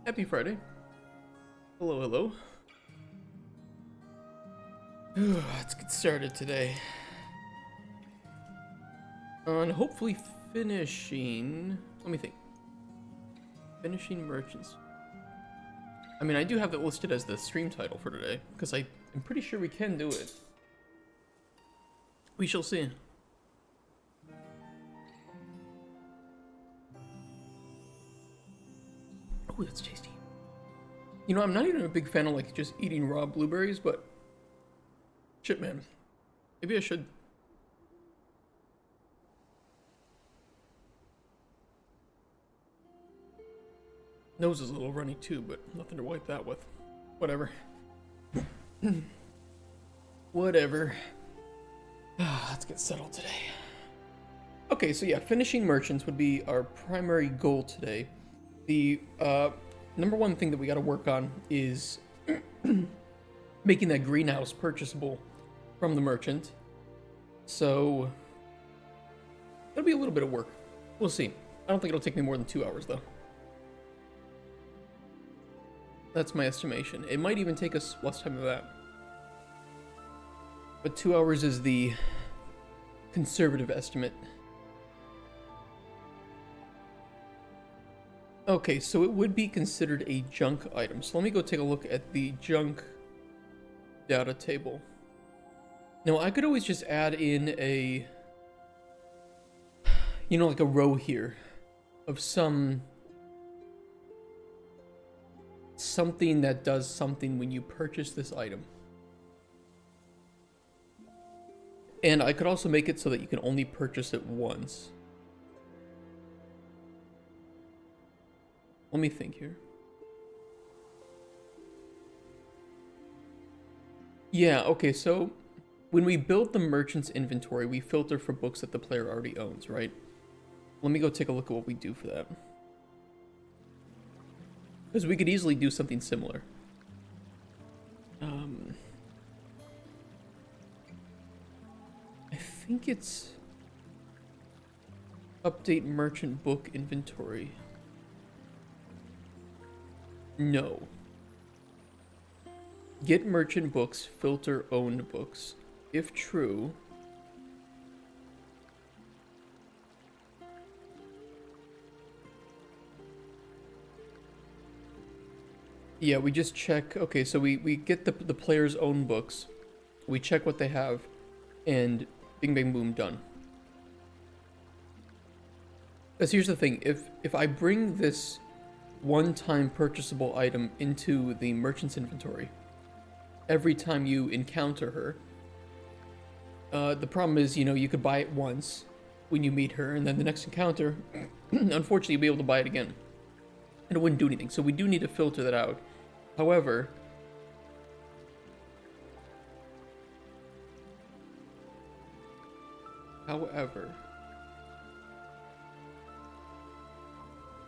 Happy Friday. Hello, hello. Let's get started today. On hopefully finishing... Let me think. Finishing merchants. I mean, I do have it listed as the stream title for today, because I'm pretty sure we can do it. We shall see. Oh, that's tasty. You know, I'm not even a big fan of like just eating raw blueberries, but shit, man, maybe I should. Nose is a little runny too, but nothing to wipe that with. Whatever. Whatever. Let's get settled today. Okay, so yeah, finishing merchants would be our primary goal today. The number one thing that we got to work on is making that greenhouse purchasable from the merchant. So it'll be a little bit of work. We'll see. I don't think it'll take me more than 2 hours though. That's my estimation. It might even take us less time than that. But 2 hours is the conservative estimate. Okay, so it would be considered a junk item. So let me go take a look at the junk data table. Now, I could always just add in a, you know, like a row here of something that does something when you purchase this item. And I could also make it so that you can only purchase it once. Let me think here. Yeah, okay, so when we build the merchant's inventory, we filter for books that the player already owns, right? Let me go take a look at what we do for that. Because we could easily do something similar. I think it's update merchant book inventory. No. Get merchant books, filter owned books. If true, yeah, we just check. Okay, so we get the player's own books. We check what they have, and bing bang boom, done. Because here's the thing, if I bring this one-time purchasable item into the merchant's inventory, every time you encounter her, the problem is, you know, you could buy it once when you meet her, and then the next encounter, unfortunately, you'll be able to buy it again. And it wouldn't do anything, so we do need to filter that out. However,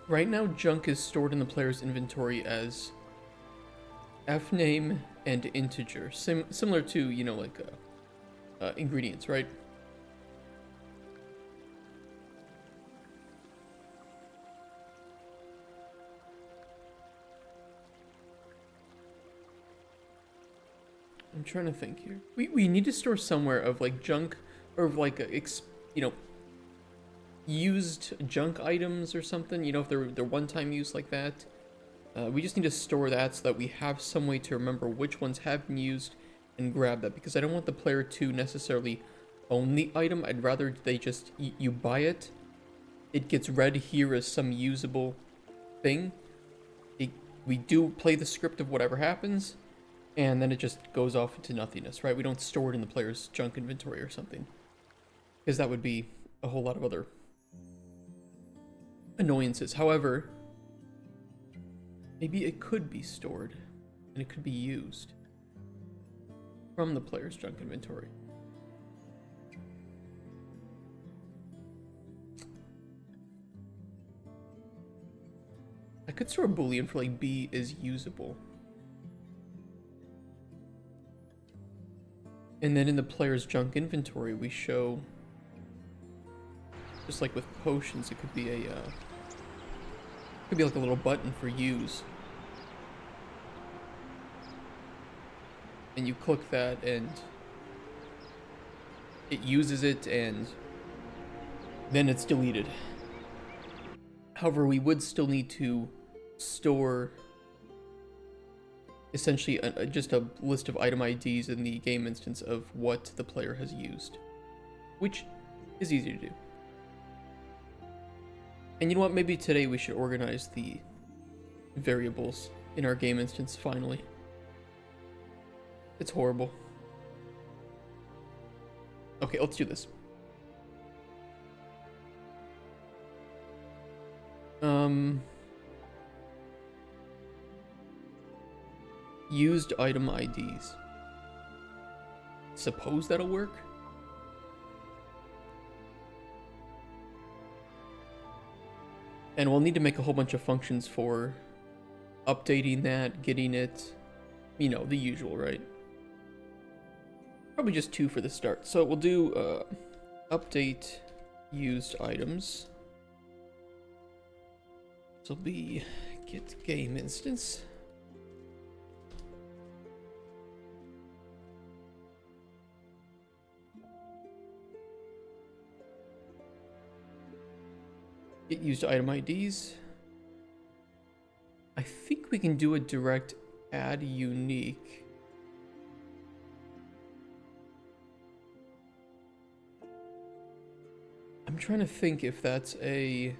right now junk is stored in the player's inventory as fname and integer, similar to, you know, like ingredients, right? I'm trying to think here. We need to store somewhere of like junk, or of like you know, used junk items or something. You know, if they're one-time use like that. We just need to store that so that we have some way to remember which ones have been used and grab that, because I don't want the player to necessarily own the item. I'd rather they just you buy it. It gets read here as some usable thing. We do play the script of whatever happens. And then it just goes off into nothingness, right? We don't store it in the player's junk inventory or something. Because that would be a whole lot of other annoyances. However, maybe it could be stored and it could be used from the player's junk inventory. I could store a boolean for like B is usable. And then in the player's junk inventory, we show, just like with potions, it could be a, could be like a little button for use. and you click that and it uses it and then it's deleted. However, we would still need to store essentially just a list of item IDs in the game instance of what the player has used, which is easy to do. And you know what, maybe today we should organize the variables in our game instance finally. It's horrible. Okay, let's do this. Used item IDs. Suppose that'll work? And we'll need to make a whole bunch of functions for updating that, getting it, you know, the usual, right? Probably just 2 for the start. So we'll do update used items. This will be get game instance. Get used item IDs. I think we can do a direct add unique. I'm trying to think if that's a...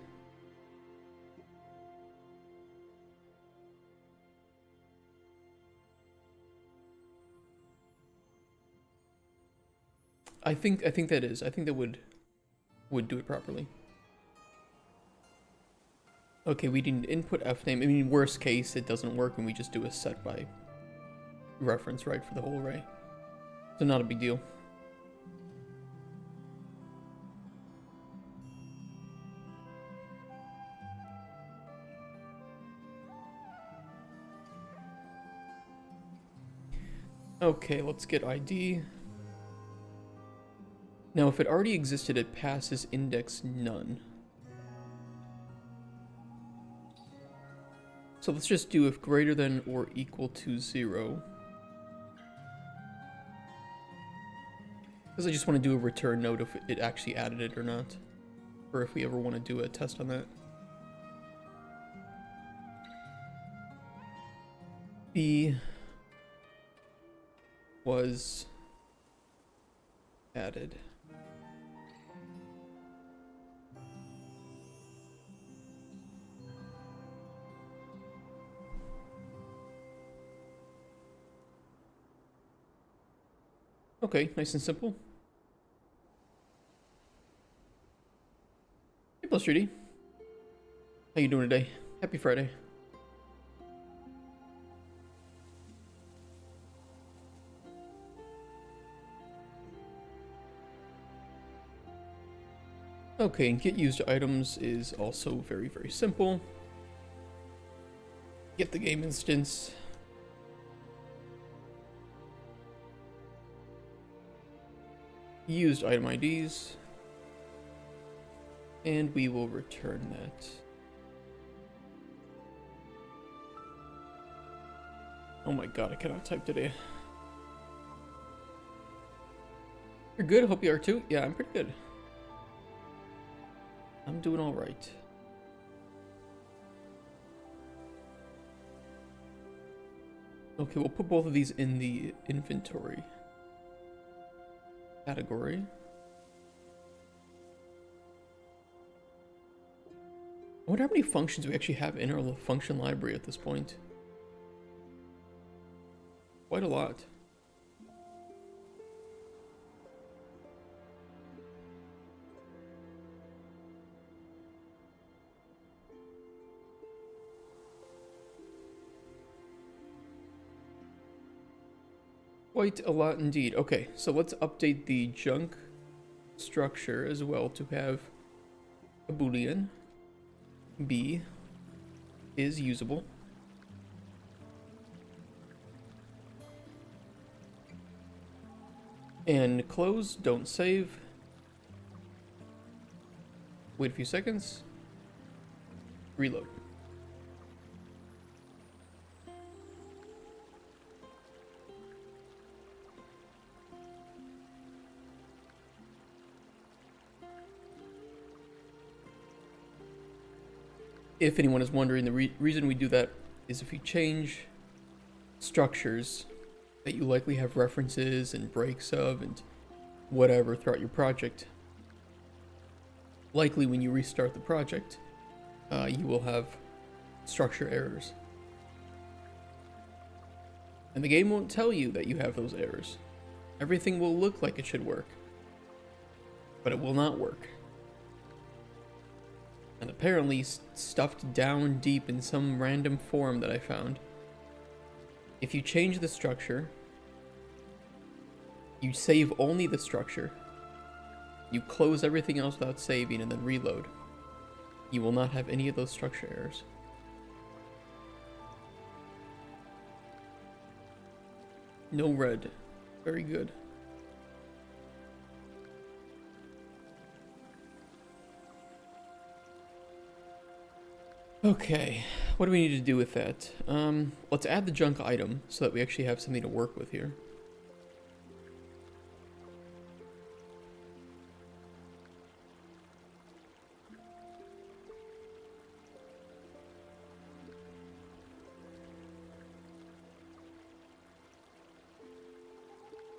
I think that is. I think that would do it properly. Okay, we didn't input fname. I mean, worst case, it doesn't work and we just do a set by reference, right, for the whole array. So not a big deal. Okay, let's get ID. Now, if it already existed, it passes index none. So let's just do if greater than or equal to 0. Because I just want to do a return note if it actually added it or not. Or if we ever want to do a test on that. B was added. Okay, nice and simple. Hey, Plus Judy. How you doing today? Happy Friday. Okay, and get used items is also very, very simple. Get the game instance. Used item IDs, and we will return that. Oh my god, I cannot type today. You're good? Hope you are too. Yeah, I'm pretty good. I'm doing all right. Okay, we'll put both of these in the inventory category. I wonder how many functions we actually have in our function library at this point. Quite a lot. Quite a lot indeed. Okay, so let's update the junk structure as well to have a boolean. B is usable. And close, don't save. Wait a few seconds. Reload. if anyone is wondering, the reason we do that is if you change structures that you likely have references and breaks of and whatever throughout your project, likely when you restart the project, you will have structure errors. And the game won't tell you that you have those errors. Everything will look like it should work, but it will not work. And apparently stuffed down deep in some random form that I found, if you change the structure, you save only the structure, you close everything else without saving and then reload, you will not have any of those structure errors. No red. Very good. Okay, what do we need to do with that? Let's add the junk item so that we actually have something to work with here.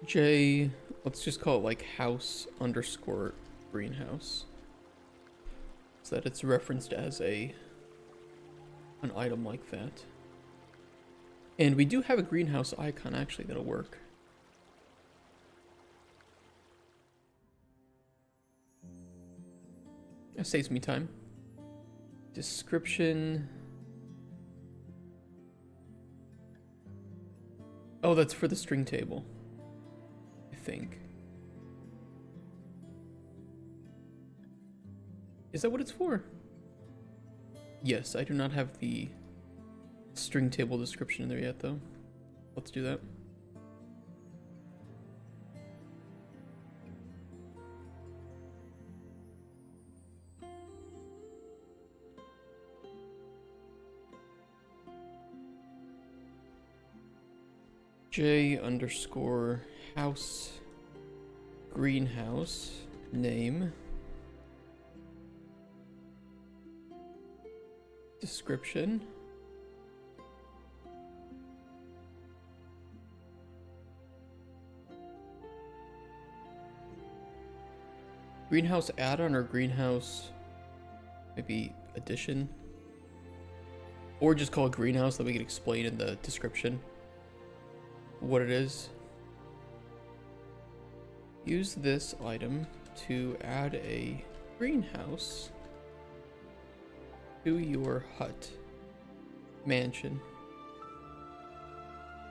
J, let's just call it like house underscore greenhouse, so that it's referenced as an item like that. And we do have a greenhouse icon actually that'll work. That saves me time. Description. Oh, that's for the string table, I think. Is that what it's for? Yes, I do not have the string table description in there yet, though. Let's do that. J underscore house greenhouse name description greenhouse add-on or greenhouse maybe addition, or just call it greenhouse that we can explain in the description what it is. Use this item to add a greenhouse to your hut mansion.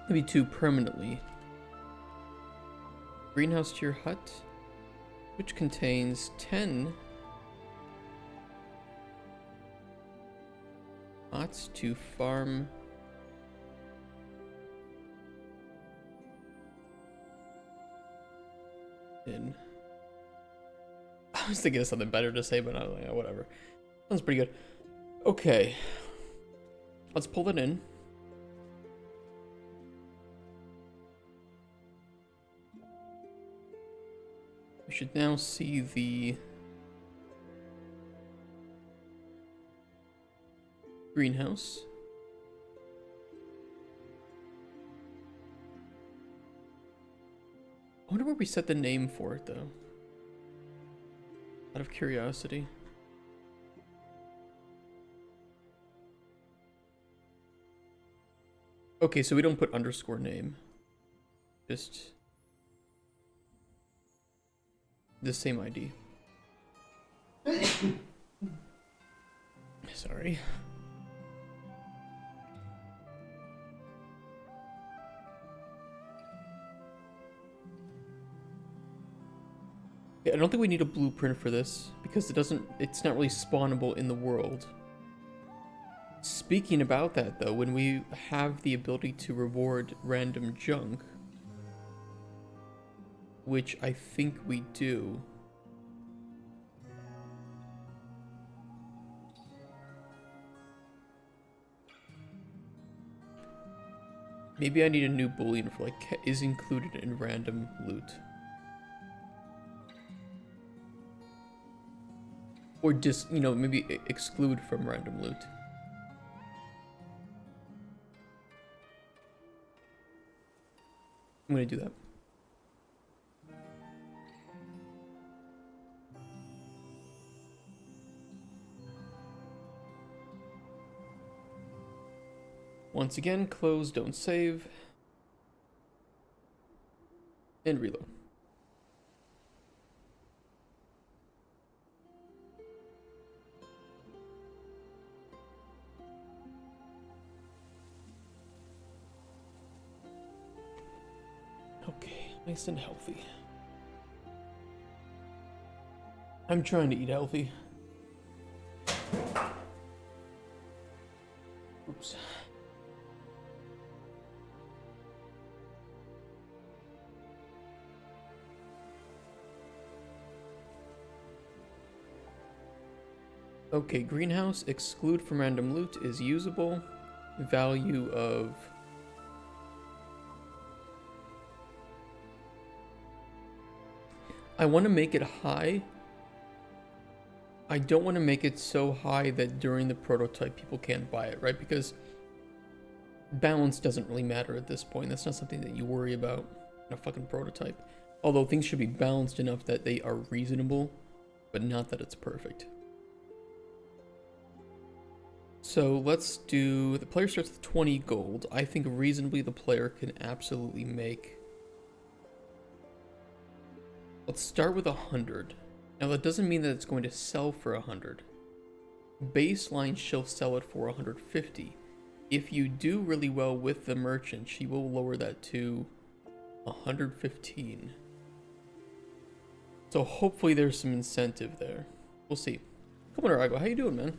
Maybe two permanently. Greenhouse to your hut, which contains 10 pots to farm in. I was thinking of something better to say, but I don't know, whatever. Sounds pretty good. Okay. Let's pull it in. We should now see the greenhouse. I wonder where we set the name for it, though. Out of curiosity. Okay, so we don't put underscore name. Just the same ID. Sorry. I don't think we need a blueprint for this because it's not really spawnable in the world. Speaking about that though, when we have the ability to reward random junk, which I think we do, maybe I need a new boolean for like is included in random loot. Or just, maybe exclude from random loot. I'm gonna do that. Once again, close, don't save. And reload. Okay, nice and healthy. I'm trying to eat healthy. Oops. Okay, greenhouse, exclude from random loot is usable. Value of... I want to make it high. I don't want to make it so high that during the prototype people can't buy it, right? Because balance doesn't really matter at this point. That's not something that you worry about in a fucking prototype. Although things should be balanced enough that they are reasonable, but not that it's perfect. So let's do, the player starts with 20 gold. I think reasonably the player can absolutely make, let's start with 100. Now that doesn't mean that it's going to sell for 100. Baseline, she'll sell it for 150. If you do really well with the merchant, she will lower that to 115. So hopefully there's some incentive there. We'll see. Come on, Arago, how you doing, man?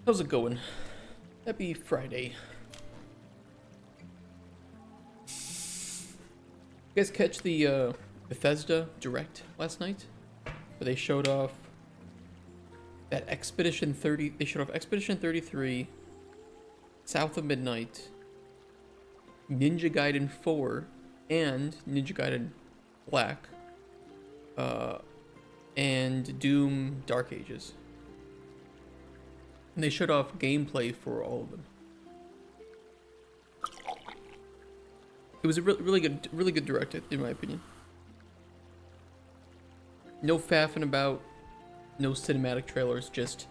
How's it going? Happy Friday. You guys catch the Bethesda Direct last night? Where they showed off that Expedition 30... They showed off Expedition 33, South of Midnight, Ninja Gaiden 4, and Ninja Gaiden Black, and Doom Dark Ages. And they showed off gameplay for all of them. It was a really good direct, in my opinion. No faffing about, no cinematic trailers, just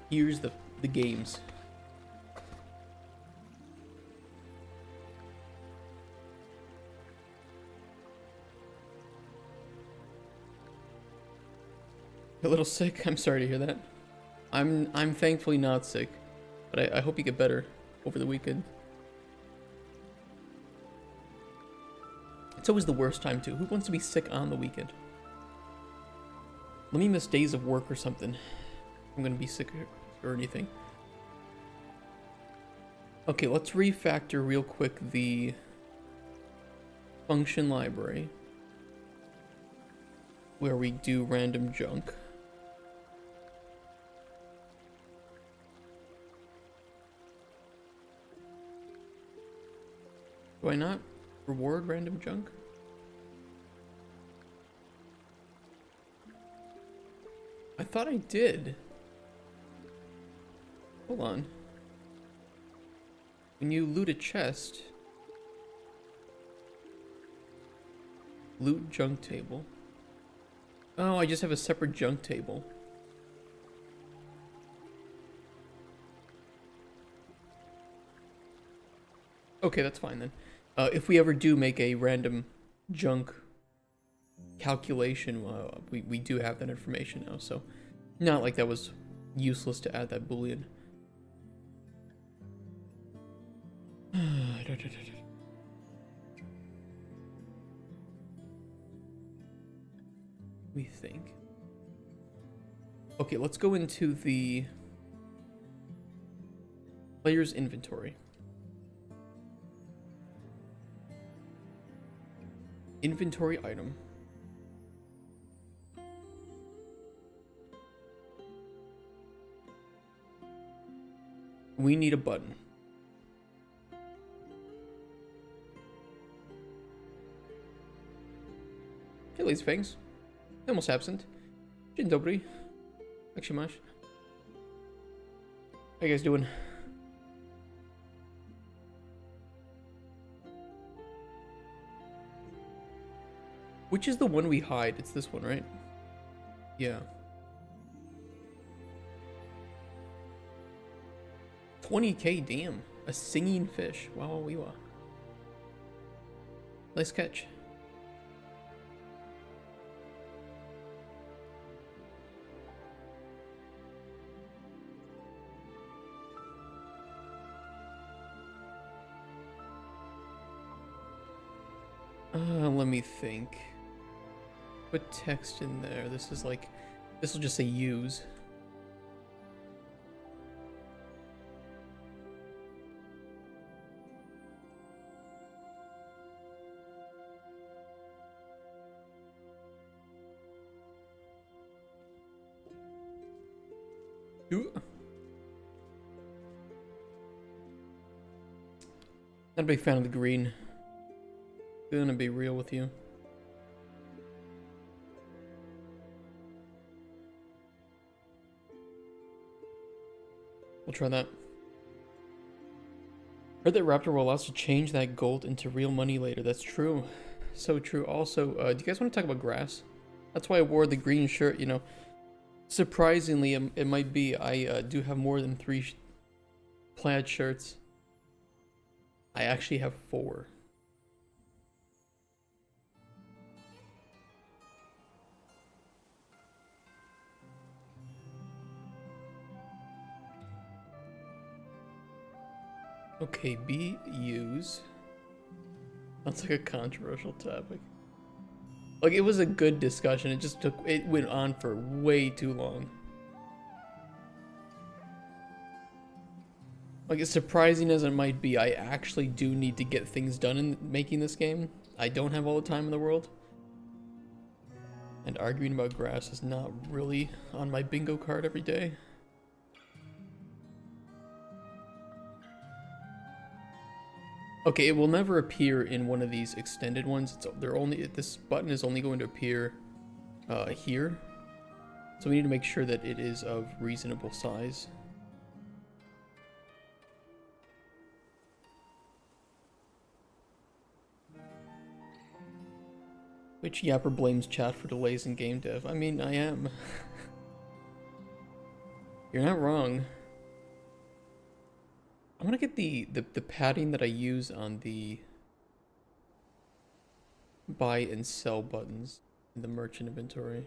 here's the games. A little sick? I'm sorry to hear that. I'm thankfully not sick, but I hope you get better over the weekend. It's always the worst time too. Who wants to be sick on the weekend? Let me miss days of work or something. I'm gonna be sick or anything. Okay, let's refactor real quick the function library where we do random junk. Do I not reward random junk? I thought I did. Hold on. When you loot a chest, loot junk table. Oh, I just have a separate junk table. Okay, that's fine then. If we ever do make a random junk calculation, we do have that information now, so not like that was useless to add that boolean. We think. Okay, let's go into the player's inventory. Inventory item. We need a button. Hey, Lazy Fangs. Almost absent. Dzień dobry. Jak się masz? How you guys doing? Which is the one we hide? It's this one, right? Yeah. 20k, damn. A singing fish. Wow, wow, wee, wow. Nice catch. Let me think. Put text in there. This is like, this will just say use. Ooh. Not a big fan of the green. Gonna be real with you. We'll try that. Heard that Raptor will allow us to change that gold into real money later. That's true. So true. Also, do you guys want to talk about grass? That's why I wore the green shirt, you know. Surprisingly, it might be I do have more than 3 plaid shirts. I actually have 4. Okay, B, use. That's like a controversial topic. Like, it was a good discussion. It went on for way too long. Like, as surprising as it might be, I actually do need to get things done in making this game. I don't have all the time in the world. And arguing about grass is not really on my bingo card every day. Okay, it will never appear in one of these extended ones. This button is only going to appear here. So we need to make sure that it is of reasonable size. Which Yapper blames chat for delays in game dev. I mean, I am. You're not wrong. I'm gonna get the padding that I use on the buy and sell buttons in the merchant inventory.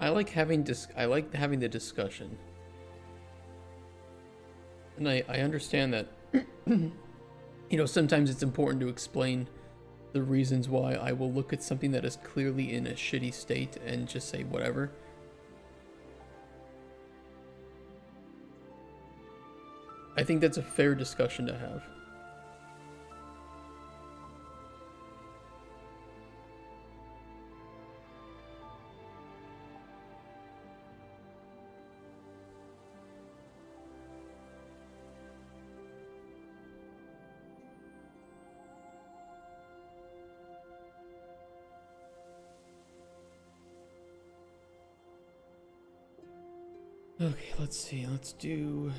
I like having the discussion. And I understand that you know, sometimes it's important to explain the reasons why I will look at something that is clearly in a shitty state and just say whatever. I think that's a fair discussion to have. Okay, let's see. Let's do...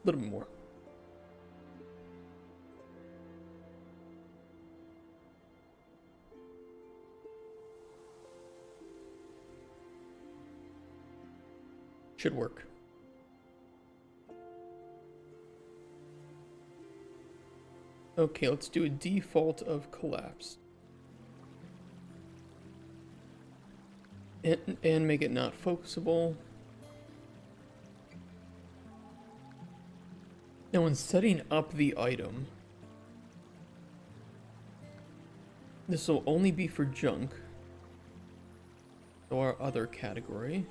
a little bit more. Should work. Okay, let's do a default of collapsed. And make it not focusable. Now when setting up the item, this will only be for junk. So our other category.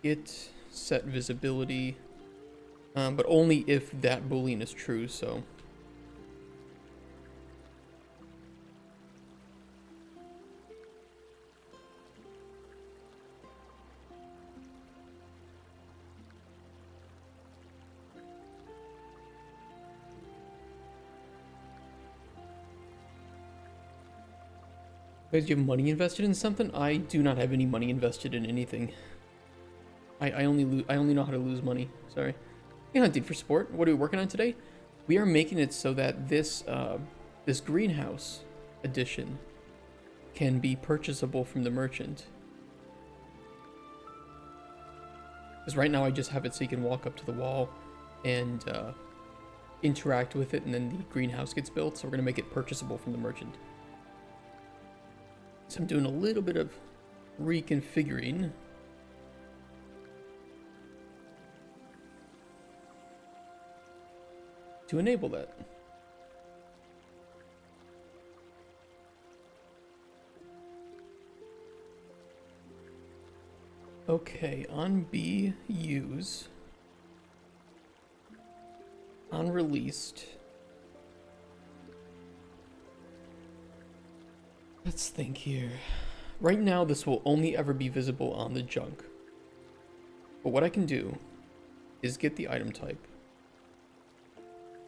It set visibility, but only if that boolean is true, so. Guys, you have money invested in something? I do not have any money invested in anything. I only know how to lose money. Sorry. Hey, hunting for sport. What are we working on today? We are making it so that this this greenhouse edition can be purchasable from the merchant. Because right now I just have it so you can walk up to the wall and interact with it, and then the greenhouse gets built. So we're gonna make it purchasable from the merchant. So I'm doing a little bit of reconfiguring. To enable that. Okay, on B, use. On released. Let's think here. Right now, this will only ever be visible on the junk. But what I can do is get the item type.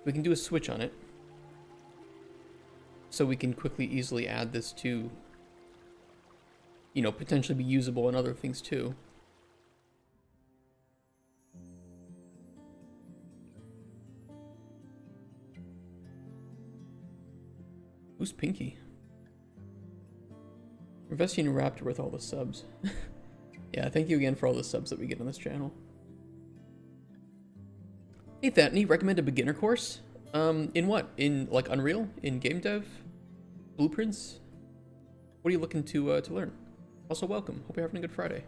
We can do a switch on it. So we can quickly, easily add this to, you know, potentially be usable in other things too. Who's Pinky? Investing in Raptor with all the subs. Yeah, thank you again for all the subs that we get on this channel. Hey Thatney, recommend a beginner course? In what? In like Unreal? In game dev? Blueprints? What are you looking to learn? Also welcome. Hope you're having a good Friday.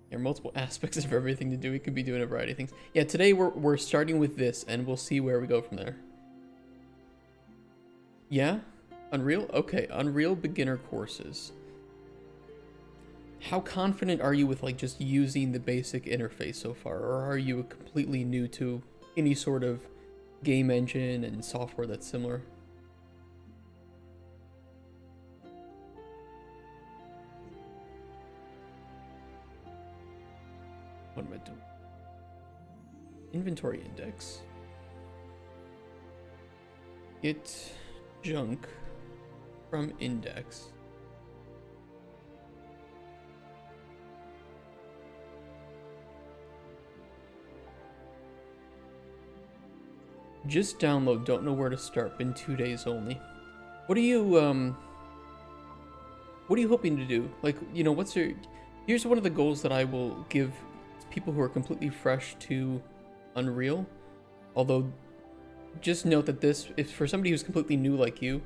There are multiple aspects of everything to do. We could be doing a variety of things. Yeah, today we're starting with this and we'll see where we go from there. Yeah? Unreal? Okay, Unreal beginner courses. How confident are you with like just using the basic interface so far, or are you completely new to any sort of game engine and software that's similar? What am I doing? Inventory index. Get junk from index. Just download, don't know where to start, been 2 days only. What are you hoping to do? Like, you know, here's one of the goals that I will give people who are completely fresh to Unreal. Although, just note that this, if for somebody who's completely new like you,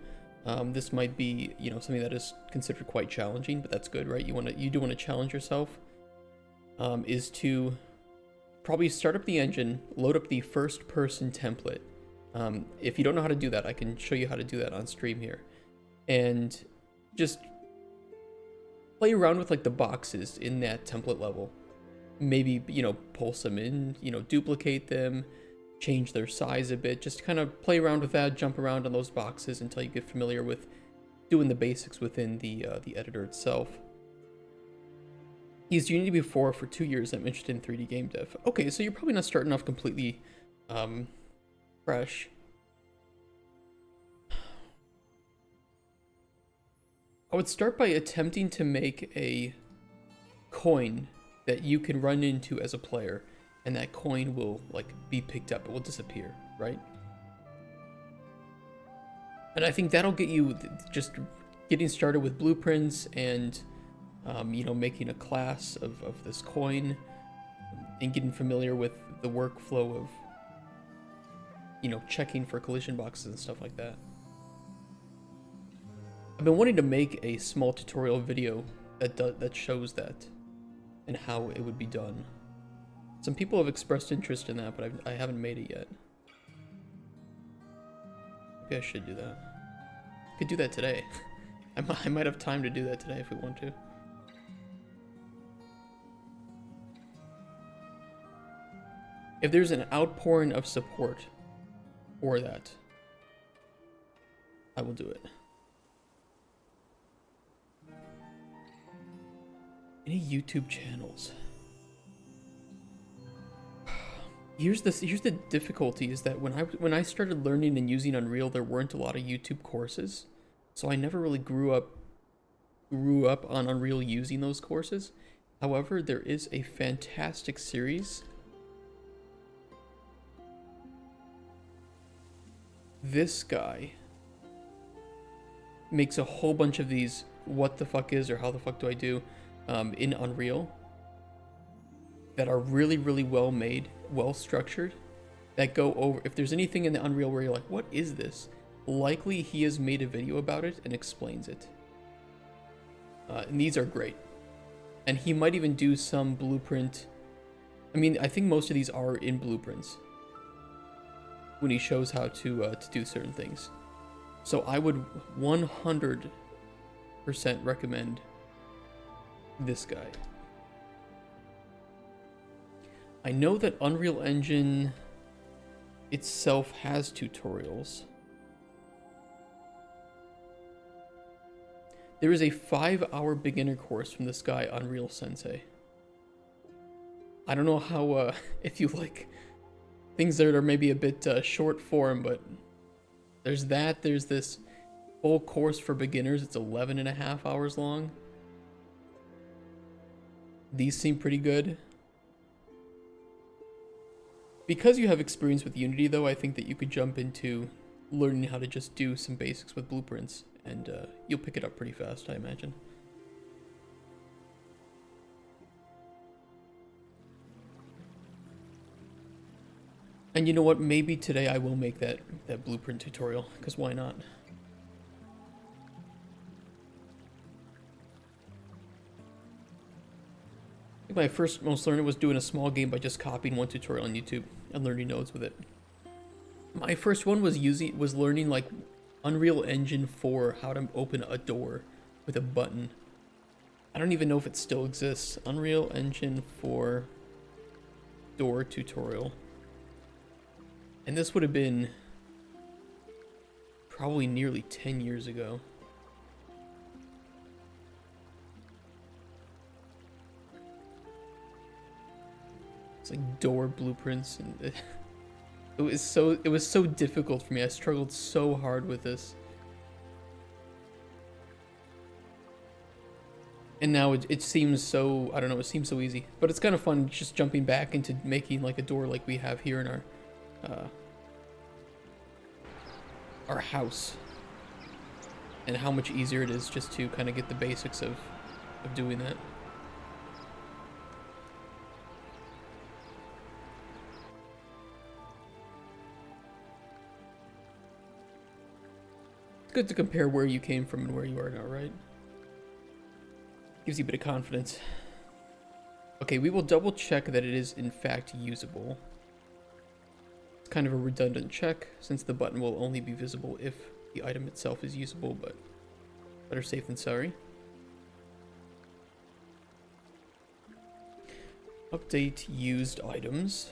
this might be, you know, something that is considered quite challenging, but that's good, right? You do want to challenge yourself. Is to probably start up the engine, load up the first person template. If you don't know how to do that, I can show you how to do that on stream here. And just play around with like the boxes in that template level. Maybe, you know, pulse them in, you know, duplicate them, change their size a bit, just kind of play around with that, jump around on those boxes until you get familiar with doing the basics within the editor itself. Used Unity before for 2 years. I'm interested in 3D game dev. Okay, so you're probably not starting off completely fresh. I would start by attempting to make a coin that you can run into as a player, and that coin will like be picked up. It will disappear, right? And I think that'll get you just getting started with blueprints and you know, making a class of this coin and getting familiar with the workflow of, you know, checking for collision boxes and stuff like that. I've been wanting to make a small tutorial video that shows that and how it would be done. Some people have expressed interest in that, but I haven't made it yet. Maybe I should do that. Could do that today. I might have time to do that today if we want to. If there's an outpouring of support for that, I will do it. Any YouTube channels? Here's the difficulty is that when I started learning and using Unreal, there weren't a lot of YouTube courses, so I never really grew up on Unreal using those courses. However, there is a fantastic series. This guy makes a whole bunch of these what the fuck is or how the fuck do I do in Unreal that are really, really well made, well structured, that go over, if there's anything in the Unreal where you're like, what is this? Likely he has made a video about it and explains it. And these are great. And he might even do some blueprint. I mean, I think most of these are in blueprints when he shows how to do certain things. So I would 100% recommend this guy. I know that Unreal Engine itself has tutorials. There is a 5-hour beginner course from this guy, Unreal Sensei. I don't know how, if you like things that are maybe a bit short form, but there's that. There's this whole course for beginners. It's 11.5 hours long. These seem pretty good. Because you have experience with Unity, though, I think that you could jump into learning how to just do some basics with blueprints, and you'll pick it up pretty fast, I imagine. And you know what? Maybe today I will make that blueprint tutorial, because why not? I think my first most learning was doing a small game by just copying one tutorial on YouTube and learning nodes with it. My first one was learning like Unreal Engine 4, how to open a door with a button. I don't even know if it still exists. Unreal Engine 4 door tutorial. And this would have been probably nearly 10 years ago. It's like door blueprints, and it was so difficult for me. I struggled so hard with this. And now it seems so, I don't know, it seems so easy. But it's kind of fun just jumping back into making like a door like we have here in our house. And how much easier it is just to kind of get the basics of doing that. It's good to compare where you came from and where you are now, right? Gives you a bit of confidence. Okay, we will double check that it is in fact usable. It's kind of a redundant check, since the button will only be visible if the item itself is usable, but better safe than sorry. Update used items.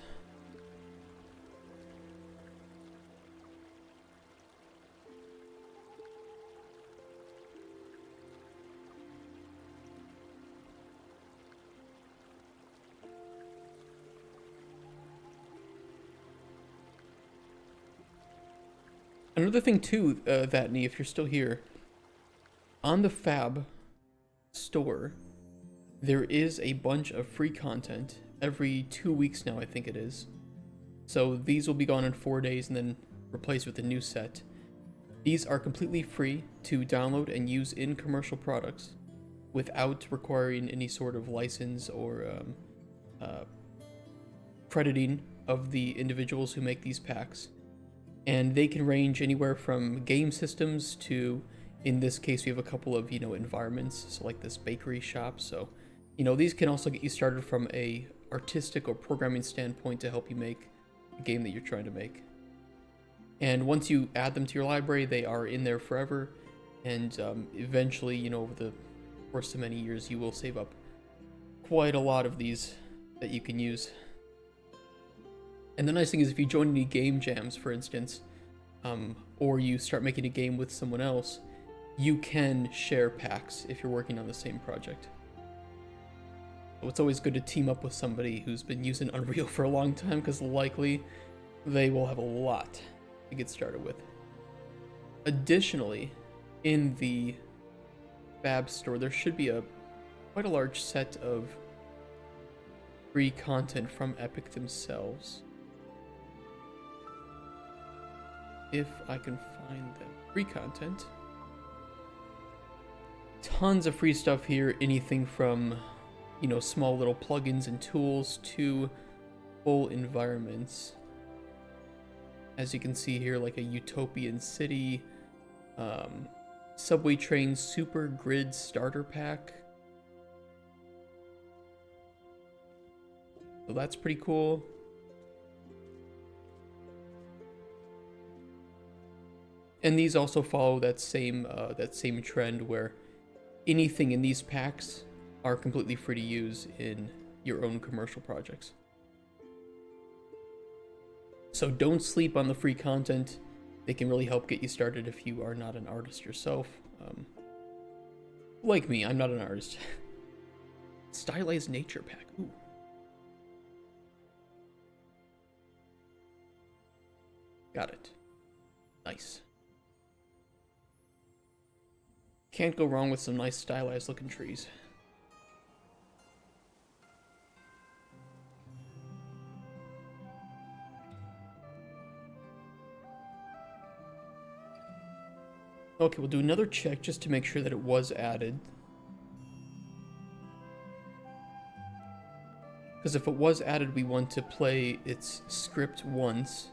Another thing too, Vatney, if you're still here, on the Fab store, there is a bunch of free content every 2 weeks now, I think it is. So these will be gone in 4 days and then replaced with a new set. These are completely free to download and use in commercial products without requiring any sort of license or crediting of the individuals who make these packs. And they can range anywhere from game systems to, in this case, we have a couple of, environments. So like this bakery shop. So, these can also get you started from a artistic or programming standpoint to help you make the game that you're trying to make. And once you add them to your library, they are in there forever. And eventually, over the course of many years, you will save up quite a lot of these that you can use. And the nice thing is if you join any game jams, for instance, or you start making a game with someone else, you can share packs if you're working on the same project. So it's always good to team up with somebody who's been using Unreal for a long time, because likely they will have a lot to get started with. Additionally, in the Fab store, there should be quite a large set of free content from Epic themselves. If I can find them. Free content. Tons of free stuff here, anything from, you know, small little plugins and tools to full environments. As you can see here, like a utopian city, subway train super grid starter pack. So that's pretty cool. And these also follow that same trend where anything in these packs are completely free to use in your own commercial projects. So don't sleep on the free content. They can really help get you started if you are not an artist yourself. Like me, I'm not an artist. Stylized nature pack. Ooh. Got it. Nice. Can't go wrong with some nice stylized looking trees. Okay, we'll do another check just to make sure that it was added. Because if it was added, we want to play its script once.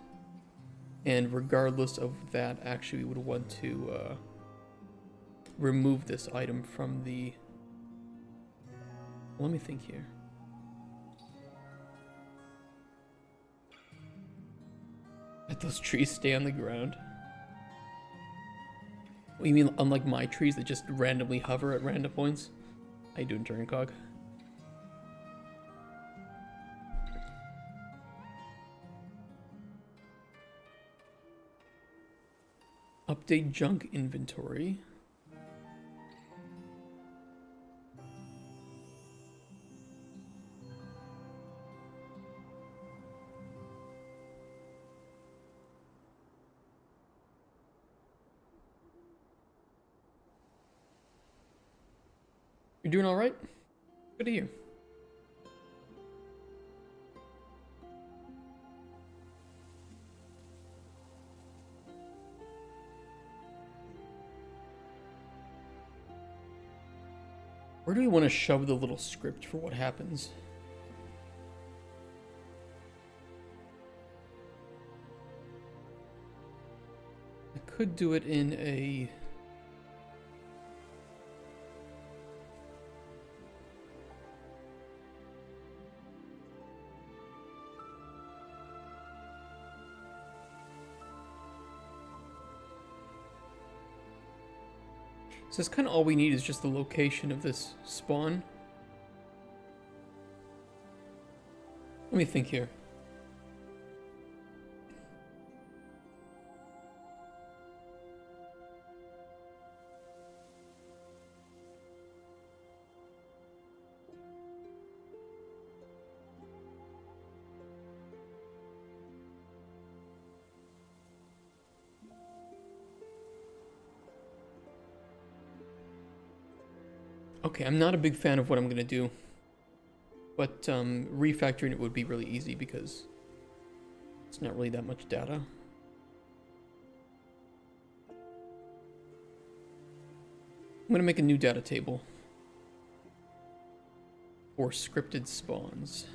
And regardless of that, actually, we would want to remove this item from the... Let me think here. Let those trees stay on the ground. What, you mean unlike my trees that just randomly hover at random points? How you doing, Turncog? Update junk inventory. You're doing all right? Good to hear. Where do we want to shove the little script for what happens? I could do it in a... So that's kind of all we need is just the location of this spawn. Let me think here. Okay, I'm not a big fan of what I'm gonna do, but refactoring it would be really easy because it's not really that much data. I'm gonna make a new data table for scripted spawns.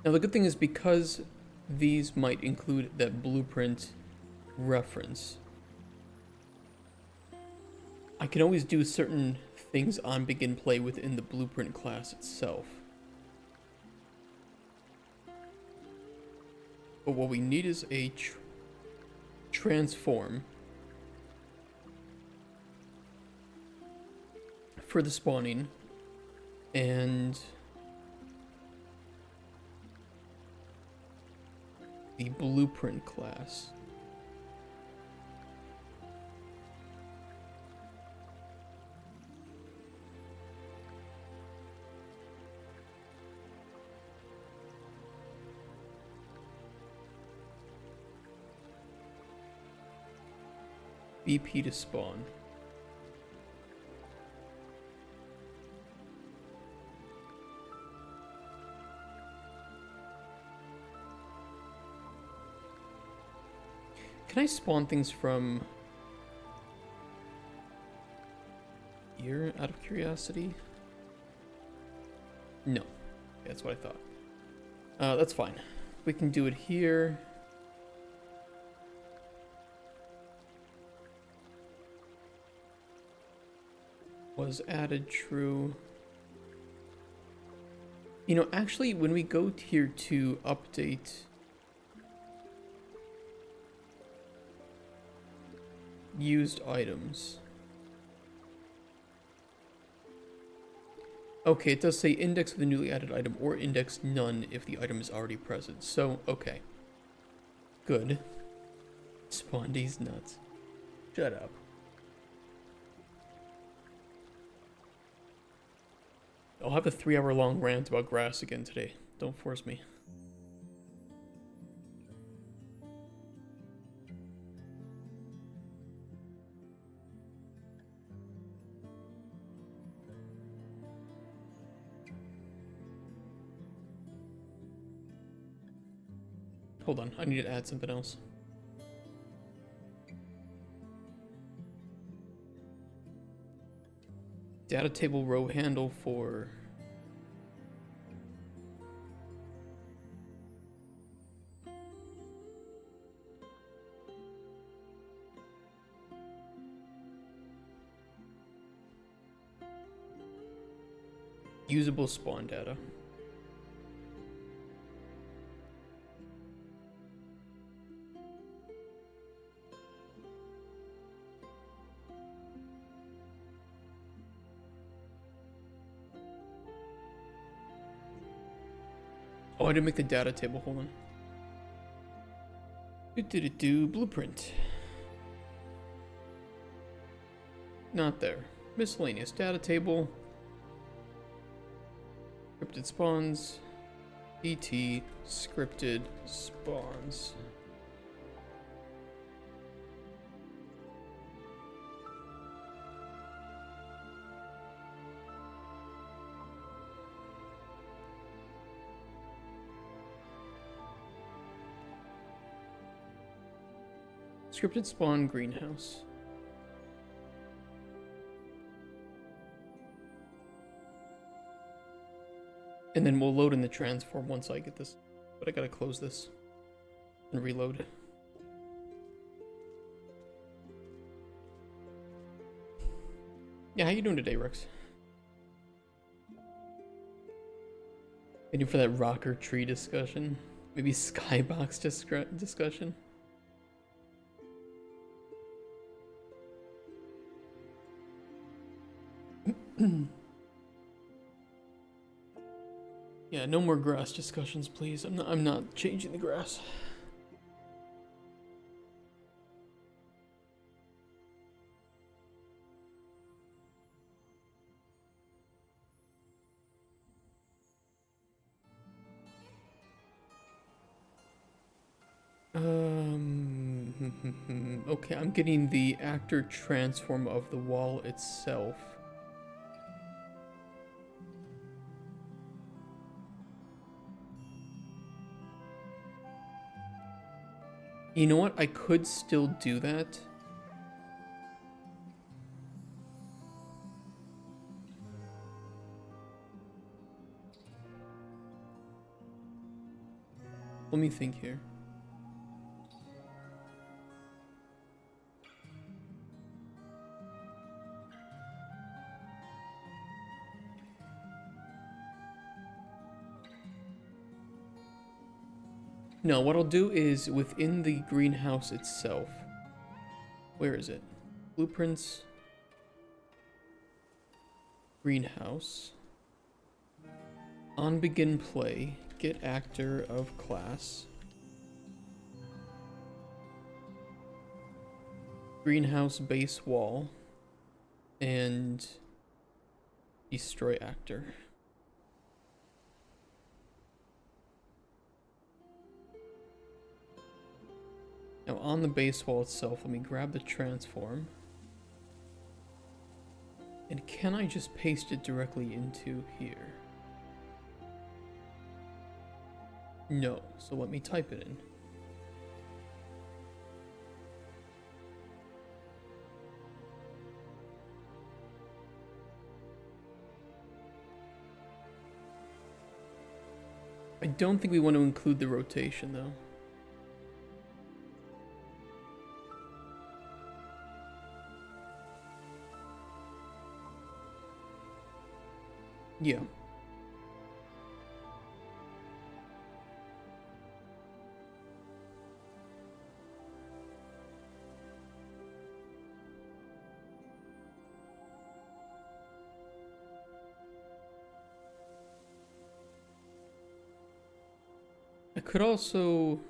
Now the good thing is because these might include that blueprint reference, I can always do certain things on begin play within the blueprint class itself. But what we need is a transform for the spawning, and the blueprint class. BP to spawn. Can I spawn things from here out of curiosity? No. That's what I thought. That's fine. We can do it here. Was added true. You know, actually, when we go here to update used items. Okay, it does say index of the newly added item or index none if the item is already present. So, okay. Good. Spawn these nuts. Shut up. I'll have a 3-hour-long rant about grass again today. Don't force me. Hold on, I need to add something else. Data table row handle for usable spawn data. Oh, I didn't make the data table. Hold on. Blueprint. Not there. Miscellaneous data table. Scripted spawns. ET scripted spawns. Scripted spawn greenhouse. And then we'll load in the transform once I get this. But I gotta close this and reload. Yeah, how you doing today, Rex? Waiting for that rocker tree discussion. Maybe skybox discussion. Yeah, no more grass discussions, please. I'm not changing the grass. Okay, I'm getting the actor transform of the wall itself. You know what? I could still do that. Let me think here. No, what I'll do is within the greenhouse itself. Where is it? Blueprints. Greenhouse. On begin play, get actor of class. greenhouse base wall, and destroy actor. Now on the base wall itself, let me grab the transform. And can I just paste it directly into here? No, so let me type it in. I don't think we want to include the rotation though. Yeah. I could also,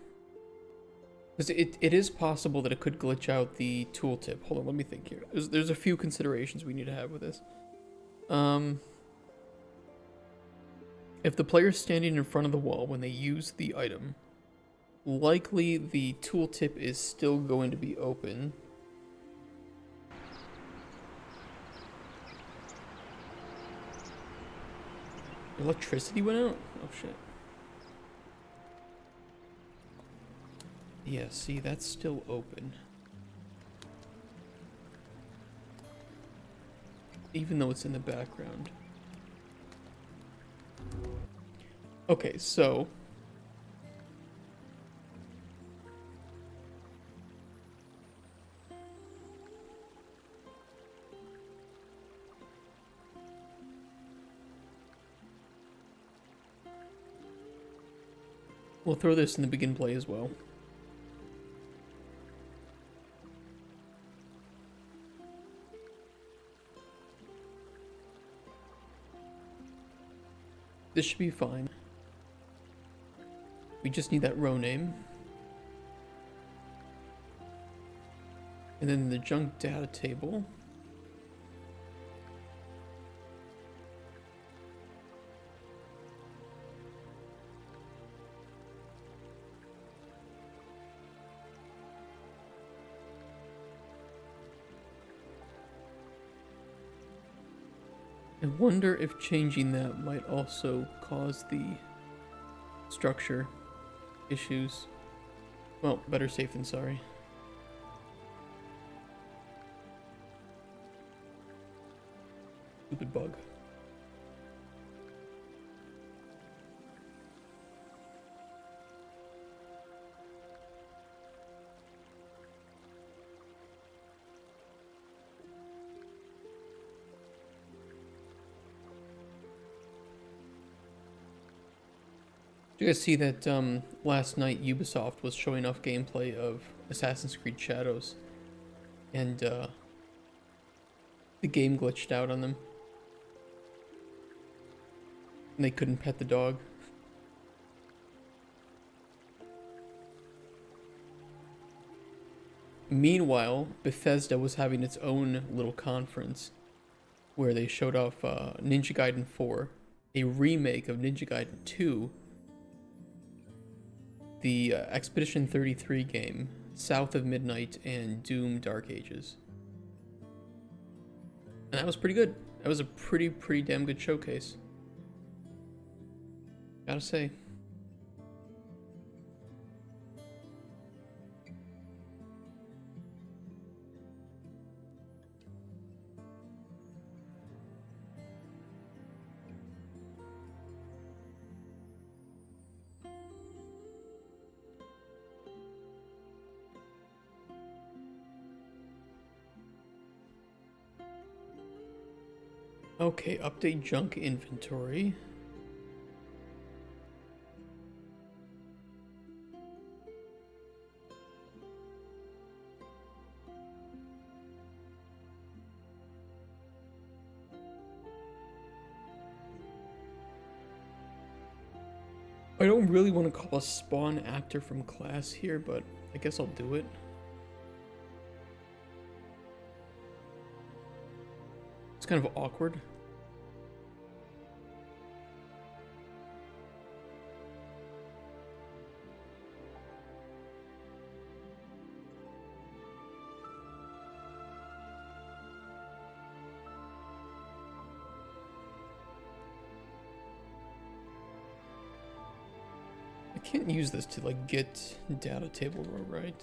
because it is possible that it could glitch out the tooltip. Hold on, let me think here. There's a few considerations we need to have with this. If the player's standing in front of the wall when they use the item, likely the tooltip is still going to be open. Electricity went out? Oh shit. Yeah, see, that's still open. Even though it's in the background. Okay, so we'll throw this in the begin play as well. This should be fine. We just need that row name. And then the junk data table. I wonder if changing that might also cause the structure issues. Well, better safe than sorry. Stupid bug. Did you guys see that last night Ubisoft was showing off gameplay of Assassin's Creed Shadows, and the game glitched out on them, and they couldn't pet the dog. Meanwhile, Bethesda was having its own little conference where they showed off Ninja Gaiden 4, a remake of Ninja Gaiden 2, the Expedition 33 game, South of Midnight, and Doom Dark Ages. And that was pretty good. That was a pretty damn good showcase. Gotta say. Okay, update junk inventory. I don't really want to call a spawn actor from class here, but I guess I'll do it. It's kind of awkward. I can't use this to like get data table row, right?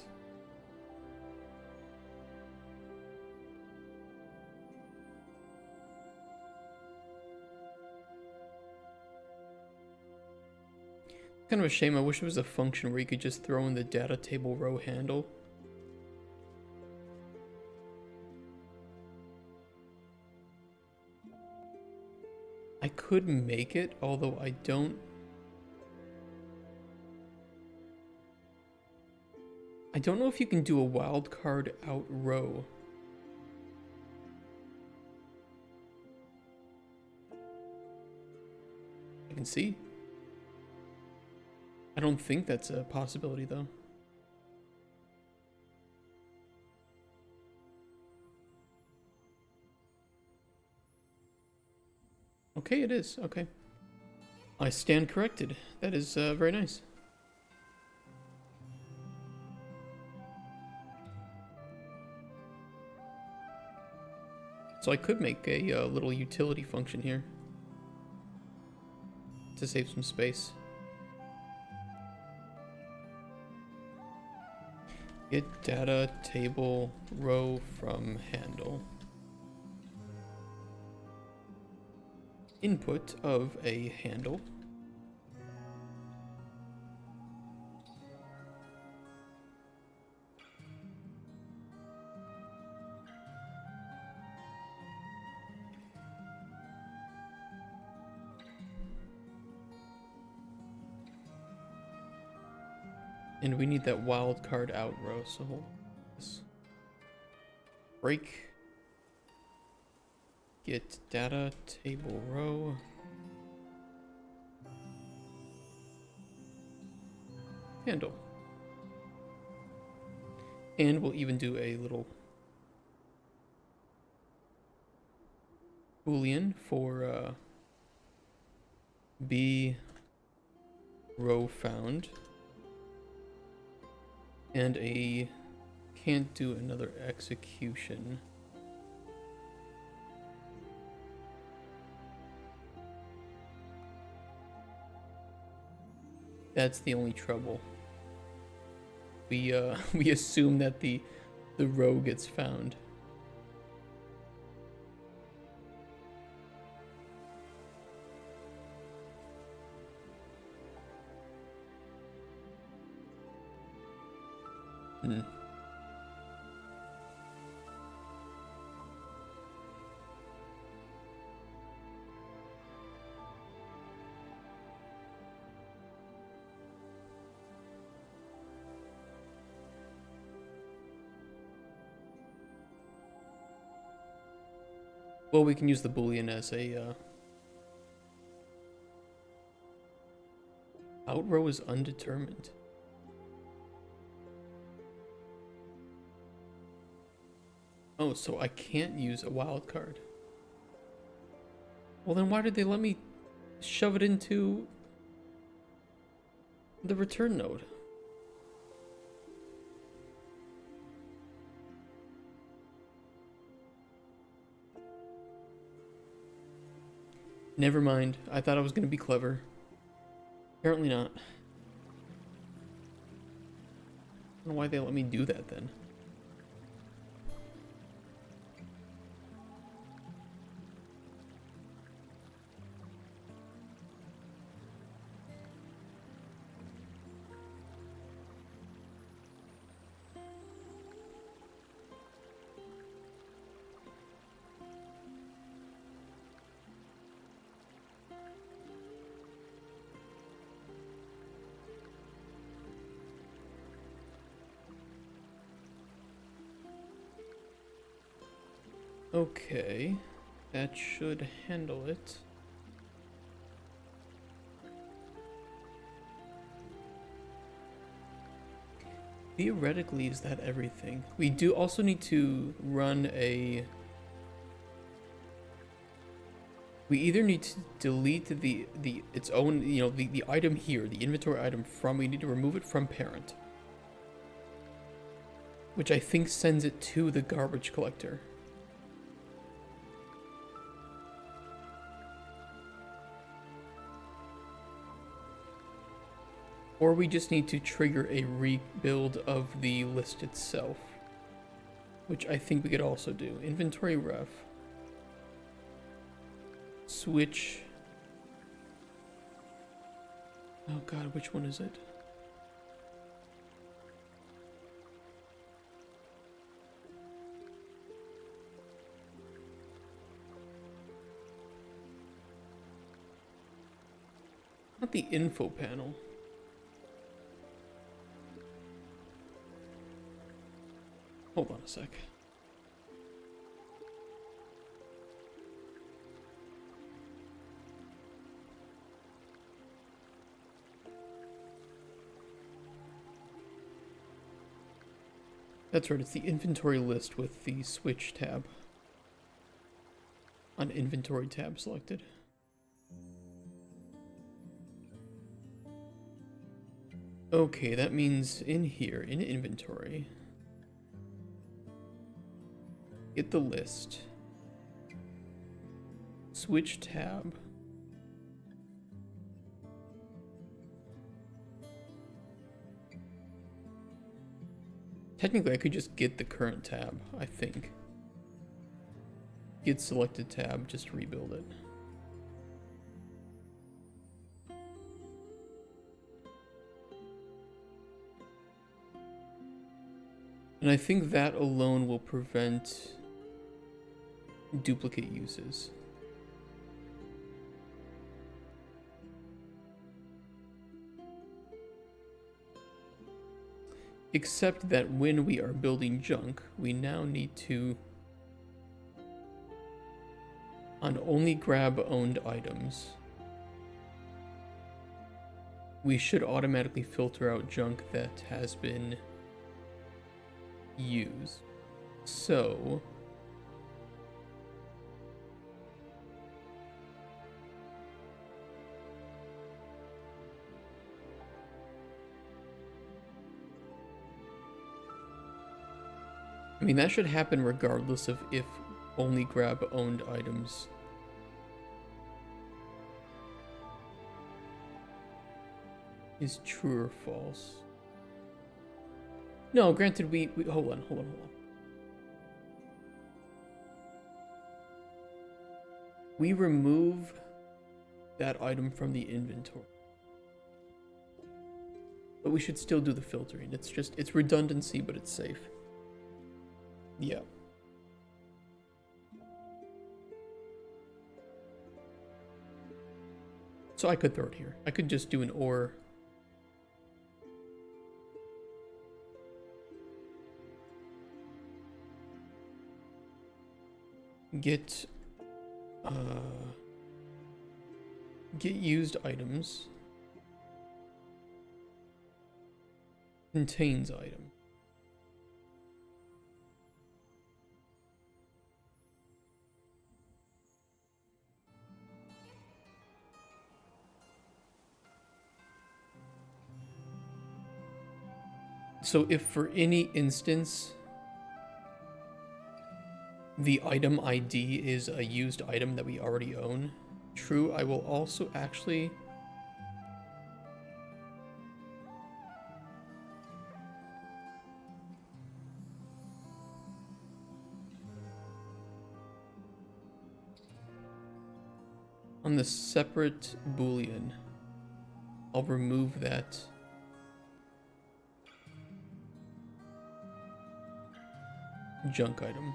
Kind of a shame. I wish it was a function where you could just throw in the data table row handle. I could make it, although I don't know if you can do a wildcard out row. I can see. I don't think that's a possibility, though. Okay, it is. Okay. I stand corrected. That is very nice. So I could make a little utility function here to save some space. Get data table row from handle. Input of a handle. And we need that wildcard out row, so hold this. Break. Get data table row. Handle. And we'll even do a little Boolean for B row found. And a can't do another execution. That's the only trouble. We assume that the row gets found. Well, we can use the Boolean as a out row is undetermined. Oh, so I can't use a wildcard. Well, then why did they let me shove it into the return node? Never mind. I thought I was going to be clever. Apparently not. I don't know why they let me do that then. Okay, that should handle it. Theoretically, is that everything? We do also need to run a We either need to delete the its own, you know, the item here, the inventory item from, we need to remove it from parent. Which I think sends it to the garbage collector. Or we just need to trigger a rebuild of the list itself. Which I think we could also do. Inventory ref. Switch. Oh god, which one is it? Not the info panel. Hold on a sec. That's right, it's the inventory list with the switch tab. On inventory tab selected. Okay, that means in here, in inventory, get the list, switch tab, technically I could just get the current tab, I think. Get selected tab, just rebuild it. And I think that alone will prevent duplicate uses. Except that when we are building junk, we now need to, on only grab owned items, we should automatically filter out junk that has been used. So I mean, that should happen regardless of if only grab owned items is true or false. No, granted, we hold on. We remove that item from the inventory. But we should still do the filtering. It's redundancy, but it's safe. Yeah. So I could throw it here. I could just do an or. Get used items contains item. So if for any instance the item ID is a used item that we already own, true, I will also actually on the separate boolean, I'll remove that junk item.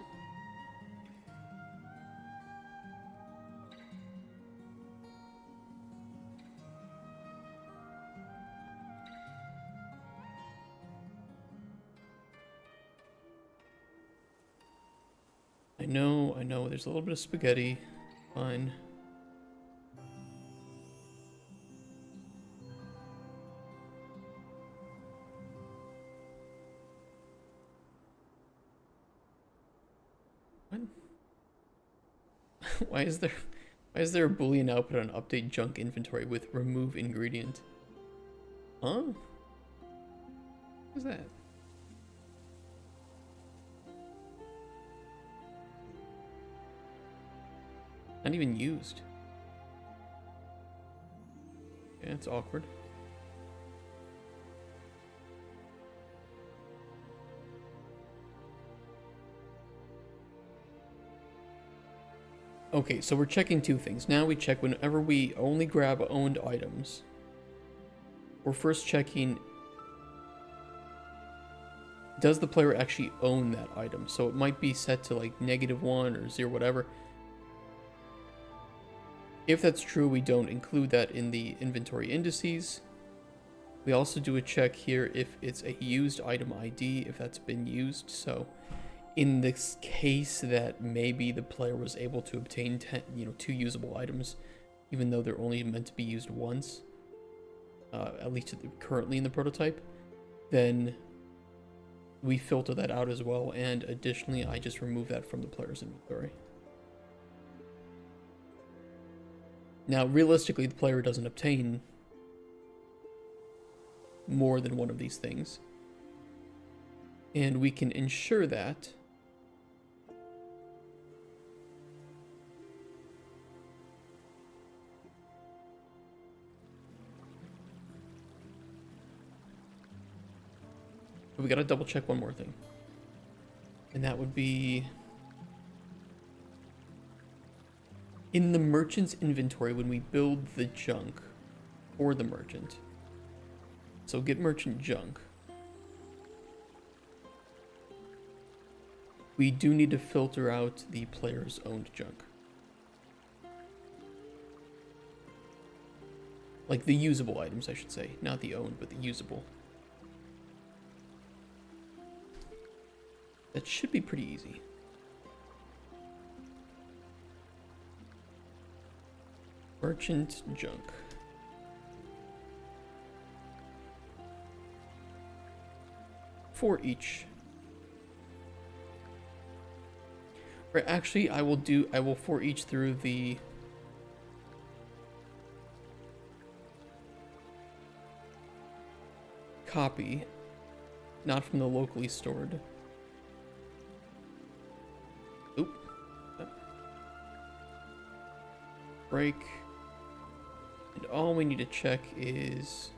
I know, there's a little bit of spaghetti. Fine. What? Why Why is there a Boolean output on update junk inventory with remove ingredient? Huh? What's that? Not even used. Yeah, it's awkward. Okay, so we're checking two things. Now we check whenever we only grab owned items. We're first checking, does the player actually own that item? So it might be set to like -1 or 0, whatever. If that's true, we don't include that in the inventory indices. We also do a check here if it's a used item ID, if that's been used. So in this case that maybe the player was able to obtain 2 usable items, even though they're only meant to be used once, at least currently in the prototype, then we filter that out as well. And additionally, I just remove that from the player's inventory. Now, realistically, the player doesn't obtain more than one of these things. And we can ensure that but we gotta double check one more thing. And that would be in the merchant's inventory when we build the junk for the merchant. So get merchant junk. We do need to filter out the player's owned junk. Like the usable items, I should say. Not the owned, but the usable. That should be pretty easy. Merchant junk. For each. Right, actually, I will for each through the copy, not from the locally stored. Oop. Break. And all we need to check is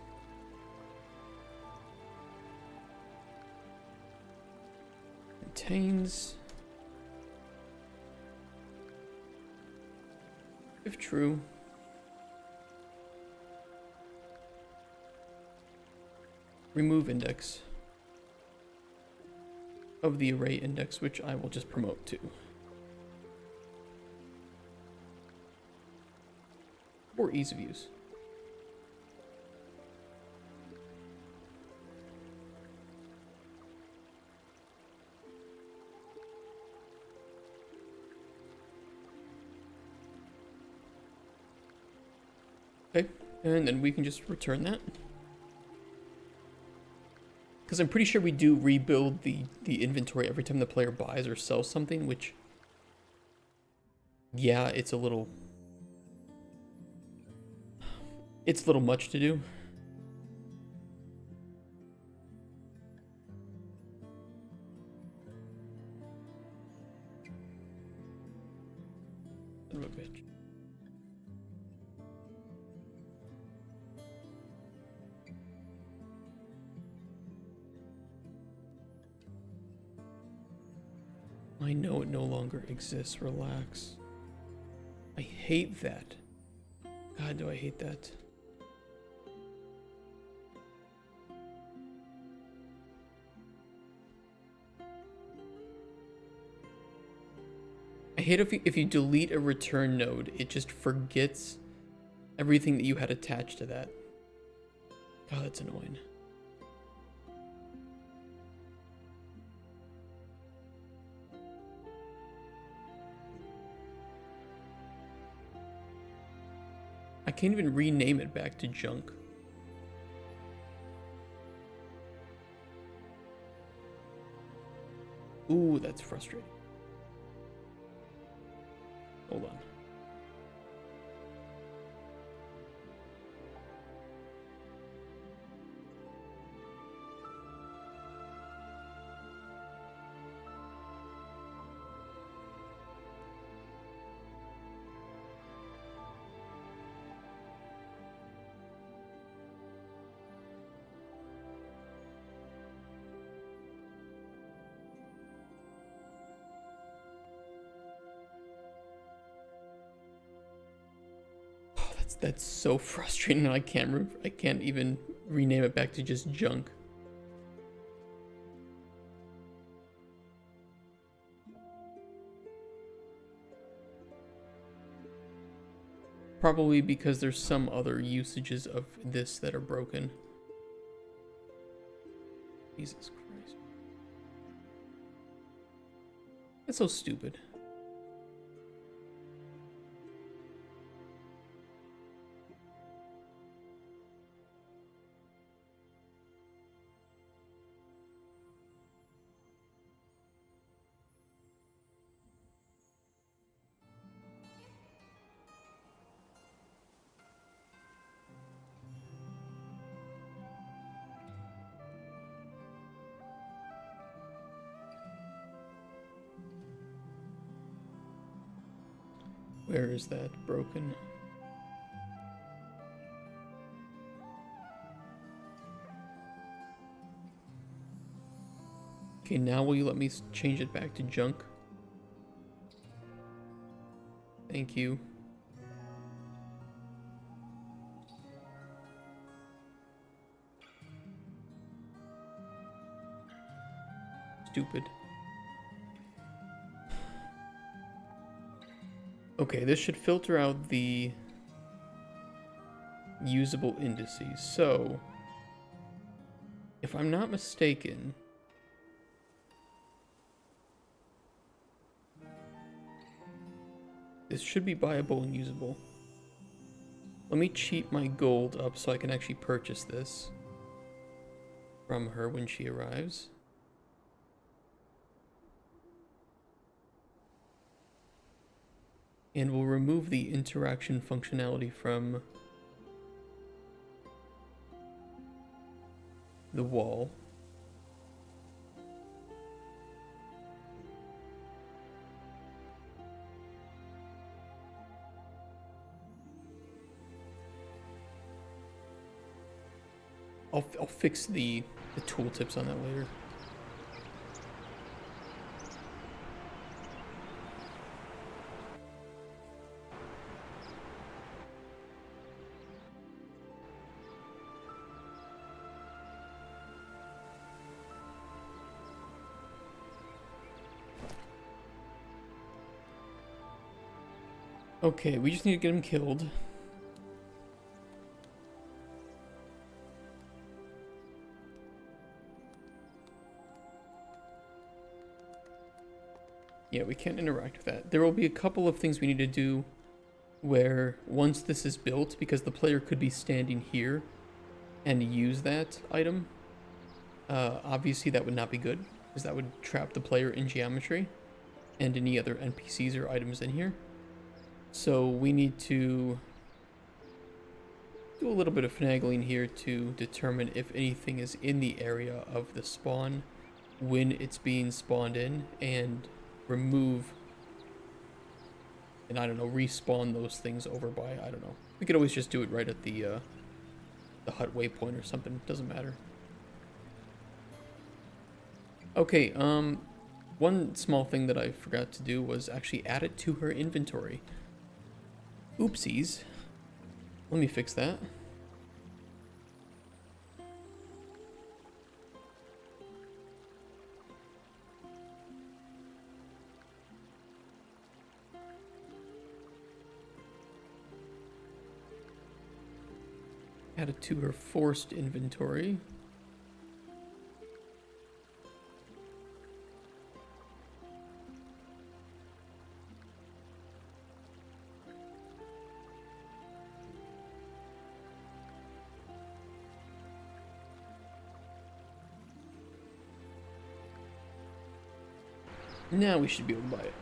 contains, if true, remove index of the array index, which I will just promote to. For ease of use. Okay, and then we can just return that. Because I'm pretty sure we do rebuild the inventory every time the player buys or sells something, which, yeah, it's a little much to do. Son of a bitch. I know it no longer exists. Relax. I hate that. God, do I hate that. I hate if you delete a return node, it just forgets everything that you had attached to that. God, that's annoying. I can't even rename it back to junk. Ooh, that's frustrating. Hold on. That's so frustrating. I can't even rename it back to just junk. Probably because there's some other usages of this that are broken. Jesus Christ. That's so stupid. Where is that broken? Okay, now will you let me change it back to junk? Thank you. Stupid. Okay, this should filter out the usable indices. So, if I'm not mistaken, this should be buyable and usable. Let me cheat my gold up so I can actually purchase this from her when she arrives. And we'll remove the interaction functionality from the wall. I'll fix the tooltips on that later. Okay, we just need to get him killed. Yeah, we can't interact with that. There will be a couple of things we need to do where once this is built, because the player could be standing here and use that item, obviously that would not be good, because that would trap the player in geometry and any other NPCs or items in here. So we need to do a little bit of finagling here to determine if anything is in the area of the spawn when it's being spawned in, and remove and, I don't know, respawn those things over by, I don't know. We could always just do it right at the hut waypoint or something. Doesn't matter. Okay, one small thing that I forgot to do was actually add it to her inventory. Oopsies. Let me fix that. Add it to her forced inventory. Now we should be able to buy it.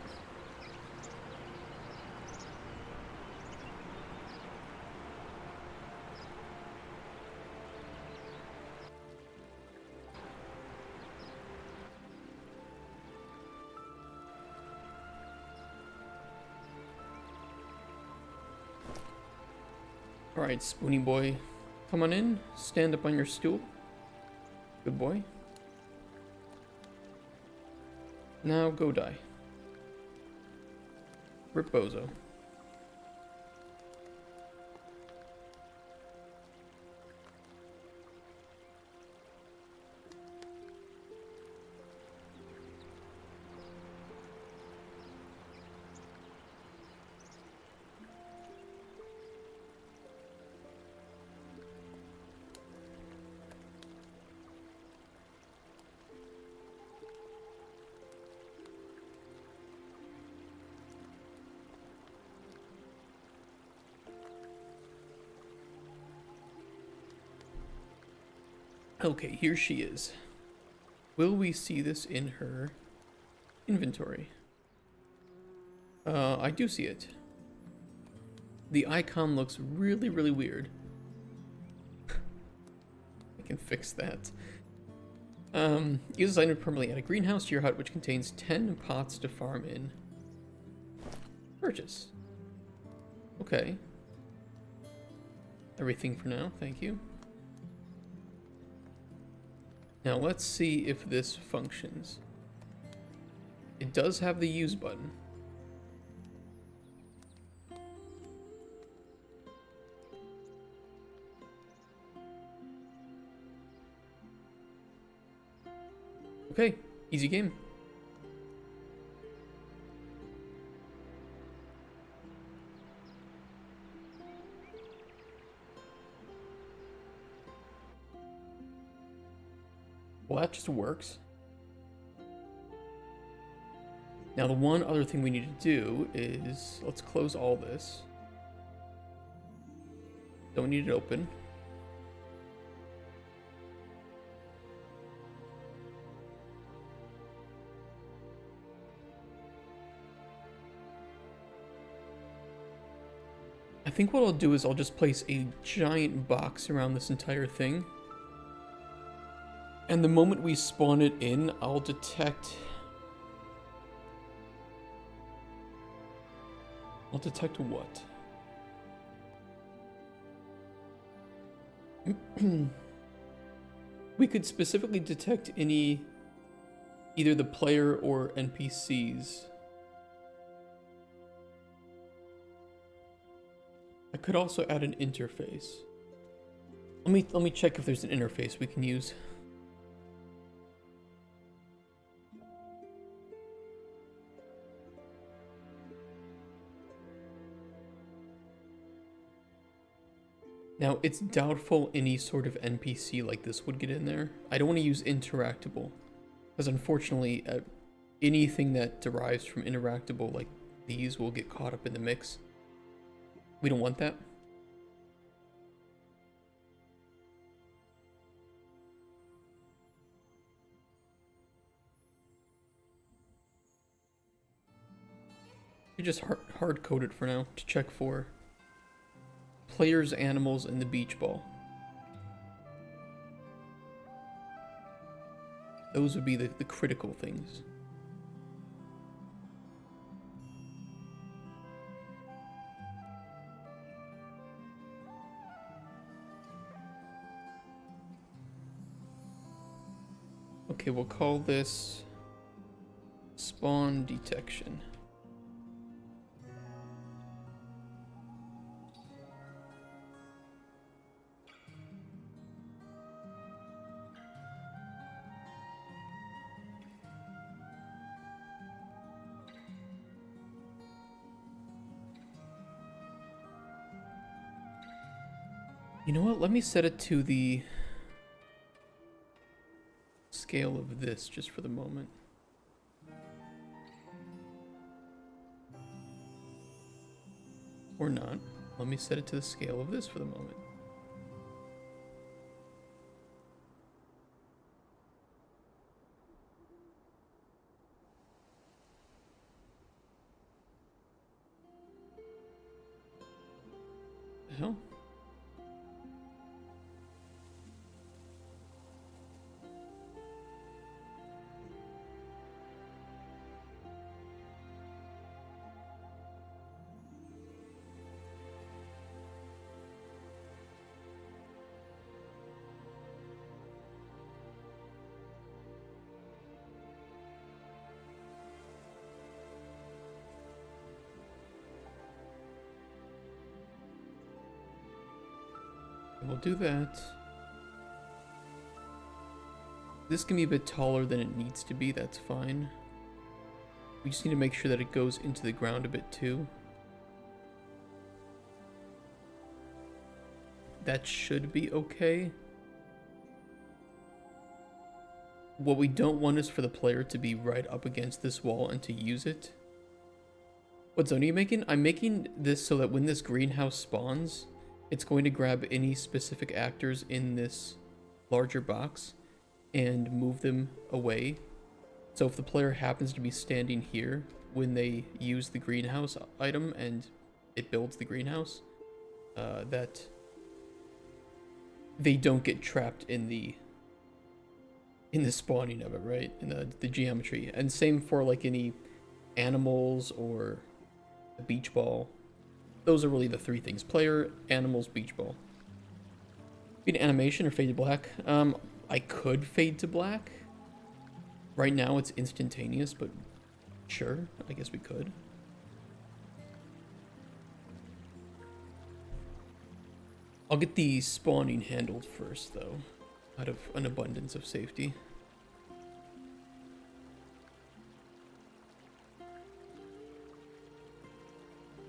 Alright, Spoony boy. Come on in. Stand up on your stool. Good boy. Now go die. Rip Bozo. Okay, here she is. Will we see this in her inventory? I do see it. The icon looks really, really weird. I can fix that. Use this item to permanently add a greenhouse to your hut, which contains 10 pots to farm in. Purchase. Okay. Everything for now, thank you. Now let's see if this functions. It does have the use button. Okay, easy game. Well, that just works. Now the one other thing we need to do is, let's close all this. Don't need it open. I think what I'll do is I'll just place a giant box around this entire thing. And the moment we spawn it in, I'll detect... what? We could specifically detect any... either the player or NPCs. I could also add an interface. Let me check if there's an interface we can use. Now, it's doubtful any sort of NPC like this would get in there. I don't want to use interactable, because unfortunately, anything that derives from interactable like these will get caught up in the mix. We don't want that. You just hard code it for now to check for players, animals, and the beach ball. Those would be the critical things. Okay, we'll call this spawn detection. You know what? Let me set it to the scale of this just for the moment. Or not. Let me set it to the scale of this for the moment. The hell? We'll do that. This can be a bit taller than it needs to be, that's fine. We just need to make sure that it goes into the ground a bit too. That should be okay. What we don't want is for the player to be right up against this wall and to use it. What zone are you making? I'm making this so that when this greenhouse spawns, it's going to grab any specific actors in this larger box and move them away. So if the player happens to be standing here when they use the greenhouse item and it builds the greenhouse, that they don't get trapped in the spawning of it, right? In the geometry. And same for like any animals or the beach ball. Those are really the three things: player, animals, beach ball. Be an animation or fade to black. I could fade to black. Right now it's instantaneous, but sure, I guess we could. I'll get the spawning handled first, though, out of an abundance of safety.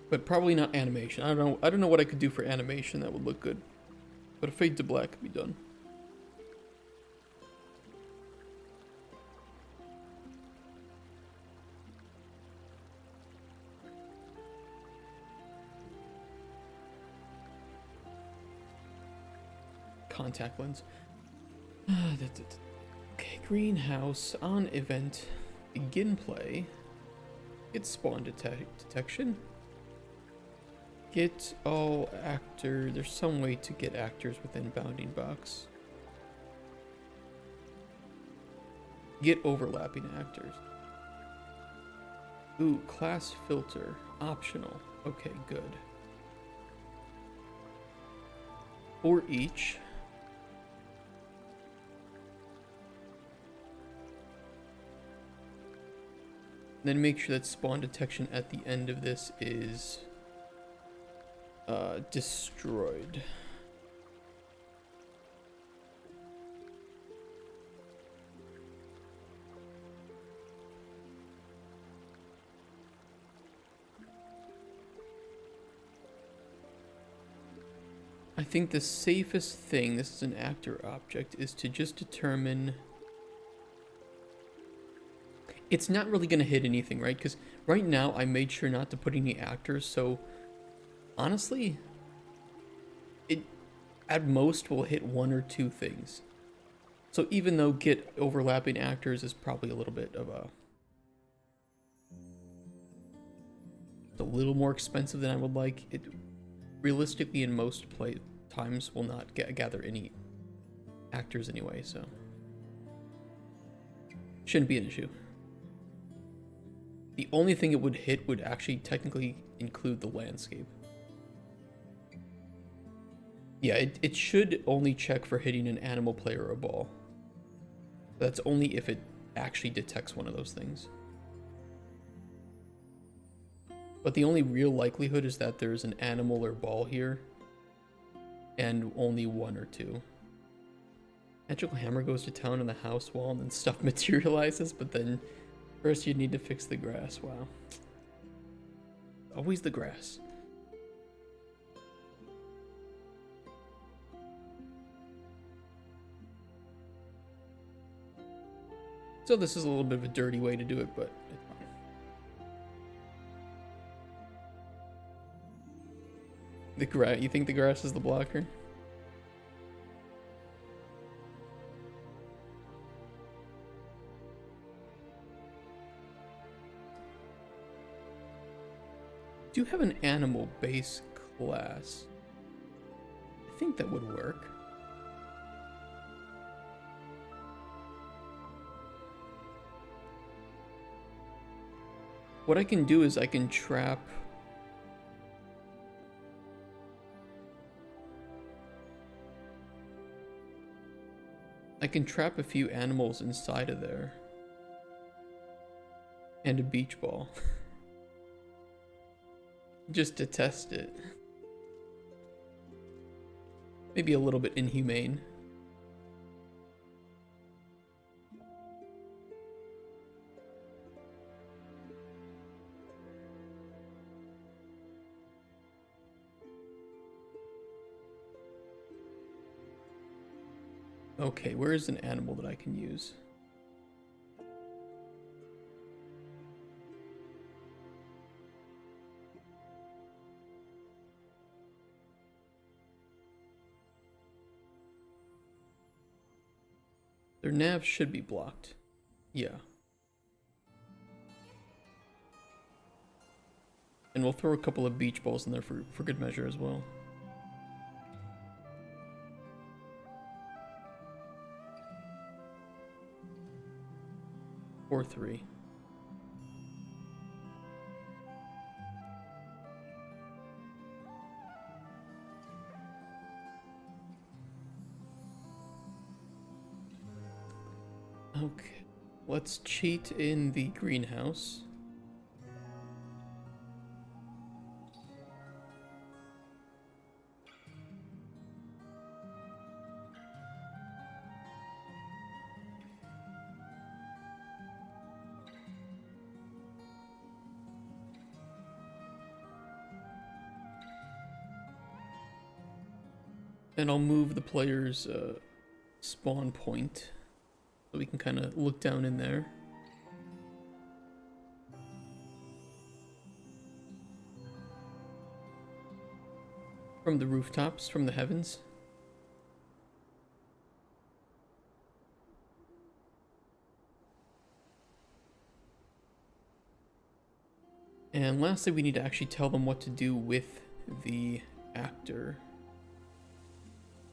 But probably not animation. I don't know what I could do for animation that would look good. But a fade to black could be done. Contact lens. Okay, greenhouse on event. Begin play. Get spawn detection. Get all actor. There's some way to get actors within bounding box. Get overlapping actors. Ooh, class filter. Optional. Okay, good. For each. Then make sure that spawn detection at the end of this is destroyed. I think the safest thing, this is an actor object, is to just determine... It's not really going to hit anything, right? Because right now I made sure not to put any actors, so honestly, it at most will hit one or two things. So even though get overlapping actors is probably a little bit of it's a little more expensive than I would like, it realistically in most play times will not gather any actors anyway, so shouldn't be an issue. The only thing it would hit would actually technically include the landscape. Yeah, it should only check for hitting an animal, player, or a ball. That's only if it actually detects one of those things. But the only real likelihood is that there's an animal or ball here, and only one or two. Magical hammer goes to town on the house wall and then stuff materializes, but then first you need to fix the grass. Wow. Always the grass. So this is a little bit of a dirty way to do it, but it's fine. The grass, you think the grass is the blocker? Do have an animal base class. I think that would work. What I can do is I can trap a few animals inside of there. And a beach ball. Just to test it. Maybe a little bit inhumane. Okay, where is an animal that I can use? Their nav should be blocked. Yeah. And we'll throw a couple of beach balls in there for good measure as well. Or 3. Okay, let's cheat in the greenhouse. And I'll move the player's spawn point so we can kind of look down in there. From the rooftops, from the heavens. And lastly, we need to actually tell them what to do with the actor.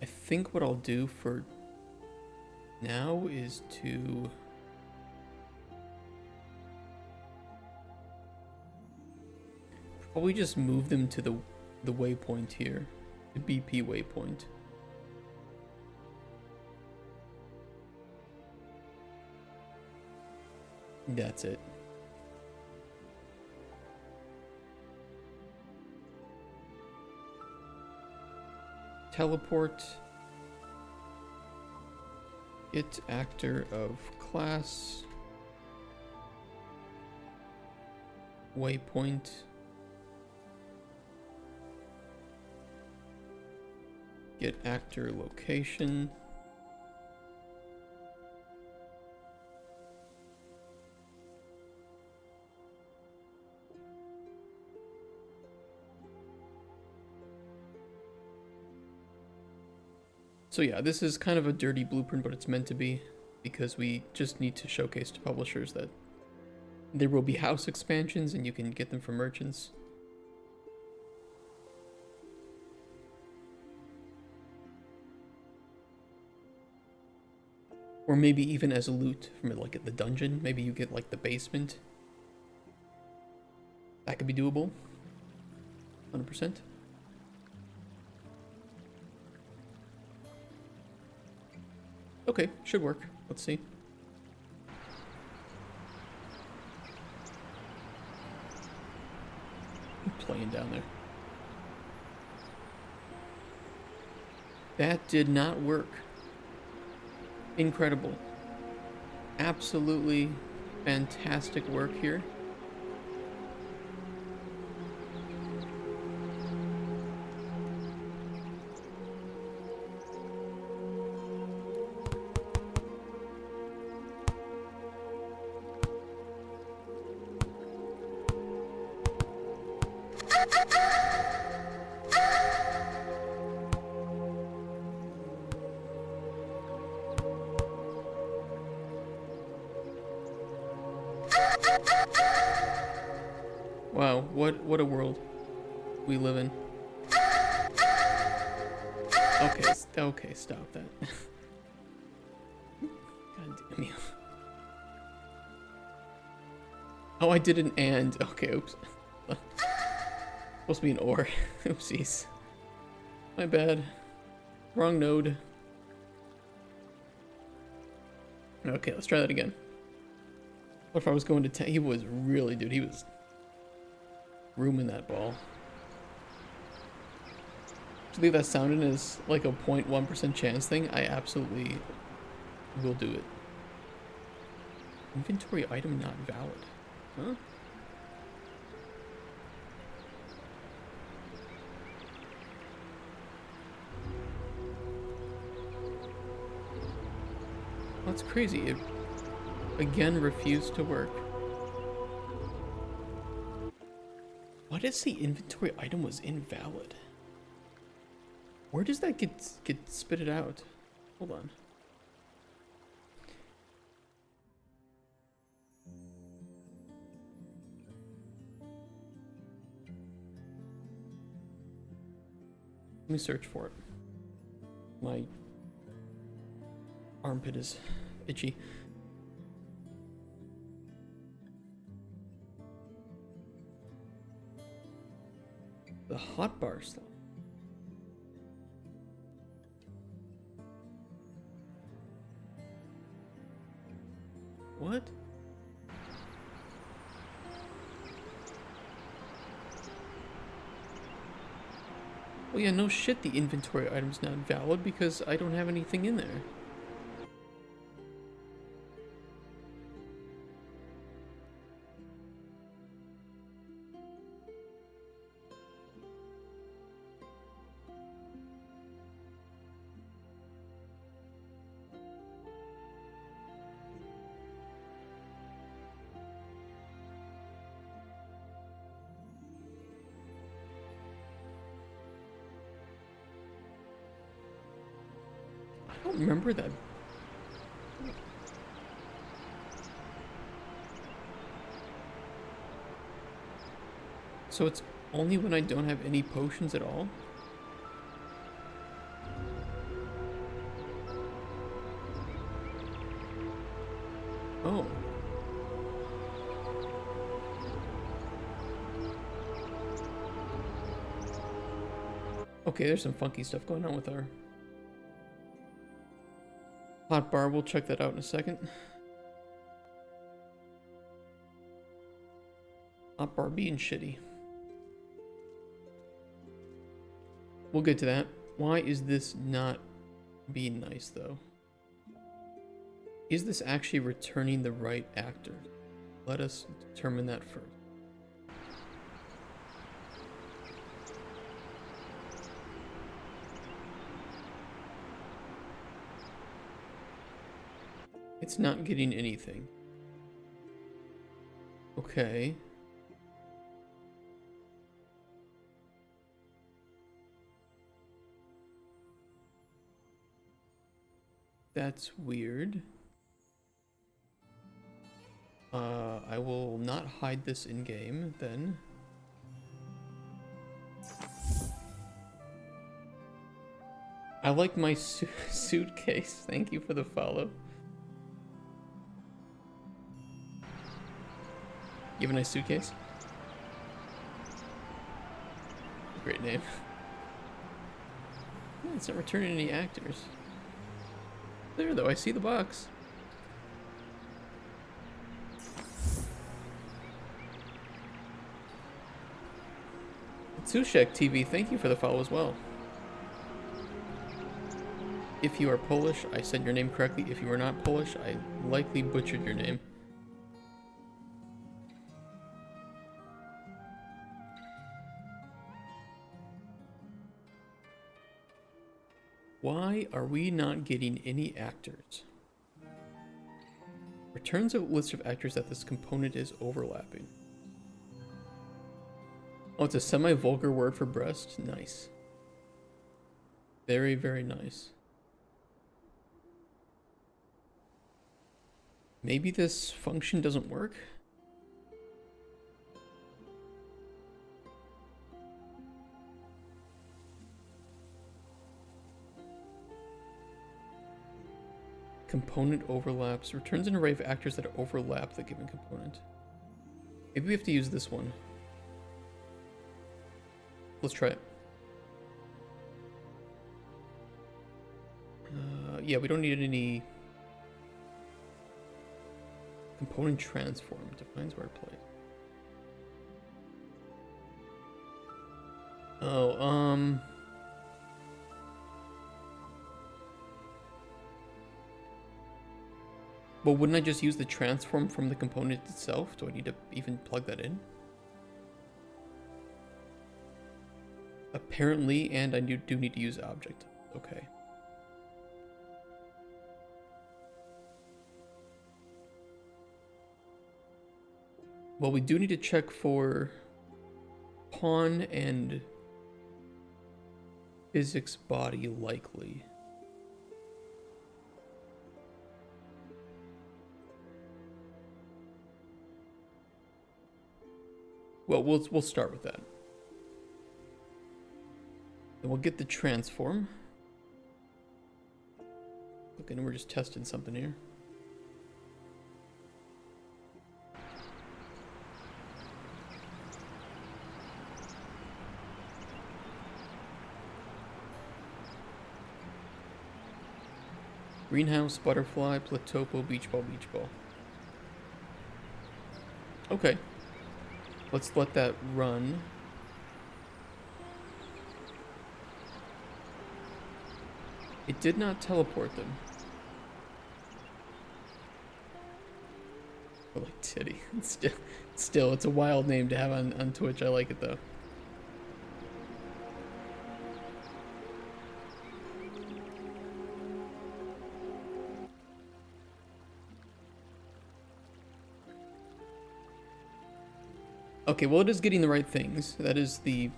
I think what I'll do for now is to probably just move them to the waypoint here, the BP waypoint. That's it. Teleport. Get actor of class. Waypoint. Get actor location. So yeah, this is kind of a dirty blueprint, but it's meant to be, because we just need to showcase to publishers that there will be house expansions and you can get them from merchants. Or maybe even as a loot from like the dungeon. Maybe you get like the basement. That could be doable. 100%. Okay, should work. Let's see. I'm playing down there. That did not work. Incredible. Absolutely fantastic work here. Wow, what a world we live in. Okay, stop that. God damn you. Oh, I did an and. Okay, oops. Supposed to be an or. Oopsies. My bad. Wrong node. Okay, let's try that again. What if I was going to 10? He was really, dude, he was rooming that ball. To leave that sound in as like a 0.1% chance thing, I absolutely will do it. Inventory item not valid. Huh? That's crazy. It again refused to work. Why does the inventory item was invalid? Where does that get spitted out? Hold on. Let me search for it. My armpit is itchy. The hotbar stuff. What? Well, yeah, no shit, the inventory item's not valid because I don't have anything in there. I don't remember that. So it's only when I don't have any potions at all? Oh. Okay, there's some funky stuff going on with our hotbar. We'll check that out in a second. Hotbar being shitty. We'll get to that. Why is this not being nice, though? Is this actually returning the right actor? Let us determine that first. It's not getting anything. Okay. That's weird. I will not hide this in game then. I like my suitcase. Thank you for the follow. You have a nice suitcase? Great name. Yeah, it's not returning any actors. There though, I see the box. Tsushek TV, thank you for the follow as well. If you are Polish, I said your name correctly. If you are not Polish, I likely butchered your name. Why are we not getting any actors? Returns a list of actors that this component is overlapping. Oh, it's a semi-vulgar word for breast? Nice. Very, very nice. Maybe this function doesn't work? Component overlaps. Returns an array of actors that overlap the given component. Maybe we have to use this one. Let's try it. Yeah, we don't need any component transform. Defines where to play. Oh, well, wouldn't I just use the transform from the component itself? Do I need to even plug that in? Apparently, and I do need to use object. Okay. Well, we do need to check for pawn and physics body likely. Well, we'll start with that. And we'll get the transform. Okay, and we're just testing something here. Greenhouse, butterfly, platopo, beach ball, beach ball. Okay. Let's let that run. It did not teleport them. I like Titty. Still, it's a wild name to have on Twitch. I like it though. Okay, well, it is getting the right things. That is the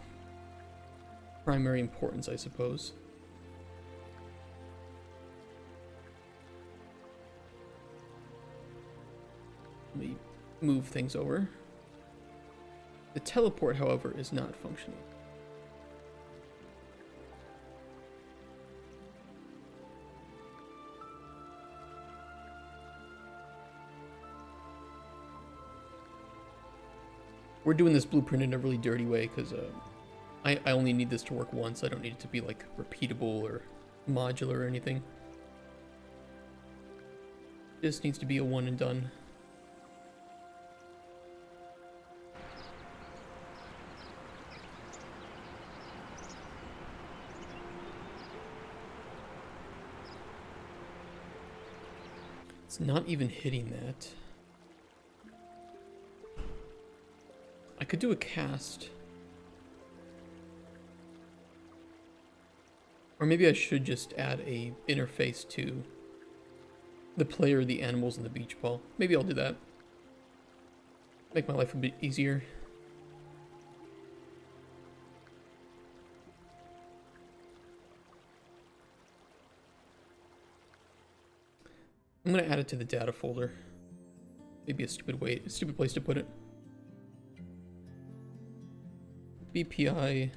primary importance, I suppose. Let me move things over. The teleport, however, is not functioning. We're doing this blueprint in a really dirty way because I only need this to work once. I don't need it to be like repeatable or modular or anything. This needs to be a one and done. It's not even hitting that. I could do a cast. Or maybe I should just add a interface to the player, the animals, and the beach ball. Maybe I'll do that. Make my life a bit easier. I'm gonna add it to the data folder. Maybe a stupid place to put it. BPI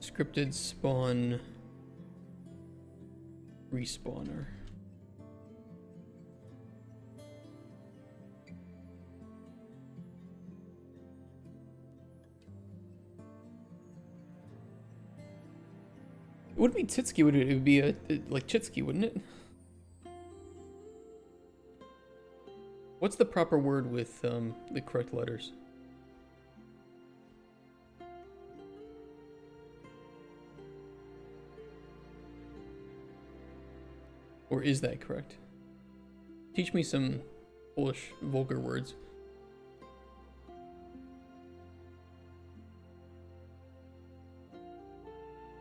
scripted spawn respawner. It wouldn't be Titsky, would it? It would be like Chitsky, wouldn't it? What's the proper word with the correct letters? Or is that correct? Teach me some Polish vulgar words.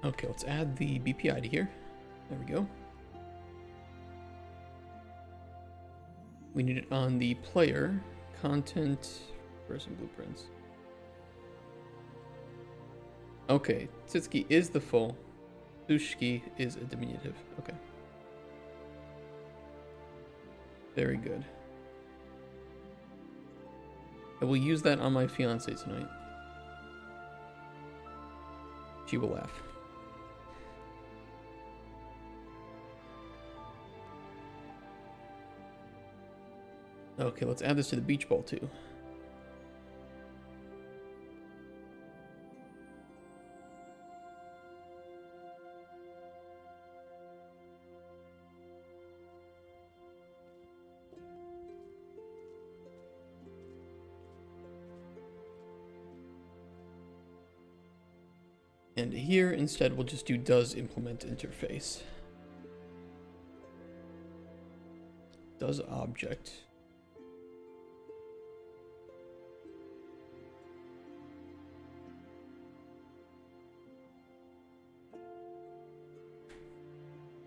Okay, let's add the BPI to here. There we go. We need it on the player, content, person blueprints. Okay, Tsitsky is the full. Sushki is a diminutive. Okay. Very good. I will use that on my fiance tonight. She will laugh. Okay, let's add this to the beach ball too. And here instead we'll just do does implement interface. Does object.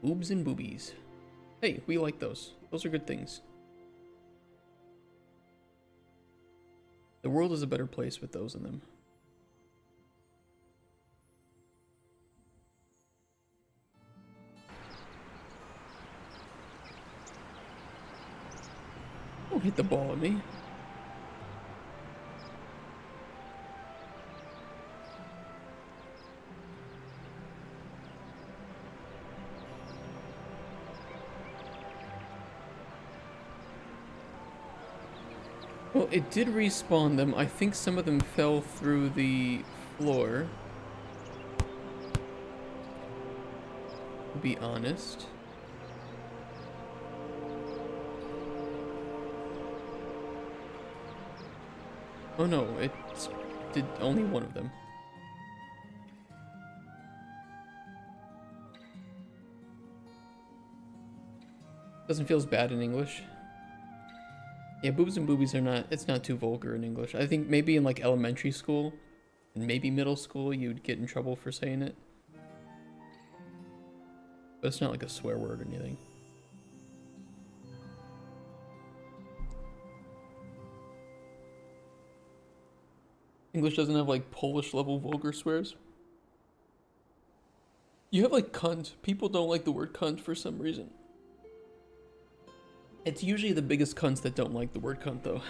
Boobs and boobies. Hey, we like those. Those are good things. The world is a better place with those in them. Don't hit the ball at me. Well, it did respawn them. I think some of them fell through the floor, to be honest. Oh no, it did only one of them. Doesn't feel as bad in English. Yeah, boobs and boobies are not, it's not too vulgar in English. I think maybe in like elementary school and maybe middle school you'd get in trouble for saying it. But it's not like a swear word or anything. English doesn't have like Polish level vulgar swears. You have like cunt. People don't like the word cunt for some reason. It's usually the biggest cunts that don't like the word cunt though.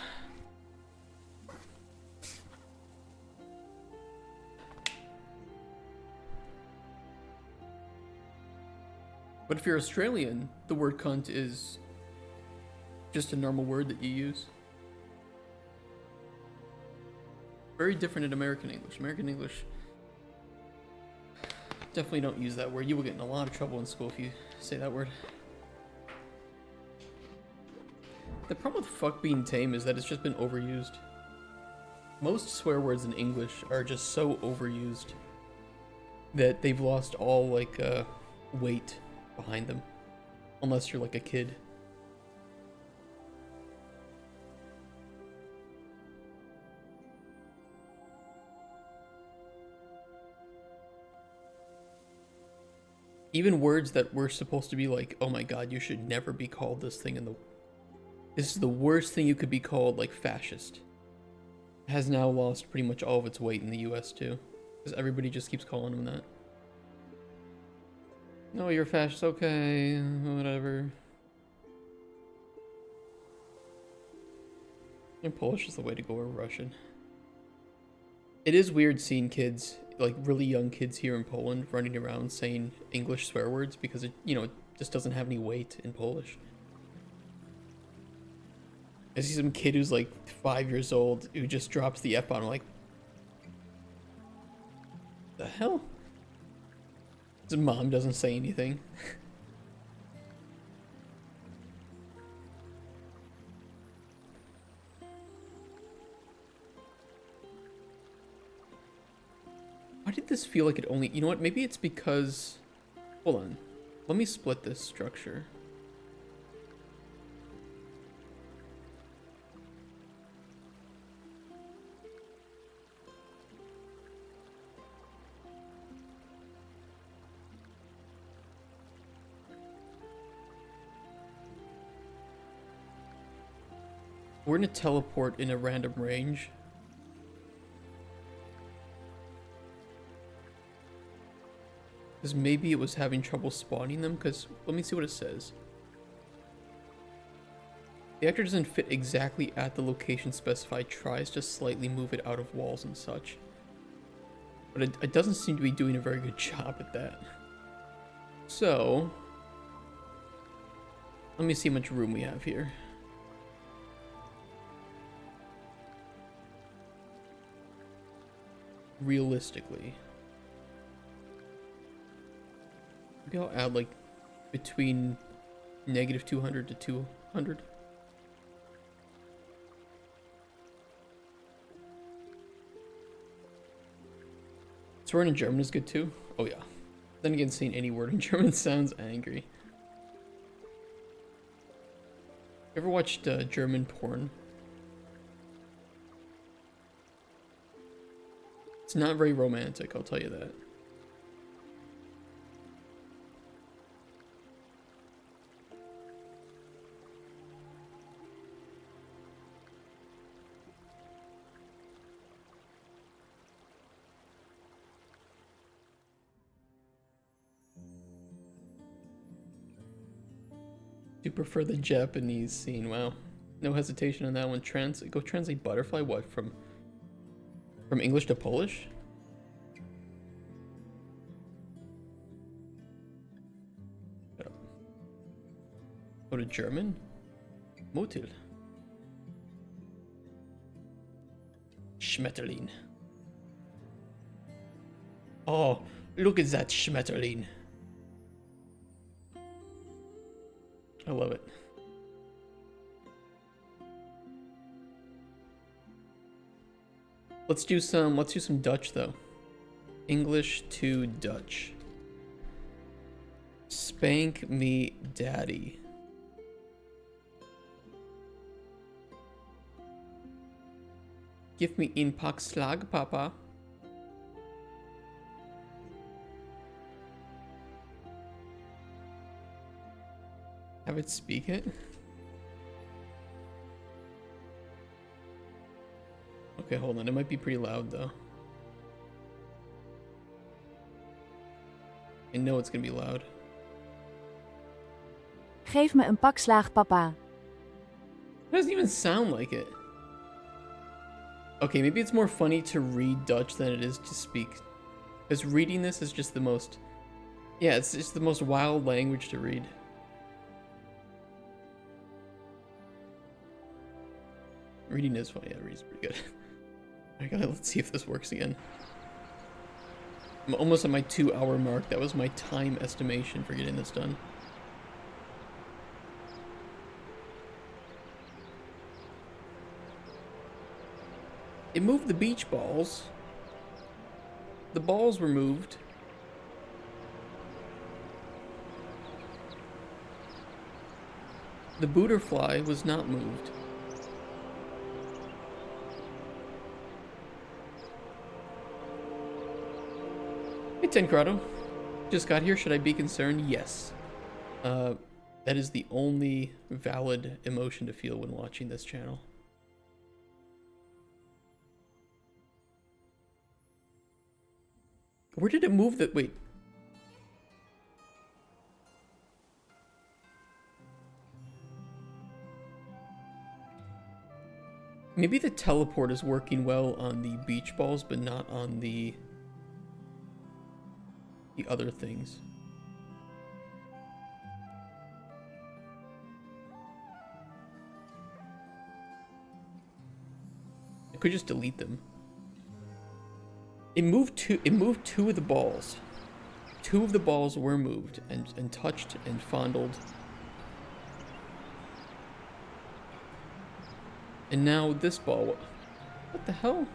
But if you're Australian, the word cunt is just a normal word that you use. Very different in American English. American English, definitely don't use that word. You will get in a lot of trouble in school if you say that word. The problem with fuck being tame is that it's just been overused. Most swear words in English are just so overused that they've lost all like weight behind them, unless you're like a kid. Even words that were supposed to be like, oh my god, you should never be called this thing in the... This is the worst thing you could be called, like fascist. Has now lost pretty much all of its weight in the US too. Because everybody just keeps calling them that. No, you're fascist, okay, whatever. And Polish is the way to go, or Russian. It is weird seeing kids, like really young kids here in Poland, running around saying English swear words because it, you know, it just doesn't have any weight in Polish. I see some kid who's like 5 years old who just drops the F-bomb. I'm like, the hell? His mom doesn't say anything. Why did this feel like it only... You know what? Maybe it's because... Hold on. Let me split this structure. We're gonna teleport in a random range. Because maybe it was having trouble spawning them, because let me see what it says. The actor doesn't fit exactly at the location specified, tries to slightly move it out of walls and such. But it doesn't seem to be doing a very good job at that. So, let me see how much room we have here. Realistically. Maybe I'll add like between -200 to 200. Swearing in German is good too? Oh yeah. Then again, saying any word in German sounds angry. You ever watched German porn? It's not very romantic, I'll tell you that. You prefer the Japanese scene? Wow, no hesitation on that one. Go translate butterfly. What, from English to Polish? Shut up. Go to German. Motil. Schmetterling. Oh, look at that Schmetterling. I love it. Let's do some Dutch though. English to Dutch. Spank me daddy. Give me een pak slag, papa. Have it speak it? Okay, hold on. It might be pretty loud, though. I know it's gonna be loud. Geef me een pak slaag, papa. It doesn't even sound like it. Okay, maybe it's more funny to read Dutch than it is to speak. Because reading this is just the most... Yeah, it's just the most wild language to read. Reading is funny. Yeah, reading's pretty good. Okay, let's see if this works again. I'm almost at my 2-hour mark. That was my time estimation for getting this done. It moved the beach balls. The balls were moved. The butterfly was not moved. Hey, Tencrado. Just got here. Should I be concerned? Yes. That is the only valid emotion to feel when watching this channel. Where did it move that? Wait. Maybe the teleport is working well on the beach balls, but not on the other things. I could just delete them. It moved two of the balls. Two of the balls were moved and touched and fondled. And now this ball, what the hell?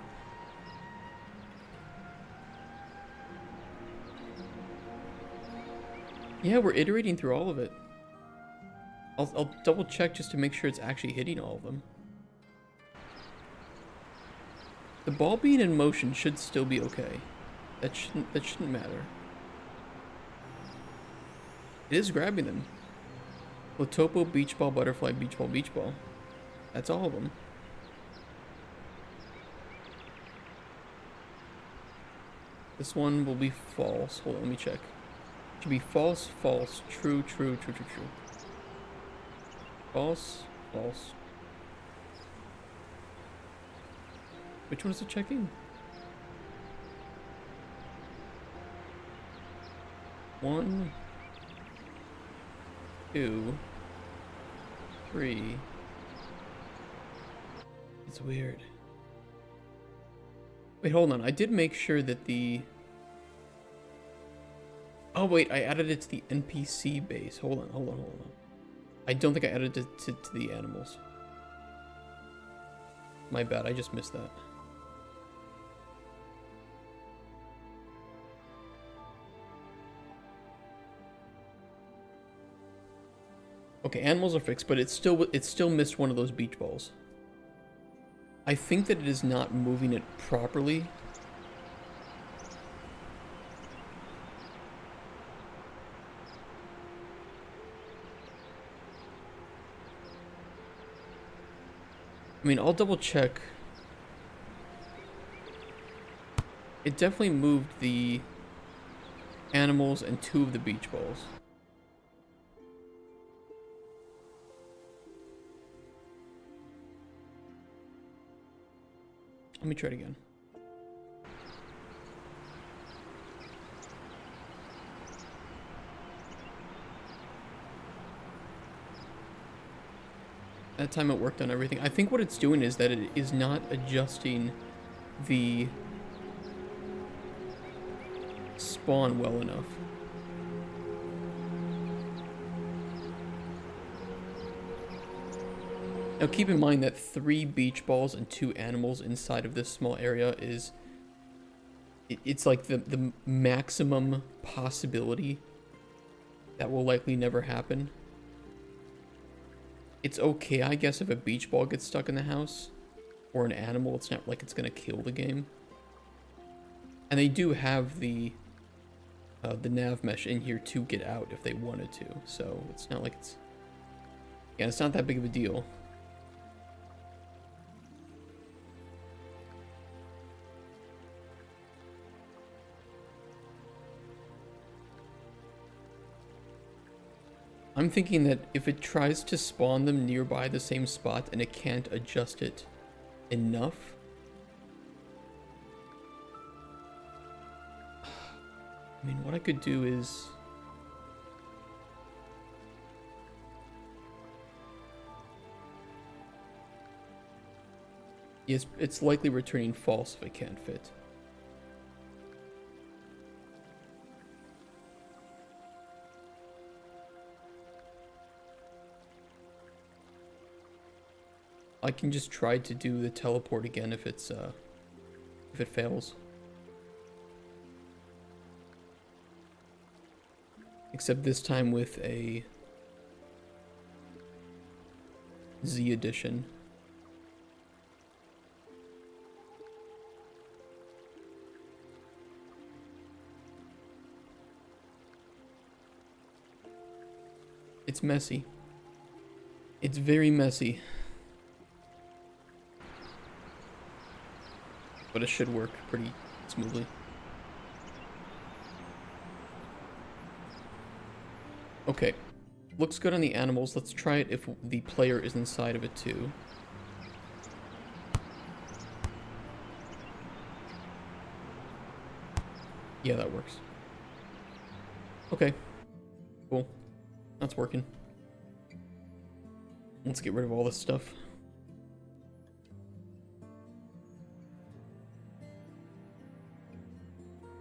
Yeah, we're iterating through all of it. I'll double check just to make sure it's actually hitting all of them. The ball being in motion should still be okay. That shouldn't matter. It is grabbing them. Latopo, beach ball, butterfly, beach ball, beach ball. That's all of them. This one will be false. Hold on, let me check. Should be false, false, true, true, true, true, true. False, false. Which one is it checking? 1, 2, 3. It's weird. Wait, hold on. I did make sure that the... Oh, wait. I added it to the NPC base. Hold on, hold on, hold on. I don't think I added it to the animals. My bad. I just missed that. Okay, animals are fixed, but it still missed one of those beach balls. I think that it is not moving it properly. I mean, I'll double check. It definitely moved the animals and 2 of the beach balls. Let me try it again. That time it worked on everything. I think what it's doing is that it is not adjusting the spawn well enough. Now keep in mind that 3 beach balls and 2 animals inside of this small area is... It's like the maximum possibility that will likely never happen. It's okay, I guess, if a beach ball gets stuck in the house. Or an animal, it's not like it's gonna kill the game. And they do have the nav mesh in here to get out if they wanted to. So it's not like it's... Yeah, it's not that big of a deal. I'm thinking that if it tries to spawn them nearby the same spot and it can't adjust it enough, I mean, what I could do is... Yes, it's likely returning false if it can't fit. I can just try to do the teleport again if it's if it fails. Except this time with a Z edition. It's messy. It's very messy. But it should work pretty smoothly. Okay. Looks good on the animals. Let's try it if the player is inside of it too. Yeah, that works. Okay. Cool. That's working. Let's get rid of all this stuff.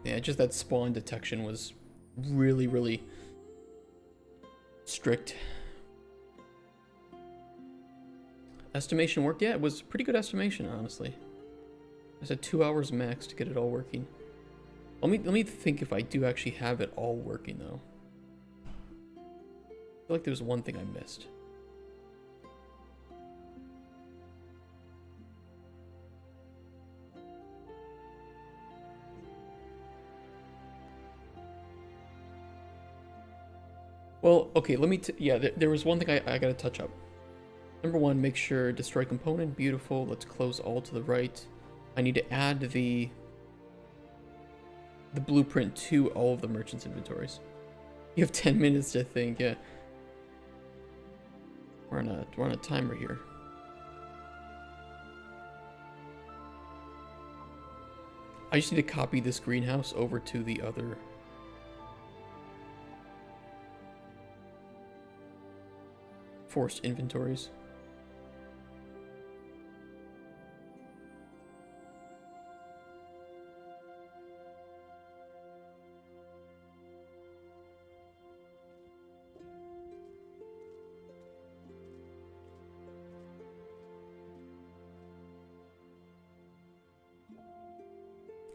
Yeah, just that spawn detection was really, really strict. Estimation worked? Yeah, it was pretty good estimation, honestly. I said 2 hours max to get it all working. Let me think if I do actually have it all working, though. I feel like there's one thing I missed. Well, okay, let me... yeah, there was one thing I gotta touch up. Number 1, make sure destroy component. Beautiful. Let's close all to the right. I need to add the blueprint to all of the merchants' inventories. You have 10 minutes to think, yeah. We're on a timer here. I just need to copy this greenhouse over to the other... forced inventories.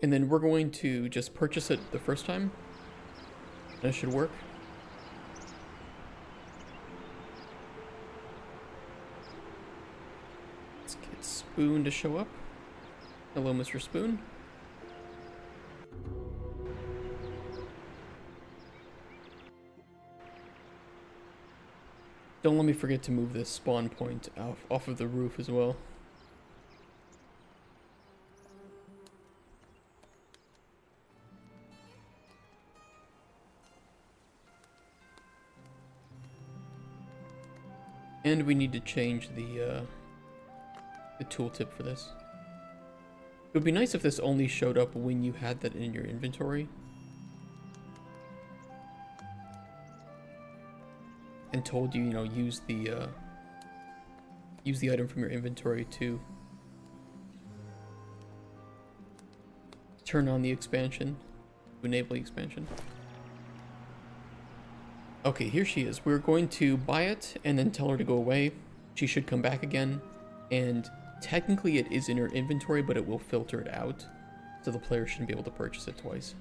And then we're going to just purchase it the first time. That should work. Let's get Spoon to show up. Hello, Mr. Spoon. Don't let me forget to move this spawn point off of the roof as well. And we need to change the tooltip for this. It would be nice if this only showed up when you had that in your inventory. And told you, you know, use the item from your inventory to turn on the expansion, to enable the expansion. Okay, here she is. We're going to buy it and then tell her to go away. She should come back again, and technically it is in her inventory, but it will filter it out, so the player shouldn't be able to purchase it twice.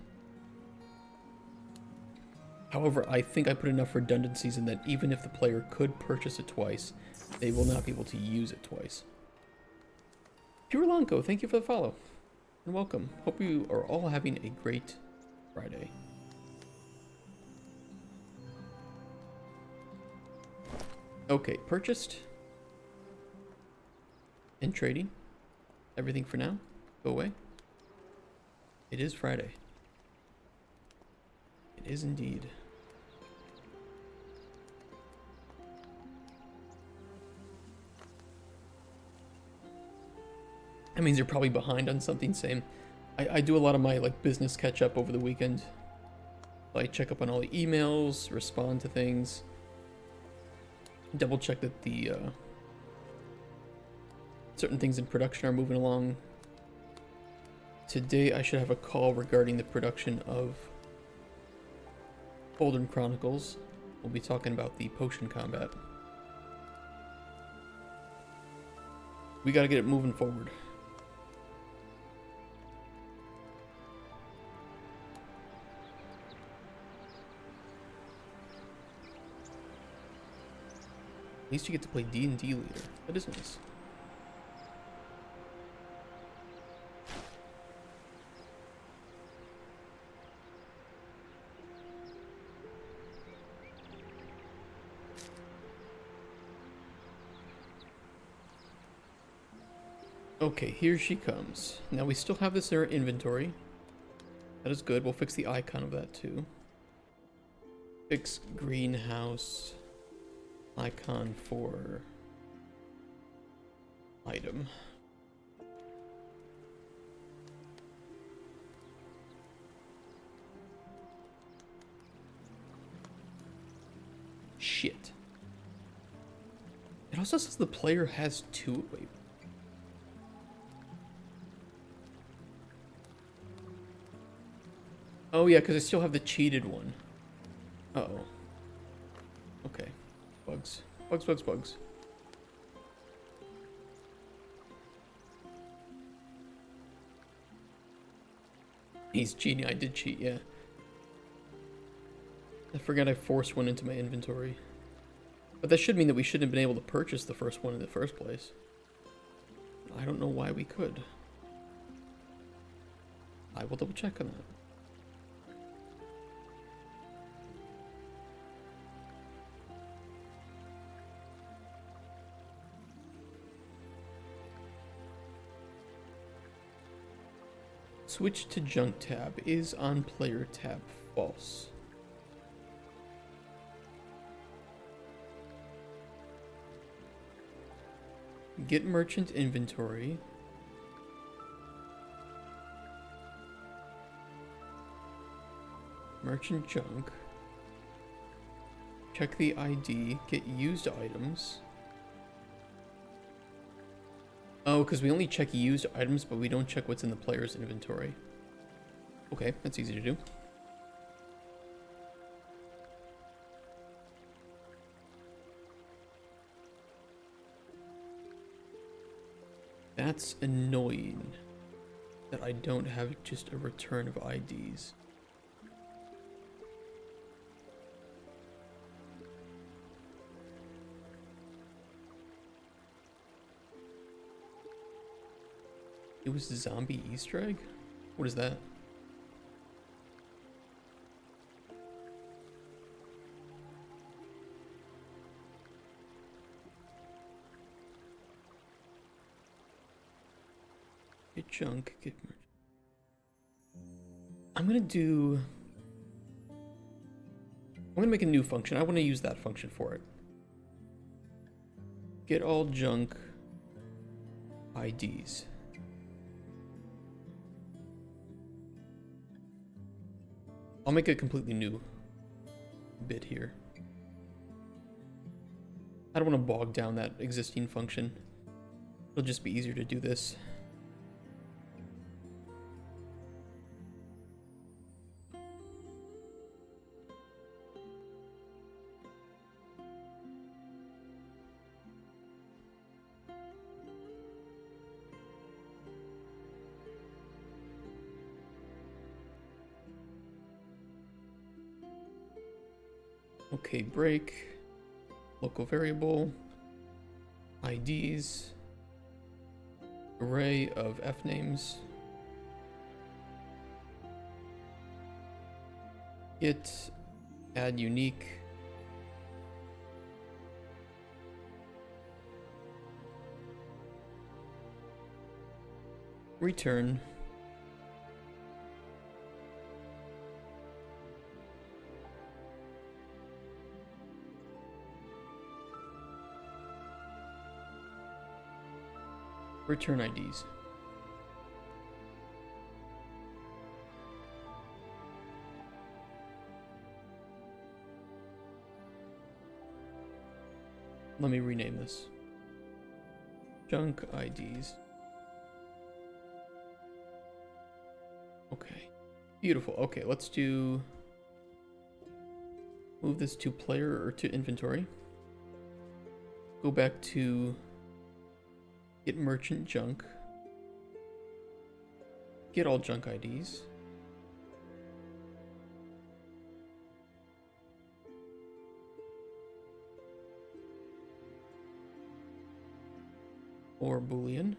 However, I think I put enough redundancies in that even if the player could purchase it twice, they will not be able to use it twice. Pure Lonko, thank you for the follow, and welcome. Hope you are all having a great Friday. Okay, purchased. And trading. Everything for now. Go away. It is Friday. It is indeed. That means you're probably behind on something. Same. I do a lot of my like business catch up over the weekend. I check up on all the emails, respond to things, double check that the certain things in production are moving along. Today I should have a call regarding the production of Cauldron Chronicles. We'll be talking about the potion combat. We gotta get it moving forward. At least you get to play D&D later. That is nice. Okay, here she comes. Now we still have this in our inventory. That is good. We'll fix the icon of that too. Fix greenhouse icon for item. Shit. It also says the player has two. Wait. Oh yeah, because I still have the cheated one. Uh-oh. Okay. Bugs. Bugs, bugs, bugs. He's cheating. I did cheat, yeah. I forgot I forced one into my inventory. But that should mean that we shouldn't have been able to purchase the first one in the first place. I don't know why we could. I will double check on that. Switch to junk tab is on player tab false. Get merchant inventory. Merchant junk. Check the ID. Get used items. Oh, because we only check used items, but we don't check what's in the player's inventory. Okay, that's easy to do. That's annoying that I don't have just a return of IDs. It was a zombie Easter egg? What is that? Get junk, get merch. I'm gonna make a new function. I want to use that function for it. Get all junk IDs. I'll make a completely new bit here. I don't want to bog down that existing function. It'll just be easier to do this. Okay, break. Local variable. IDs. Array of F names. Git. Add unique. Return. Return IDs. Let me rename this. Junk IDs. Okay. Beautiful. Okay, let's do... Move this to player or to inventory. Go back to... Get merchant junk. Get all junk IDs. Or Boolean.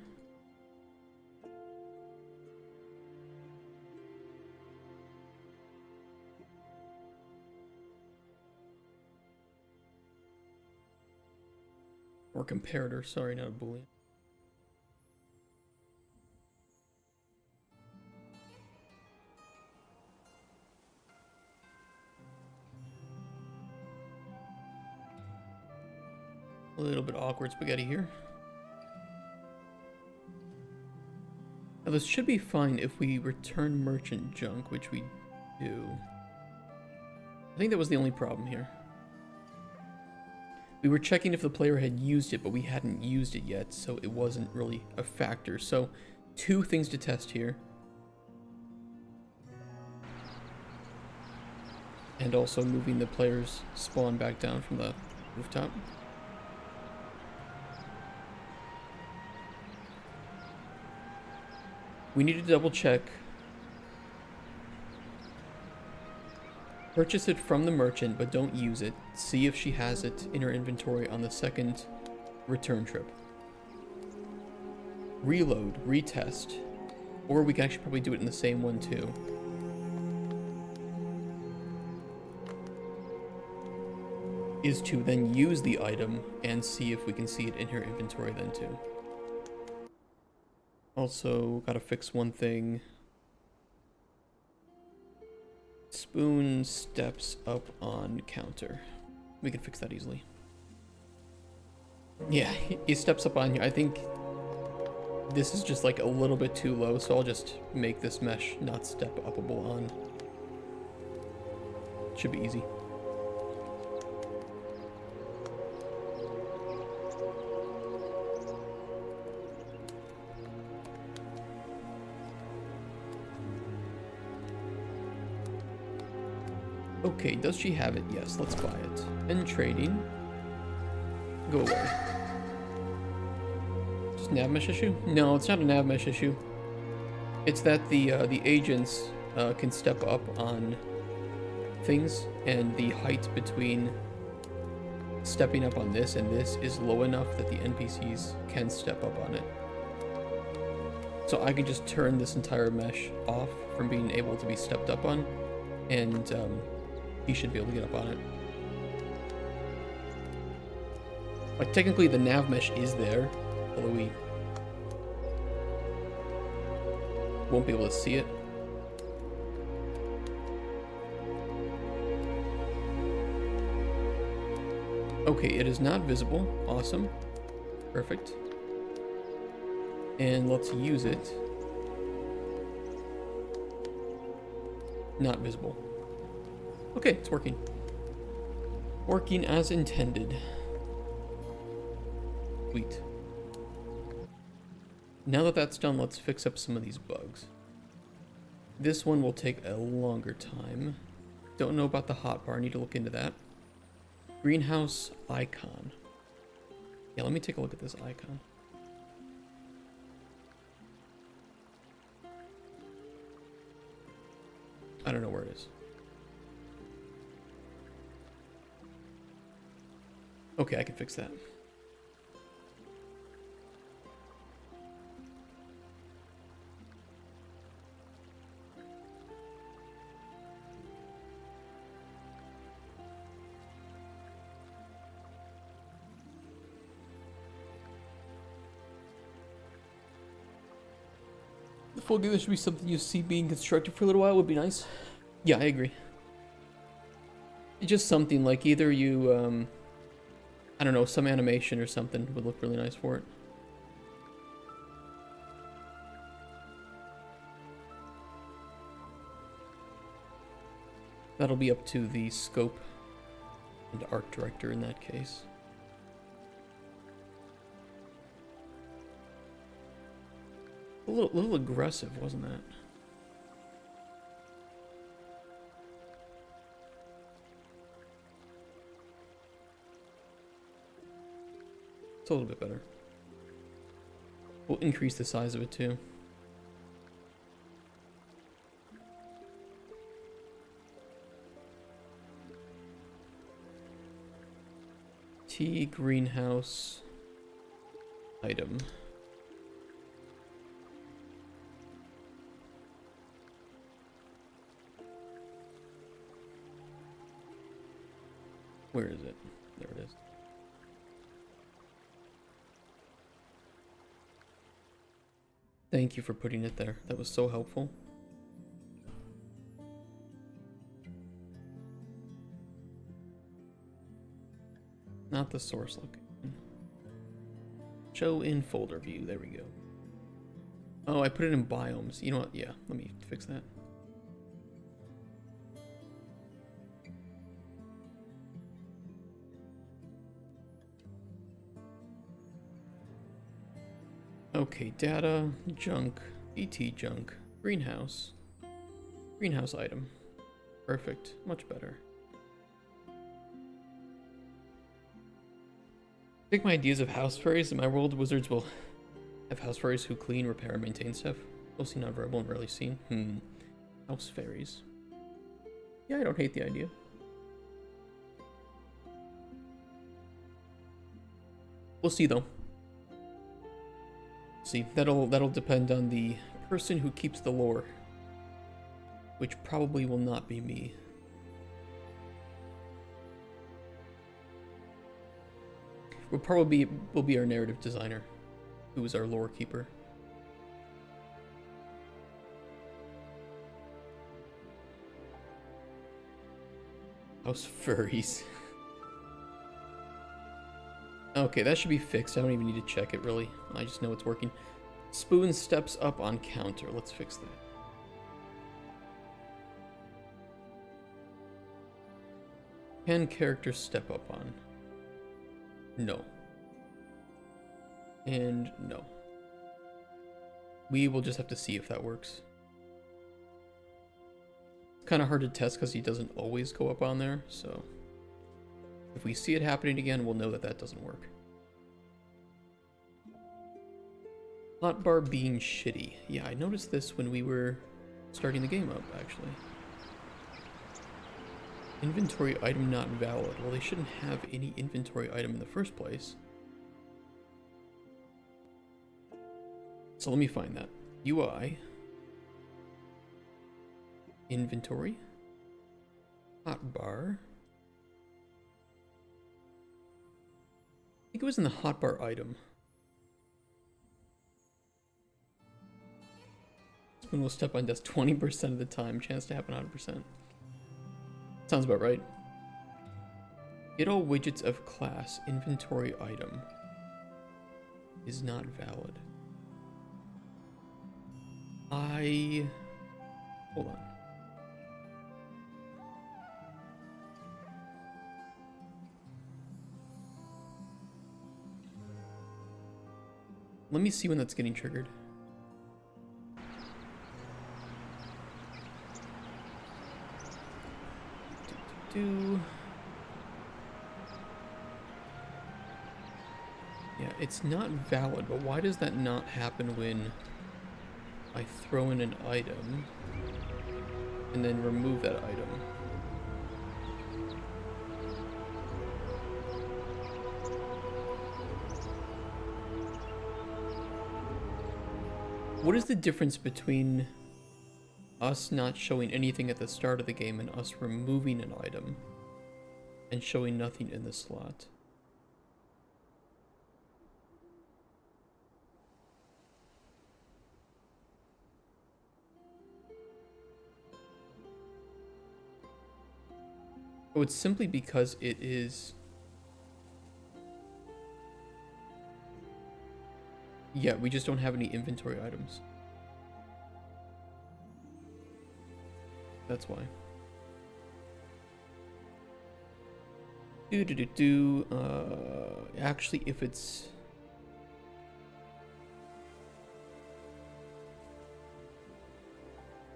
Or comparator, sorry, not a Boolean. A little bit awkward spaghetti here. Now this should be fine if we return merchant junk, which we do. I think that was the only problem here. We were checking if the player had used it, but we hadn't used it yet, so it wasn't really a factor. So, 2 things to test here. And also moving the player's spawn back down from the rooftop. We need to double check. Purchase it from the merchant, but don't use it. See if she has it in her inventory on the second return trip. Reload, retest. Or we can actually probably do it in the same one too. Is to then use the item and see if we can see it in her inventory then too. Also, gotta fix one thing. Spoon steps up on counter. We can fix that easily. Yeah, he steps up on here. I think this is just like a little bit too low, so I'll just make this mesh not step upable on. Should be easy. Okay, does she have it? Yes, let's buy it. And trading. Go away. Just nav mesh issue? No, it's not a nav mesh issue. It's that the agents can step up on things, and the height between stepping up on this and this is low enough that the NPCs can step up on it. So I can just turn this entire mesh off from being able to be stepped up on, and he should be able to get up on it. Like, technically the nav mesh is there, although we won't be able to see it. Okay, it is not visible. Awesome. Perfect. And let's use it. Not visible. Okay, it's working. Working as intended. Sweet. Now that that's done, let's fix up some of these bugs. This one will take a longer time. Don't know about the hotbar, I need to look into that. Greenhouse icon. Yeah, let me take a look at this icon. I don't know where it is. Okay, I can fix that. The full game should be something you see being constructed for a little while would be nice. Yeah, I agree. It's just something like either you, I don't know, some animation or something would look really nice for it. That'll be up to the scope and art director in that case. A little aggressive, wasn't that? It's a little bit better. We'll increase the size of it too. T greenhouse item. Where is it? There it is. Thank you for putting it there. That was so helpful. Not the source location. Show in folder view. There we go. Oh, I put it in biomes. You know what? Yeah, let me fix that. Okay, data, junk, ET junk, greenhouse. Greenhouse item. Perfect. Much better. Take my ideas of house fairies. In my world, wizards will have house fairies who clean, repair, and maintain stuff. Mostly non-verbal and rarely seen. House fairies. Yeah, I don't hate the idea. We'll see though. See, that'll depend on the person who keeps the lore, which probably will not be me. Will be our narrative designer, who is our lore keeper. House furries. Okay, that should be fixed. I don't even need to check it, really. I just know it's working. Spoon steps up on counter. Let's fix that. Can characters step up on? No. And no. We will just have to see if that works. It's kind of hard to test because he doesn't always go up on there, so... If we see it happening again, we'll know that that doesn't work. Hotbar being shitty. Yeah, I noticed this when we were starting the game up, actually. Inventory item not valid. Well, they shouldn't have any inventory item in the first place. So let me find that. UI. Inventory. Hotbar. I think it was in the hotbar item. Spoon will step on desk 20% of the time. Chance to happen 100%. Sounds about right. Get all widgets of class. Inventory item. Is not valid. Hold on. Let me see when that's getting triggered. Yeah, it's not valid, but why does that not happen when I throw in an item and then remove that item? What is the difference between us not showing anything at the start of the game and us removing an item and showing nothing in the slot? Oh, it's simply because it is... Yeah, we just don't have any inventory items. That's why. Actually, if it's...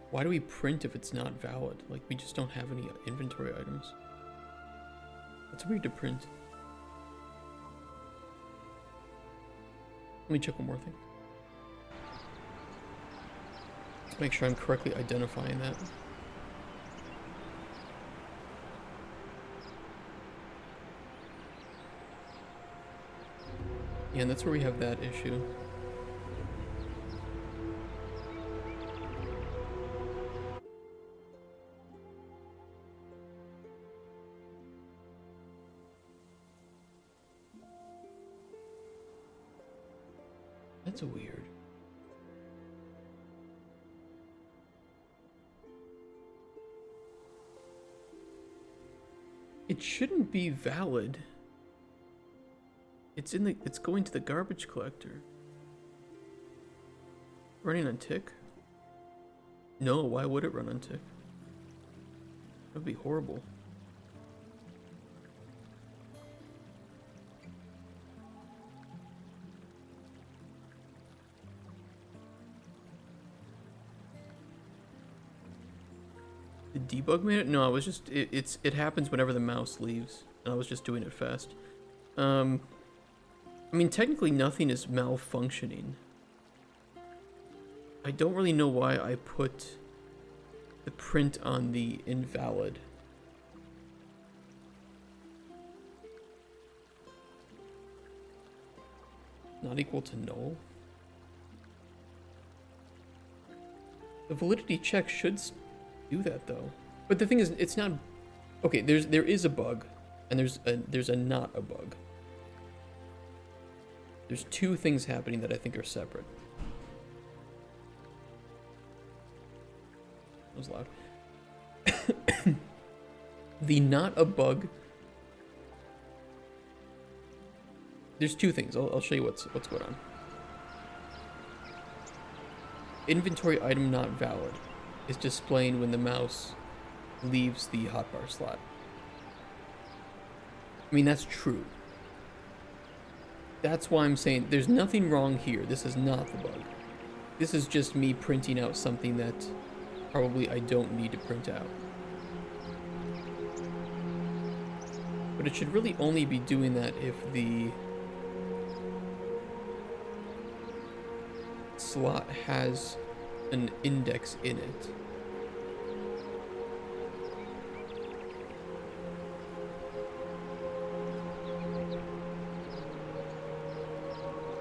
Why do we print if it's not valid? Like, we just don't have any inventory items. That's weird to print. Let me check one more thing. Let's make sure I'm correctly identifying that. Yeah, and that's where we have that issue. That's weird. It shouldn't be valid. It's going to the garbage collector. Running on tick? No, why would it run on tick? That would be horrible. The debug made it? No, I was just it happens whenever the mouse leaves, and I was just doing it fast. I mean, technically nothing is malfunctioning. I don't really know why I put the print on the invalid. Not equal to null. The validity check should do that though. But the thing is, it's not... Okay, there is a bug, and there's a not a bug. There's two things happening that I think are separate. That was loud. The not a bug. There's two things. I'll show you what's going on. Inventory item not valid is displaying when the mouse leaves the hotbar slot. I mean, that's true. That's why I'm saying there's nothing wrong here. This is not the bug. This is just me printing out something that probably I don't need to print out. But it should really only be doing that if the slot has an index in it.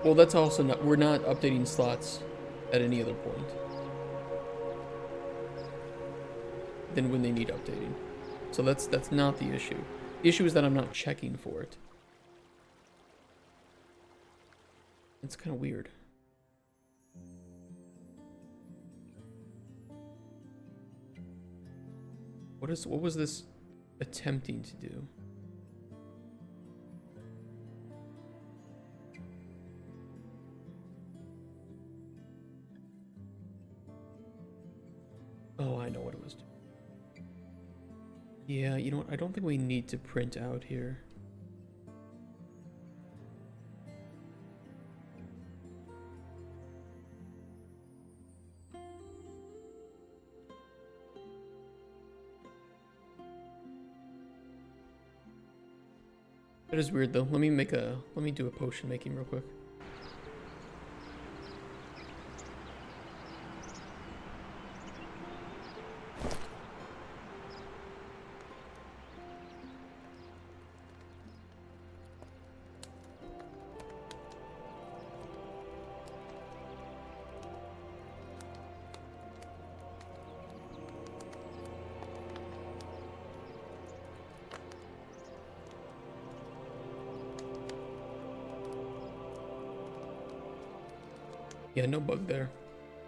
Well, that's also not, we're not updating slots at any other point than when they need updating. So that's not the issue. The issue is that I'm not checking for it. It's kind of weird. What was this attempting to do? Oh, I know what it was doing. Yeah, you know what? I don't think we need to print out here. That is weird though. Let me do a potion making real quick. Yeah, no bug there.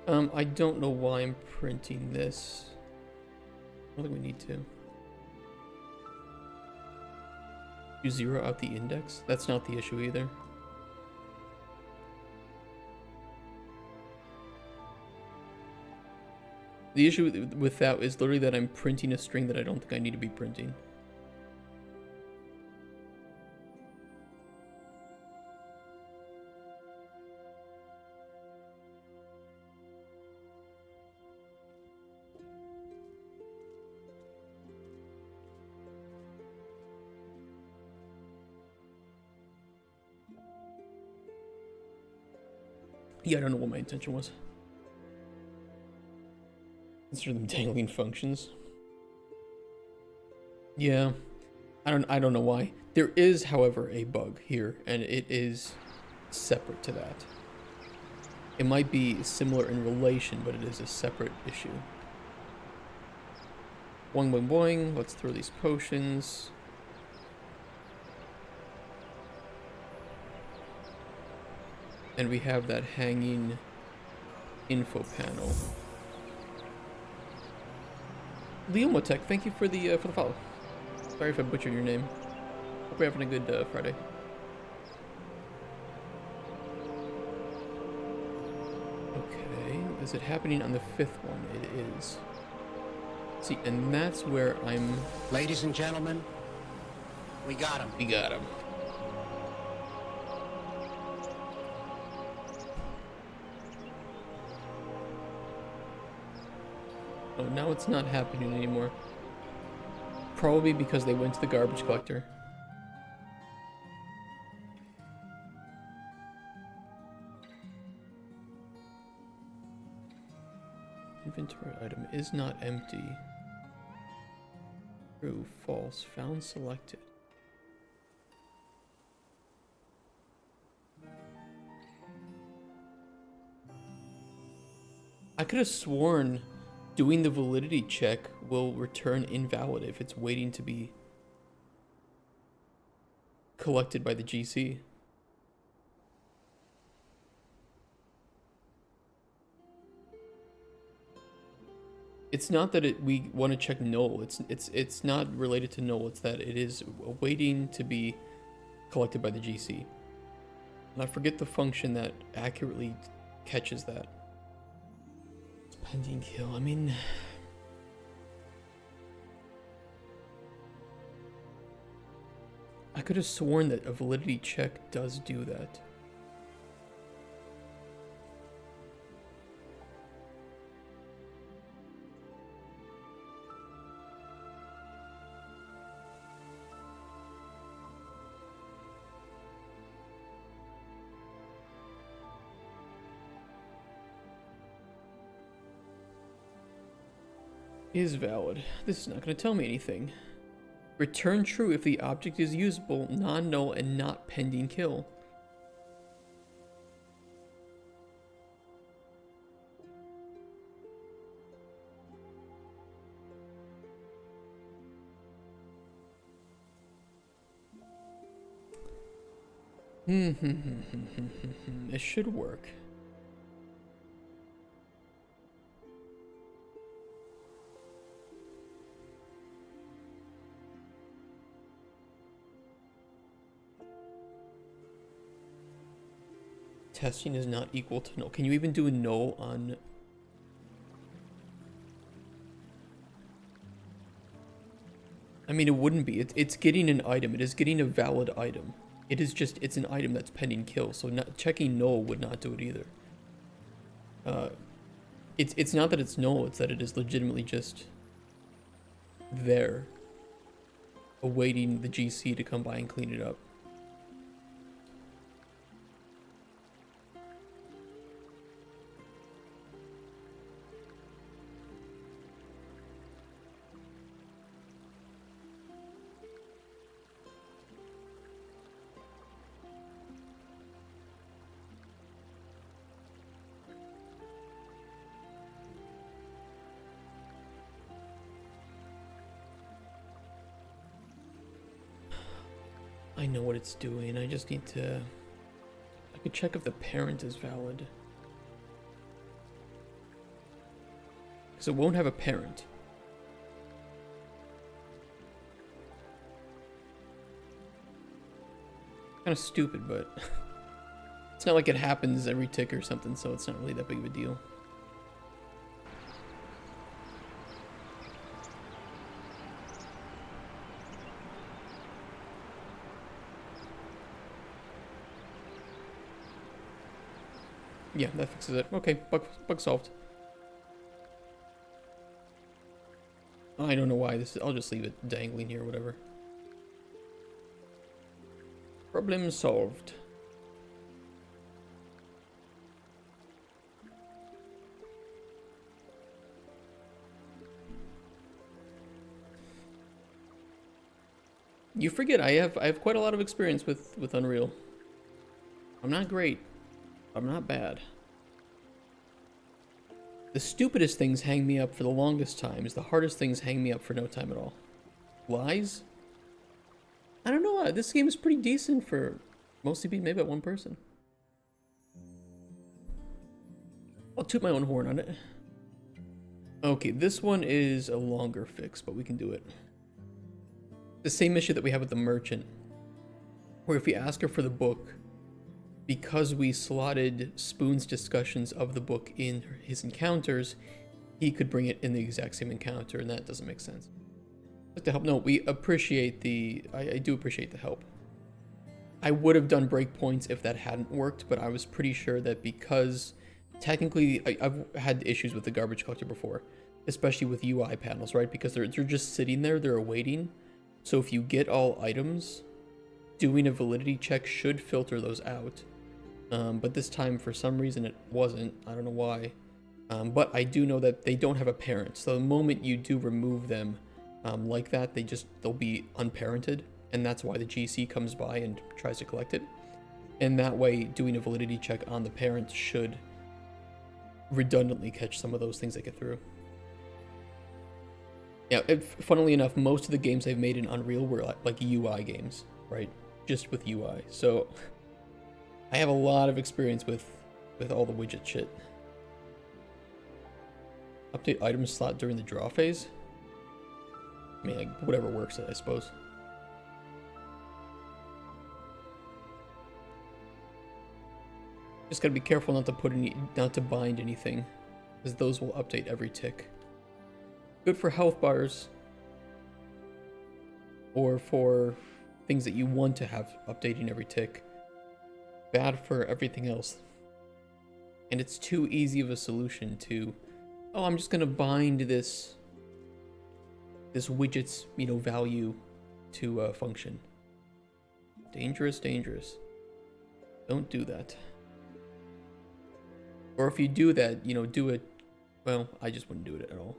I don't know why I'm printing this. I don't think we need to. You zero out the index? That's not the issue either. The issue with that is literally that I'm printing a string that I don't think I need to be printing. Yeah, I don't know what my intention was. Consider them dangling functions. Yeah, I don't know why. There is, however, a bug here, and it is separate to that. It might be similar in relation, but it is a separate issue. Boing, boing, boing. Let's throw these potions. And we have that hanging info panel. Leomotech, thank you for the follow. Sorry if I butchered your name. Hope you're having a good Friday. Okay, is it happening on the 5th one? It is. See, and that's where I'm... Ladies and gentlemen, we got him. We got him. Oh, now it's not happening anymore. Probably because they went to the garbage collector. Inventory item is not empty. True, false, found selected. I could have sworn doing the validity check will return invalid if it's waiting to be collected by the GC. It's not that we want to check null. It's not related to null. It's that it is waiting to be collected by the GC. And I forget the function that accurately catches that. Pending kill. I mean, I could have sworn that a validity check does do that. Is valid. This is not going to tell me anything. Return true if the object is usable, non-null, and not pending kill. It should work. Testing is not equal to null. Can you even do a null on... I mean, it wouldn't be. It's getting an item. It is getting a valid item. It is just, it's an item that's pending kill. So not, checking null would not do it either. It's not that it's null. It's that it is legitimately just there, awaiting the GC to come by and clean it up. I know what it's doing. I just need to... I could check if the parent is valid. So it won't have a parent. Kind of stupid, but it's not like it happens every tick or something, so it's not really that big of a deal. Yeah, that fixes it. Okay, bug solved. I don't know why this is. I'll just leave it dangling here, whatever. Problem solved. You forget I have quite a lot of experience with Unreal. I'm not great. I'm not bad. The stupidest things hang me up for the longest times. The hardest things hang me up for no time at all. Lies? I don't know. This game is pretty decent for mostly being made by one person. I'll toot my own horn on it. Okay, this one is a longer fix, but we can do it. The same issue that we have with the merchant, where if we ask her for the book, because we slotted Spoon's discussions of the book in his encounters, he could bring it in the exact same encounter, and that doesn't make sense. Just to help, no, we appreciate the, I do appreciate the help. I would have done breakpoints if that hadn't worked, but I was pretty sure that because technically I've had issues with the garbage collector before, especially with UI panels, right? Because they're just sitting there, they're awaiting. So if you get all items, doing a validity check should filter those out. But this time, for some reason, it wasn't. I don't know why. But I do know that they don't have a parent. So the moment you do remove them like that, they'll be unparented. And that's why the GC comes by and tries to collect it. And that way, doing a validity check on the parent should redundantly catch some of those things that get through. Yeah, funnily enough, most of the games I've made in Unreal were like UI games, right? Just with UI. So I have a lot of experience with all the widget shit. Update item slot during the draw phase? I mean, like, whatever works, I suppose. Just gotta be careful not to bind anything, because those will update every tick. Good for health bars, or for things that you want to have updating every tick. Bad for everything else. And it's too easy of a solution to, oh, I'm just gonna bind this widget's, value to a function. Dangerous, dangerous. Don't do that. Or if you do that, do it, well, I just wouldn't do it at all.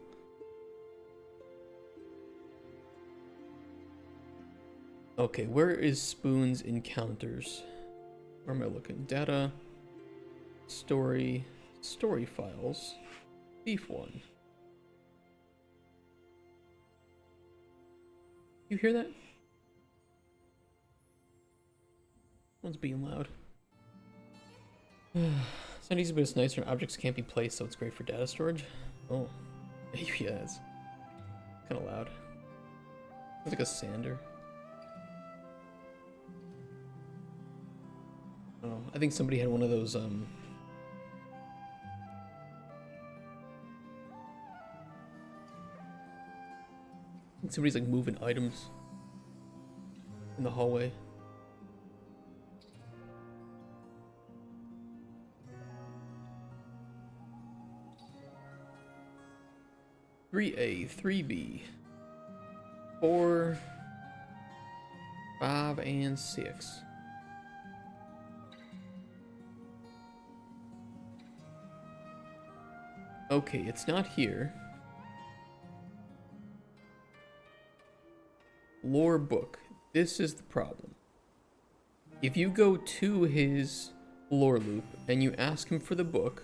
Okay, where is Spoon's encounters? Where am I looking? Data, story files, thief 1. You hear that? Someone's being loud. It's not easy, but it's nicer. Objects can't be placed, so it's great for data storage. Oh, yeah, it's kind of loud. It's like a sander. Oh, I think somebody had one of those, I think somebody's like moving items in the hallway. (3A, 3B, 4, 5, and 6. Okay, it's not here. Lore book. This is the problem. If you go to his lore loop and you ask him for the book,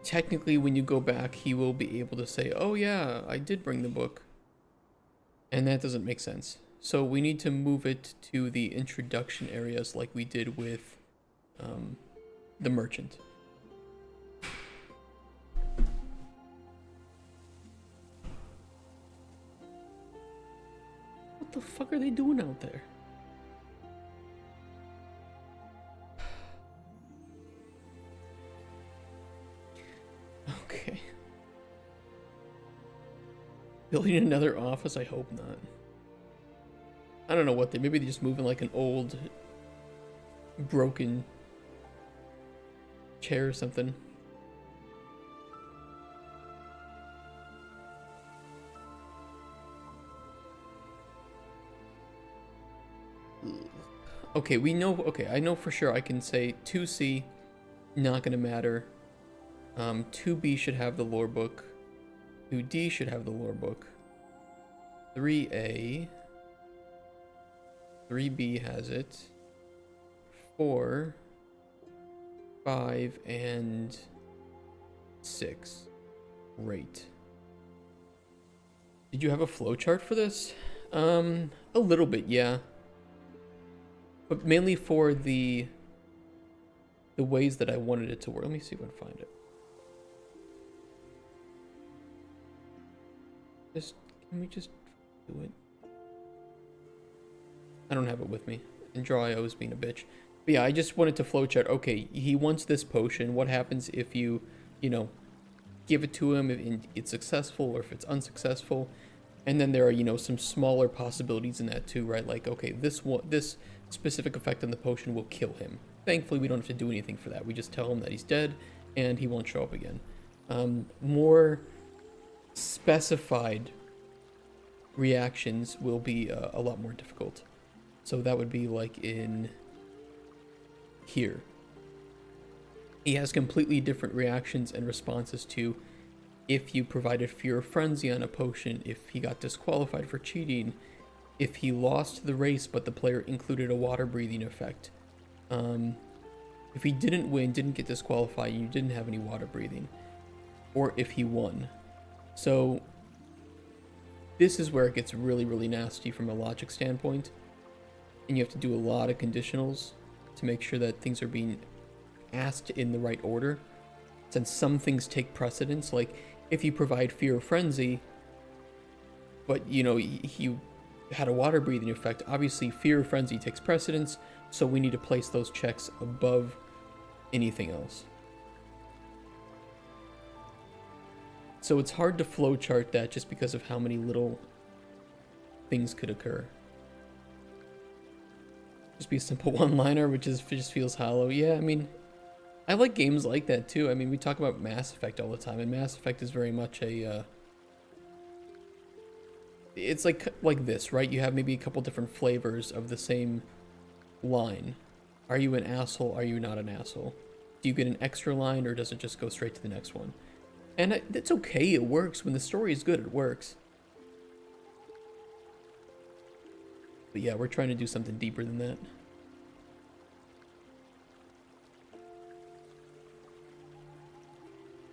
technically when you go back, he will be able to say, oh yeah, I did bring the book. And that doesn't make sense. So we need to move it to the introduction areas like we did with the merchant. the fuck are they doing out there? Okay. Building another office? I hope not. I don't know what they... Maybe they're just moving like an old, broken chair or something. Okay, we know... Okay, I know for sure I can say 2C, not gonna matter. 2B should have the lore book. 2D should have the lore book. 3A... 3B has it. 4, 5, and 6. Great. Did you have a flowchart for this? A little bit, yeah. But mainly for the ways that I wanted it to work. Let me see if I can find it. Can we just do it? I don't have it with me. And Draw.io is being a bitch. But yeah, I just wanted to flowchart. Okay, he wants this potion. What happens if you know, give it to him, if it's successful or if it's unsuccessful? And then there are, some smaller possibilities in that too, right? Like, okay, this specific effect on the potion will kill him. Thankfully, we don't have to do anything for that. We just tell him that he's dead and he won't show up again. More specified reactions will be a lot more difficult. So that would be like in here. He has completely different reactions and responses to if you provided Fear of Frenzy on a potion, if he got disqualified for cheating, if he lost the race but the player included a water breathing effect, if he didn't win, didn't get disqualified, you didn't have any water breathing, or if he won. So this is where it gets really, really nasty from a logic standpoint, and you have to do a lot of conditionals to make sure that things are being asked in the right order, since some things take precedence. Like if you provide Fear of Frenzy, but he had a water breathing effect, obviously Fear of Frenzy takes precedence, so we need to place those checks above anything else. So it's hard to flowchart that just because of how many little things could occur. Just be a simple one-liner, which just feels hollow. Yeah, I mean, I like games like that too. I mean, we talk about Mass Effect all the time, and Mass Effect is very much a... it's like this, right? You have maybe a couple different flavors of the same line. Are you an asshole? Are you not an asshole? Do you get an extra line, or does it just go straight to the next one? And it's okay, it works. When the story is good, it works. But yeah, we're trying to do something deeper than that.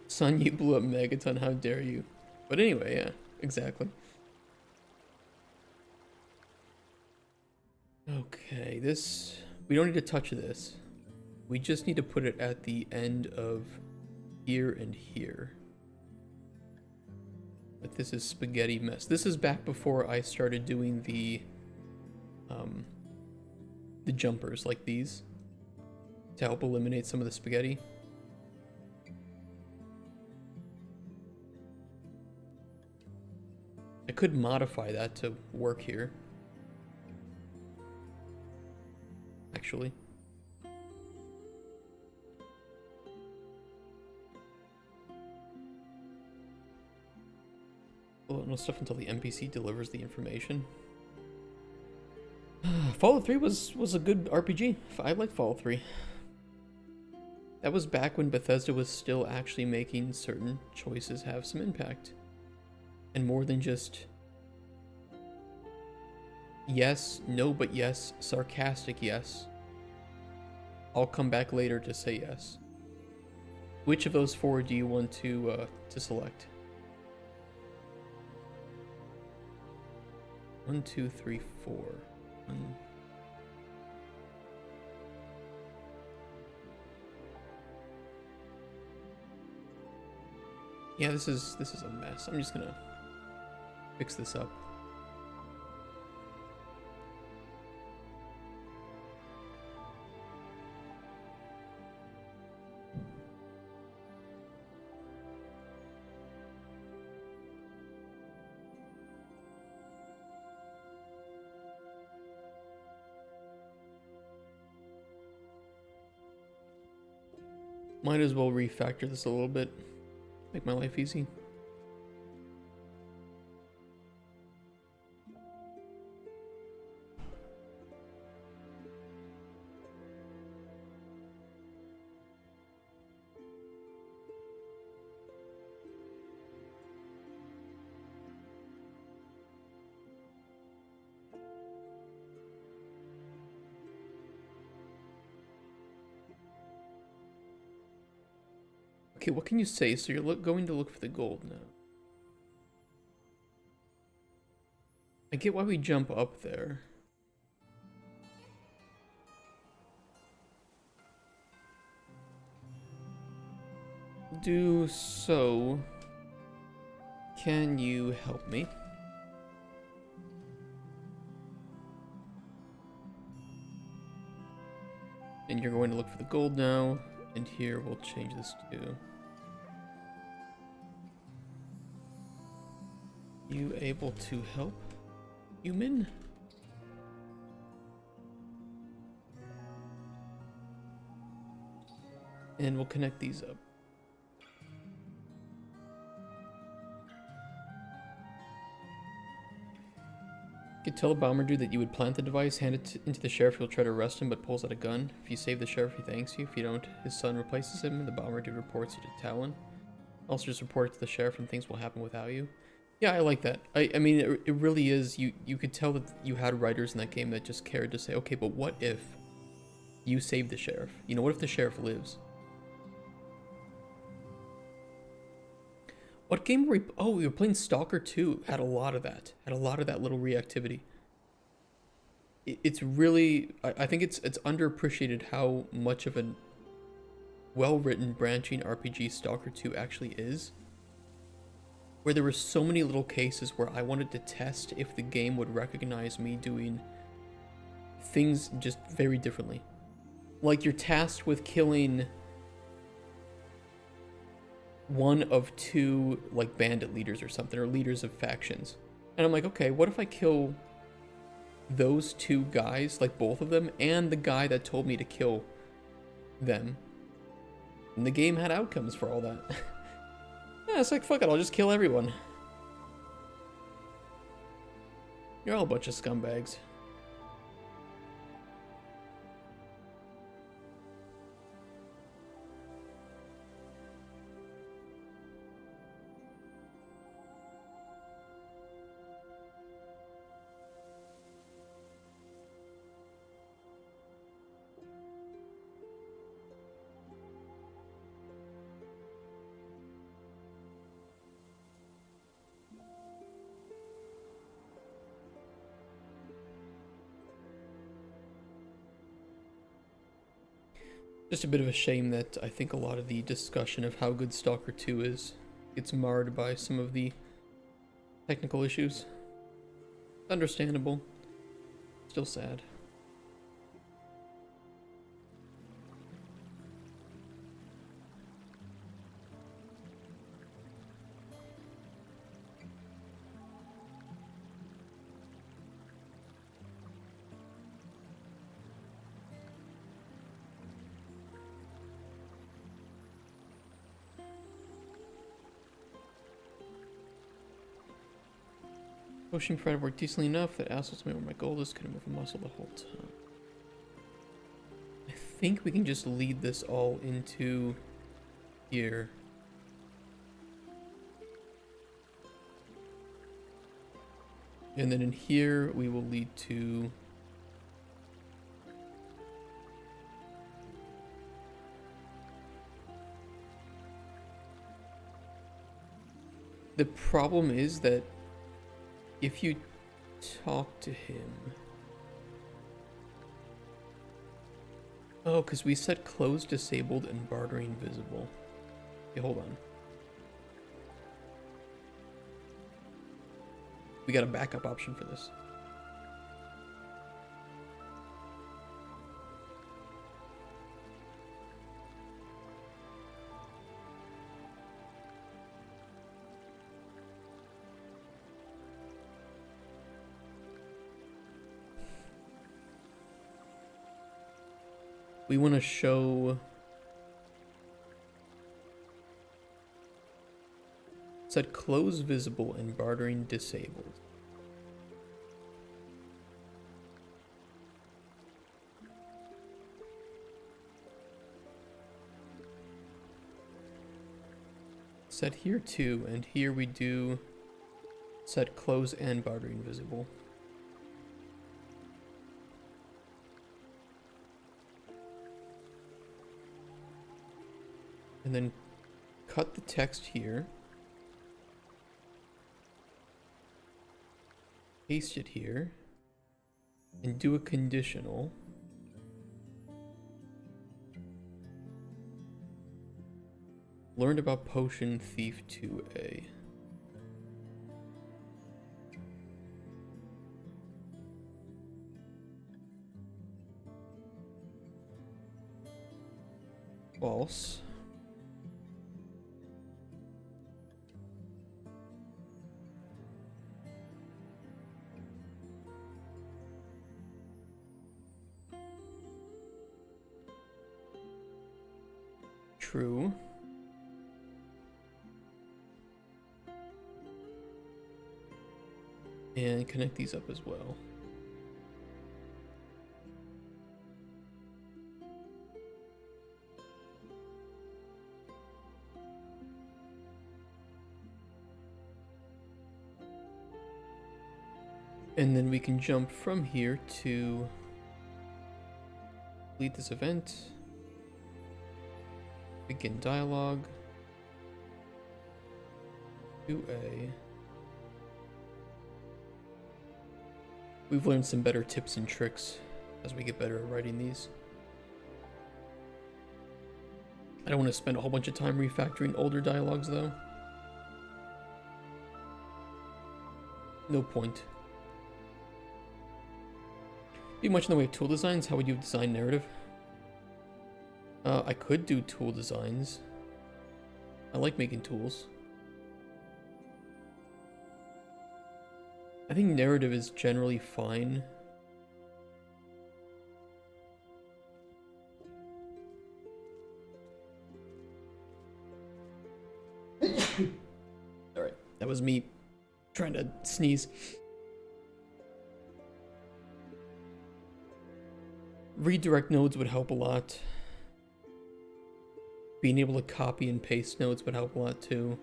Son, you blew up Megaton, how dare you? But anyway, yeah, exactly. Okay, we don't need to touch this. We just need to put it at the end of here and here. But this is spaghetti mess. This is back before I started doing the jumpers like these to help eliminate some of the spaghetti. I could modify that to work here, actually. Well, no stuff until the NPC delivers the information. Fallout 3 was a good RPG. I like Fallout 3. That was back when Bethesda was still actually making certain choices have some impact. And more than just yes, no, but yes, sarcastic yes. I'll come back later to say yes. Which of those four do you want to select? 1, 2, 3, 4. Yeah, this is a mess. I'm just gonna fix this up. Might as well refactor this a little bit. Make my life easy. Okay, what can you say? So you're going to look for the gold now. I get why we jump up there. Do so. Can you help me? And you're going to look for the gold now. And here we'll change this to... You able to help, human? And we'll connect these up. You could tell the bomber dude that you would plant the device, hand it into the sheriff, he'll try to arrest him but pulls out a gun. If you save the sheriff, he thanks you. If you don't, his son replaces him and the bomber dude reports you to Talon. Also just report it to the sheriff and things will happen without you. Yeah, I like that. I mean, it really is, you could tell that you had writers in that game that just cared to say, okay, but what if you save the sheriff? You know, what if the sheriff lives? What game were we... Oh, we were playing Stalker 2. Had a lot of that. Had a lot of that little reactivity. It's really... I think it's underappreciated how much of a well-written, branching RPG Stalker 2 actually is. Where there were so many little cases where I wanted to test if the game would recognize me doing things just very differently. Like you're tasked with killing one of two like bandit leaders or something, or leaders of factions. And I'm like, okay, what if I kill those two guys, like both of them, and the guy that told me to kill them? And the game had outcomes for all that. Yeah, it's like, fuck it, I'll just kill everyone. You're all a bunch of scumbags. Just a bit of a shame that I think a lot of the discussion of how good Stalker 2 is gets marred by some of the technical issues. Understandable. Still sad. Pushing Fred worked decently enough that asshole told me where my goal is, couldn't move a muscle the whole time. I think we can just lead this all into here. And then in here we will lead to the problem is that if you talk to him... Oh, because we set close disabled and bartering visible. Okay, hold on. We got a backup option for this. We want to show Set close visible and bartering disabled. Set here too, and here we do set close and bartering visible. And then cut the text here. Paste it here. And do a conditional. Learned about Potion Thief 2A. False. True. And connect these up as well. And then we can jump from here to delete this event. Begin dialogue. 2A. We've learned some better tips and tricks as we get better at writing these. I don't want to spend a whole bunch of time refactoring older dialogues though. No point. Do much in the way of tool designs? How would you design narrative? I could do tool designs. I like making tools. I think narrative is generally fine. Alright, that was me trying to sneeze. Redirect nodes would help a lot. Being able to copy and paste nodes would help a lot too.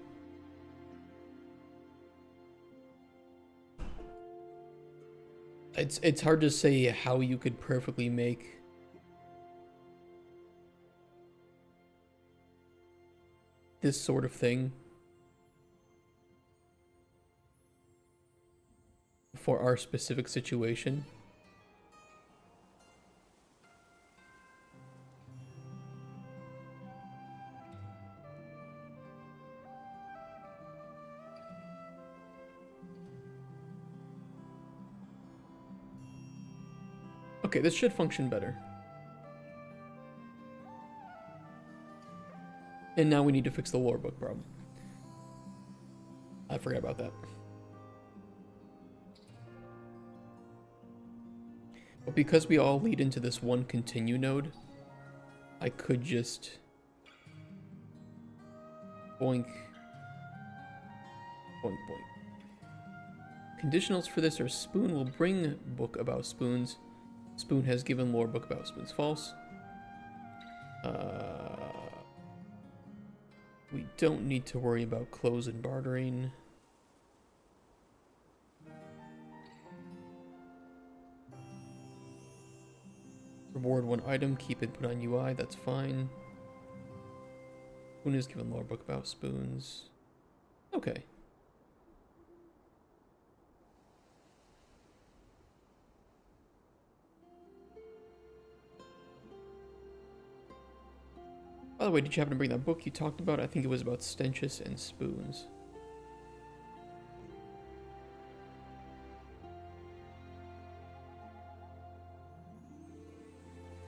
It's hard to say how you could perfectly make this sort of thing for our specific situation. Okay, this should function better. And now we need to fix the lore book problem. I forgot about that. But because we all lead into this one continue node, I could just boink, boink, boink. Conditionals for this are Spoon will bring book about spoons. Spoon has given lore book about spoons. False. We don't need to worry about clothes and bartering. Reward one item, keep input on UI, that's fine. Spoon has given lore book about spoons. Okay. By the way, did you happen to bring that book you talked about? I think it was about stenches and spoons.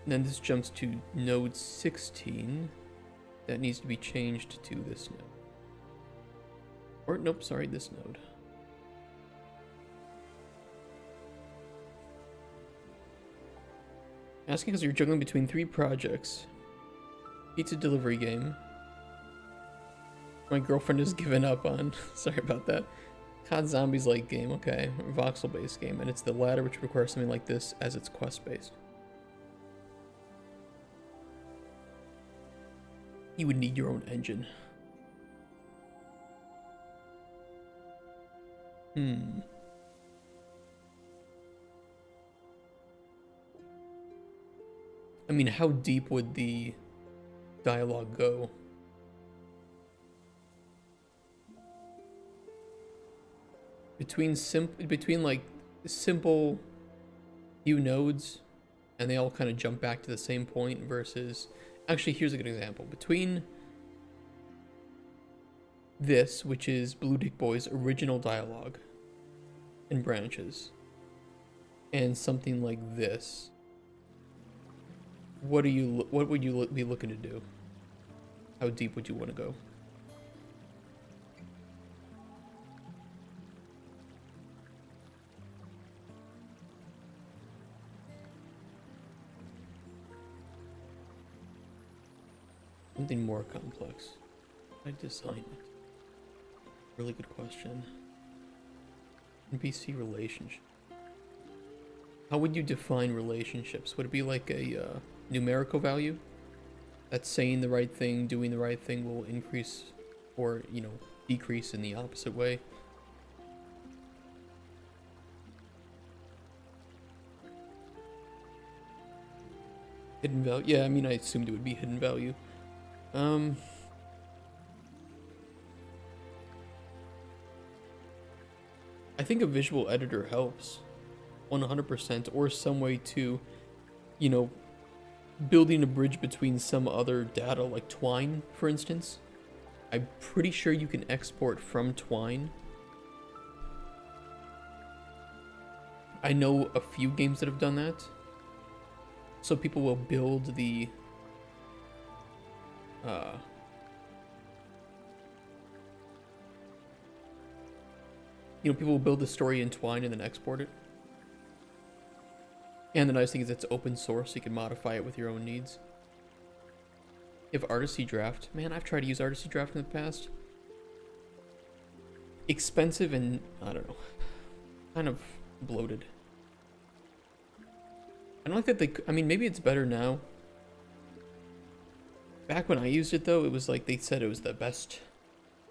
And then this jumps to node 16. That needs to be changed to this node. Or, nope, sorry, this node. Asking because you're juggling between 3 projects. Pizza delivery game. My girlfriend has given up on. Sorry about that. COD Zombies like game, okay. Voxel based game, and it's the latter which requires something like this as it's quest based. You would need your own engine. I mean, how deep would the dialogue go? Between like simple few nodes and they all kind of jump back to the same point versus actually here's a good example. Between this, which is Blue Dick Boy's original dialogue and branches, and something like this, what would you be looking to do? How deep would you want to go? Something more complex. I design it. Really good question. NPC relationship. How would you define relationships? Would it be like a numerical value? That's saying the right thing, doing the right thing will increase or, you know, decrease in the opposite way? Hidden value? Yeah, I mean, I assumed it would be hidden value. I think a visual editor helps 100%, or some way to, you know, building a bridge between some other data like Twine, for instance. I'm pretty sure you can export from Twine. I know a few games that have done that. So people will build the you know, people will build the story in Twine and then export it. And the nice thing is it's open source, so you can modify it with your own needs. You have Artisy Draft. Man, I've tried to use Artisy Draft in the past. Expensive and, I don't know, kind of bloated. I don't like that I mean, maybe it's better now. Back when I used it, though, it was like they said it was the best.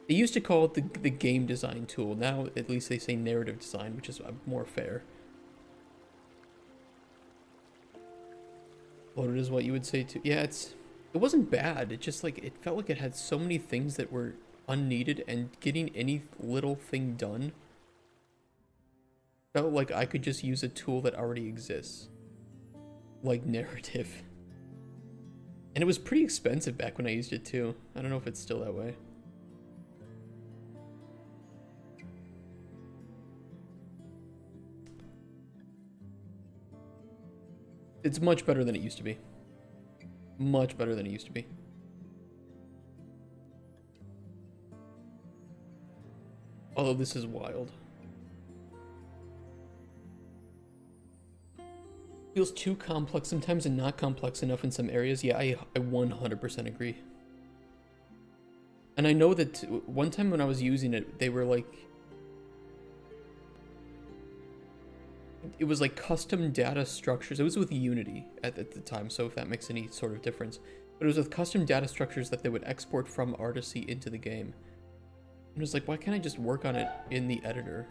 They used to call it the game design tool. Now, at least they say narrative design, which is more fair. Loaded is what you would say too. Yeah, it wasn't bad. It just like, it felt like it had so many things that were unneeded, and getting any little thing done felt like I could just use a tool that already exists. Like narrative. And it was pretty expensive back when I used it too. I don't know if it's still that way. It's much better than it used to be. Much better than it used to be. Although this is wild. Feels too complex sometimes and not complex enough in some areas. Yeah, I 100% agree. And I know that one time when I was using it, they were like, it was like custom data structures. It was with Unity at the time, so if that makes any sort of difference. But it was with custom data structures that they would export from Artisy into the game. And it was like, why can't I just work on it in the editor?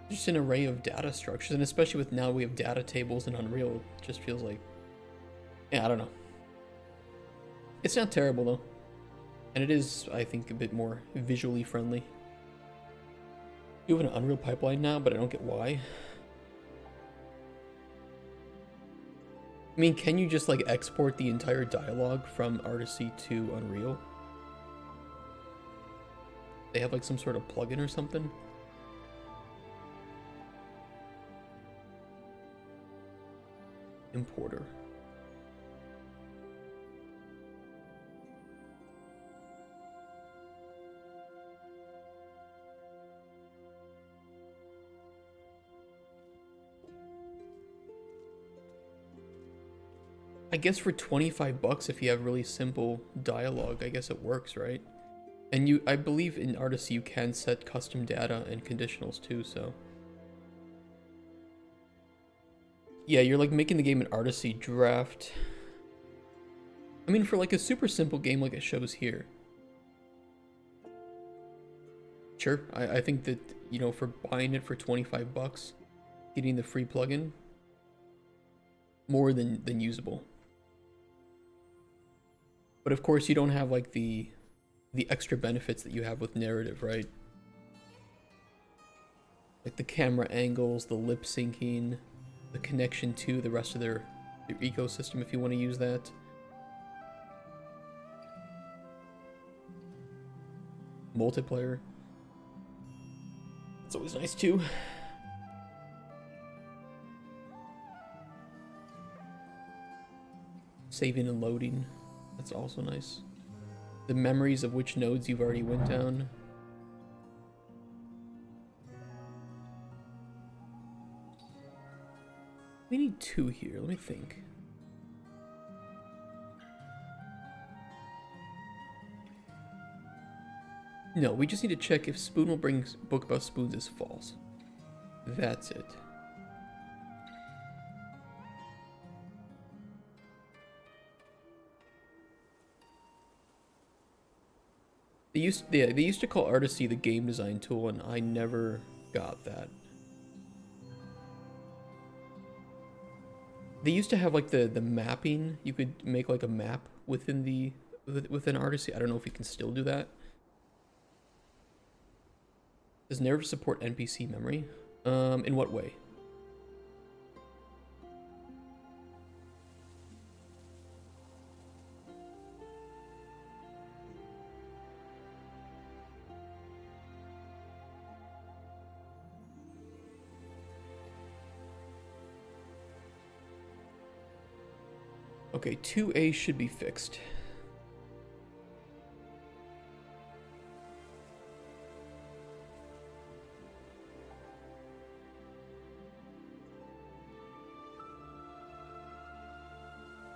Just an array of data structures, and especially with now we have data tables in Unreal, it just feels like, yeah, I don't know. It's not terrible though. And it is, I think, a bit more visually friendly. You have an Unreal pipeline now, but I don't get why. I mean, can you just like export the entire dialogue from Artisy to Unreal? They have like some sort of plugin or something? Importer. I guess for 25 bucks, if you have really simple dialogue, I guess it works, right? And I believe in Artisy you can set custom data and conditionals too, so. Yeah, you're like making the game an Artisy draft. I mean, for like a super simple game like it shows here. Sure, I think that, you know, for buying it for 25 bucks, getting the free plugin, more than usable. But of course, you don't have like the extra benefits that you have with narrative, right? Like the camera angles, the lip syncing, the connection to the rest of their ecosystem if you want to use that. Multiplayer. It's always nice too. Saving and loading. That's also nice. The memories of which nodes you've already went down. We need 2 here. Let me think. No, we just need to check if Spoon will bring book about spoons is false. That's it. They used to call Artisy the game design tool, and I never got that. They used to have like the mapping. You could make like a map within Artisy. I don't know if you can still do that. Does Narrative support NPC memory? In what way? Okay, 2A should be fixed.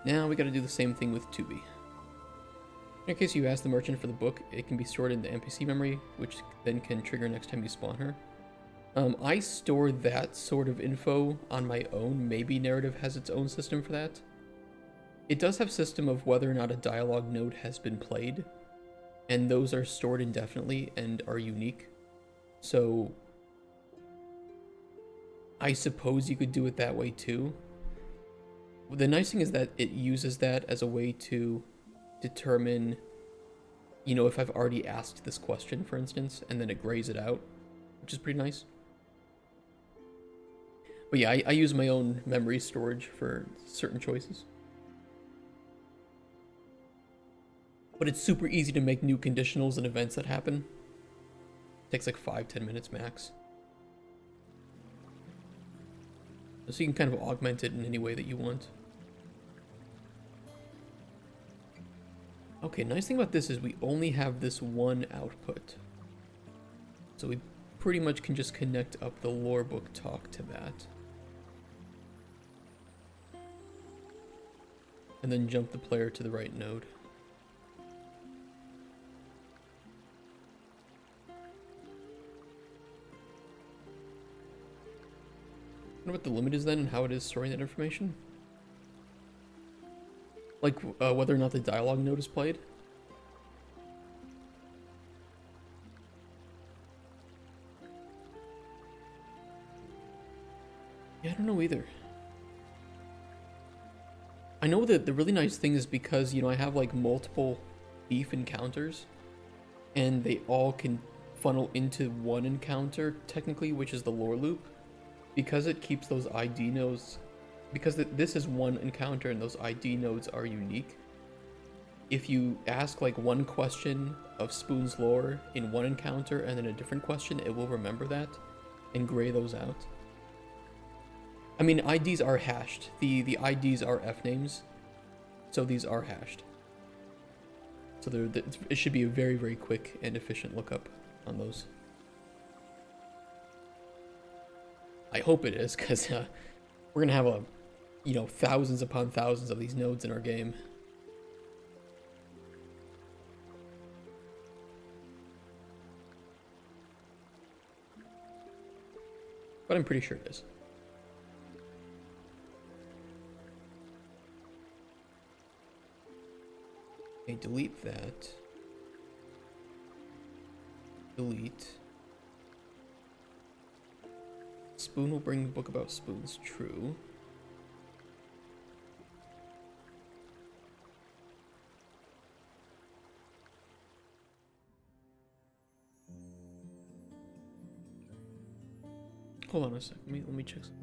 Now we gotta do the same thing with 2B. In case you ask the merchant for the book, it can be stored in the NPC memory, which then can trigger next time you spawn her. I store that sort of info on my own. Maybe Narrative has its own system for that. It does have system of whether or not a dialogue node has been played, and those are stored indefinitely and are unique. So I suppose you could do it that way too. The nice thing is that it uses that as a way to determine, you know, if I've already asked this question, for instance, and then it grays it out, which is pretty nice. But yeah, I use my own memory storage for certain choices. But it's super easy to make new conditionals and events that happen. It takes like 5-10 minutes max. So you can kind of augment it in any way that you want. Okay, nice thing about this is we only have this one output. So we pretty much can just connect up the lore book talk to that. And then jump the player to the right node. I wonder what the limit is then and how it is storing that information. Like whether or not the dialogue node is played. Yeah, I don't know either. I know that the really nice thing is because, you know, I have like multiple beef encounters and they all can funnel into one encounter technically, which is the lore loop. Because it keeps those ID nodes, because this is one encounter and those ID nodes are unique. If you ask like one question of Spoon's lore in one encounter and then a different question, it will remember that and gray those out. I mean, IDs are hashed. The IDs are F names, so these are hashed. So it should be a very, very quick and efficient lookup on those. I hope it is, because we're going to have you know, thousands upon thousands of these nodes in our game. But I'm pretty sure it is. Okay, delete that. Delete. Spoon will bring the book about spoons. True. Hold on a sec. Let me check something.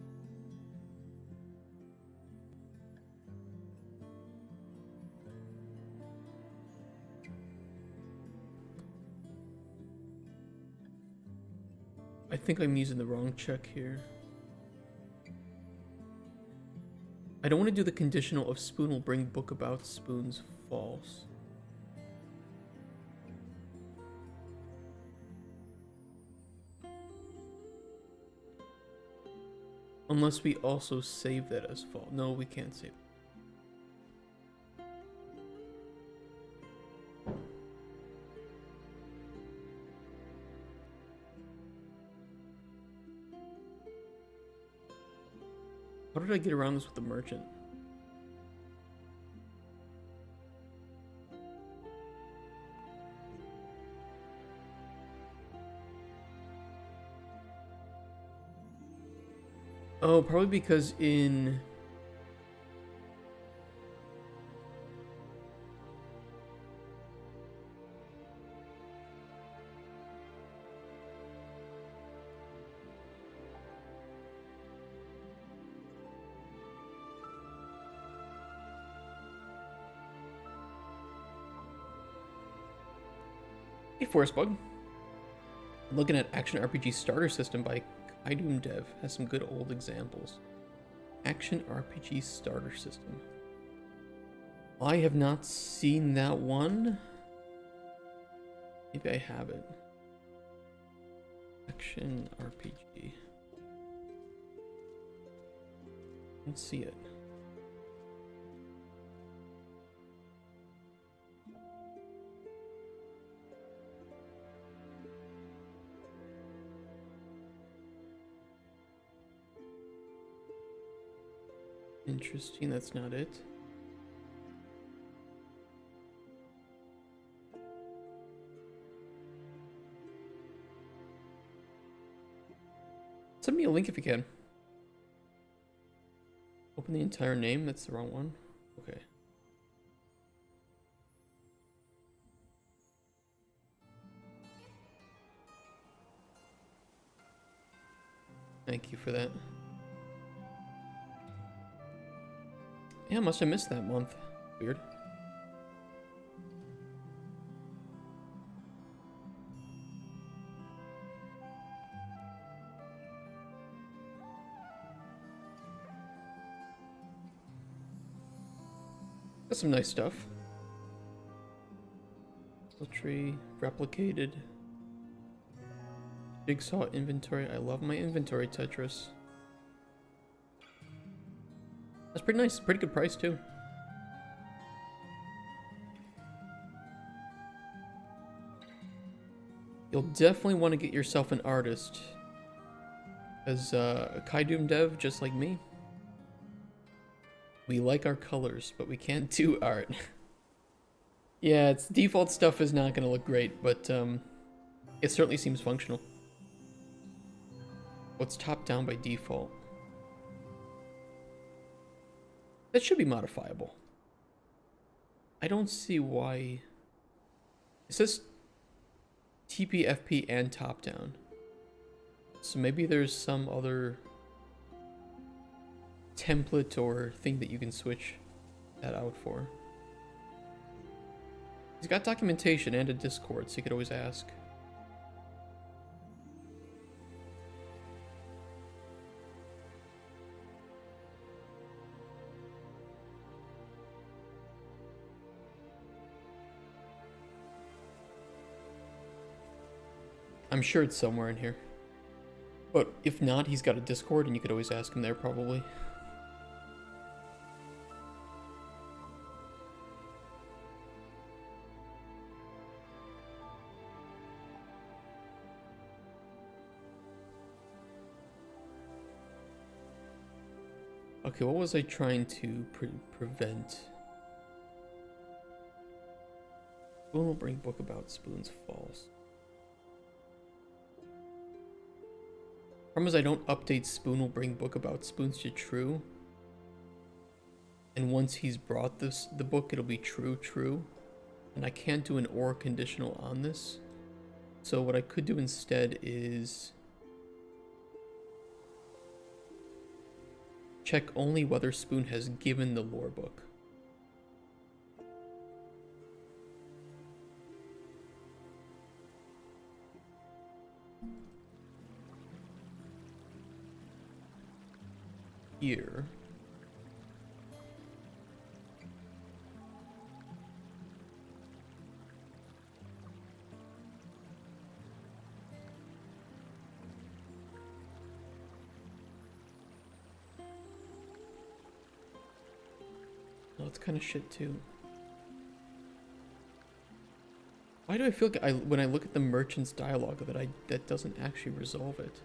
I think I'm using the wrong check here. I don't want to do the conditional of spoon will bring book about spoons false. Unless we also save that as false. No, we can't save it. How did I get around this with the merchant? Oh, probably because in... Hey, Forest Bug. Looking at Action RPG Starter System by Cauldron Dev. Has some good old examples. Action RPG Starter System. I have not seen that one. Maybe I haven't. Action RPG. Let's see it. Interesting, that's not it. Send me a link if you can. Open the entire name, that's the wrong one. Okay. Thank you for that. Yeah, must have missed that month. Weird. Got some nice stuff. Tree replicated. Jigsaw inventory. I love my inventory, Tetris. That's pretty nice. Pretty good price, too. You'll definitely want to get yourself an artist. As Cauldron Dev, just like me. We like our colors, but we can't do art. Yeah, its default stuff is not going to look great, but it certainly seems functional. What's top down by default? That should be modifiable. I don't see why. It says TPFP and top down. So maybe there's some other template or thing that you can switch that out for. He's got documentation and a Discord, so you could always ask. I'm sure it's somewhere in here. But if not, he's got a Discord and you could always ask him there probably. Okay, what was I trying to prevent? Spoon will bring book about spoons false. Problem is I don't update Spoon will bring book about spoons to true. And once he's brought the book, it'll be true. And I can't do an or conditional on this. So what I could do instead is check only whether Spoon has given the lore book. Here. Oh, it's kind of shit too. Why do I feel like when I look at the merchant's dialogue that doesn't actually resolve it?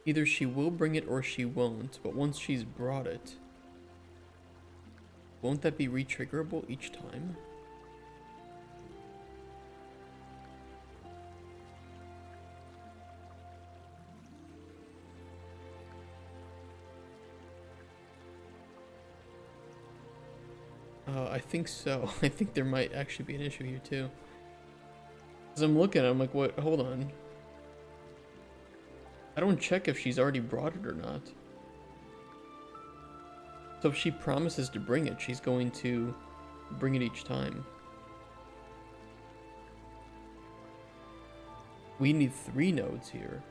Either she will bring it or she won't, but once she's brought it, won't that be re-triggerable each time? I think so. I think there might actually be an issue here too. As I'm looking at it, I'm like, what? Hold on. I don't check if she's already brought it or not. So if she promises to bring it, she's going to bring it each time. We need 3 nodes here.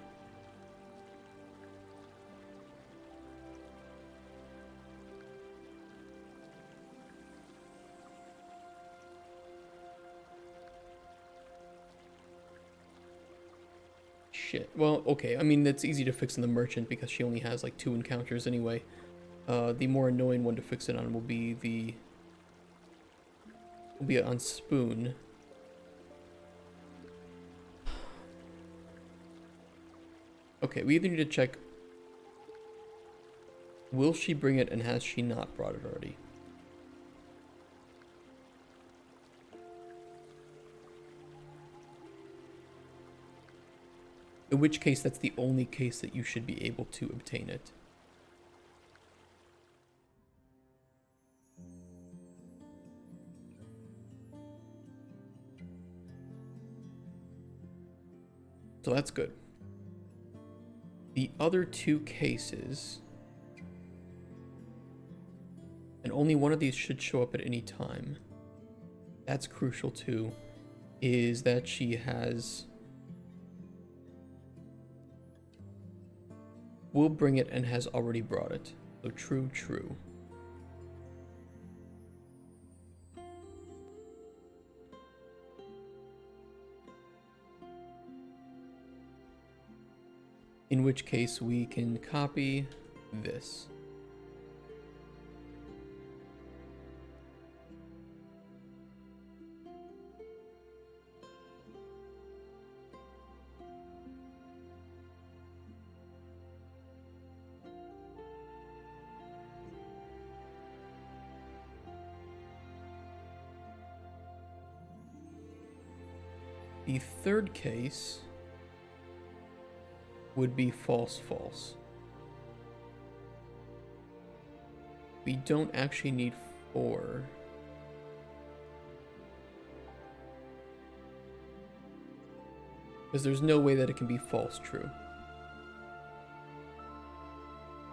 Shit. Well, okay. I mean, that's easy to fix in the merchant because she only has like 2 encounters anyway. The more annoying one to fix it on will be on Spoon. Okay, we either need to check, will she bring it and has she not brought it already? In which case, that's the only case that you should be able to obtain it. So that's good. The other 2 cases, and only one of these should show up at any time. That's crucial too, is that she will bring it and has already brought it. So true. In which case we can copy this. The third case would be false. We don't actually need 4. Because there's no way that it can be false true.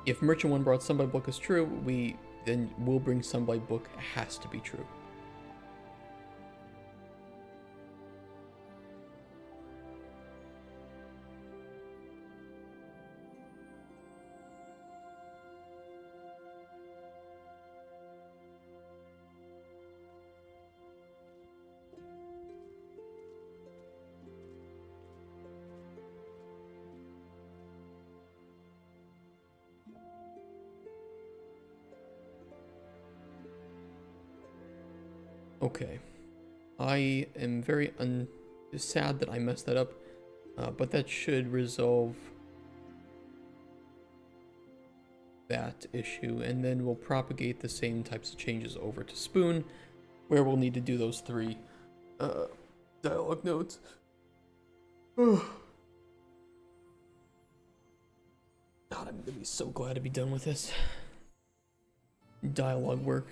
If Merchant 1 brought Sunlight Book as true, then we'll bring Sunlight Book has to be true. Okay. I am very sad that I messed that up. But that should resolve that issue, and then we'll propagate the same types of changes over to Spoon, where we'll need to do those 3 dialogue nodes. God, I'm gonna be so glad to be done with this dialogue work.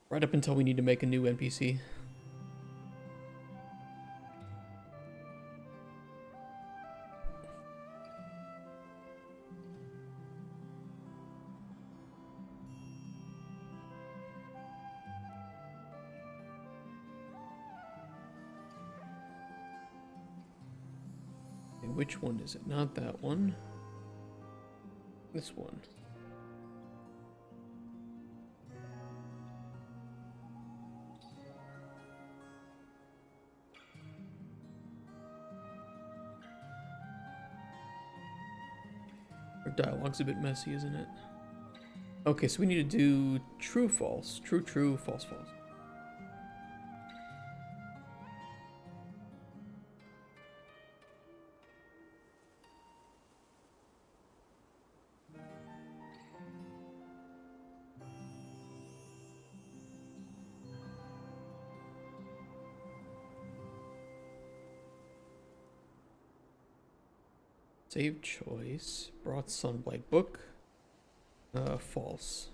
Right up until we need to make a new NPC. Okay, which one is it? Not that one. This one. Our dialogue's a bit messy, isn't it? Okay, so we need to do true, false. True, true, false, false. Save choice. Brought Sunblight book. False.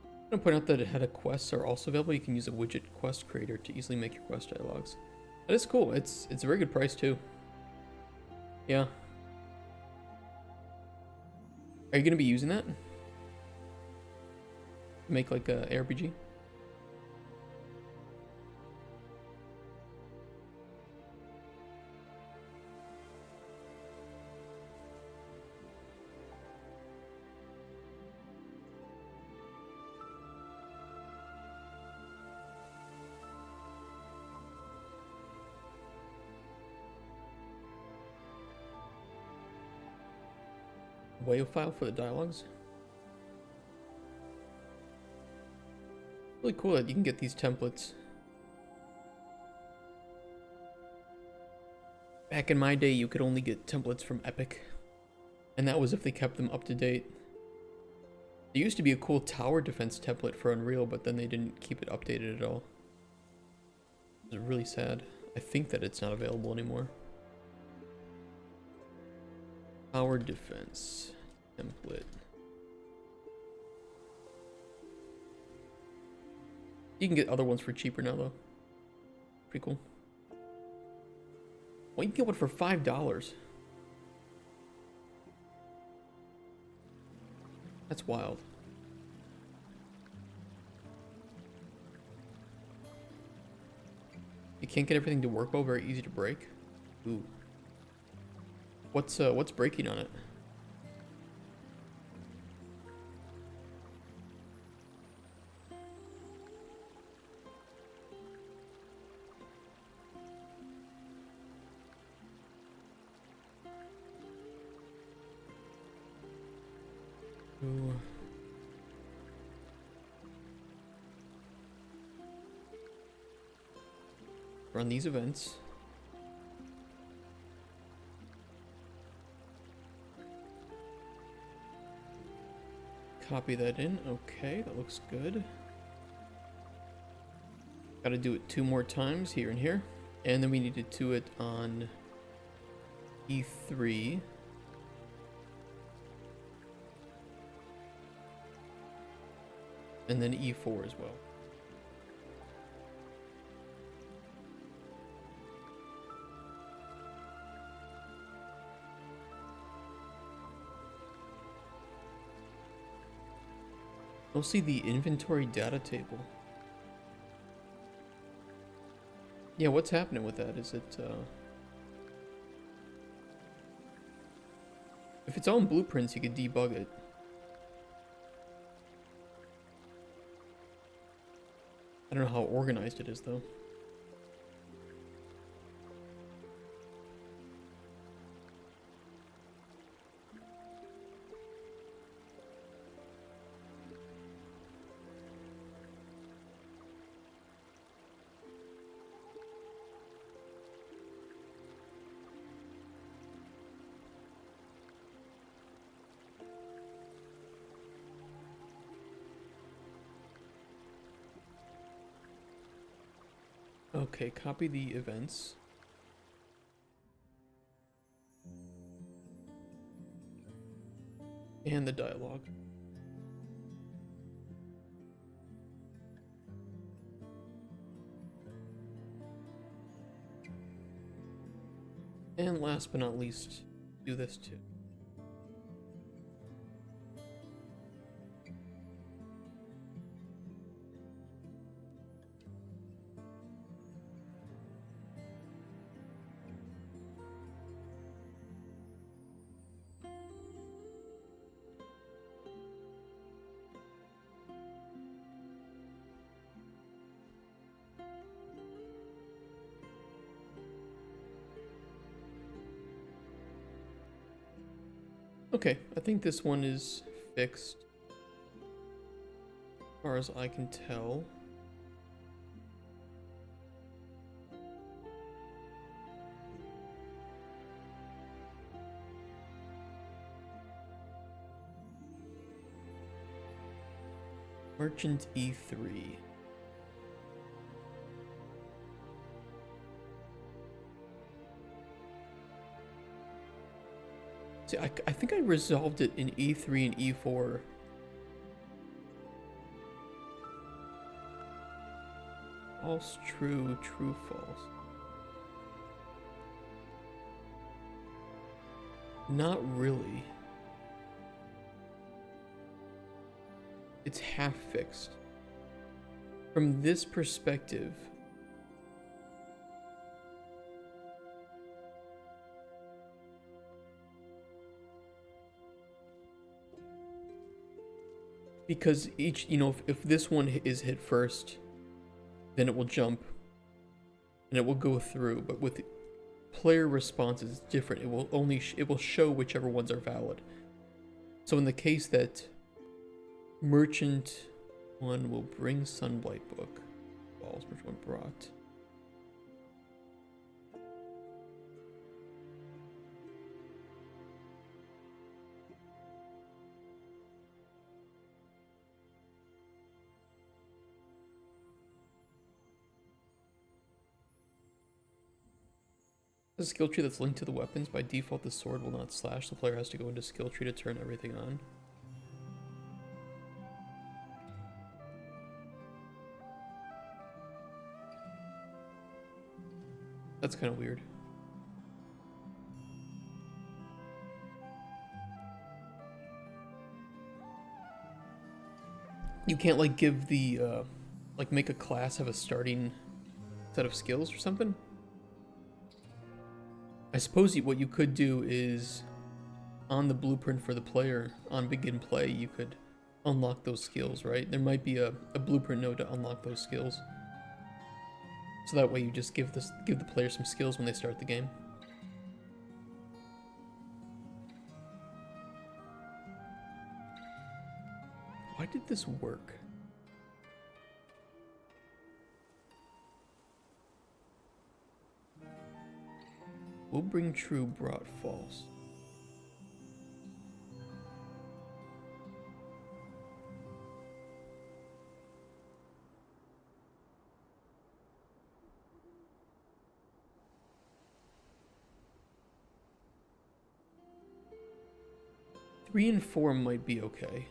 I'm gonna point out that header quests are also available. You can use a widget quest creator to easily make your quest dialogues. That is cool. It's a very good price too. Yeah. Are you gonna be using that? Make like a ARPG? WAV file for the dialogues. Really cool that you can get these templates. Back in my day, you could only get templates from Epic, and that was if they kept them up to date. There used to be a cool tower defense template for Unreal, but then they didn't keep it updated at all. It was really sad. I think that it's not available anymore. Tower defense template. You can get other ones for cheaper now, though. Pretty cool. Well, you can get one for $5. That's wild. You can't get everything to work well, very easy to break. Ooh. What's breaking on it? Ooh. Run these events. Copy that in. Okay, that looks good. Gotta do it 2 more times here and here. And then we need to do it on E3. And then E4 as well. We'll see the inventory data table. Yeah, what's happening with that? Is it, if it's on blueprints, you could debug it. I don't know how organized it is, though. Okay, copy the events. And the dialogue. And last but not least, do this too. Okay, I think this one is fixed, as far as I can tell. Merchant E3. See, I think I resolved it in E3 and E4. False, true, true, false. Not really. It's half fixed. From this perspective, because each, if this one is hit first, then it will jump and it will go through, but with player responses different. It will only it will show whichever ones are valid. So in the case that Merchant 1 will bring Sunblight Book, false. Merchant 1 brought. The skill tree that's linked to the weapons, by default the sword will not slash. The player has to go into skill tree to turn everything on. That's kind of weird. You can't like give the like make a class have a starting set of skills or something? I suppose what you could do is on the blueprint for the player on begin play, you could unlock those skills, right? There might be a blueprint node to unlock those skills. So that way you just give the player some skills when they start the game. Why did this work? Will bring true, brought false. Three and four might be okay.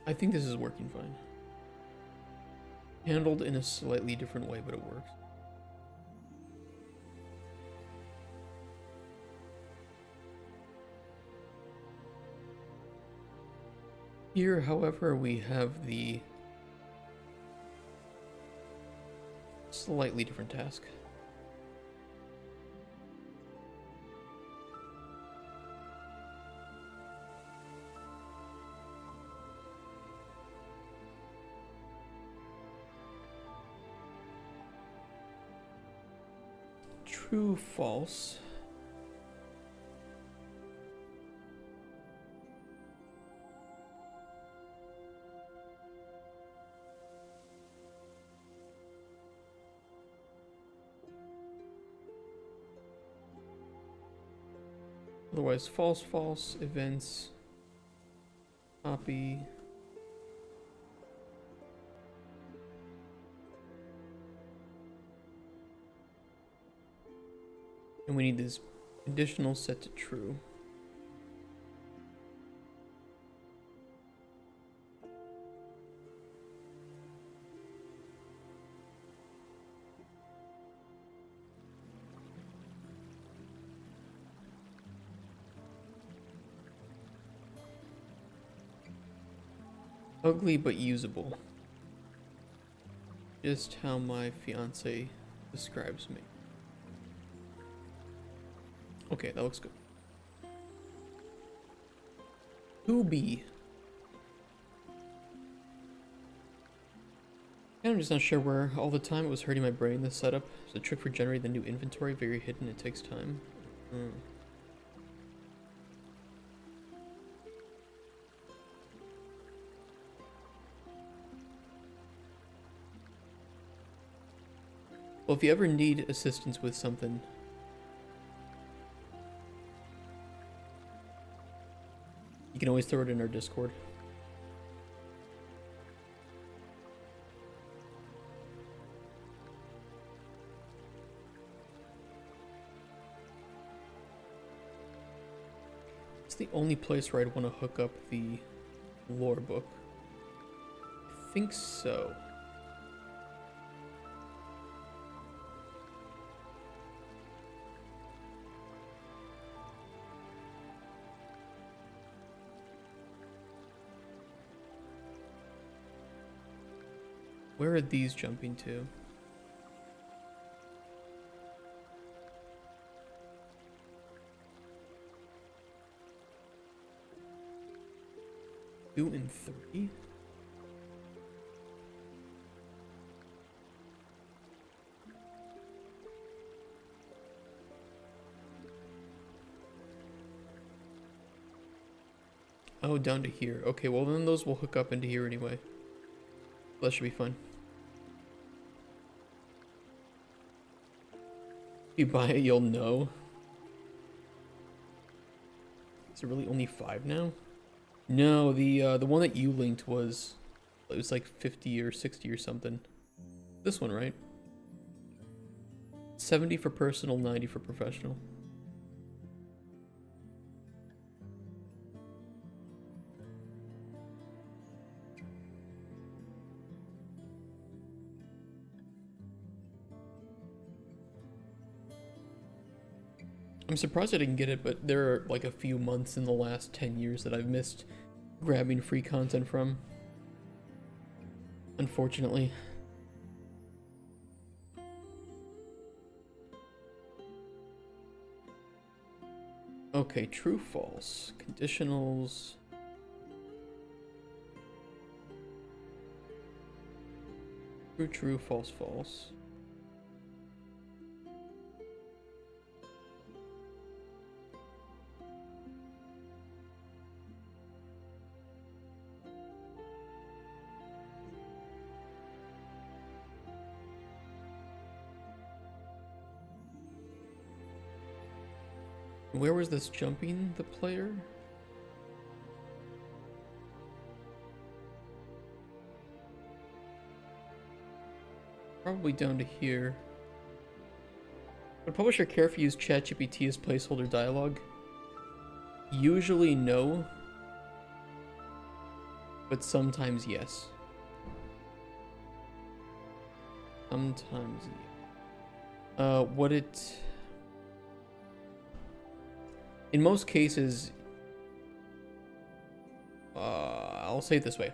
I think this is working fine. Handled in a slightly different way, but it works. Here, however, we have the slightly different task. True, false. Otherwise, false, false, events, copy, And we need this conditional set to true. Ugly but usable. Just how my fiance describes me. Okay, that looks good. 2B. I'm just not sure where all the time it was hurting my brain. This setup is a trick for generating the new inventory. Very hidden. It takes time. Well, if you ever need assistance with something, you can always throw it in our Discord. It's the only place where I'd want to hook up the lore book. I think so. Where are these jumping to? Two and three? Oh, down to here. Okay, well then those will hook up into here anyway. That should be fun. If you buy it, you'll know. Is it really only 5 now? No, the one that you linked was, it was like 50 or 60 or something. This one, right? 70 for personal, 90 for professional. I'm surprised I didn't get it, but there are like a few months in the last 10 years that I've missed grabbing free content from. Unfortunately. Okay, true, false. Conditionals. True, true, false, false. Where was this jumping the player? Probably down to here. Would publisher care if you use ChatGPT as placeholder dialogue? Usually no, but sometimes yes. Sometimes yes. Would it... In most cases, I'll say it this way.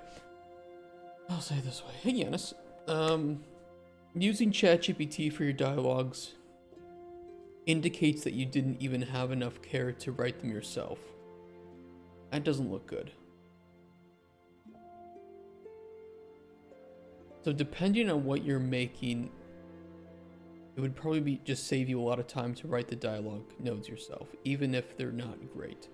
Hey, Yanis. Using ChatGPT for your dialogues indicates that you didn't even have enough care to write them yourself. That doesn't look good. So depending on what you're making, it would probably be just save you a lot of time to write the dialogue nodes yourself, even if they're not great.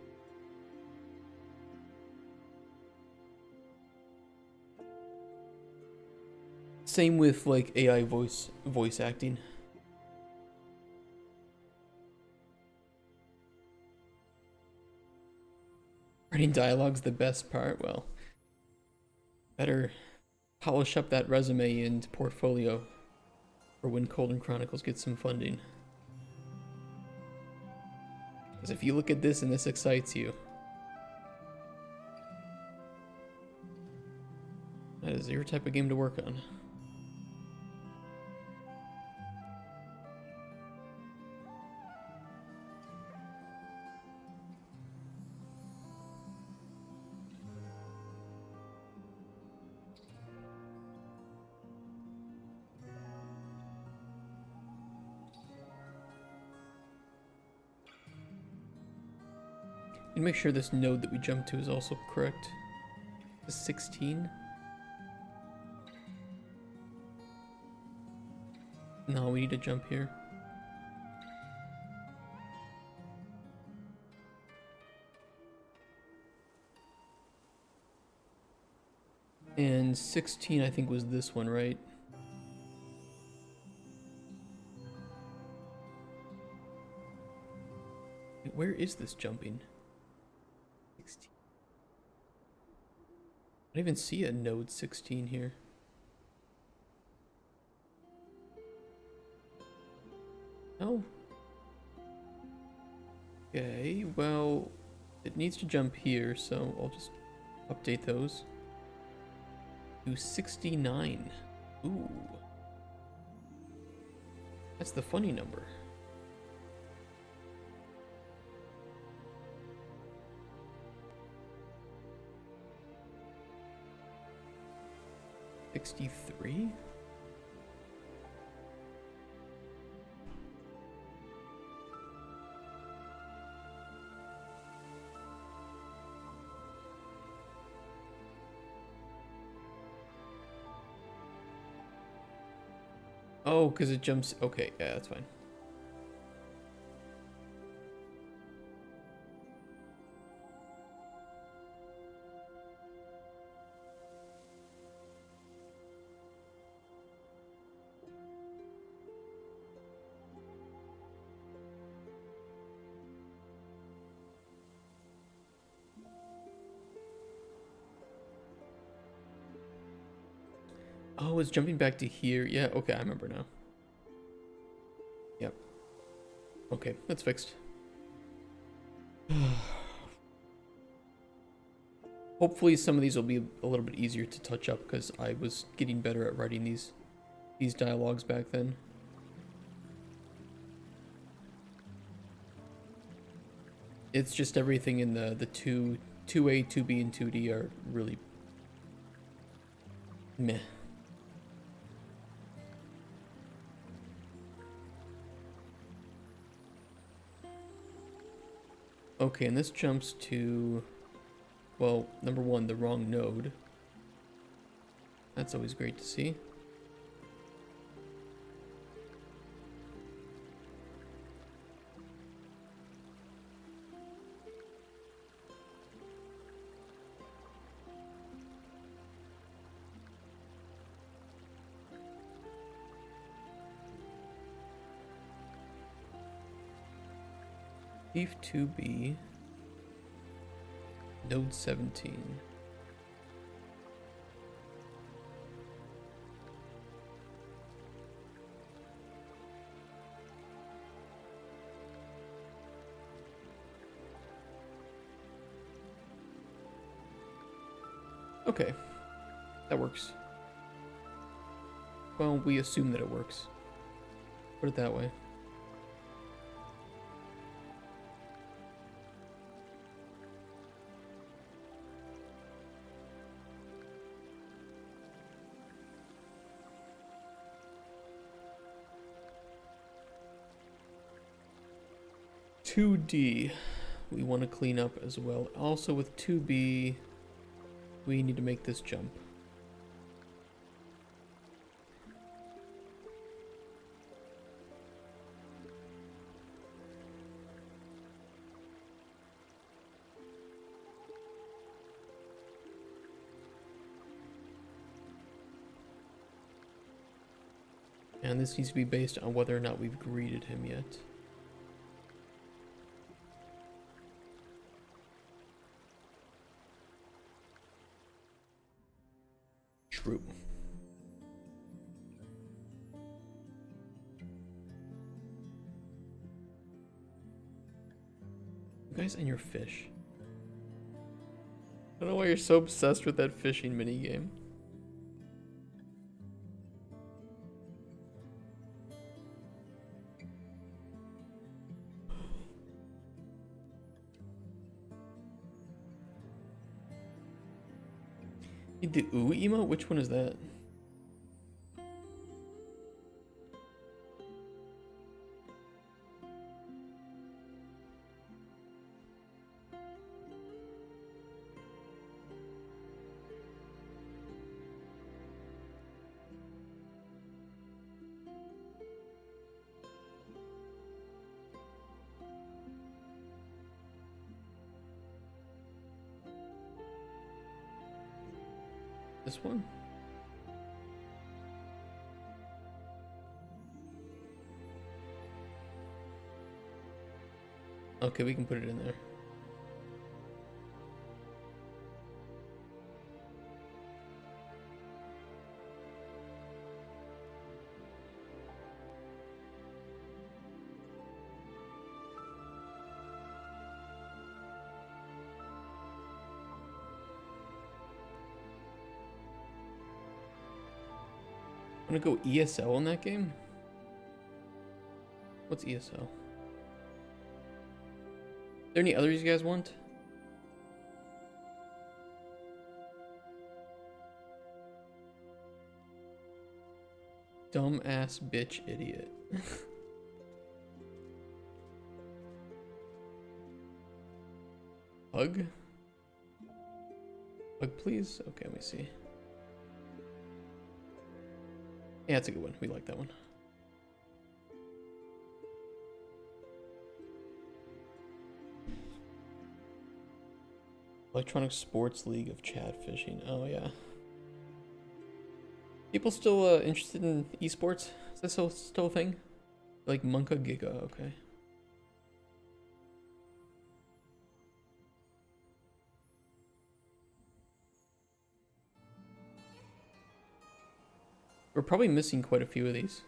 Same with like AI voice acting. Writing dialogue's the best part. Well, better polish up that resume and portfolio for when Cauldron Chronicles gets some funding. Because if you look at this and this excites you, that is your type of game to work on. And make sure this node that we jumped to is also correct. Is 16? No, we need to jump here. And 16 I think was this one, right? Wait, where is this jumping? 16. I don't even see a node 16 here. Oh. Okay, well, it needs to jump here, so I'll just update those to 69. Ooh. That's the funny number. $63? Oh, because it jumps. Okay, yeah, that's fine. Oh, it's jumping back to here. Yeah, okay, I remember now. Yep. Okay, that's fixed. Hopefully some of these will be a little bit easier to touch up because I was getting better at writing these dialogues back then. It's just everything in the 2A, 2B, and 2D are really meh. Okay, and this jumps to, well, number one, the wrong node. That's always great to see. Thief 2B, node 17. Okay, that works. Well, we assume that it works. Put it that way. $2D we want to clean up as well. Also with 2B, we need to make this jump. And this needs to be based on whether or not we've greeted him yet. True. You guys and your fish. I don't know why you're so obsessed with that fishing minigame. The ooh emote? Which one is that? This one? Okay, we can put it in there. I'm gonna go ESL in that game? What's ESL? Are there any others you guys want? Dumbass bitch idiot. Hug? Hug please? Okay, let me see. Yeah, that's a good one. We like that one. Electronic Sports League of Chat Fishing. Oh, yeah. People still interested in esports? Is that still a thing? Like Monka Giga, okay. We're probably missing quite a few of these.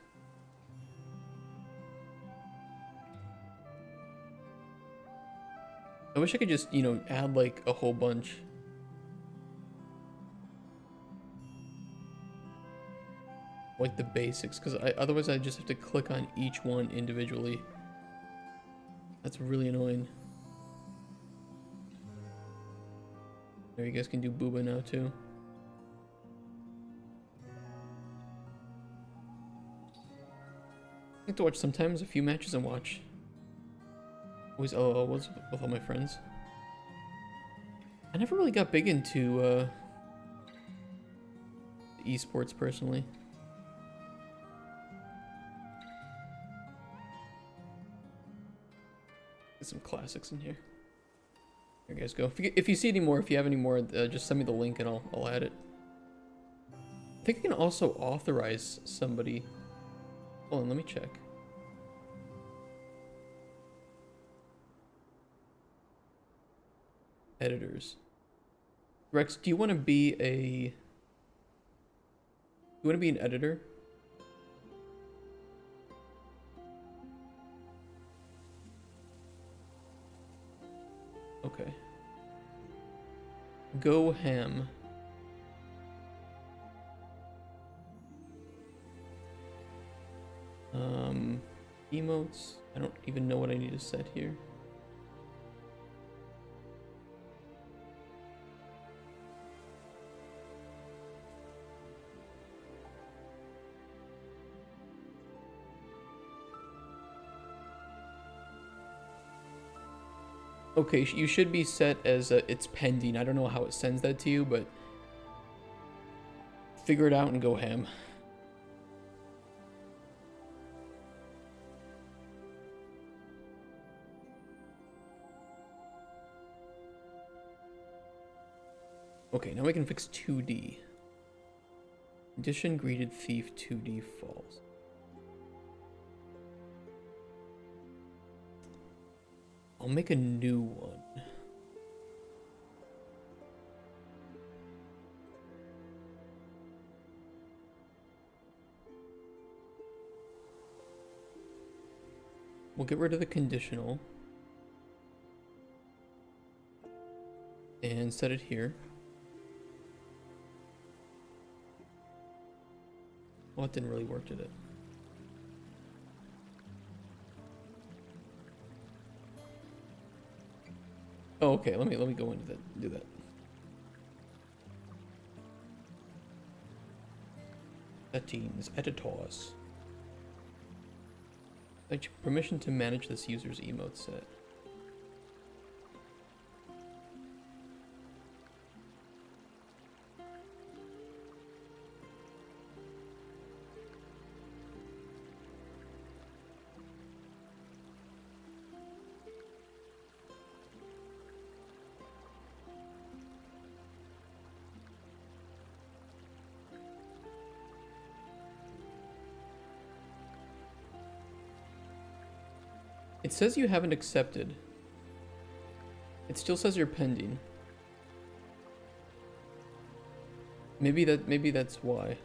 I wish I could just, you know, add like a whole bunch. Like the basics, because otherwise I just have to click on each one individually. That's really annoying. There, you guys can do booba now too. I like to watch sometimes a few matches and watch. Always LOL was with all my friends. I never really got big into esports personally. Get some classics in here. Here you guys go. If you see any more, if you have any more, just send me the link and I'll add it. I think I can also authorize somebody. Hold on, let me check. Editors. Rex, do you want to be an editor? Okay. Go ham. Emotes. I don't even know what I need to set here. Okay, you should be set as it's pending. I don't know how it sends that to you, but figure it out and go ham. Okay, now we can fix 2D. Condition greeted thief 2D falls. I'll make a new one. We'll get rid of the conditional. and set it here. Well, it didn't really work, did it? Oh, okay. Let me go into that. Do that. Settings, editors. Like permission to manage this user's emote set. It says you haven't accepted. It still says you're pending. Maybe that's why.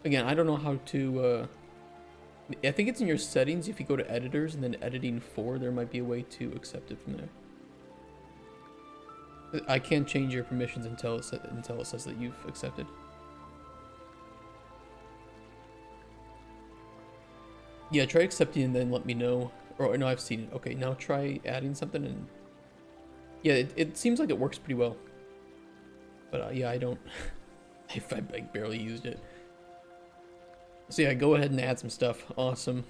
Again, I don't know how to I think it's in your settings. If you go to editors and then editing for, there might be a way to accept it from there. I can't change your permissions until it says that you've accepted. Yeah, try accepting and then let me know. Or no, I've seen it. Okay, now try adding something and... Yeah, it seems like it works pretty well. But yeah, I don't... I barely used it. So yeah, go ahead and add some stuff. Awesome.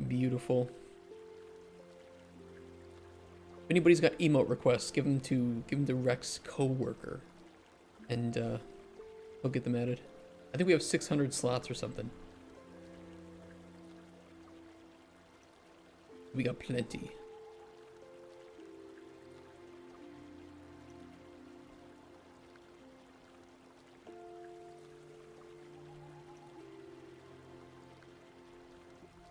Beautiful. If anybody's got emote requests, give them to Rex coworker. And he'll get them added. I think we have 600 slots or something. We got plenty.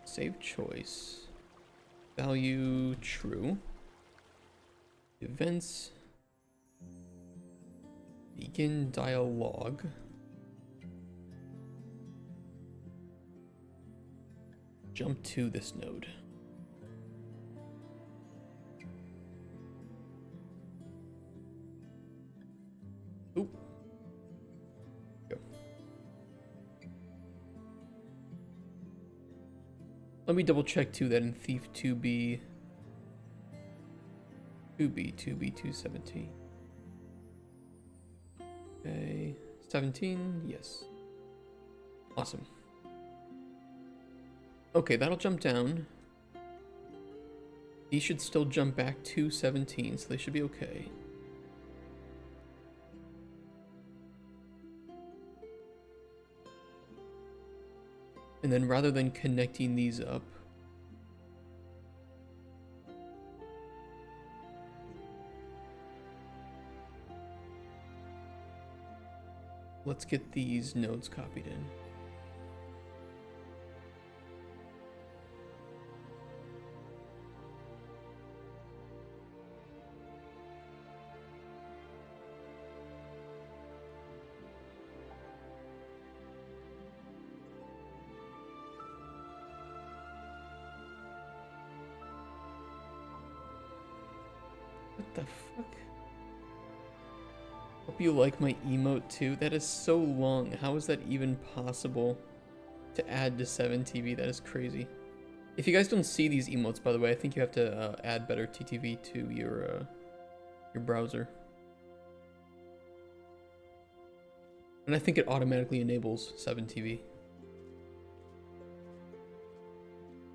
Save choice. Value true. Events. Begin dialogue. Jump to this node. Oop. Go. Let me double check too that in Thief 2B 217. Okay, 17, yes. Awesome. Okay, that'll jump down. These should still jump back to 17, so they should be okay. And then rather than connecting these up, let's get these nodes copied in. What the fuck? Hope you like my emote too. That is so long. How is that even possible to add to 7TV? That is crazy. If you guys don't see these emotes, by the way, I think you have to add better TTV to your browser. And I think it automatically enables 7TV.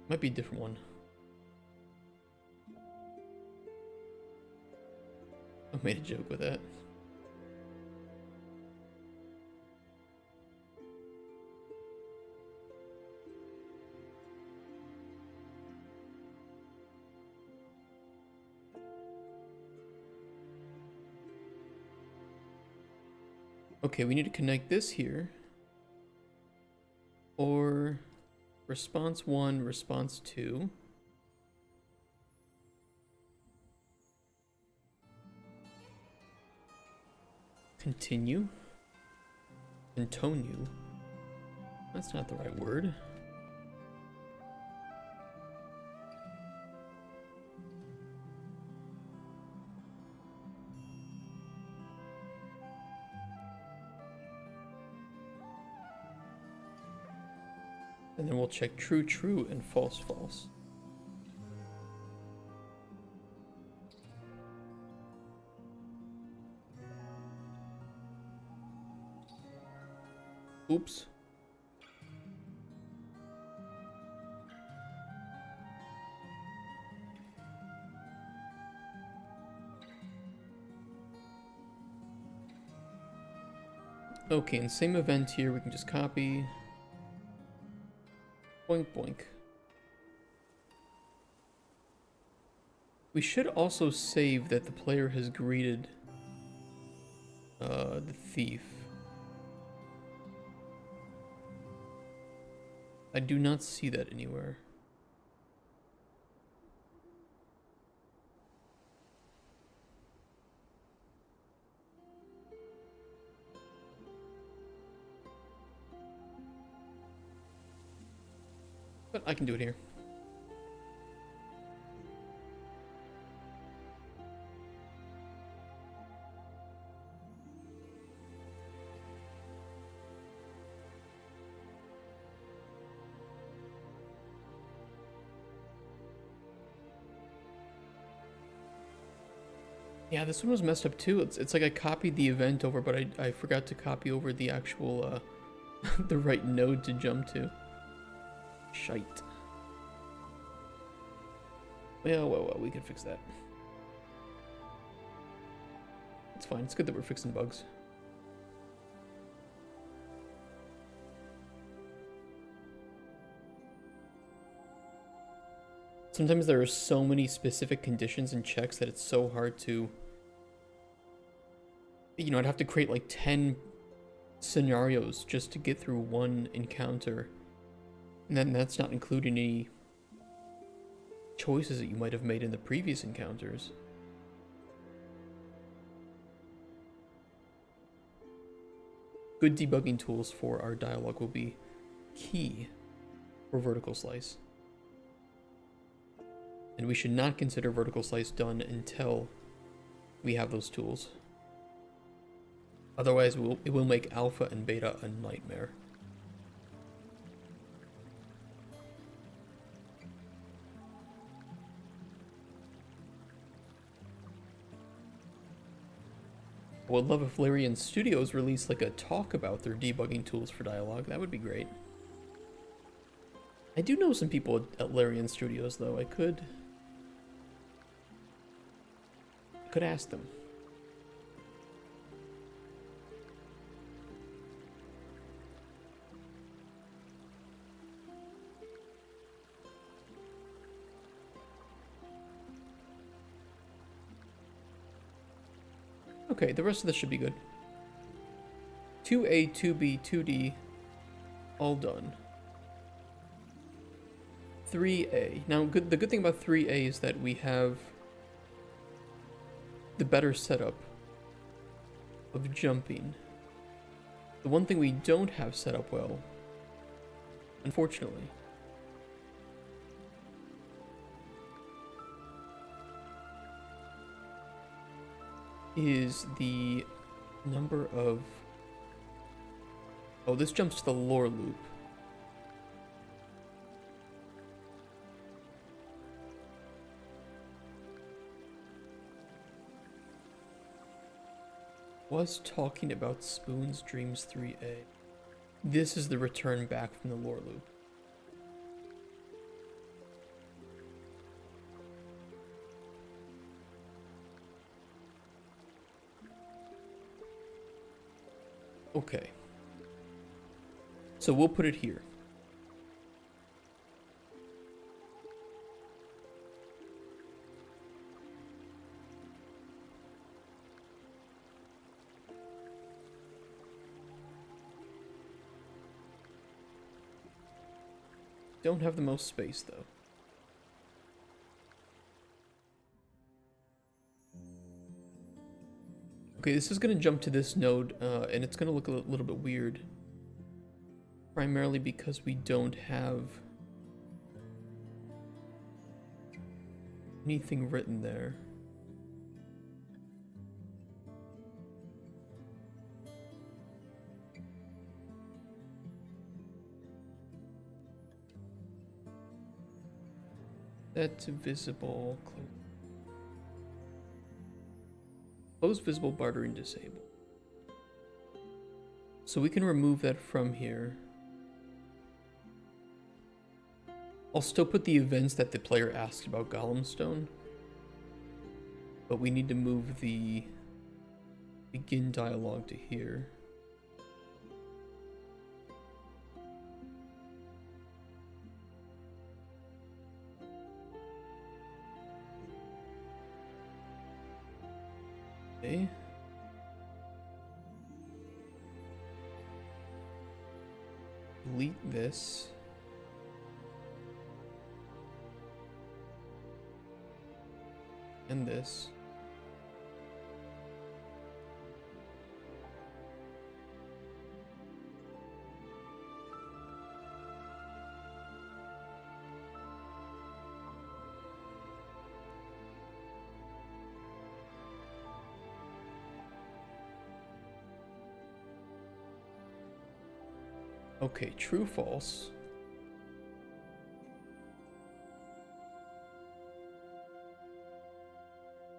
Might be a different one. I made a joke with that. Okay, we need to connect this here. Or response 1, response 2. Continue. Continue. That's not the right word. And then we'll check true, true, and false, false. Oops. Okay, and same event here, we can just copy. Boink, boink. We should also save that the player has greeted the thief. I do not see that anywhere. But I can do it here. Yeah, this one was messed up too. It's like I copied the event over, but I forgot to copy over the actual the right node to jump to. Shite. Well, we can fix that. It's fine. It's good that we're fixing bugs. Sometimes there are so many specific conditions and checks that it's so hard to... You know, I'd have to create like 10 scenarios just to get through one encounter. And then that's not including any choices that you might have made in the previous encounters. Good debugging tools for our dialogue will be key for vertical slice. And we should not consider vertical slice done until we have those tools. Otherwise, it will make alpha and beta a nightmare. I would love if Larian Studios released like a talk about their debugging tools for dialogue. That would be great. I do know some people at Larian Studios though. I could ask them. Okay, the rest of this should be good. 2A, 2B, 2D, all done. 3A. Now, the good thing about 3A is that we have the better setup of jumping. The one thing we don't have set up well, unfortunately, is the number of... Oh, this jumps to the lore loop. Was talking about Spoon's Dreams 3A. This is the return back from the lore loop. Okay. So we'll put it here. Don't have the most space though. Okay, this is going to jump to this node, and it's going to look a little bit weird. Primarily because we don't have anything written there. That's visible. Close visible, bartering disabled. So we can remove that from here. I'll still put the events that the player asked about Golem Stone. But we need to move the begin dialogue to here. Okay. Delete this. And this. Okay, true, false.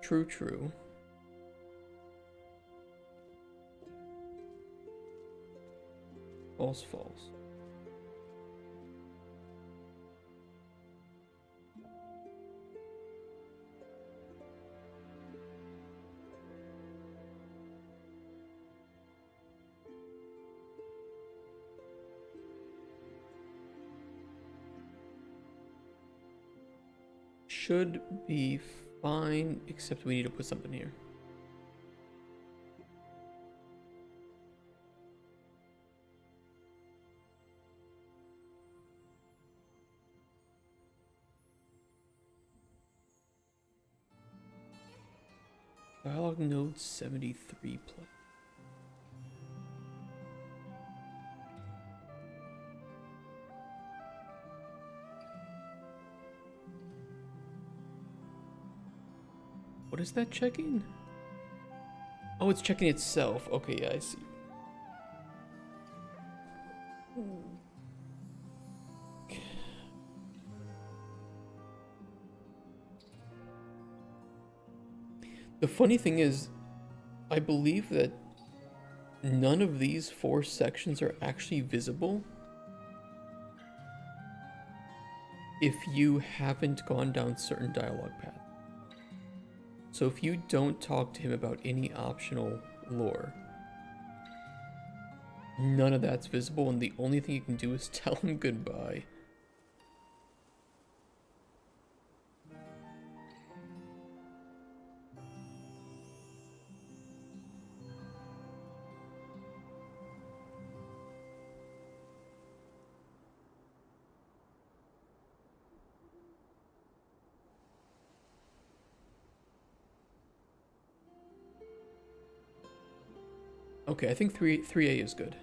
True, true. False, false. Should be fine, except we need to put something here. Dialogue node 73 plus. What is that checking? Oh, it's checking itself. Okay, yeah, I see. The funny thing is, I believe that none of these 4 sections are actually visible if you haven't gone down certain dialogue paths. So if you don't talk to him about any optional lore, none of that's visible, and the only thing you can do is tell him goodbye. Okay, I think 3A is good.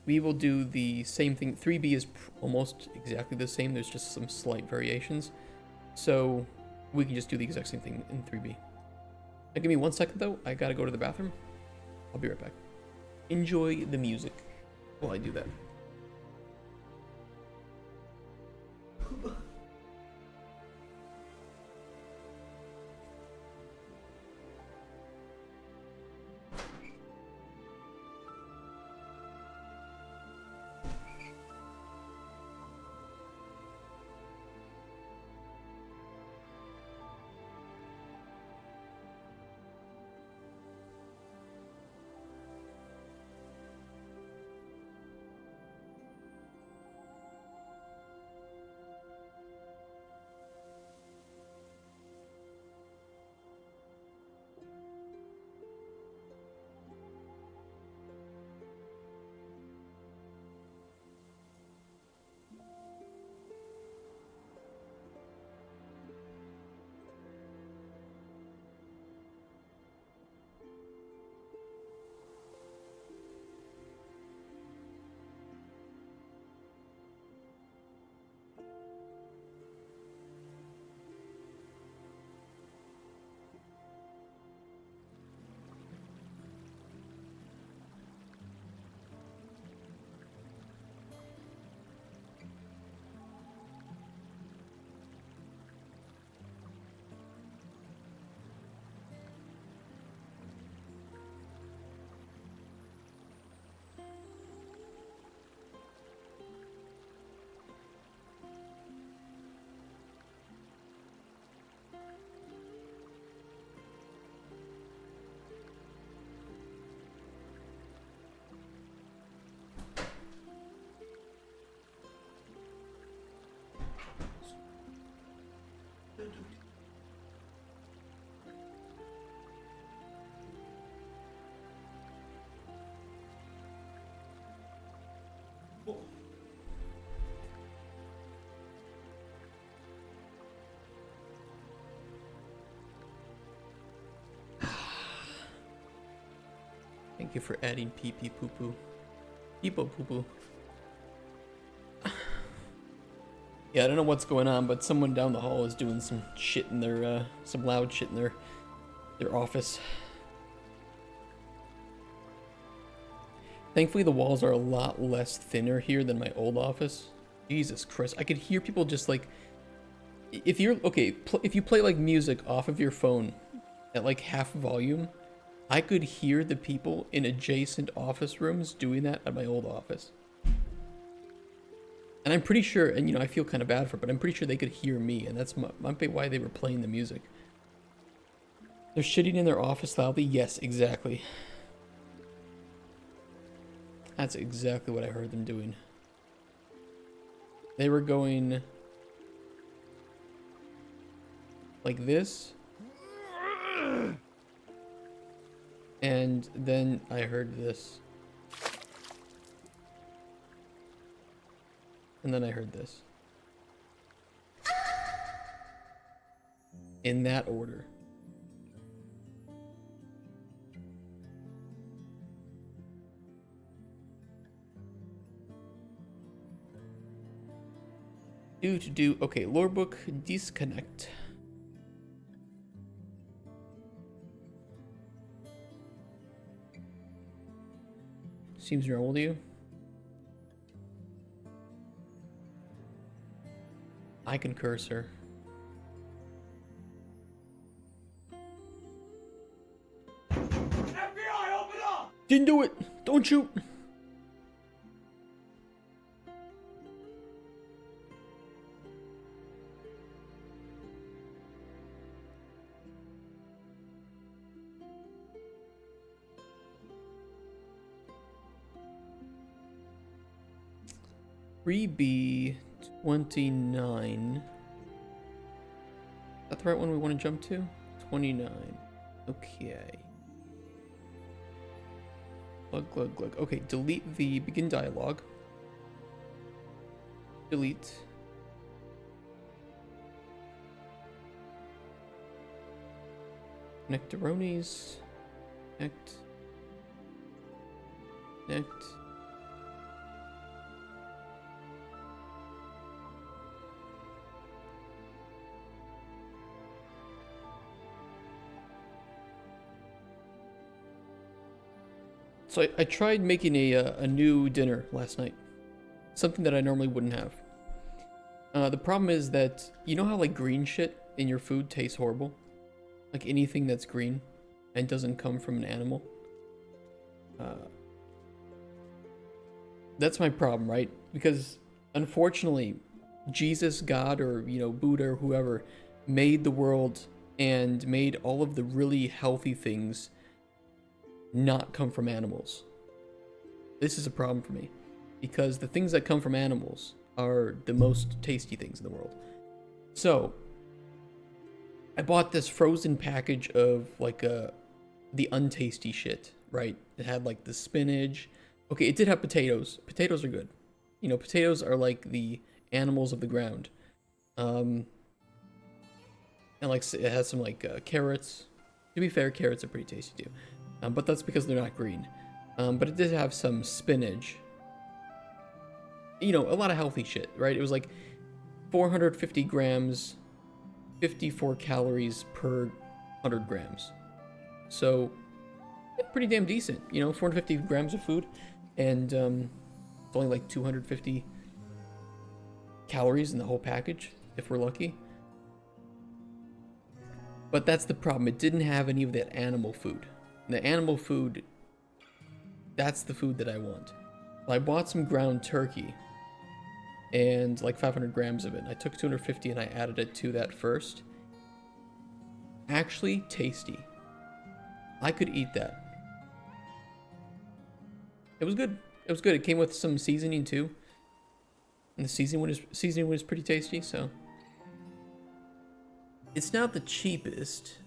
We will do the same thing. 3B is almost exactly the same. There's just some slight variations. So we can just do the exact same thing in 3B. Now, give me 1 second, though. I gotta go to the bathroom. I'll be right back. Enjoy the music while I do that. Thank you for adding pee pee poo poo. Peepo poo poo. Yeah, I don't know what's going on, but someone down the hall is doing some shit in their, some loud shit in their office. Thankfully, the walls are a lot less thinner here than my old office. Jesus Christ, I could hear people just like, if you're, okay, if you play like music off of your phone at like half volume, I could hear the people in adjacent office rooms doing that at my old office. And I'm pretty sure, and you know, I feel kind of bad for it, but I'm pretty sure they could hear me, and that's might be why they were playing the music. They're shitting in their office loudly? Yes, exactly. That's exactly what I heard them doing. They were going like this. And then I heard this. And then I heard this. In that order. Okay, lore book disconnect. Seems normal to you? I concur, sir. FBI, open up! Didn't do it! Don't shoot! B 29. Is that the right one we want to jump to? 29. Okay. Glug. Okay, delete the begin dialogue. Delete. Nectarones. Connect. So I tried making a new dinner last night. Something that I normally wouldn't have. The problem is that, you know how like green shit in your food tastes horrible? Like anything that's green and doesn't come from an animal? That's my problem, right? Because unfortunately, Jesus, God, or you know, Buddha or whoever made the world and made all of the really healthy things not come from animals. This is a problem for me because the things that come from animals are the most tasty things in the world. So I bought this frozen package of like the untasty shit, right? It had like the spinach. Okay, it did have potatoes. Potatoes are good. You know, potatoes are like the animals of the ground. And like it has some like carrots. To be fair, carrots are pretty tasty too. But that's because they're not green. But it did have some spinach. You know, a lot of healthy shit, right? It was like 450 grams, 54 calories per 100 grams. So, yeah, pretty damn decent. You know, 450 grams of food. And it's only like 250 calories in the whole package, if we're lucky. But that's the problem. It didn't have any of that animal food. The animal food, that's the food that I want. I bought some ground turkey and like 500 grams of it. I took 250 and I added it to that first. Actually tasty. I could eat that. It was good. It was good. It came with some seasoning too. And the seasoning was pretty tasty, so. It's not the cheapest.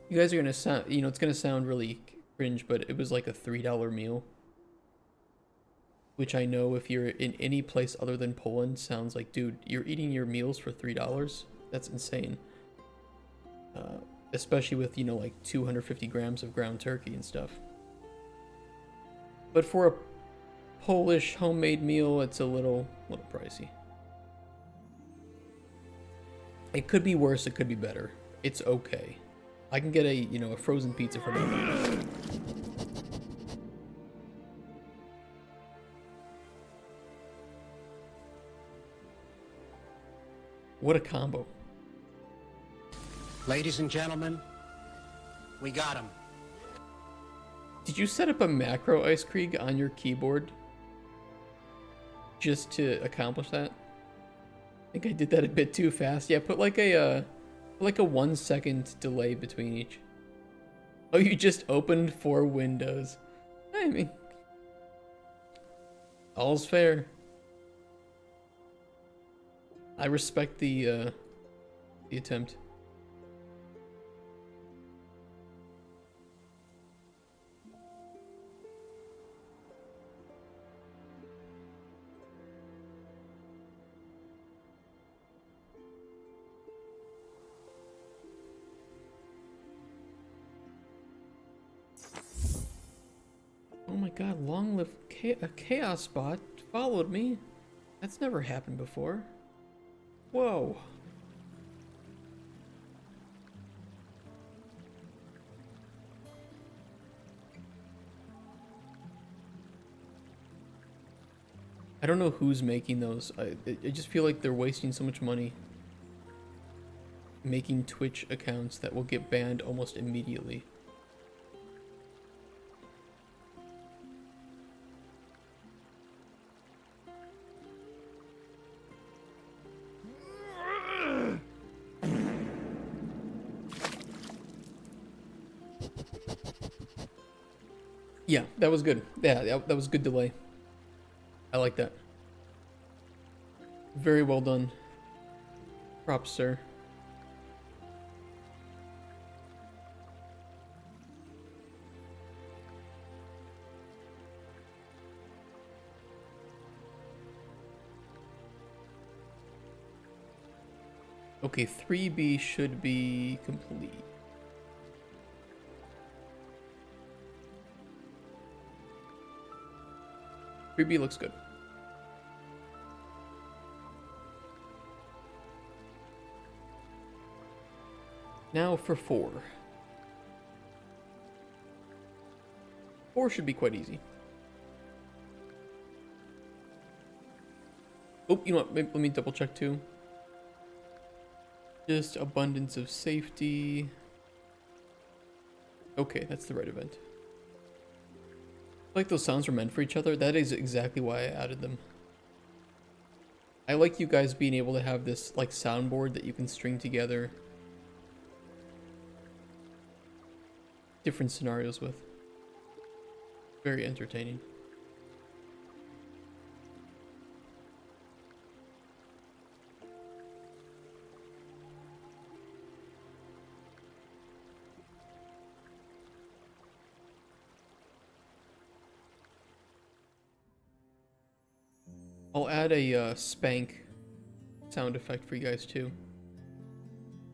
You guys are gonna sound, you know, it's gonna sound really cringe, but it was like a $3 meal. Which I know if you're in any place other than Poland sounds like, dude, you're eating your meals for $3? That's insane. especially with, you know, like 250 grams of ground turkey and stuff. But for a Polish homemade meal, it's a little pricey. It could be worse, it could be better. It's okay. I can get a, you know, a frozen pizza for $9. What a combo. Ladies and gentlemen, we got him. Did you set up a macro Ice Krieg on your keyboard just to accomplish that? I think I did that a bit too fast. Yeah, put like a 1 second delay between each. Oh, you just opened 4 windows. I mean, all's fair. I respect the attempt. Oh my god, long live a chaos bot followed me. That's never happened before. Whoa. I don't know who's making those. I just feel like they're wasting so much money making Twitch accounts that will get banned almost immediately. Yeah, that was good. Yeah, that was good delay. I like that. Very well done. Props, sir. Okay, 3B should be complete. Three B looks good. Now for 4. 4 should be quite easy. Oh, you know what? Let me double check too. Just abundance of safety. Okay, that's the right event. Like those sounds were meant for each other. That is exactly why I added them. I like you guys being able to have this like soundboard that you can string together different scenarios with. Very entertaining. I'll add a spank sound effect for you guys too.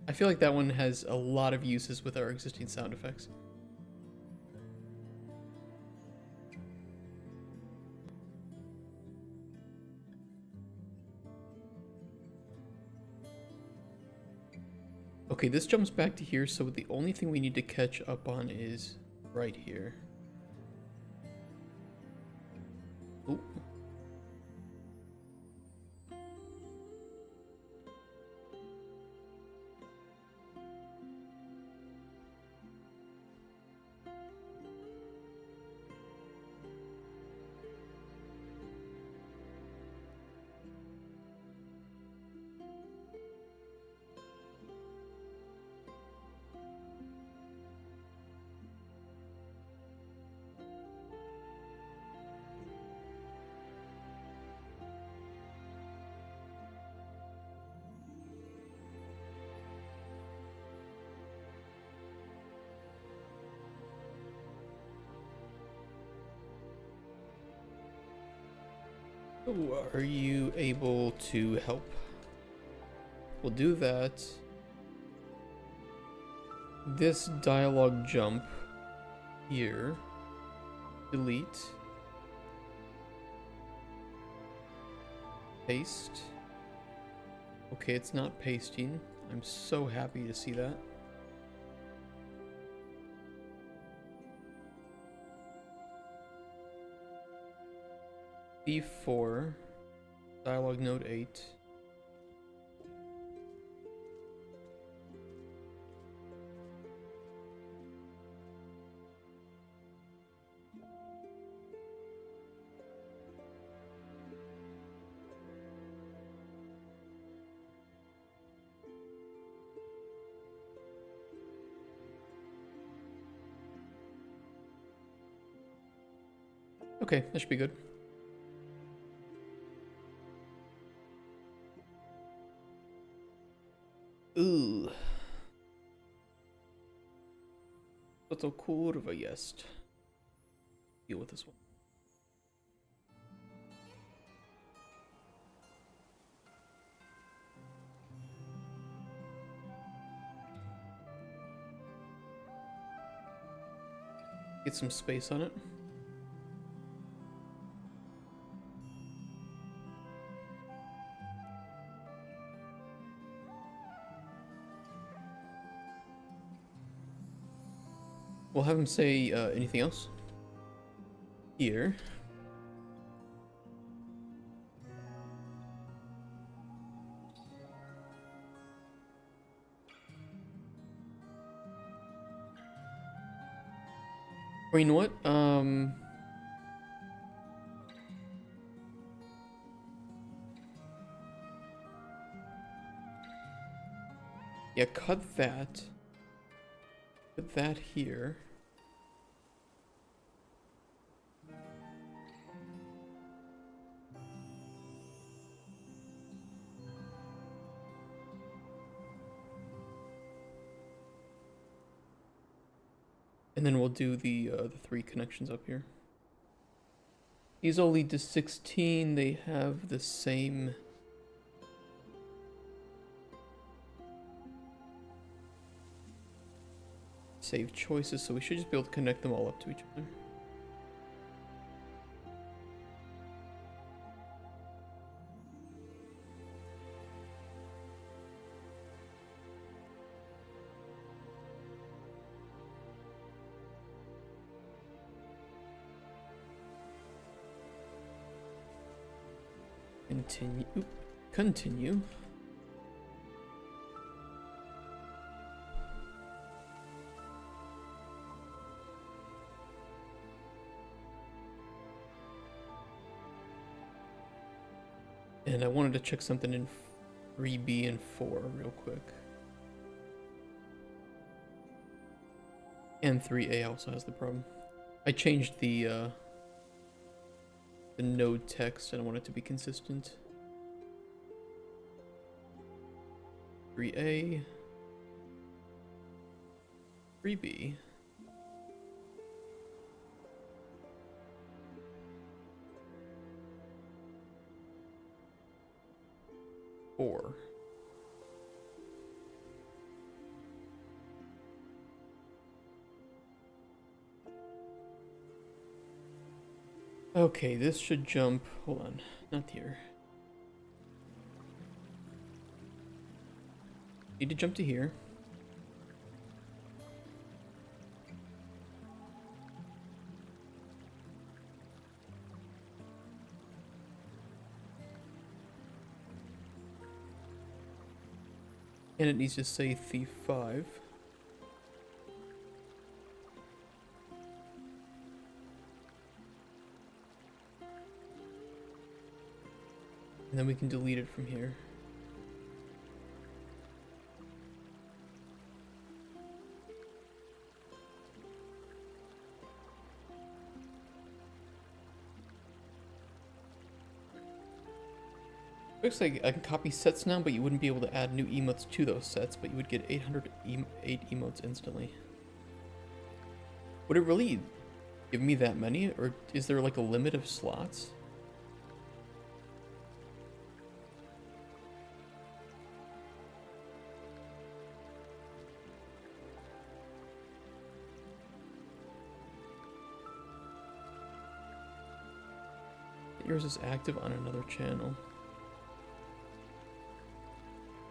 I feel like that one has a lot of uses with our existing sound effects. Okay, this jumps back to here, so the only thing we need to catch up on is right here. Ooh. Oh, are you able to help? We'll do that. this dialogue jump here. Delete. Paste. Okay, it's not pasting. I'm so happy to see that. B4. Dialogue node 8. Okay, that should be good. Ooh. Co to kurwa jest? Deal with this one. Get some space on it. We'll have him say anything else. Here. Or you know what? Yeah, cut that. Put that here. And then we'll do the 3 connections up here. These all lead to 16. They have the same save choices, so we should just be able to connect them all up to each other. Continue. Oop. Continue. And I wanted to check something in 3B and 4 real quick. And 3A also has the problem. I changed the node text. I don't want it to be consistent. 3A. 3B. Four. Okay, this should jump. Hold on, not here. Need to jump to here. And it needs to say Thief 5. And then we can delete it from here. Looks like I can copy sets now, but you wouldn't be able to add new emotes to those sets, but you would get 808 emotes instantly. Would it really give me that many, or is there like a limit of slots? yours is active on another channel.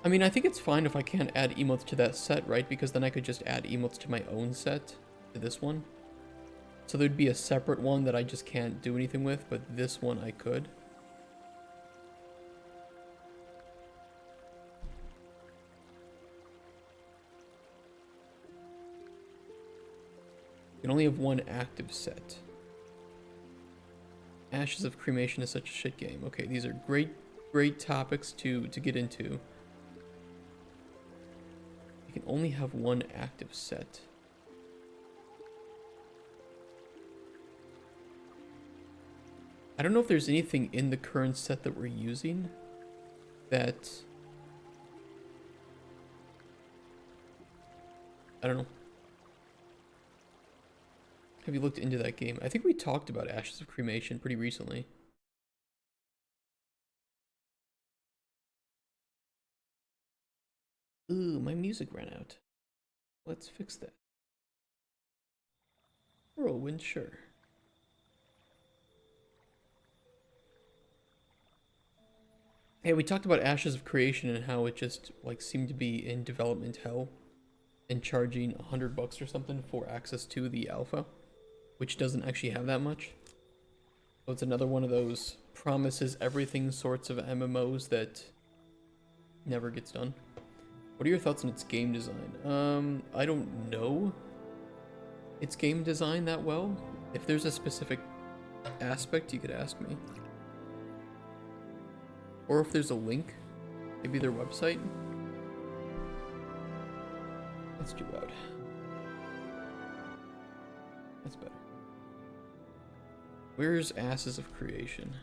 I mean, I think it's fine if I can't add emotes to that set, right? Because then I could just add emotes to my own set, to this one. So there'd be a separate one that I just can't do anything with, but this one I could. You can only have one active set. Ashes of Cremation is such a shit game. Okay, these are great topics to get into. You can only have one active set. I don't know if there's anything in the current set that we're using that... I don't know. Have you looked into that game? I think we talked about Ashes of Cremation pretty recently. Ooh, my music ran out. Let's fix that. Whirlwind, sure. Hey, we talked about Ashes of Creation and how it just like seemed to be in development hell and charging $100 or something for access to the alpha, which doesn't actually have that much. So it's another one of those promises everything sorts of MMOs that never gets done. What are your thoughts on its game design? I don't know its game design that well. If there's a specific aspect, you could ask me. Or if there's a link, maybe their website. That's too loud. That's better. Where's Asses of Creation?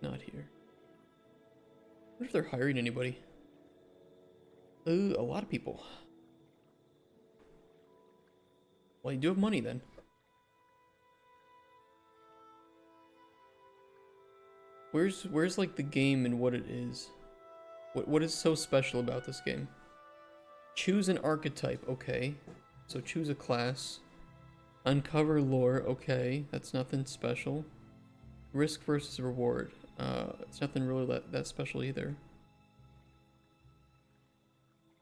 Not here. I wonder if they're hiring anybody. Ooh, a lot of people. Well, you do have money then. Where's like the game and what it is? What is so special about this game? Choose an archetype, okay. So choose a class. Uncover lore, okay. That's nothing special. Risk versus reward. It's nothing really that special either.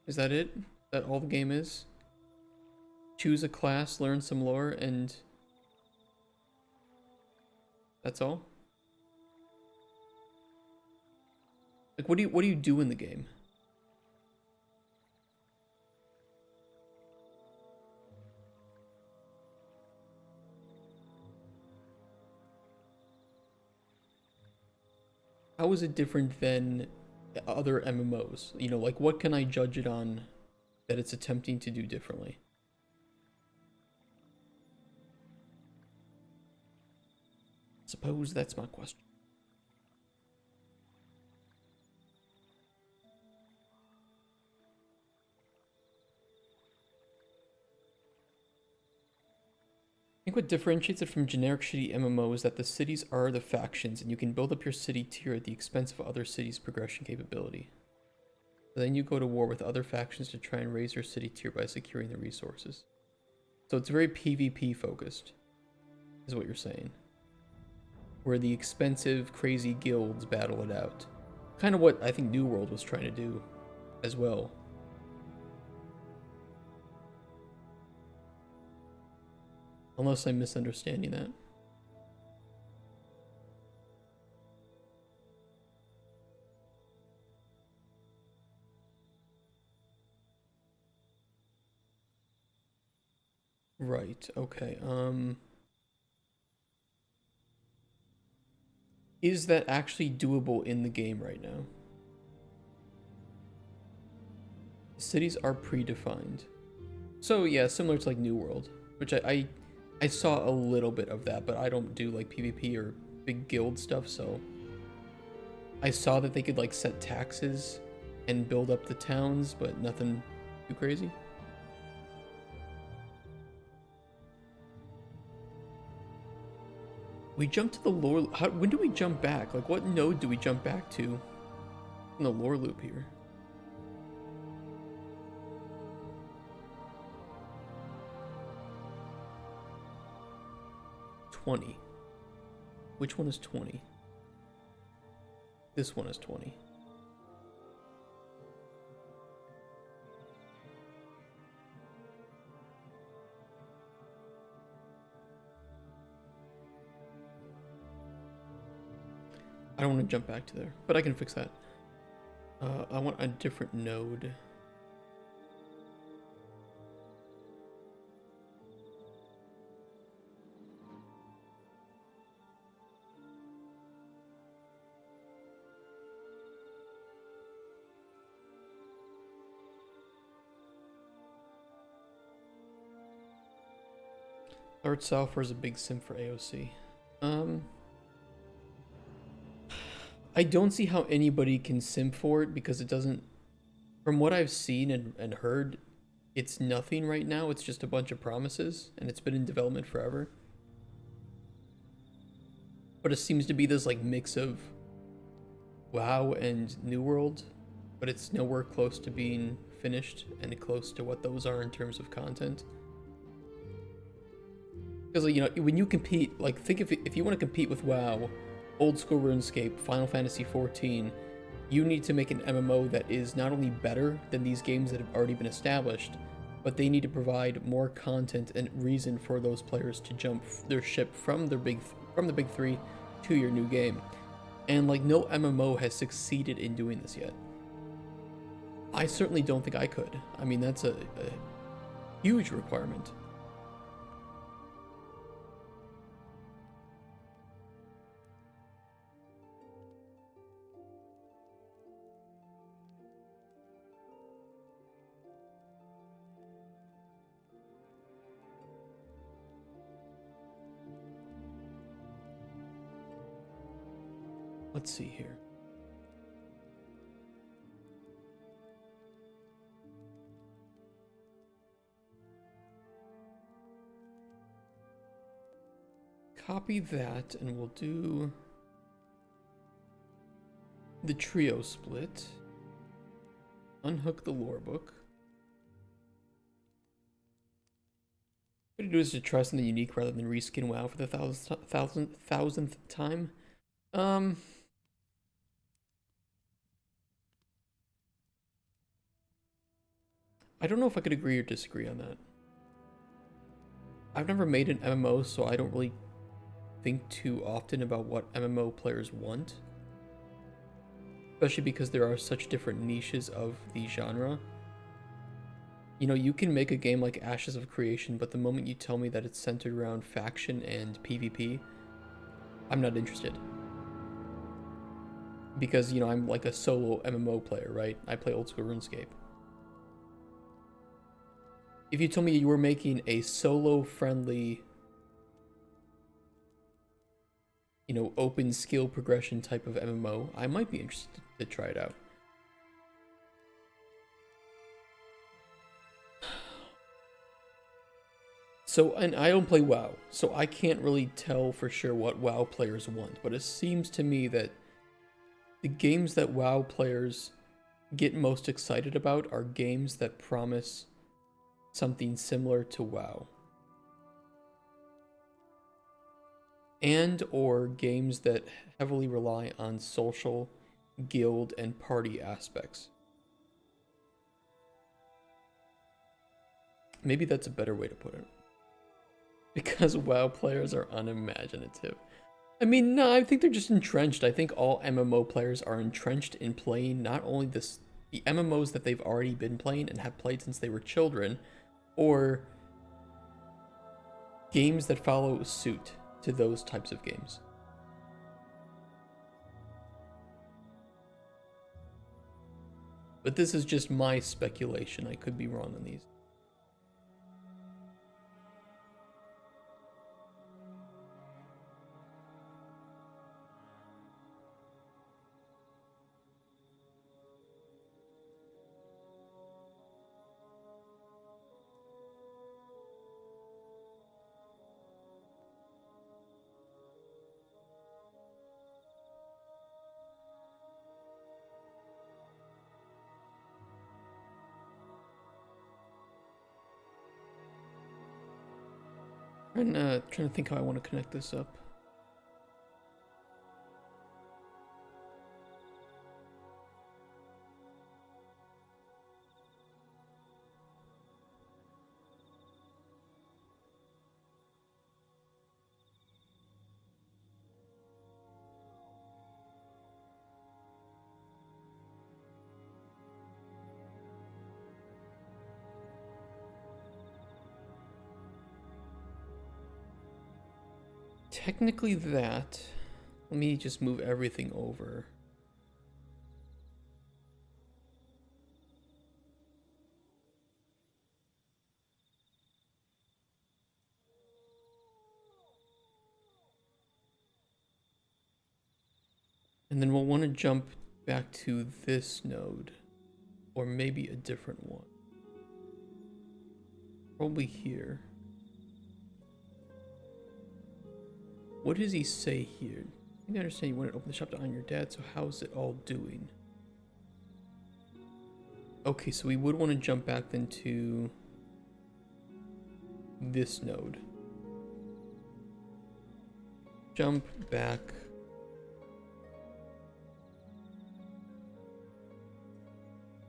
Is that it? That all the game is? Choose a class, learn some lore, and that's all? Like what do you do in the game? How is it different than other MMOs? You know, like what can I judge it on that it's attempting to do differently? Suppose that's my question. I think what differentiates it from generic shitty MMO is that the cities are the factions and you can build up your city tier at the expense of other cities' progression capability. But then you go to war with other factions to try and raise your city tier by securing the resources. So it's very PvP focused, is what you're saying. Where the expensive, crazy guilds battle it out. Kind of what I think New World was trying to do as well. Unless I'm misunderstanding that. Right, okay. Is that actually doable in the game right now? Cities are predefined. So yeah, similar to like New World, which I saw a little bit of that, but I don't do like PvP or big guild stuff, so I saw that they could like set taxes and build up the towns, but nothing too crazy. We jump to the lore. When do we jump back? Like, what node do we jump back to in the lore loop here? 20. Which one is 20? This one is 20. I don't want to jump back to there, but I can fix that. I want a different node. Art software is a big sim for AOC. I don't see how anybody can sim for it because it doesn't, from what I've seen and heard, it's nothing right now. It's just a bunch of promises and it's been in development forever. But it seems to be this like mix of WoW and New World, but it's nowhere close to being finished and close to what those are in terms of content. Because, you know, when you compete, like, think if you want to compete with WoW, old school RuneScape, Final Fantasy XIV, you need to make an MMO that is not only better than these games that have already been established, but they need to provide more content and reason for those players to jump their ship from the big three to your new game. And, like, no MMO has succeeded in doing this yet. I certainly don't think I could. I mean, that's a huge requirement. Let's see here. Copy that and we'll do the trio split. Unhook the lore book. What to do is to try something unique rather than reskin WoW for the thousandth time. I don't know if I could agree or disagree on that. I've never made an MMO, so I don't really think too often about what MMO players want. Especially because there are such different niches of the genre. You know, you can make a game like Ashes of Creation, but the moment you tell me that it's centered around faction and PvP, I'm not interested. Because, you know, I'm like a solo MMO player, right? I play old school RuneScape. If you told me you were making a solo-friendly, you know, open skill progression type of MMO, I might be interested to try it out. So, and I don't play WoW, so I can't really tell for sure what WoW players want, but it seems to me that the games that WoW players get most excited about are games that promise something similar to WoW. And or games that heavily rely on social, guild, and party aspects. Maybe that's a better way to put it. Because WoW players are unimaginative. I mean, no, I think they're just entrenched. I think all MMO players are entrenched in playing not only the MMOs that they've already been playing and have played since they were children, or games that follow suit to those types of games. But this is just my speculation. I could be wrong on these. Trying to think how I want to connect this up. Technically that. Let me just move everything over. And then we'll want to jump back to this node. Or maybe a different one. Probably here. What does he say here? I think I understand you wanted to open the shop to honor your dad, so how's it all doing? Okay, so we would want to jump back then to this node. Jump back.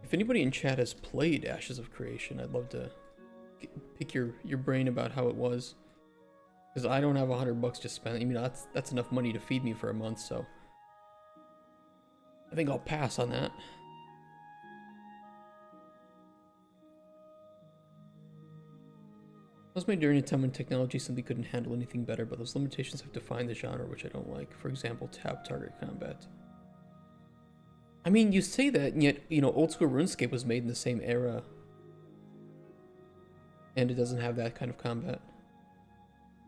If anybody in chat has played Ashes of Creation, I'd love to pick your brain about how it was. Because I don't have $100 to spend. I mean, that's enough money to feed me for a month, so I think I'll pass on that. It was made during a time when technology simply couldn't handle anything better, but those limitations have defined the genre, which I don't like. For example, tap target combat. I mean, you say that, and yet, you know, old school RuneScape was made in the same era. And it doesn't have that kind of combat.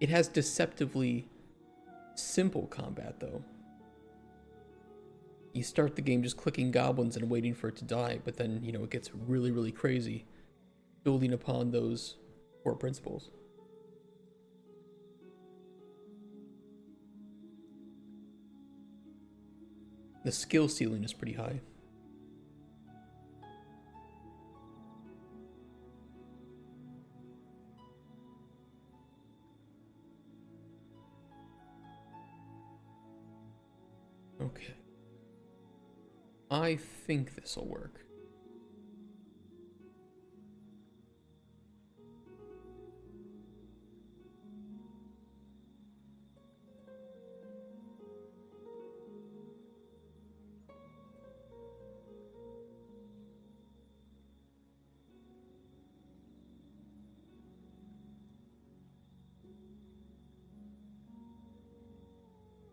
It has deceptively simple combat, though. You start the game just clicking goblins and waiting for it to die, but then, you know, it gets really, really crazy, building upon those core principles. The skill ceiling is pretty high. Okay. I think this will work.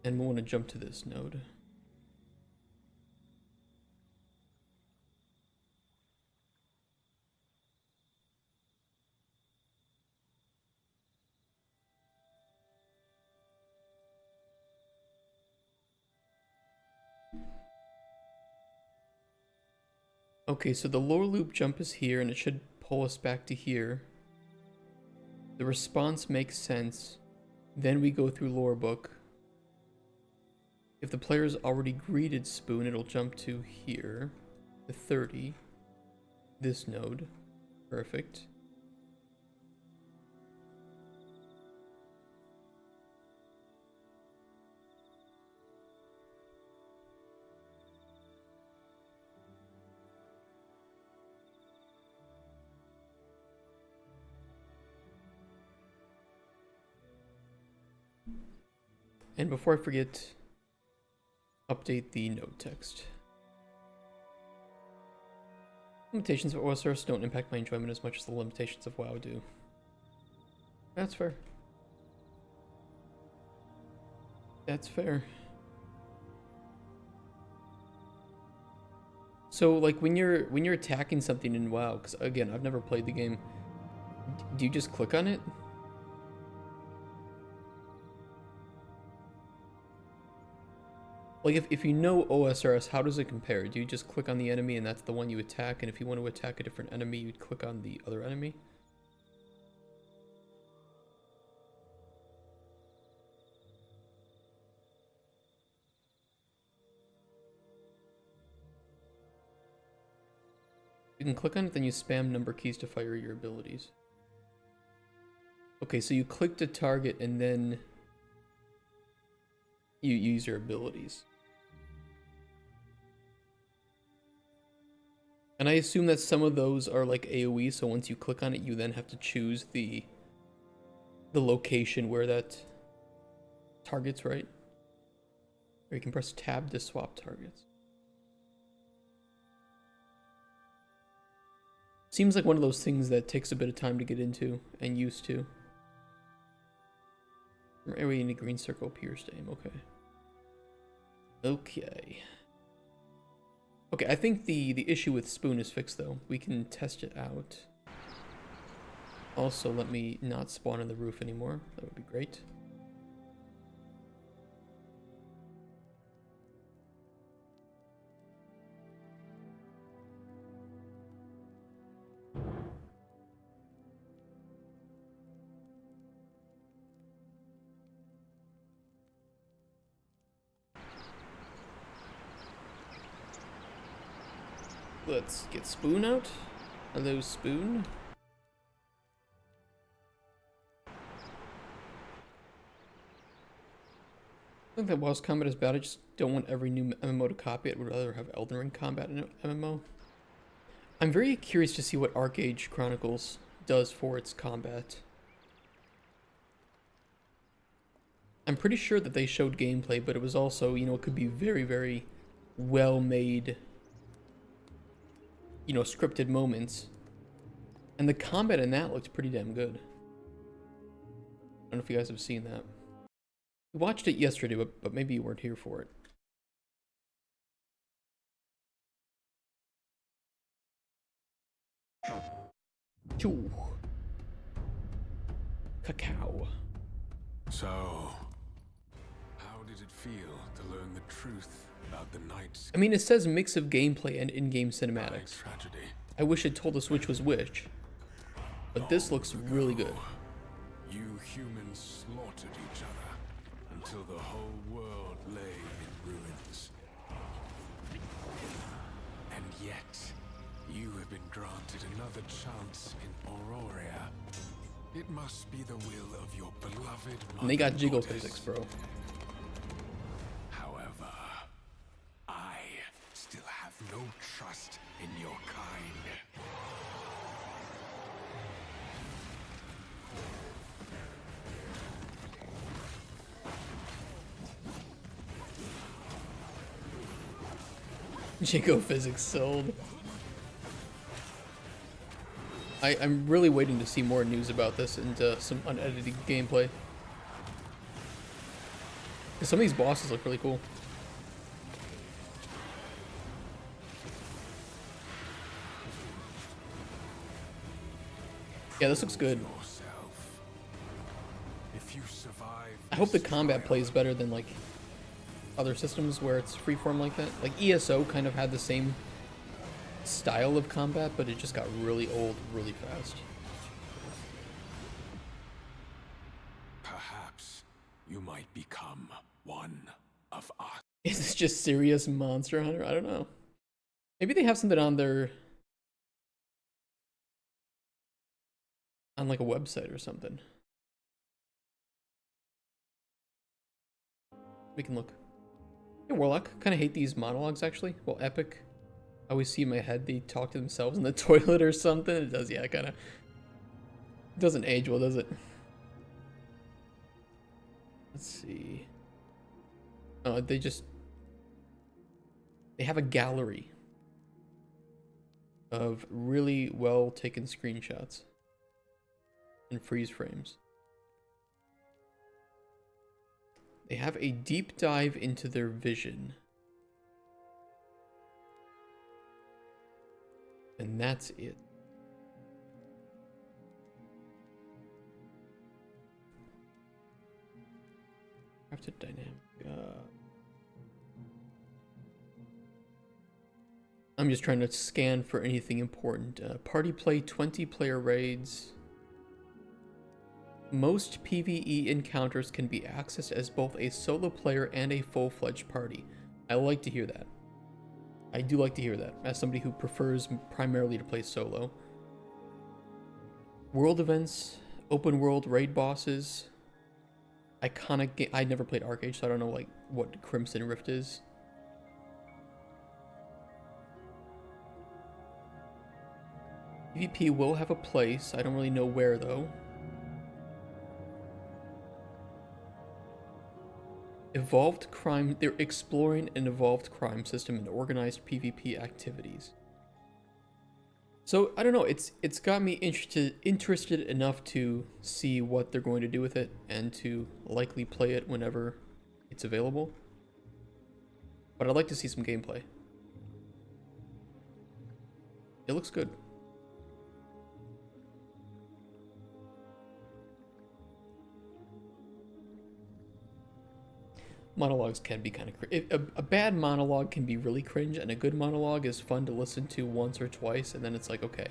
And we'll want to jump to this node. Okay, so the lore loop jump is here, and it should pull us back to here. The response makes sense. Then we go through lore book. If the player's already greeted Spoon, it'll jump to here. The 30. This node. Perfect. And before I forget, update the node text. Limitations of OSRS don't impact my enjoyment as much as the limitations of WoW do. That's fair. That's fair. So, like, when you're attacking something in WoW, because again, I've never played the game, do you just click on it? Like, if you know OSRS, how does it compare? Do you just click on the enemy and that's the one you attack, and if you want to attack a different enemy, you'd click on the other enemy? You can click on it, then you spam number keys to fire your abilities. Okay, so you click the target and then you use your abilities. And I assume that some of those are like AoE, so once you click on it, you then have to choose the location where that target's, right? Or you can press tab to swap targets. Seems like one of those things that takes a bit of time to get into and used to. Area in a green circle appears to aim. Okay. Okay. Okay, I think the issue with Spoon is fixed though. We can test it out. Also, let me not spawn in the roof anymore. That would be great. Let's get Spoon out. Hello, Spoon. I think that whilst combat is bad, I just don't want every new MMO to copy it. I would rather have Elden Ring combat in an MMO. I'm very curious to see what Cauldron Chronicles does for its combat. I'm pretty sure that they showed gameplay, but it was also, you know, it could be very, very well made, you know, scripted moments. And the combat in that looks pretty damn good. I don't know if you guys have seen that. We watched it yesterday, but maybe you weren't here for it. Choo. Cacao. So, how did it feel to learn the truth about the night's I mean, it says mix of gameplay and in-game cinematics. tragedy? I wish it told us which was which. But this looks really good. You humans slaughtered each other until the whole world lay in ruins. And yet, you have been granted another chance in Auroria. It must be the will of your beloved And they got Mother jiggle Goddess. physics, bro. However, I still have no trust in your kind. Jiggle physics sold. I'm really waiting to see more news about this and some unedited gameplay. Because some of these bosses look really cool. Yeah, this looks good. Yourself. If you survive I hope the this combat trial, plays better than like other systems where it's freeform like that. Like ESO kind of had the same style of combat, but it just got really old really fast. perhaps you might become one of us. Is this just serious Monster Hunter? I don't know. Maybe they have something on their on like a website or something. We can look. Hey, Warlock. Kind of hate these monologues actually. Well, Epic. I always see in my head they talk to themselves in the toilet or something. It does, yeah, kind of. Doesn't age well, does it? Let's see. Oh, they have a gallery of really well taken screenshots and freeze frames. They have a deep dive into their vision. And that's it. Crafted dynamic. I'm just trying to scan for anything important. Party play, 20-player raids. Most PvE encounters can be accessed as both a solo player and a full-fledged party. I like to hear that. I do like to hear that, as somebody who prefers primarily to play solo. World events Open world raid bosses. Iconic game. I never played Arcade, so I don't know like what Crimson Rift is. PvP will have a place. I don't really know where though. Evolved crime. They're exploring an evolved crime system and organized PvP activities. So I don't know. It's got me interested enough to see what they're going to do with it and to likely play it whenever it's available. But I'd like to see some gameplay. It looks good. Monologues can be kind of a bad monologue can be really cringe, and a good monologue is fun to listen to once or twice, and then it's like, okay,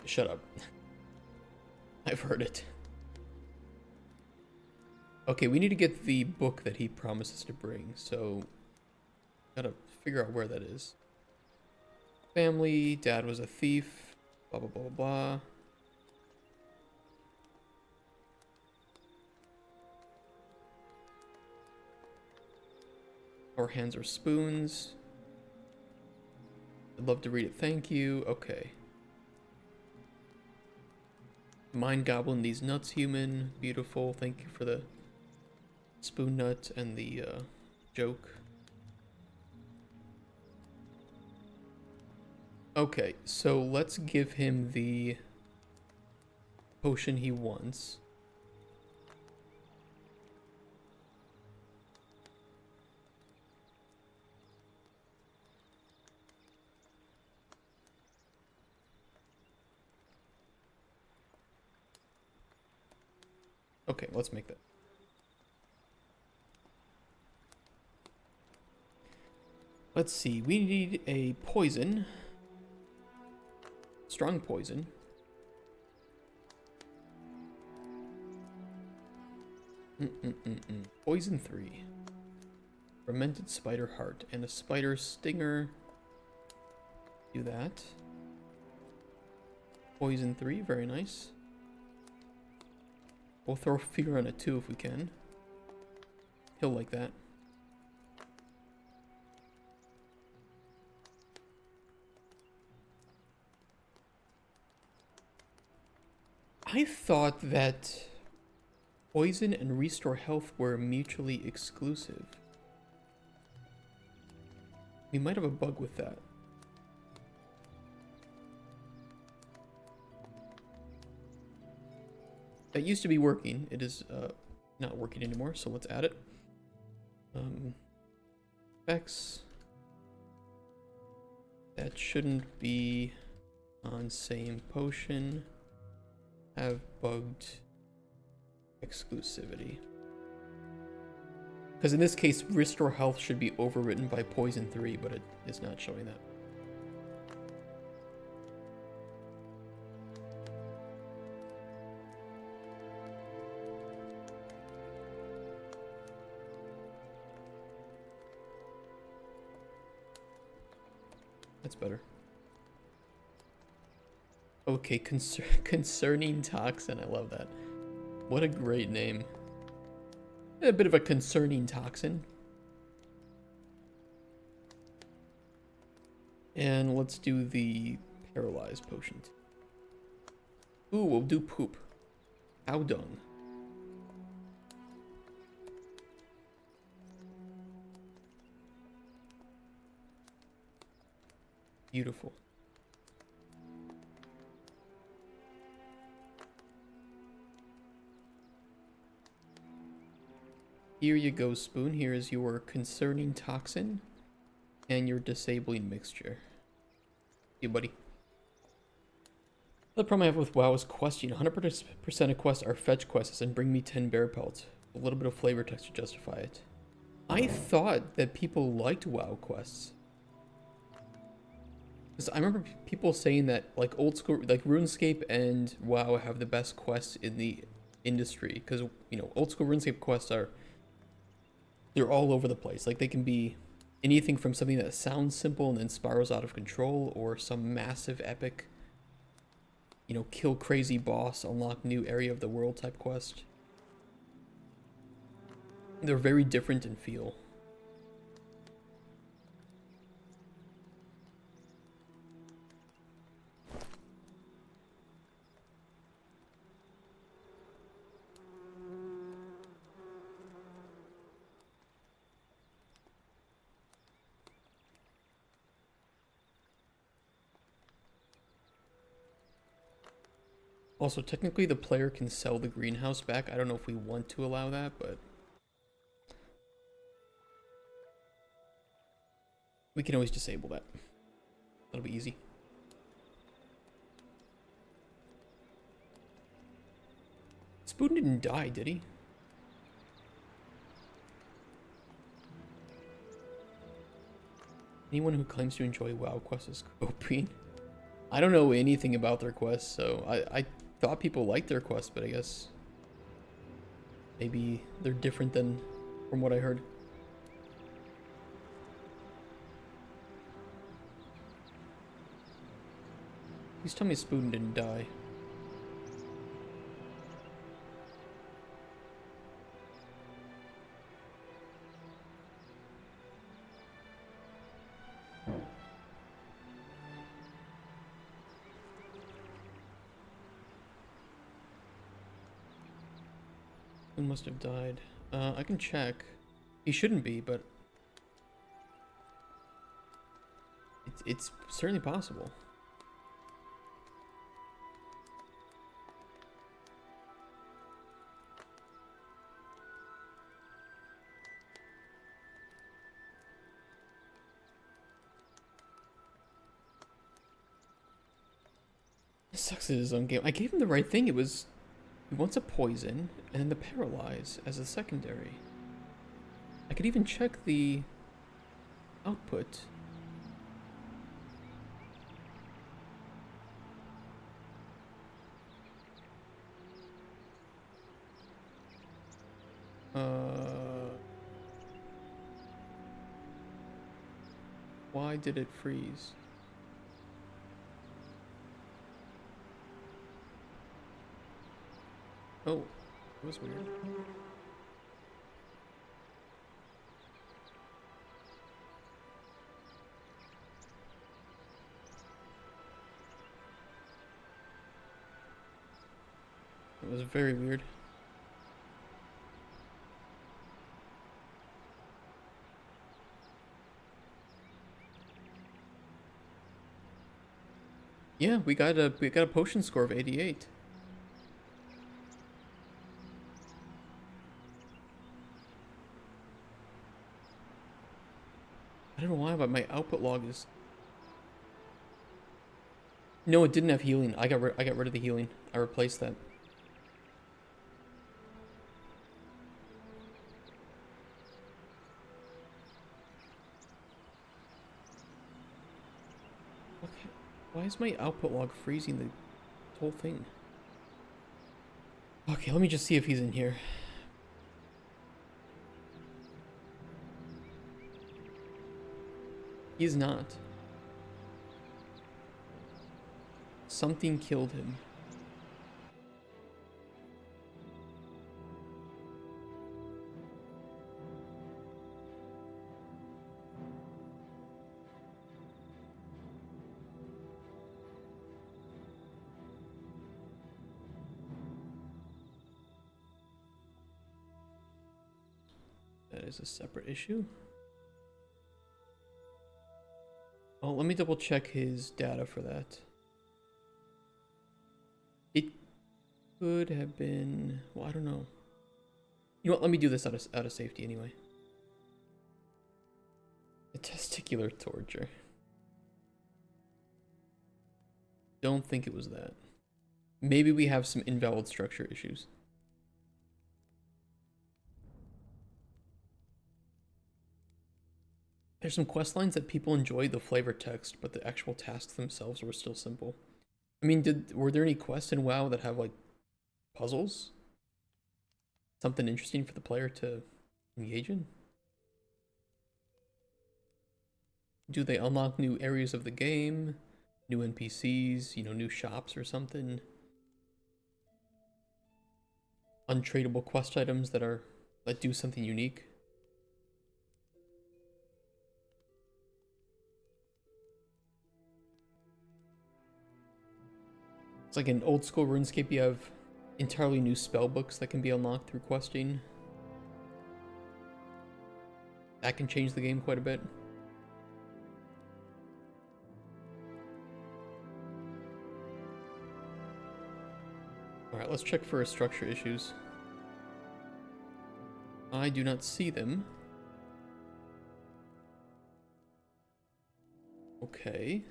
shut up. I've heard it. Okay, we need to get the book that he promises to bring, so gotta figure out where that is. Family, dad was a thief, blah blah blah blah blah. Our hands are spoons. I'd love to read it, thank you. Okay. Mind goblin these nuts, human. Beautiful, thank you for the spoon nut and the joke. Okay, so let's give him the potion he wants. Okay, let's make that. Let's see, we need a poison. Strong poison. Poison 3. Fermented spider heart and a spider stinger. Do that. Poison 3, very nice. We'll throw fear on it too if we can. He'll like that. I thought that poison and restore health were mutually exclusive. We might have a bug with that. That used to be working. It is not working anymore, so let's add it. X. That shouldn't be on same potion. Have bugged exclusivity. Because in this case, restore health should be overwritten by poison 3, but it is not showing that. That's better. Okay, concerning toxin. I love that. What a great name. A bit of a concerning toxin. And let's do the paralyzed potion. Ooh, we'll do poop. Cow dung. Beautiful. Here you go, Spoon. Here is your concerning toxin and your disabling mixture. Hey, buddy. The problem I have with WoW is questing. 100% of quests are fetch quests and bring me 10 bear pelts. A little bit of flavor text to justify it. I thought that people liked WoW quests. Because I remember people saying that like old school, like RuneScape and WoW have the best quests in the industry. Because, you know, old school RuneScape quests are, they're all over the place. Like they can be anything from something that sounds simple and then spirals out of control, or some massive epic you know, kill crazy boss, unlock new area of the world type quest. They're very different in feel. Also, technically the player can sell the greenhouse back. I don't know if we want to allow that, but we can always disable that. That'll be easy. Spoon didn't die, did he? Anyone who claims to enjoy WoW quests is coping. I don't know anything about their quests, so I thought people liked their quests, but I guess maybe they're different than from what I heard. Please tell me Spoon didn't die. Spoon must have died. I can check. He shouldn't be, but it's certainly possible. It sucks at his own game. I gave him the right thing. It was, he wants a poison and then the paralyze as a secondary. I could even check the output. Why did it freeze? Oh, that was weird. It was very weird. Yeah, we got a potion score of 88. I don't know why, but my output log is. No, it didn't have healing. I got rid of the healing. I replaced that. Okay. Why is my output log freezing the whole thing? Okay, let me just see if he's in here. He's not. Something killed him. That is a separate issue. Oh, let me double check his data for that. It could have been, well, I don't know. You know what, let me do this out of safety anyway. The testicular torture. Don't think it was that. Maybe we have some invalid structure issues. There's some quest lines that people enjoyed the flavor text, but the actual tasks themselves were still simple. I mean, were there any quests in WoW that have like puzzles? Something interesting for the player to engage in? Do they unlock new areas of the game? new NPCs, new shops or something. Untradeable quest items that do something unique. It's like in old school RuneScape, you have entirely new spell books that can be unlocked through questing. That can change the game quite a bit. Alright, let's check for structure issues. I do not see them. Okay.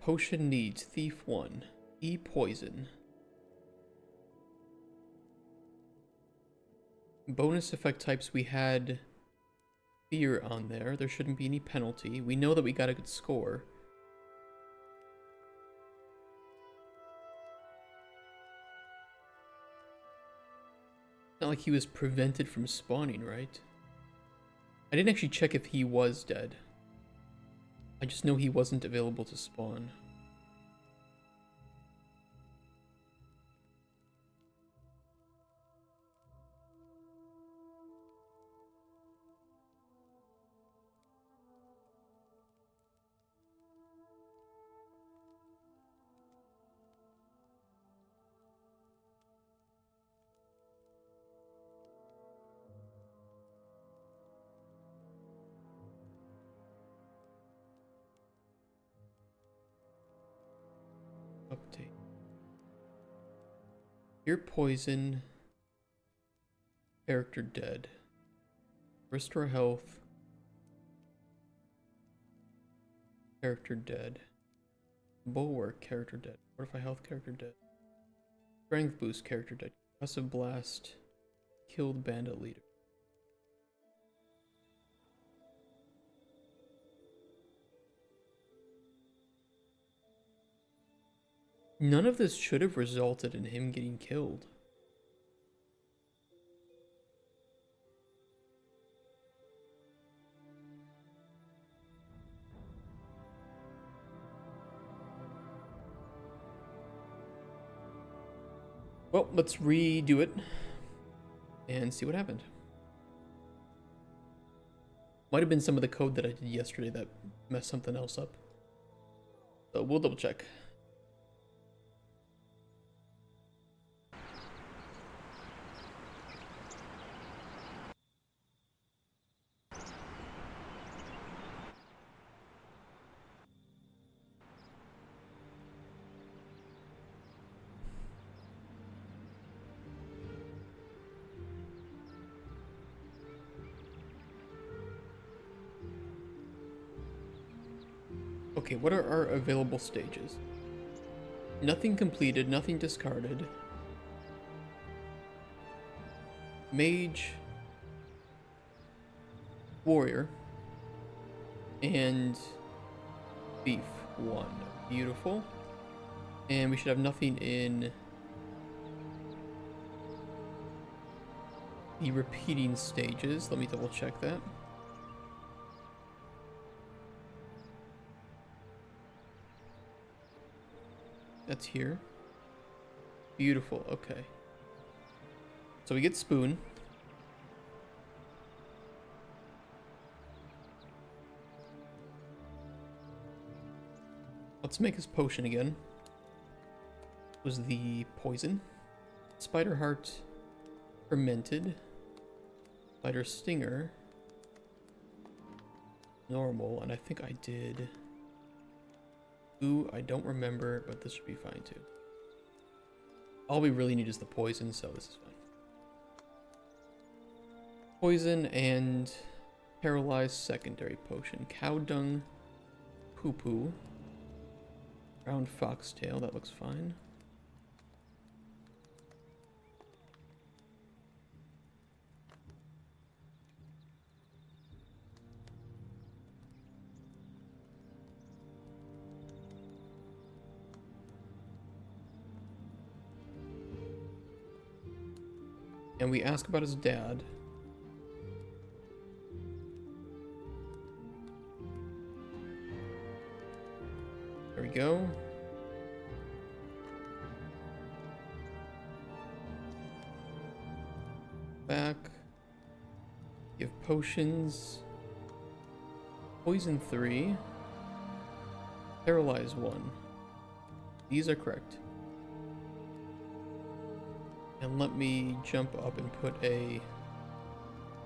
Potion needs Thief 1. E poison. Bonus effect types, we had fear on there. There shouldn't be any penalty. We know that we got a good score. It's not like he was prevented from spawning, right? I didn't actually check if he was dead. I just know he wasn't available to spawn. Update. Your poison. Character dead. Restore health. Character dead. Bulwark, character dead. Fortify health, character dead. Strength boost, character dead. Concussive blast. Killed bandit leader. None of this should have resulted in him getting killed. Well, let's redo it and see what happened. Might have been some of the code that I did yesterday that messed something else up. So we'll double check. Okay, what are our available stages? Nothing completed, nothing discarded. Mage, warrior, and thief 1. Beautiful. And we should have nothing in the repeating stages. Let me double check that. That's here. Beautiful, okay. So we get spoon. Let's make his potion again. Was the poison. Spider heart fermented. Spider stinger. Normal, and I think I did. Ooh, I don't remember, but this should be fine too. All we really need is the poison, so this is fine. Poison and paralyzed secondary potion. Cow dung, poo poo. Brown foxtail, that looks fine. And we ask about his dad. There we go. Back. Give potions. Poison 3. Paralyze 1. These are correct. And let me jump up and put a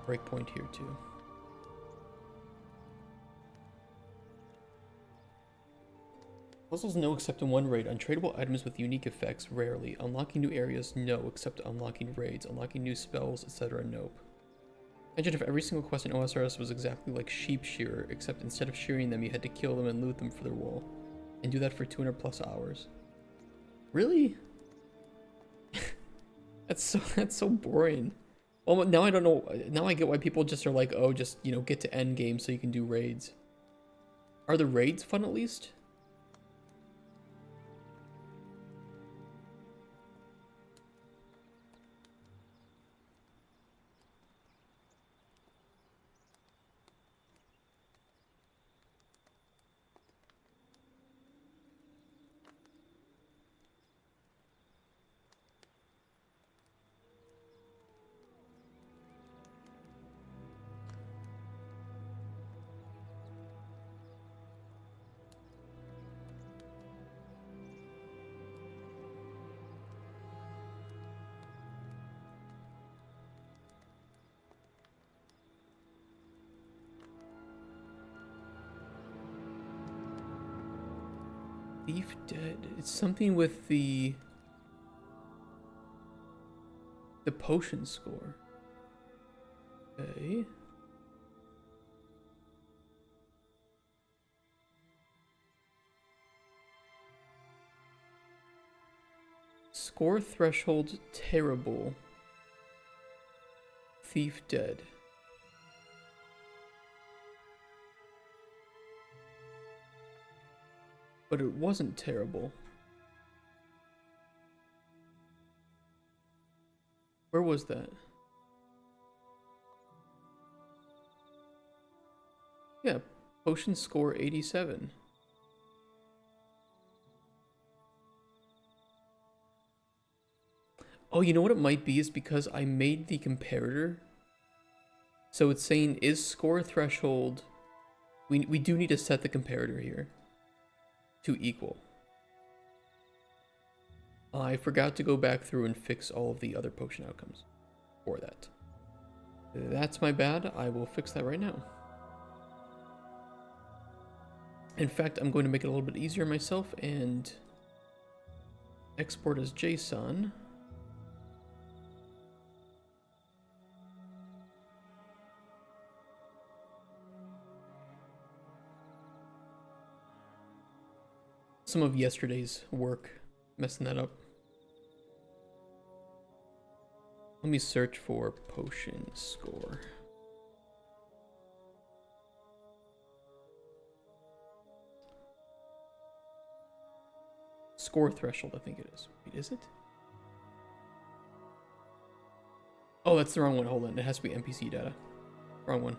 breakpoint here too. Puzzles no except in one raid. Untradeable items with unique effects rarely. Unlocking new areas no except unlocking raids. Unlocking new spells etc. nope. Imagine if every single quest in OSRS was exactly like Sheep Shearer, except instead of shearing them you had to kill them and loot them for their wool. And do that for 200 plus hours. Really? That's so boring. Well, now I don't know. Now I get why people just are like, oh, just, you know, get to end game so you can do raids. Are the raids fun at least? Thief dead. It's something with the potion score. Okay. Score threshold terrible. Thief dead. But it wasn't terrible. Where was that? Yeah, potion score 87. Oh, you know what it might be is because I made the comparator. So it's saying is score threshold. We do need to set the comparator here to equal. I forgot to go back through and fix all of the other potion outcomes for that. That's my bad. I will fix that right now. In fact, I'm going to make it a little bit easier myself and export as JSON. Some of yesterday's work messing that up. Let me search for potion score. Score threshold, I think it is. Wait, is it? Oh, that's the wrong one. Hold on. It has to be NPC data. Wrong one.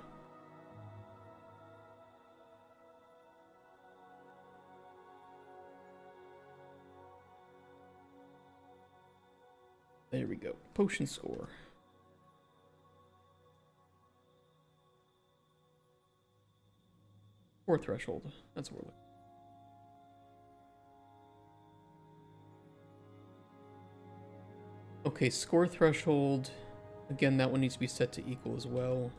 There we go. Potion score. Score threshold. That's what we're looking. Okay, score threshold. Again, that one needs to be set to equal as well.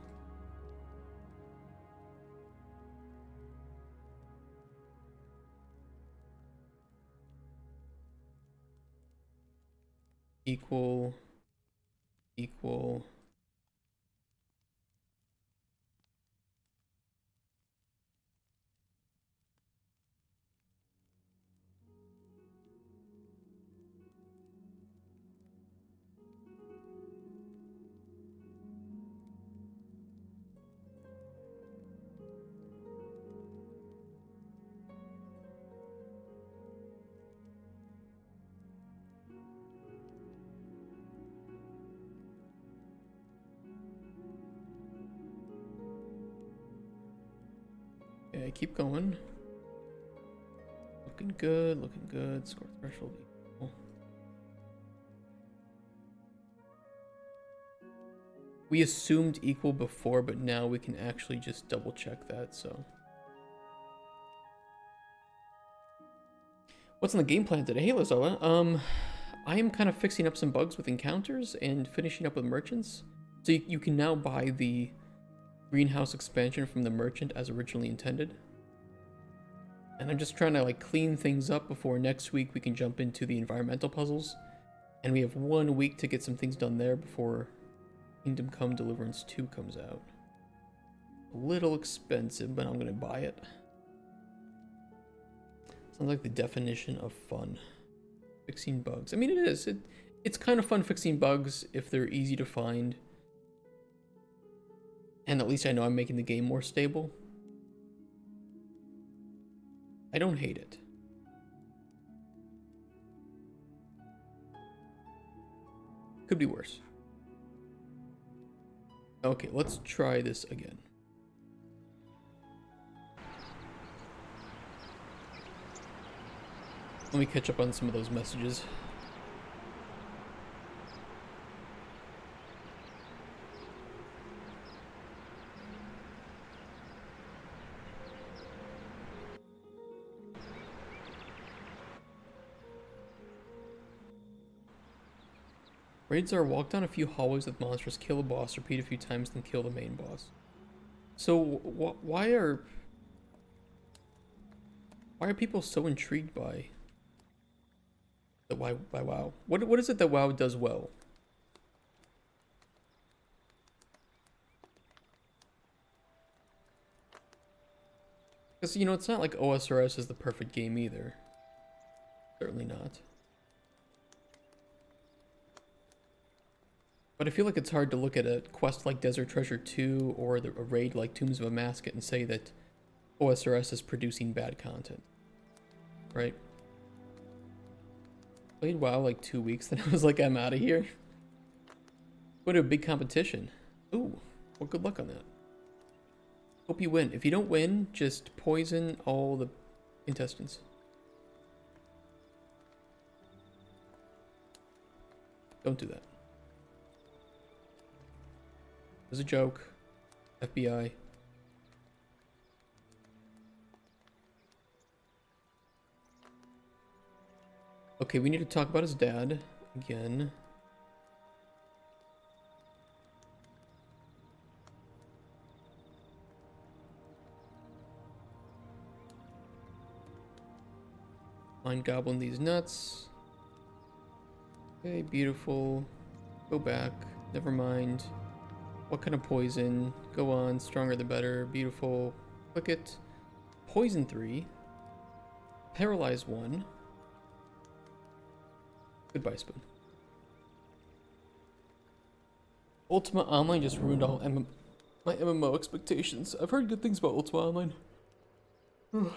Equal. Equal. Okay, keep going. Looking good, looking good. Score threshold equal. We assumed equal before, but now we can actually just double check that, so. What's on the game plan today? Hey, Lazola. I am kind of fixing up some bugs with encounters and finishing up with merchants. So you can now buy the greenhouse expansion from the merchant as originally intended. And I'm just trying to like clean things up before next week we can jump into the environmental puzzles. And we have 1 week to get some things done there before Kingdom Come Deliverance 2 comes out. A little expensive, but I'm gonna buy it. Sounds like the definition of fun. Fixing bugs. I mean, it is. It's kind of fun fixing bugs if they're easy to find. And at least I know I'm making the game more stable. I don't hate it. Could be worse. Okay, let's try this again. Let me catch up on some of those messages. Raids are walk down a few hallways with monsters, kill a boss, repeat a few times, then kill the main boss. So why are people so intrigued by WoW? What is it that WoW does well? Because, you know, it's not like OSRS is the perfect game either. Certainly not. But I feel like it's hard to look at a quest like Desert Treasure 2 or a raid like Tombs of Amasket and say that OSRS is producing bad content. Right? Played WoW like 2 weeks, then I was like, I'm out of here. Go to a big competition. Ooh, well, good luck on that. Hope you win. If you don't win, just poison all the contestants. Don't do that. It was a joke. FBI. Okay, we need to talk about his dad again. Mind gobbling these nuts. Okay, beautiful. Go back. Never mind. What kind of poison? Go on. Stronger the better. Beautiful. Click it. Poison 3. Paralyze 1. Goodbye, Spoon. Ultima Online just ruined all my MMO expectations. I've heard good things about Ultima Online.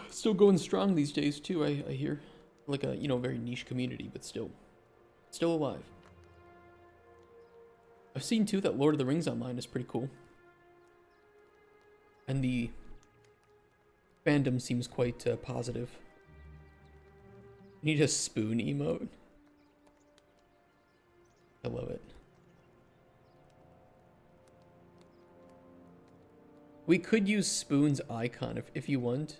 Still going strong these days too, I hear. Like a, you know, very niche community, but still alive. I've seen too that Lord of the Rings Online is pretty cool. And the fandom seems quite positive. You need a spoon emote. I love it. We could use Spoon's icon if you want.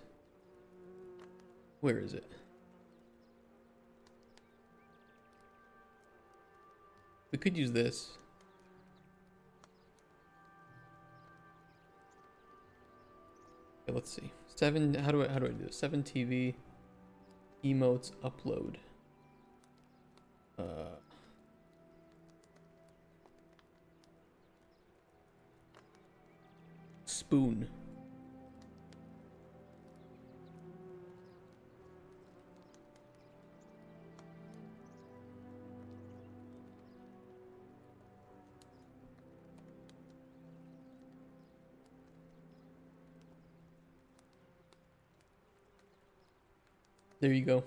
Where is it? We could use this. Okay, let's see. 7. How do I do this? 7 TV emotes upload. Spoon. There you go.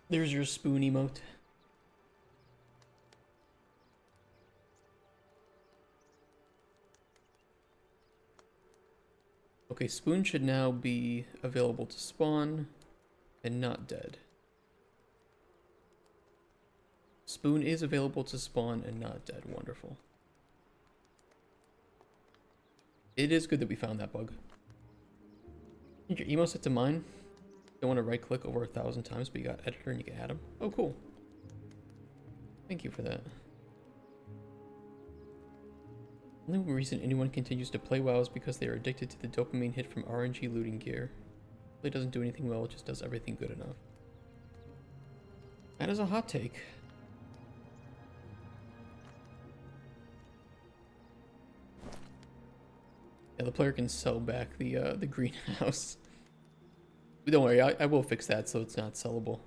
There's your spoon emote. Okay, spoon should now be available to spawn and not dead. Spoon is available to spawn and not dead. Wonderful. It is good that we found that bug. Your email set to mine. Don't want to right click over 1,000 times, but you got editor and you can add them. Oh, cool. Thank you for that. The only reason anyone continues to play WoW is because they are addicted to the dopamine hit from RNG looting gear. It doesn't do anything well, it just does everything good enough. That is a hot take. Yeah, the player can sell back the greenhouse. But don't worry, I will fix that so it's not sellable.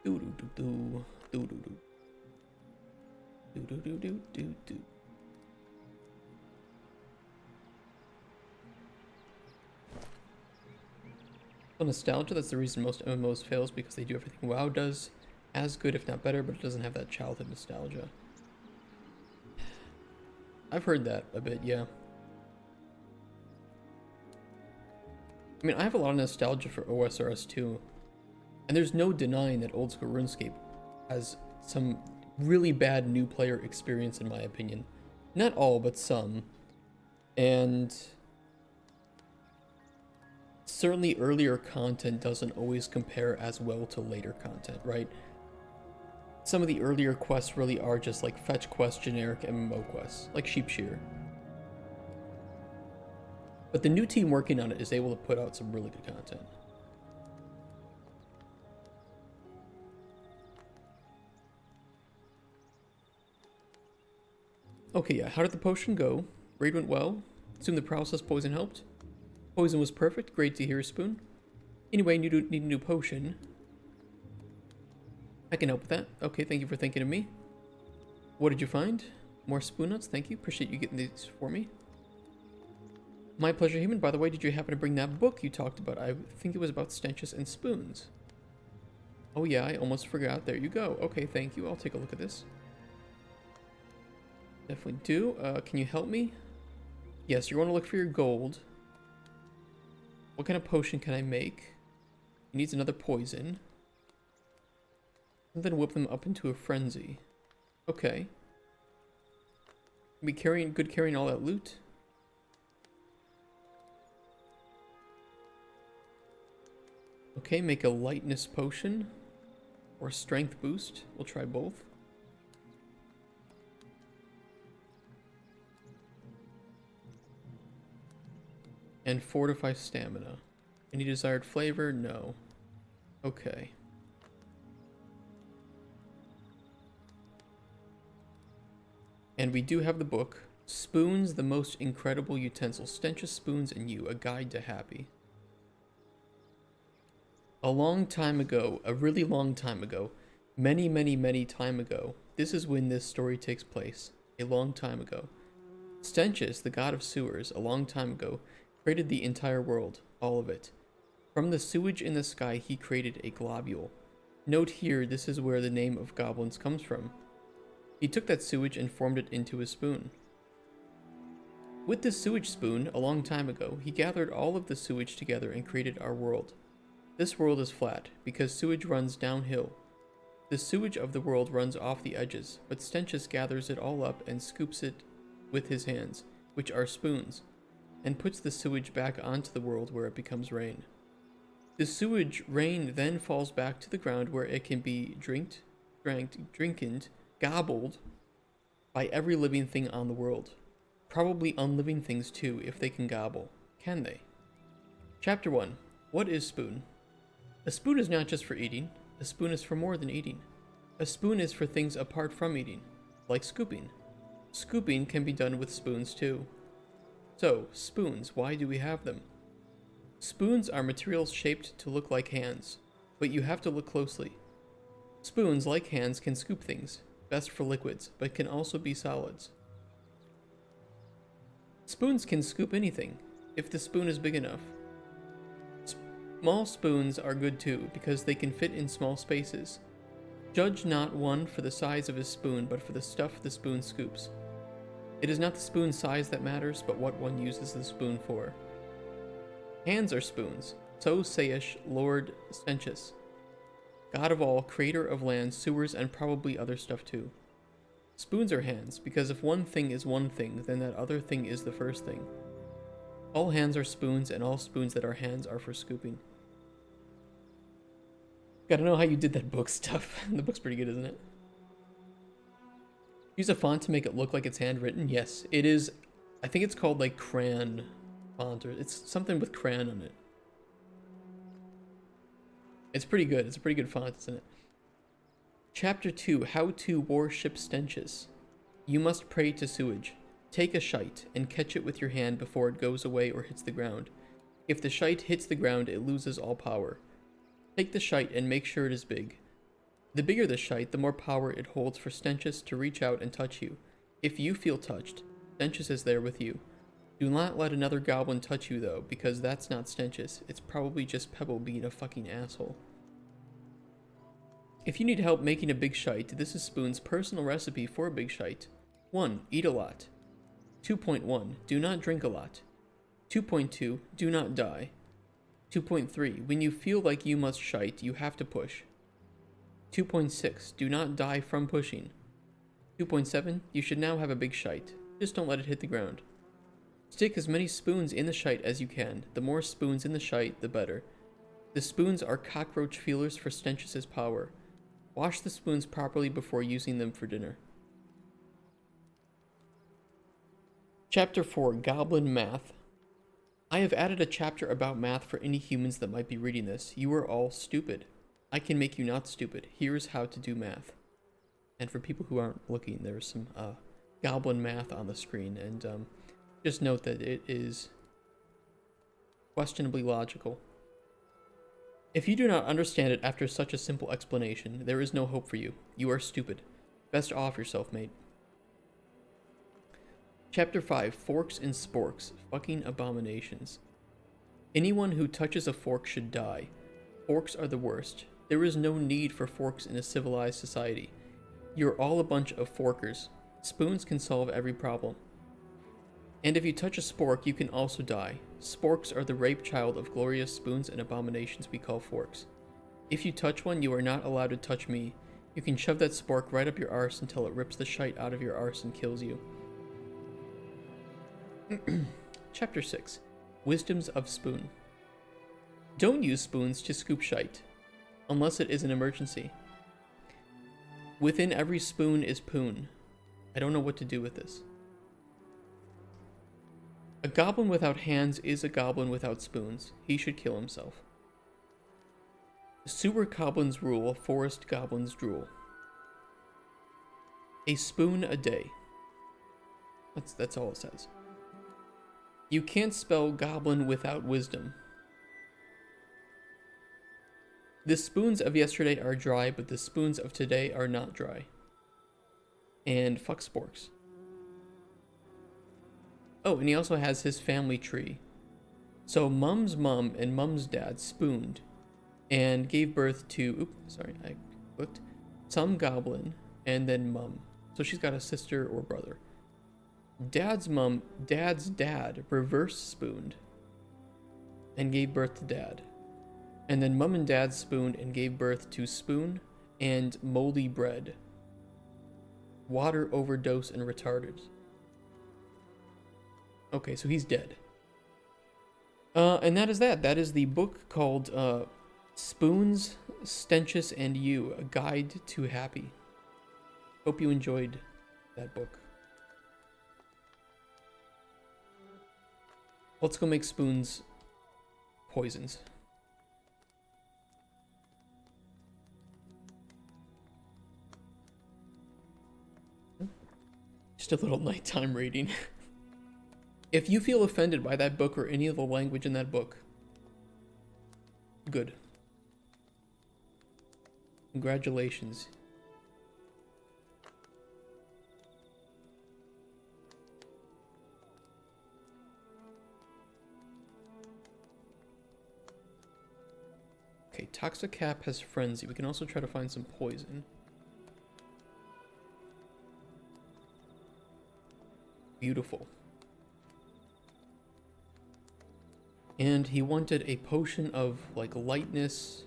Do do do do do do do do do do do do. So nostalgia, that's the reason most MMOs fails, because they do everything WoW does as good, if not better, but it doesn't have that childhood nostalgia. I've heard that a bit, yeah. I mean, I have a lot of nostalgia for OSRS 2, and there's no denying that old school RuneScape has some really bad new player experience, in my opinion. Not all, but some. And certainly earlier content doesn't always compare as well to later content, right? Some of the earlier quests really are just like fetch quests, generic MMO quests, like Sheepshear. But the new team working on it is able to put out some really good content. Okay, yeah, how did the potion go? Raid went well. Assume the process poison helped. Poison was perfect. Great to hear, Spoon. Anyway, need a new potion. I can help with that. Okay, thank you for thinking of me. What did you find? More spoon nuts, thank you. Appreciate you getting these for me. My pleasure, human. By the way, did you happen to bring that book you talked about? I think it was about stenches and spoons. Oh yeah, I almost forgot. There you go. Okay, thank you. I'll take a look at this. Definitely do. Can you help me? Yes, you want to look for your gold. What kind of potion can I make? He needs another poison. And then whip them up into a frenzy. Okay. Be carrying all that loot. Okay, make a lightness potion. Or strength boost. We'll try both. And fortify stamina. Any desired flavor? No. Okay. And we do have the book. Spoons, the most incredible utensil. Stenches, spoons, and you. A guide to happy. A long time ago, a really long time ago, many time ago, this is when this story takes place. A long time ago. Stenches, the god of sewers, a long time ago, created the entire world, all of it. From the sewage in the sky, he created a globule. Note here, this is where the name of goblins comes from. He took that sewage and formed it into a spoon. With this sewage spoon, a long time ago, he gathered all of the sewage together and created our world. This world is flat, because sewage runs downhill. The sewage of the world runs off the edges, but Stenches gathers it all up and scoops it with his hands, which are spoons, and puts the sewage back onto the world where it becomes rain. The sewage rain then falls back to the ground where it can be drank, gobbled by every living thing on the world. Probably unliving things too, if they can gobble. Can they? Chapter 1. What is spoon? A spoon is not just for eating. A spoon is for more than eating. A spoon is for things apart from eating, like scooping. Scooping can be done with spoons too. So, spoons, why do we have them? Spoons are materials shaped to look like hands, but you have to look closely. Spoons, like hands, can scoop things, best for liquids, but can also be solids. Spoons can scoop anything, if the spoon is big enough. Small spoons are good too, because they can fit in small spaces. Judge not one for the size of his spoon, but for the stuff the spoon scoops. It is not the spoon size that matters, but what one uses the spoon for. Hands are spoons, so saith Lord Stentius, God of all, creator of lands, sewers, and probably other stuff too. Spoons are hands, because if one thing is one thing, then that other thing is the first thing. All hands are spoons, and all spoons that are hands are for scooping. Gotta know how you did that book stuff. The book's pretty good, isn't it? Use a font to make it look like it's handwritten. Yes, it is. I think it's called like crayon font, or it's something with crayon on it. It's pretty good. It's a pretty good font, isn't it? Chapter 2, How to Worship Stenches. You must pray to sewage. Take a shite and catch it with your hand before it goes away or hits the ground. If the shite hits the ground, it loses all power. Take the shite and make sure it is big. The bigger the shite, the more power it holds for Stenches to reach out and touch you. If you feel touched, Stenches is there with you. Do not let another goblin touch you though, because that's not Stenches. It's probably just Pebble being a fucking asshole. If you need help making a big shite, this is Spoon's personal recipe for a big shite. 1. Eat a lot. 2.1. Do not drink a lot. 2.2. Do not die. 2.3. When you feel like you must shite, you have to push. 2.6. Do not die from pushing. 2.7. You should now have a big shite. Just don't let it hit the ground. Stick as many spoons in the shite as you can. The more spoons in the shite, the better. The spoons are cockroach feelers for Stenches' power. Wash the spoons properly before using them for dinner. Chapter 4, Goblin Math. I have added a chapter about math for any humans that might be reading this. You are all stupid. I can make you not stupid. Here's how to do math. And for people who aren't looking, there's some goblin math on the screen. And just note that it is questionably logical. If you do not understand it after such a simple explanation, there is no hope for you. You are stupid. Best off yourself, mate. Chapter 5, Forks and Sporks. Fucking abominations. Anyone who touches a fork should die. Forks are the worst. There is no need for forks in a civilized society. You're all a bunch of forkers. Spoons can solve every problem. And if you touch a spork, you can also die. Sporks are the rape child of glorious spoons and abominations we call forks. If you touch one, you are not allowed to touch me. You can shove that spork right up your arse until it rips the shite out of your arse and kills you. Chapter 6, Wisdoms of Spoon. Don't use spoons to scoop shite, unless it is an emergency. Within every spoon is poon. I don't know what to do with this. A goblin without hands is a goblin without spoons. He should kill himself. Sewer goblins rule, forest goblins drool. A spoon a day. That's all it says. You can't spell goblin without wisdom. The spoons of yesterday are dry, but the spoons of today are not dry. And fuck sporks. Oh, and he also has his family tree. So Mum's mum and Mum's dad spooned and gave birth to, oops, sorry, I clicked, some goblin and then Mum. So she's got a sister or brother. Dad's mum, Dad's dad reverse spooned and gave birth to Dad. And then Mum and Dad spooned and gave birth to Spoon and Moldy Bread. Water overdose and retarded. Okay, so he's dead. And that is that. That is the book called Spoons, Stenches, and You, A Guide to Happy. Hope you enjoyed that book. Let's go make spoons poisons. Just a little nighttime reading. If you feel offended by that book or any of the language in that book, good. Congratulations. Toxicap has Frenzy. We can also try to find some poison. Beautiful. And he wanted a potion of, like, lightness.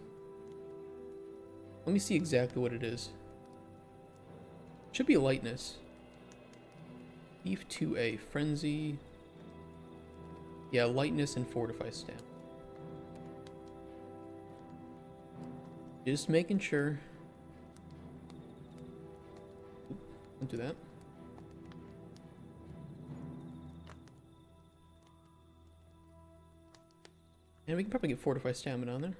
Let me see exactly what it is. Should be lightness. Beef 2A. Frenzy. Yeah, lightness and fortify stamp. Just making sure. Oop, don't do that. And we can probably get fortify stamina on there.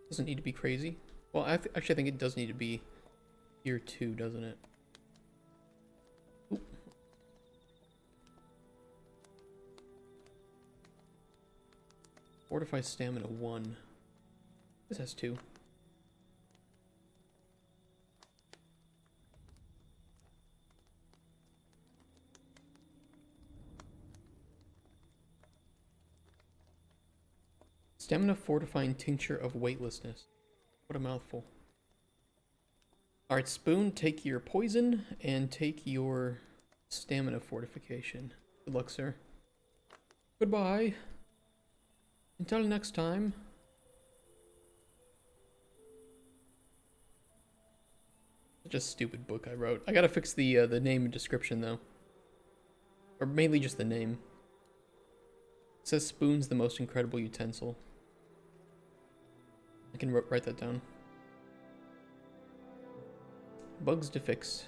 Doesn't need to be crazy. Well, actually, I think it does need to be tier 2, doesn't it? Oop. Fortify stamina 1. This has 2. Stamina fortifying tincture of weightlessness. What a mouthful. Alright, Spoon, take your poison and take your stamina fortification. Good luck, sir. Goodbye. Until next time. Such a stupid book I wrote. I gotta fix the name and description though. Or mainly just the name. It says Spoon's the most incredible utensil. I can write that down. Bugs to fix.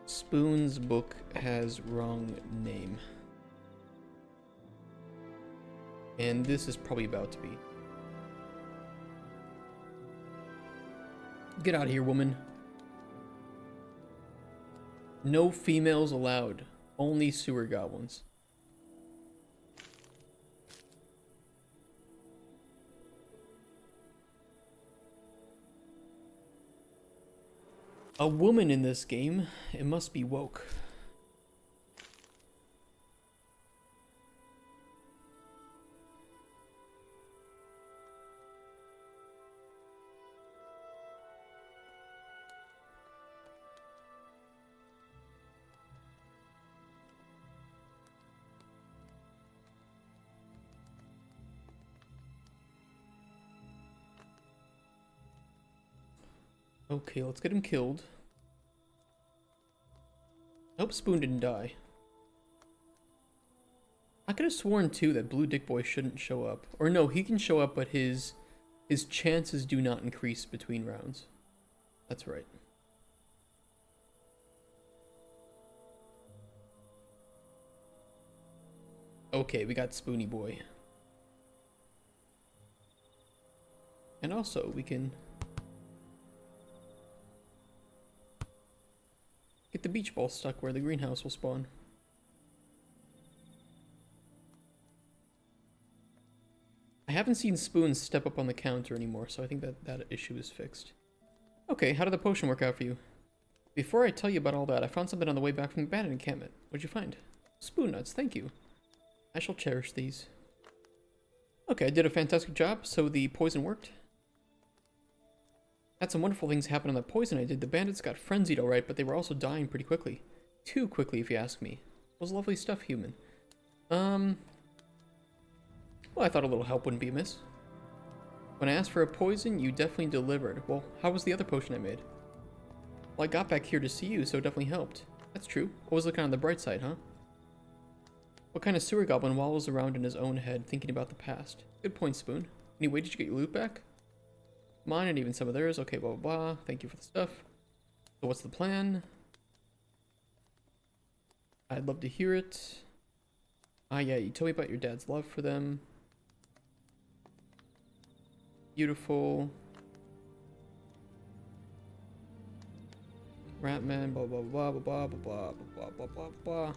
Spoon's book has wrong name. And this is probably about to be. Get out of here, woman. No females allowed. Only sewer goblins. A woman in this game. It must be woke. Okay, let's get him killed. I hope Spoon didn't die. I could have sworn too that Blue Dick Boy shouldn't show up. Or no, he can show up, but his chances do not increase between rounds. That's right. Okay, we got Spoony Boy. And also, we can get the beach ball stuck where the greenhouse will spawn. I haven't seen Spoon step up on the counter anymore, so I think that issue is fixed. Okay, how did the potion work out for you? Before I tell you about all that, I found something on the way back from the bandit encampment. What'd you find? Spoon nuts, thank you. I shall cherish these. Okay, I did a fantastic job, so the poison worked. Had some wonderful things happen on that poison I did. The bandits got frenzied alright, but they were also dying pretty quickly. Too quickly, if you ask me. It was lovely stuff, human. Well, I thought a little help wouldn't be amiss. When I asked for a poison, you definitely delivered. Well, how was the other potion I made? Well, I got back here to see you, so it definitely helped. That's true. Always looking on the bright side, huh? What kind of sewer goblin wallows around in his own head, thinking about the past? Good point, Spoon. Anyway, did you get your loot back? Mine and even some of theirs. Okay, blah, blah, blah. Thank you for the stuff. So what's the plan? I'd love to hear it. Ah, yeah, you told me about your dad's love for them. Beautiful. Ratman, blah, blah, blah, blah, blah, blah, blah, blah, blah, blah.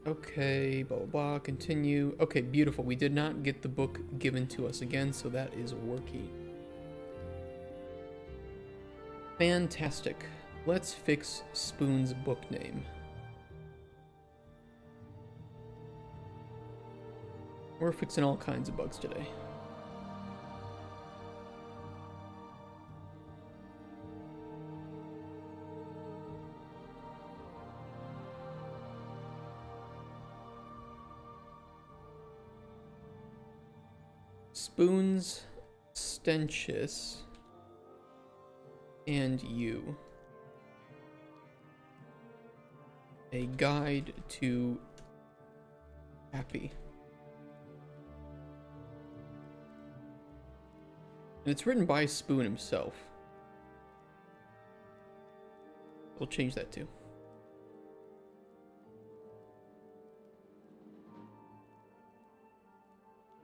Okay, blah, blah, blah, continue. Okay, beautiful. We did not get the book given to us again, so that is working. Fantastic. Let's fix Spoon's book name. We're fixing all kinds of bugs today. Spoons, Stenchus, and you. A guide to happy. And it's written by Spoon himself. We'll change that too.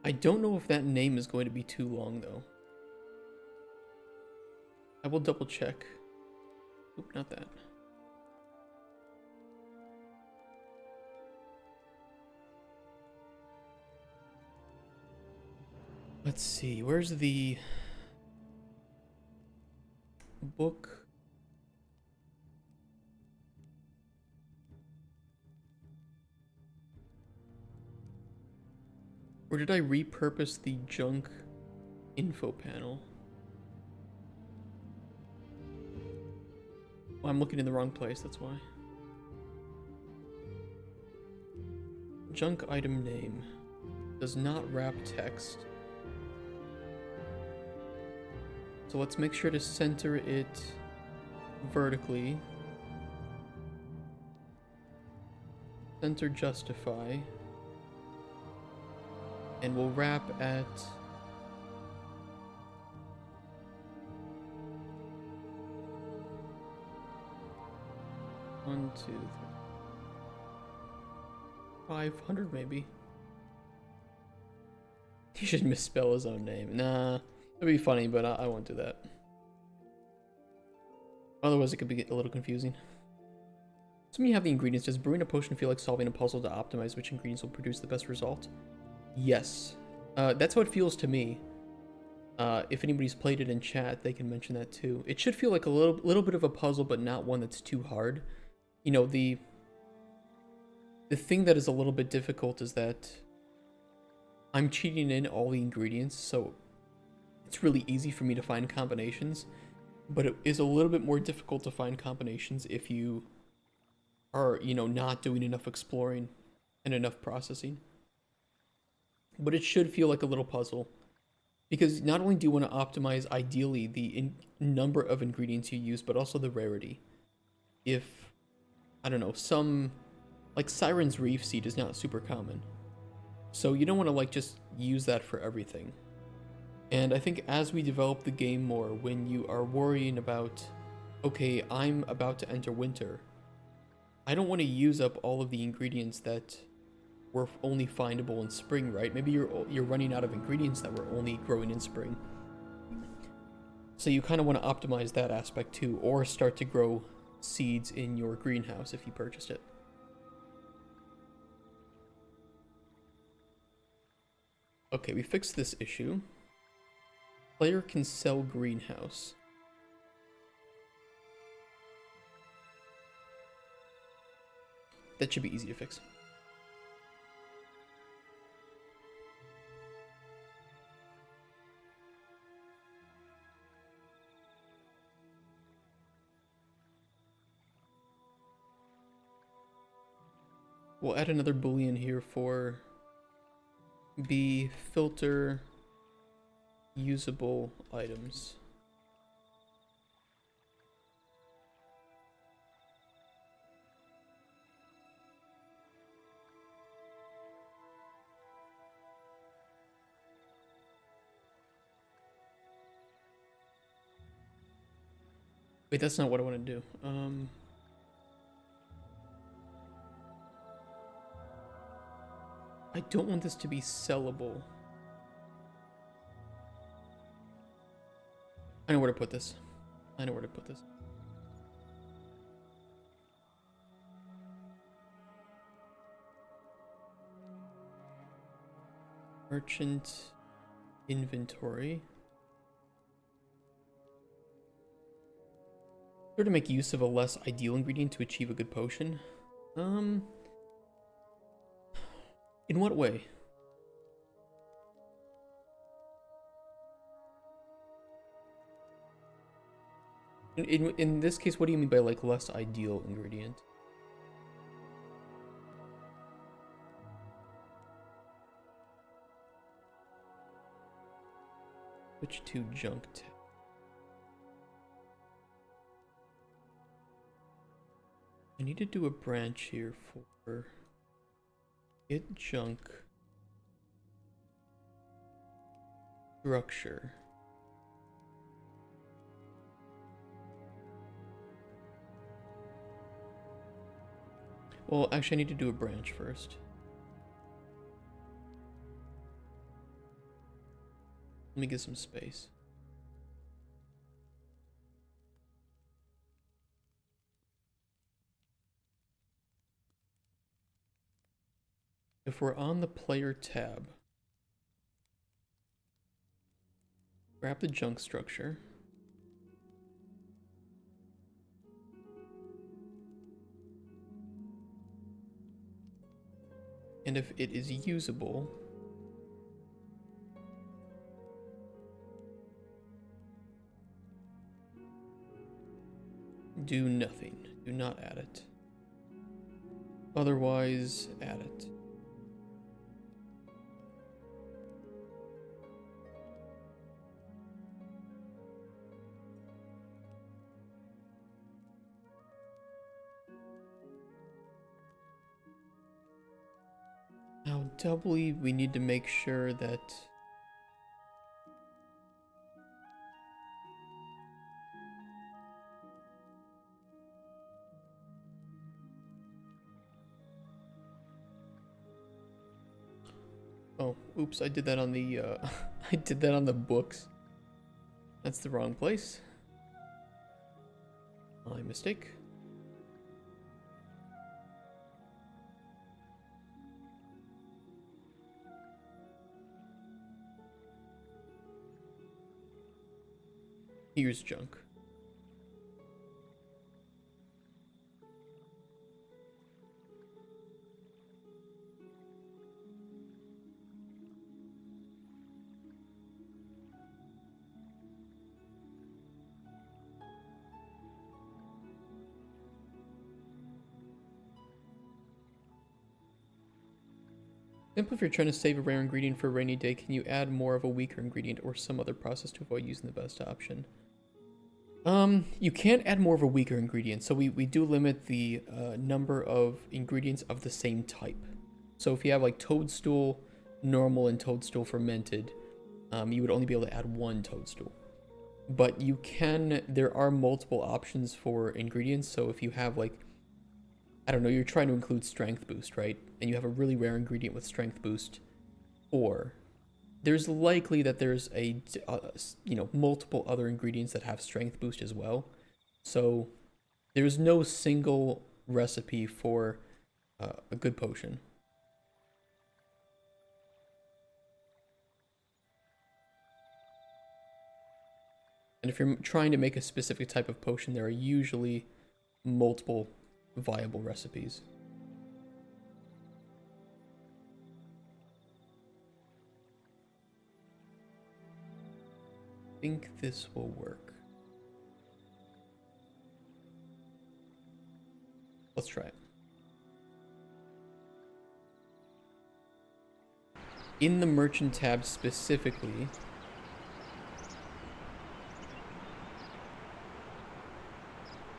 I don't know if that name is going to be too long though. I will double check. Oop, not that. Let's see, where's the book? Or did I repurpose the junk info panel? Oh, I'm looking in the wrong place, that's why. Junk item name does not wrap text. So let's make sure to center it vertically. Center justify. And we'll wrap at one, two, 500 maybe. He should misspell his own name. Nah, that'd be funny, but I won't do that. Otherwise, it could be a little confusing. So when you have the ingredients, does brewing a potion feel like solving a puzzle to optimize which ingredients will produce the best result? Yes. That's how it feels to me. If anybody's played it in chat, they can mention that too. It should feel like a little bit of a puzzle, but not one that's too hard. You know, the thing that is a little bit difficult is that I'm cheating in all the ingredients, so it's really easy for me to find combinations, but it is a little bit more difficult to find combinations if you are, you know, not doing enough exploring and enough processing. But it should feel like a little puzzle, because not only do you want to optimize ideally the number of ingredients you use, but also the rarity. If, I don't know, some, like Siren's Reef Seed is not super common, so you don't want to like just use that for everything. And I think as we develop the game more, when you are worrying about, okay, I'm about to enter winter, I don't want to use up all of the ingredients that were only findable in spring, right? Maybe you're running out of ingredients that were only growing in spring. So you kind of want to optimize that aspect too, or start to grow seeds in your greenhouse if you purchased it. Okay, we fixed this issue. Player can sell greenhouse. That should be easy to fix. We'll add another boolean here for B filter usable items. Wait, that's not what I want to do. I don't want this to be sellable. I know where to put this. I know where to put this. Merchant inventory. Sure to make use of a less ideal ingredient to achieve a good potion. In what way? In this case, what do you mean by like less ideal ingredient? Switch to junk tab. I need to do a branch here for get junk structure. Well, actually, I need to do a branch first. Let me get some space. If we're on the player tab, grab the junk structure. And if it is usable, do nothing. Do not add it. Otherwise, add it. Now, doubly, we need to make sure that oh, oops, I did that on the I did that on the books. That's the wrong place. My mistake. Here's junk. Simple, if you're trying to save a rare ingredient for a rainy day, can you add more of a weaker ingredient or some other process to avoid using the best option? You can't add more of a weaker ingredient, so we do limit the number of ingredients of the same type. So if you have like toadstool, normal, and toadstool fermented, you would only be able to add one toadstool. But you can, there are multiple options for ingredients, so if you have like, I don't know, you're trying to include strength boost, right? And you have a really rare ingredient with strength boost, or there's likely that there's a multiple other ingredients that have strength boost as well. So there's no single recipe for a good potion. And if you're trying to make a specific type of potion, there are usually multiple viable recipes. I think this will work. Let's try it. In the merchant tab specifically,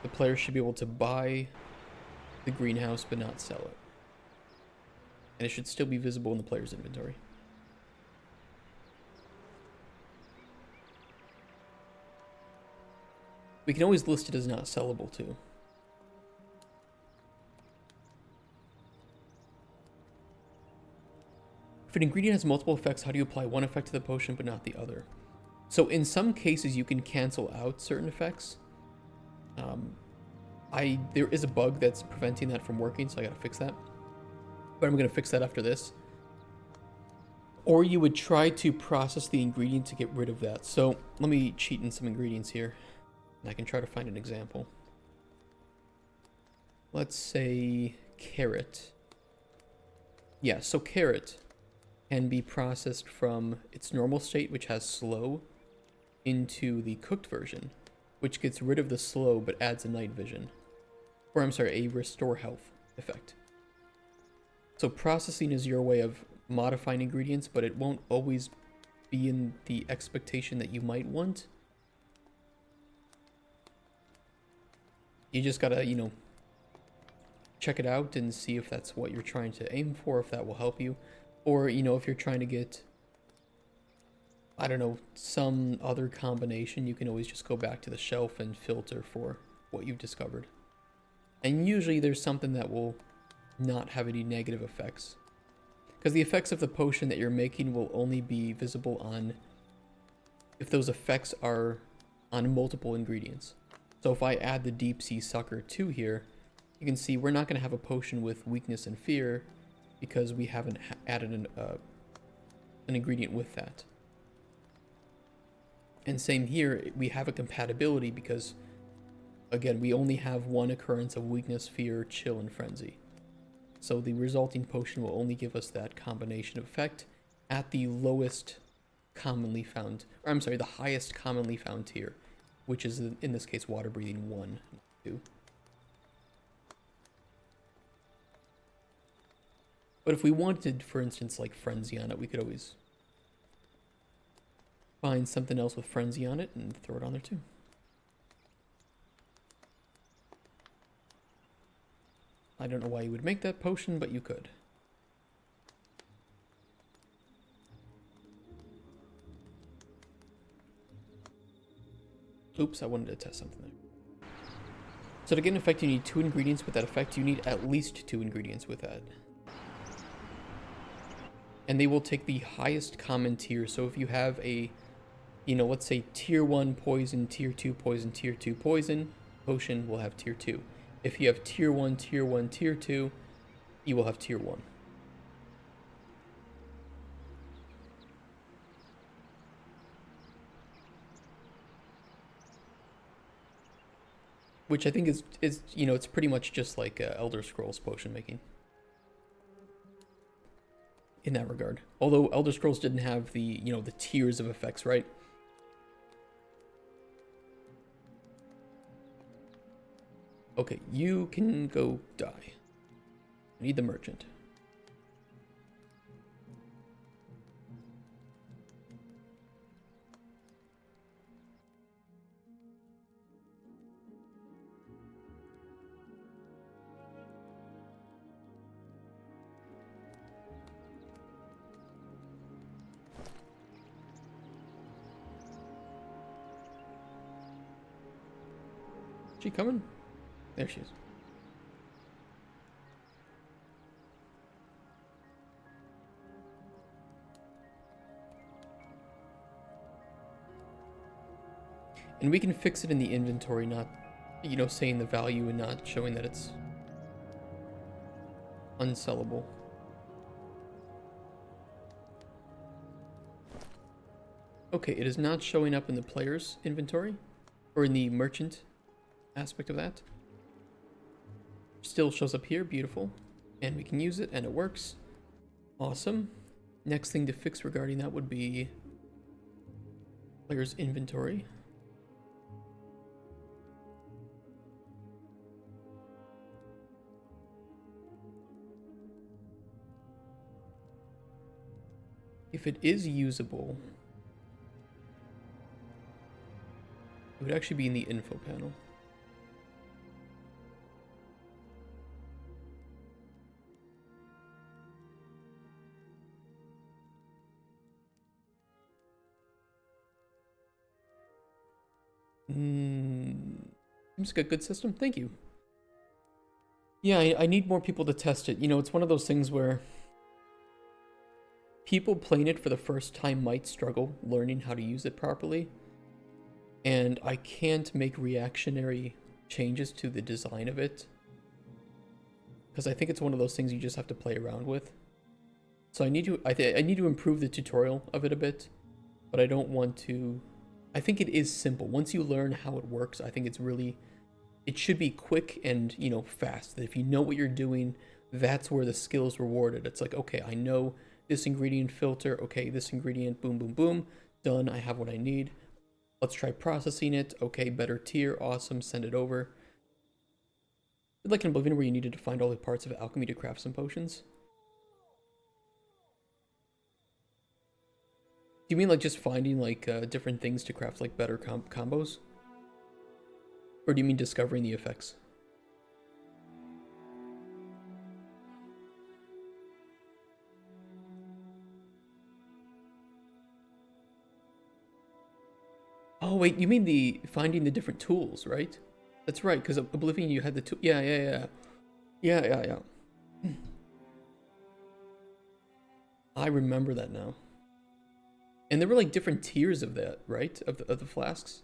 the player should be able to buy the greenhouse but not sell it. And it should still be visible in the player's inventory. We can always list it as not sellable too. If an ingredient has multiple effects, how do you apply one effect to the potion but not the other? So in some cases you can cancel out certain effects. There is a bug that's preventing that from working, so I gotta fix that. But I'm gonna fix that after this. Or you would try to process the ingredient to get rid of that. So let me cheat in some ingredients here, and I can try to find an example. Let's say carrot. Yeah, so carrot can be processed from its normal state, which has slow, into the cooked version, which gets rid of the slow but adds a night vision. Or I'm sorry, a restore health effect. So processing is your way of modifying ingredients, but it won't always be in the expectation that you might want. You just gotta, you know, check it out and see if that's what you're trying to aim for, if that will help you. Or, you know, if you're trying to get, I don't know, some other combination, you can always just go back to the shelf and filter for what you've discovered. And usually there's something that will not have any negative effects. Because the effects of the potion that you're making will only be visible on if those effects are on multiple ingredients. So if I add the Deep Sea Sucker 2 here, you can see we're not going to have a potion with weakness and fear because we haven't added an ingredient with that. And same here, we have a compatibility because, again, we only have one occurrence of weakness, fear, chill, and frenzy. So the resulting potion will only give us that combination effect at the lowest commonly found, or I'm sorry, the highest commonly found tier, which is in this case water breathing 1, 2. But if we wanted, for instance, like frenzy on it, we could always find something else with frenzy on it and throw it on there too. I don't know why you would make that potion, but you could. Oops, I wanted to test something there. So to get an effect, you need 2 ingredients with that effect. You need at least 2 ingredients with that. And they will take the highest common tier. So if you have a, you know, let's say tier 1 poison, tier 2 poison, tier 2 poison, potion will have tier 2. If you have tier 1, tier 1, tier 2, you will have tier 1. Which I think is you know, it's pretty much just like Elder Scrolls potion making. In that regard. Although Elder Scrolls didn't have the, you know, the tiers of effects, right? Okay, you can go die. I need the merchant. She coming? There she is. And we can fix it in the inventory, not, you know, saying the value and not showing that it's unsellable. Okay, it is not showing up in the player's inventory, or in the merchant aspect of that. Still shows up here, beautiful. And we can use it, and it works. Awesome. Next thing to fix regarding that would be player's inventory. If it is usable, it would actually be in the info panel. Seems like a good system. Thank you. Yeah, I need more people to test it. You know, it's one of those things where people playing it for the first time might struggle learning how to use it properly. And I can't make reactionary changes to the design of it, because I think it's one of those things you just have to play around with. So I need to improve the tutorial of it a bit, but I don't want to. I think it is simple. Once you learn how it works, I think it should be quick and, you know, fast. That if you know what you're doing, that's where the skill is rewarded. It's like, okay, I know this ingredient filter. Okay, this ingredient, boom, boom, boom, done. I have what I need. Let's try processing it. Okay, better tier. Awesome. Send it over. Like in Oblivion where you needed to find all the parts of alchemy to craft some potions. Do you mean like just finding like different things to craft like better combos? Or do you mean discovering the effects? Oh wait, you mean the finding the different tools, right? That's right, because Oblivion you had the tool. Yeah. I remember that now. And there were like different tiers of that, right? Of the flasks.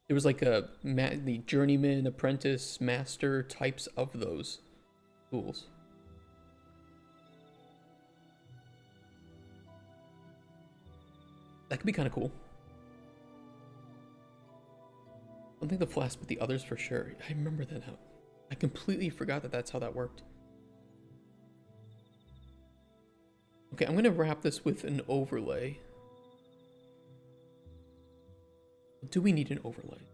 There was like the journeyman, apprentice, master types of those tools. That could be kind of cool. I don't think the flask, but the others for sure. I remember that now. I completely forgot that that's how that worked. Okay, I'm gonna wrap this with an overlay. Do we need an overlay?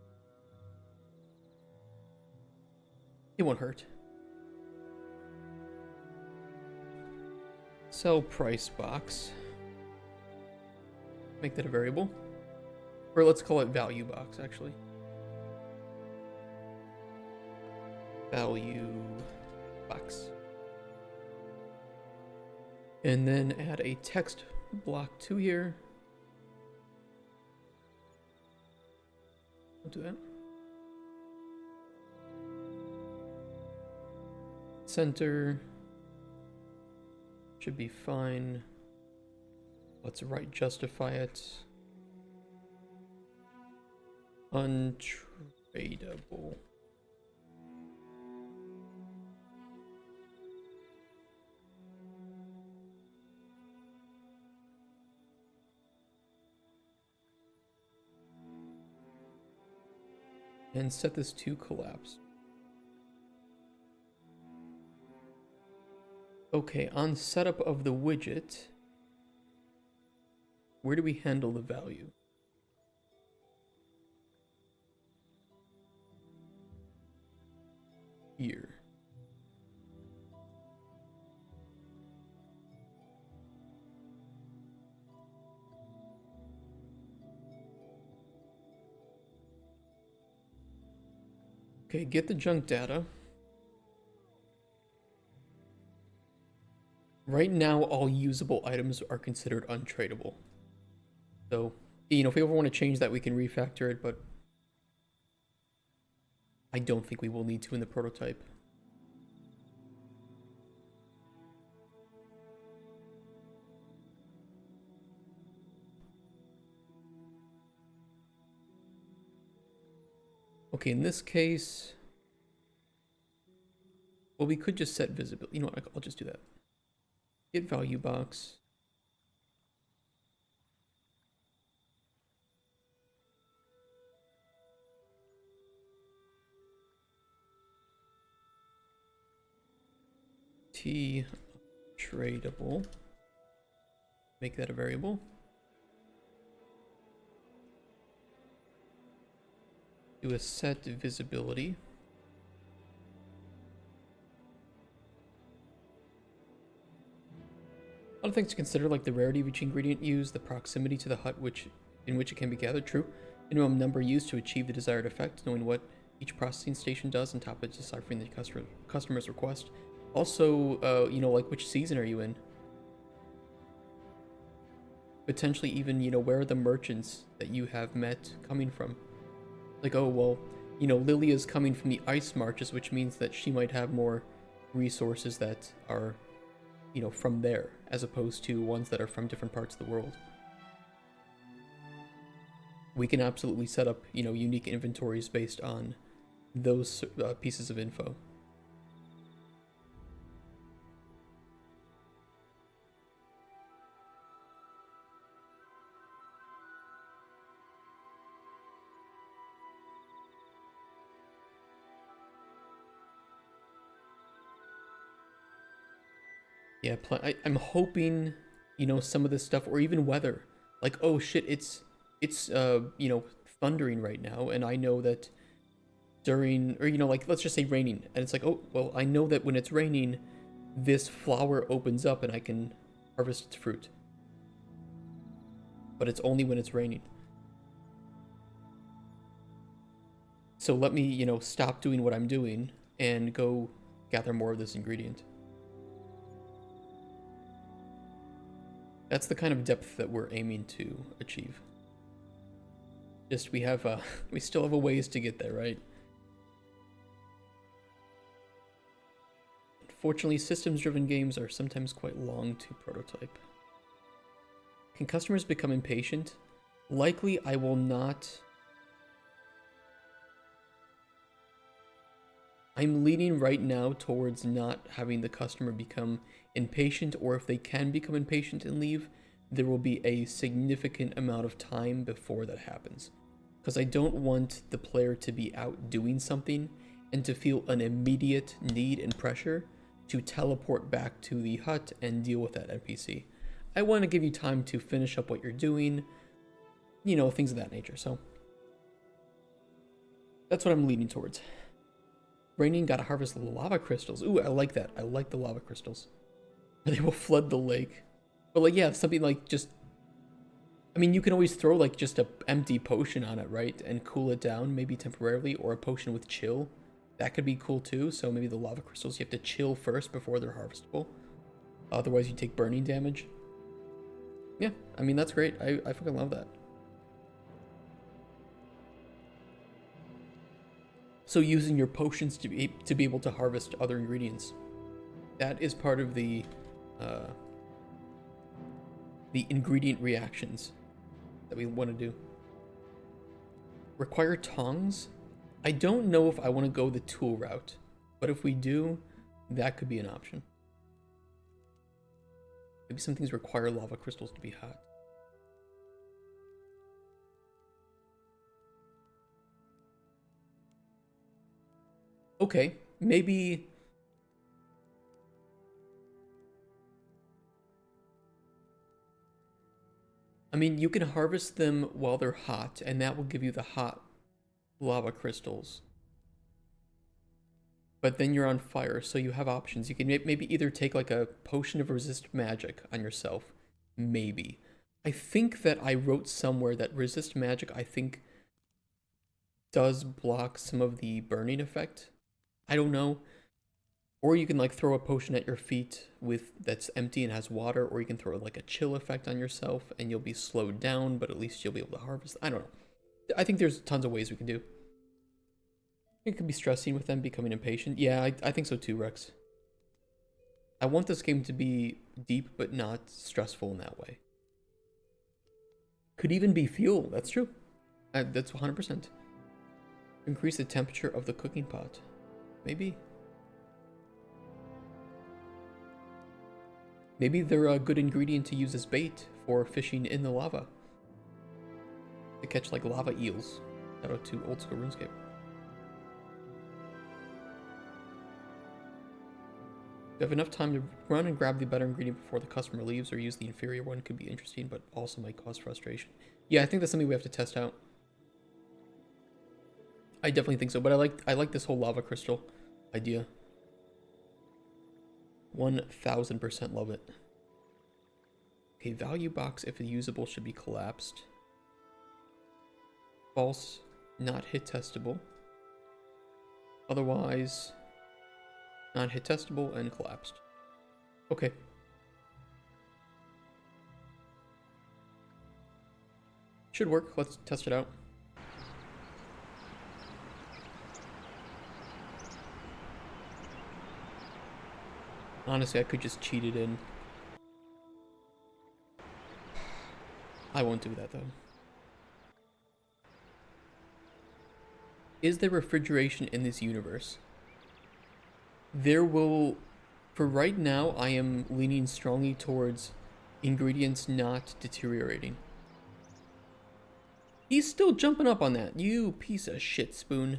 It won't hurt. Sell price box. Make that a variable. Or let's call it value box, actually. Value box. And then add a text block to here. I'll do that. Center. Should be fine. Let's right justify it. Untradable. And set this to collapse. Okay, on setup of the widget, where do we handle the value? Here. Okay, get the junk data. Right now, all usable items are considered untradeable. So, you know, if we ever want to change that, we can refactor it, but I don't think we will need to in the prototype. Okay, in this case, well, we could just set visibility. You know what, I'll just do that. Get value box. T tradable. Make that a variable. Do a set visibility. Other things to consider, like the rarity of each ingredient used, the proximity to the hut in which it can be gathered. True. Minimum number used to achieve the desired effect, knowing what each processing station does, on top of deciphering the customer's request. Also, you know, like which season are you in? Potentially even, you know, where are the merchants that you have met coming from? Like, oh, well, you know, Lilia's coming from the ice marches, which means that she might have more resources that are, you know, from there, as opposed to ones that are from different parts of the world. We can absolutely set up, you know, unique inventories based on those pieces of info. Yeah, I'm hoping, you know, some of this stuff, or even weather. Like, oh shit, it's you know, thundering right now, and I know that during, or you know, like let's just say raining, and it's like, oh well, I know that when it's raining, this flower opens up and I can harvest its fruit. But it's only when it's raining. So let me, you know, stop doing what I'm doing and go gather more of this ingredient. That's the kind of depth that we're aiming to achieve. Just we have we still have a ways to get there, right? Unfortunately, systems-driven games are sometimes quite long to prototype. Can customers become impatient? Likely I will not. I'm leaning right now towards not having the customer become impatient, or if they can become impatient and leave, there will be a significant amount of time before that happens. Because I don't want the player to be out doing something and to feel an immediate need and pressure to teleport back to the hut and deal with that NPC. I want to give you time to finish up what you're doing, you know, things of that nature. So that's what I'm leaning towards. Raining, gotta harvest lava crystals. Ooh, I like that. I like the lava crystals. They will flood the lake. But like, yeah, something like just, I mean, you can always throw like just a empty potion on it, right? And cool it down, maybe temporarily, or a potion with chill. That could be cool too. So maybe the lava crystals, you have to chill first before they're harvestable. Otherwise you take burning damage. Yeah, I mean, that's great. I fucking love that. So using your potions to be able to harvest other ingredients. That is part of the ingredient reactions that we want to do. Require tongs? I don't know if I want to go the tool route, but if we do, that could be an option. Maybe some things require lava crystals to be hot. Okay, maybe... I mean, you can harvest them while they're hot, and that will give you the hot lava crystals. But then you're on fire, so you have options. You can maybe either take like a potion of resist magic on yourself. Maybe. I think that I wrote somewhere that resist magic, I think, does block some of the burning effect. I don't know. Or you can like throw a potion at your feet that's empty and has water, or you can throw like a chill effect on yourself and you'll be slowed down, but at least you'll be able to harvest. I don't know. I think there's tons of ways we can do. It could be stressing with them becoming impatient. Yeah, I think so too, Rex. I want this game to be deep but not stressful in that way. Could even be fuel. That's true. That's 100%. Increase the temperature of the cooking pot. Maybe. Maybe they're a good ingredient to use as bait for fishing in the lava. To catch like lava eels. Shout out to old school RuneScape. You have enough time to run and grab the better ingredient before the customer leaves, or use the inferior one could be interesting, but also might cause frustration. Yeah, I think that's something we have to test out. I definitely think so, but I like this whole lava crystal idea. 1000% love it. Okay, value box if usable should be collapsed. False, not hit testable. Otherwise, not hit testable and collapsed. Okay. Should work. Let's test it out. Honestly, I could just cheat it in. I won't do that though. Is there refrigeration in this universe? There will, for right now, I am leaning strongly towards ingredients not deteriorating. He's still jumping up on that. You piece of shit, Spoon.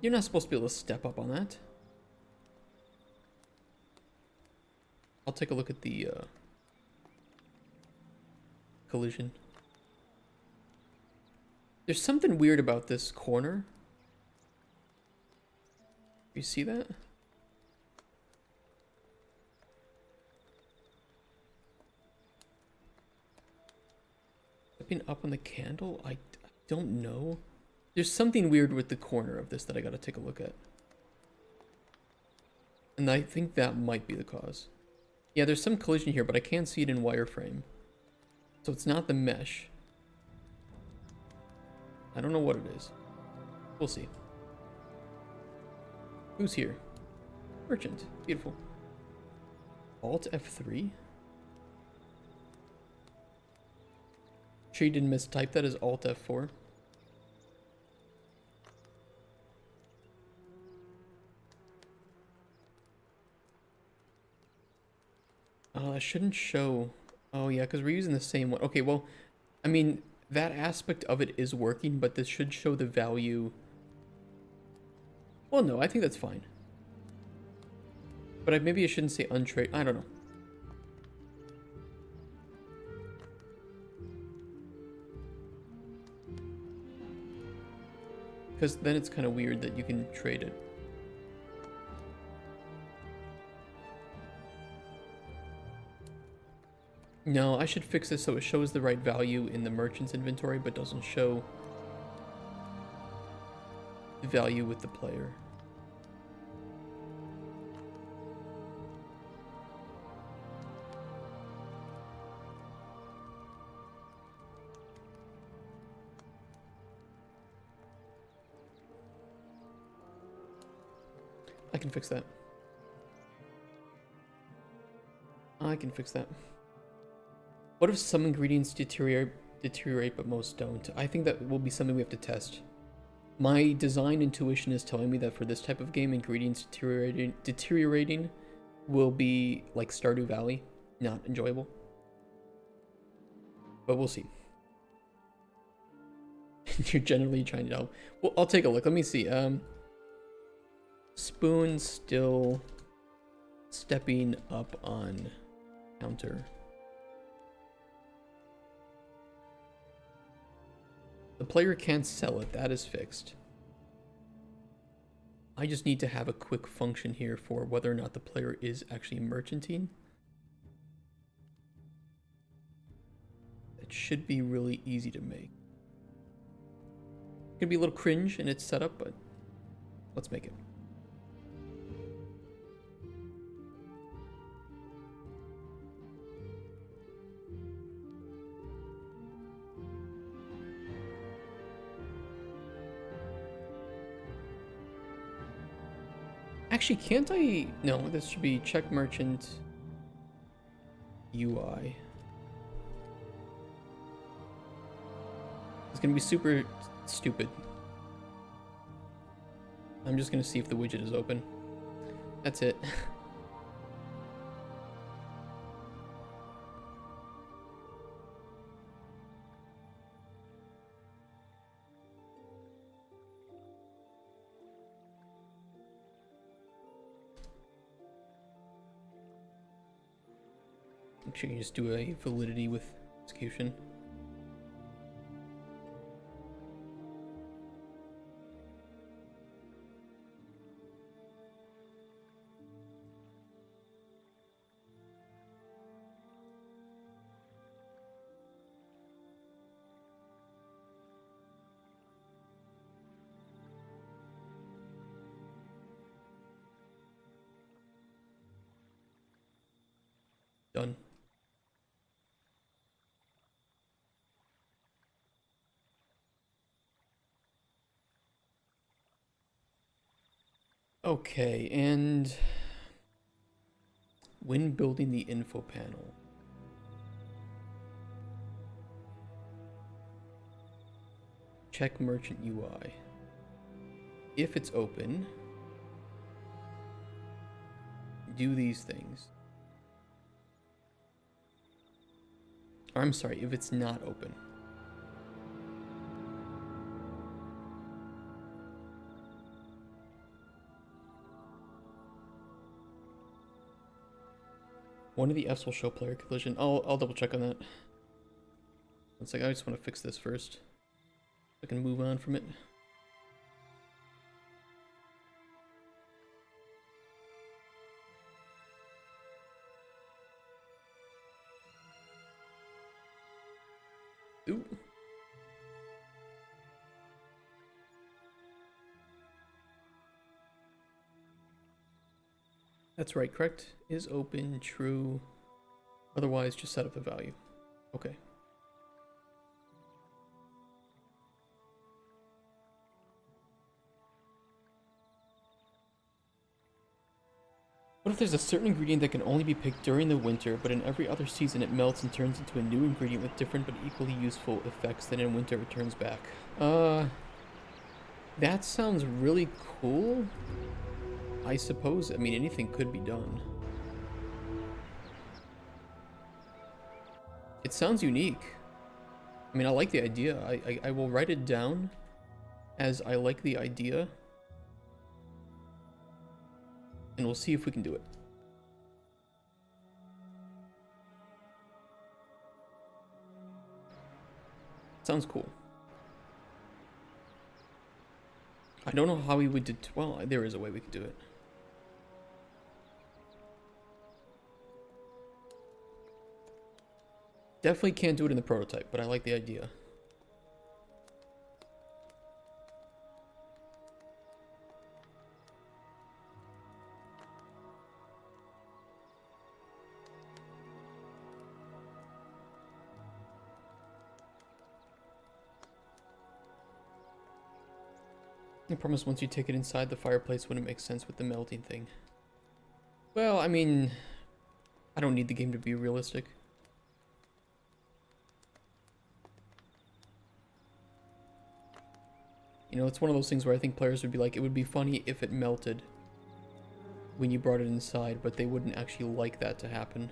You're not supposed to be able to step up on that. I'll take a look at the collision. There's something weird about this corner. You see that? Stepping up on the candle? I don't know. There's something weird with the corner of this that I gotta take a look at. And I think that might be the cause. Yeah, there's some collision here, but I can't see it in wireframe. So it's not the mesh. I don't know what it is. We'll see. Who's here? Merchant. Beautiful. Alt F3? Sure you didn't mistype that as Alt F4? That shouldn't show. Oh yeah, because we're using the same one. Okay, well, I mean, that aspect of it is working, but this should show the value. Well, no, I think that's fine. But maybe I shouldn't say untrade. I don't know. Because then it's kind of weird that you can trade it. No, I should fix this so it shows the right value in the merchant's inventory, but doesn't show the value with the player. I can fix that. I can fix that. What if some ingredients deteriorate but most don't? I think that will be something we have to test. My design intuition is telling me that for this type of game, ingredients deteriorating will be like Stardew Valley, not enjoyable. But we'll see. You're generally trying to know. Well, I'll take a look. Let me see. Spoon still stepping up on counter. The player can't sell it. That is fixed. I just need to have a quick function here for whether or not the player is actually merchanting. It should be really easy to make. It's gonna be a little cringe in its setup, but let's make it. Actually, can't I? No, this should be check merchant UI. It's gonna be super stupid. I'm just gonna see if the widget is open. That's it. Actually, you can just do a validity with execution. Done. Okay, and when building the info panel, check merchant UI. If it's open, do these things. Or I'm sorry, if it's not open. One of the F's will show player collision. I'll double check on that. It's like I just want to fix this first. I can move on from it. Ooh. That's right, correct is open, true. Otherwise, just set up the value. Okay. What if there's a certain ingredient that can only be picked during the winter, but in every other season it melts and turns into a new ingredient with different but equally useful effects that in winter returns back? That sounds really cool. I suppose, I mean, anything could be done. It sounds unique. I mean, I like the idea. I will write it down as I like the idea. And we'll see if we can do it. Sounds cool. I don't know how we would do. Well, there is a way we could do it. Definitely can't do it in the prototype, but I like the idea. I promise once you take it inside the fireplace wouldn't make sense with the melting thing. Well, I mean, I don't need the game to be realistic. You know, it's one of those things where I think players would be like, it would be funny if it melted when you brought it inside, but they wouldn't actually like that to happen.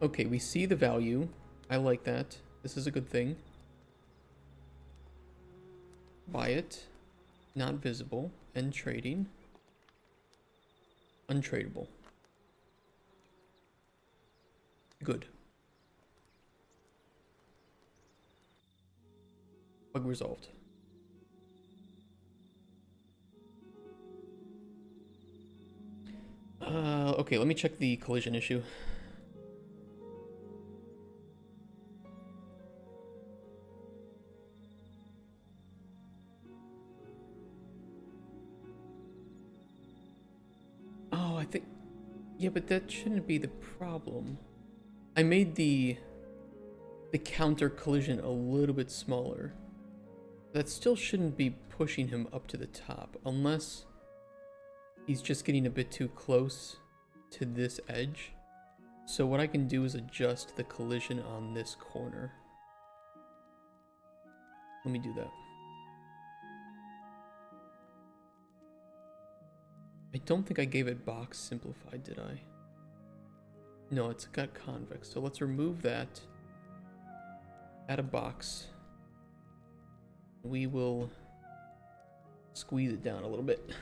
Okay, we see the value. I like that. This is a good thing. Buy it. Not visible. End trading. Untradeable. Good. Bug resolved. Okay, let me check the collision issue. Oh, I think... Yeah, but that shouldn't be the problem. I made the counter collision a little bit smaller. That still shouldn't be pushing him up to the top, unless he's just getting a bit too close to this edge. So what I can do is adjust the collision on this corner. Let me do that. I don't think I gave it box simplified, did I? No, it's got convex, so let's remove that. Add a box. We will squeeze it down a little bit.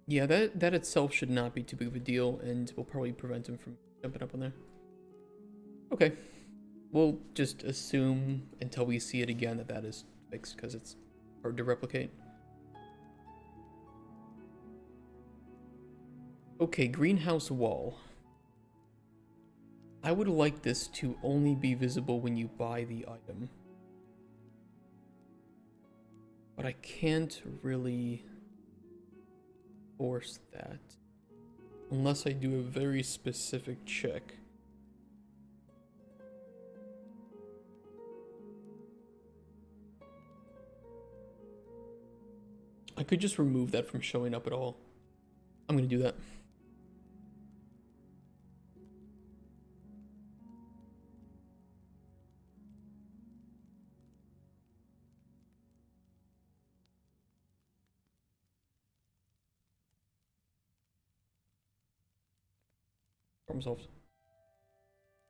Yeah, that itself should not be too big of a deal, and will probably prevent him from jumping up on there. Okay. We'll just assume until we see it again that that is fixed, because it's hard to replicate. Okay, greenhouse wall. I would like this to only be visible when you buy the item. But I can't really force that unless I do a very specific check. I could just remove that from showing up at all. I'm gonna do that. Problem solved.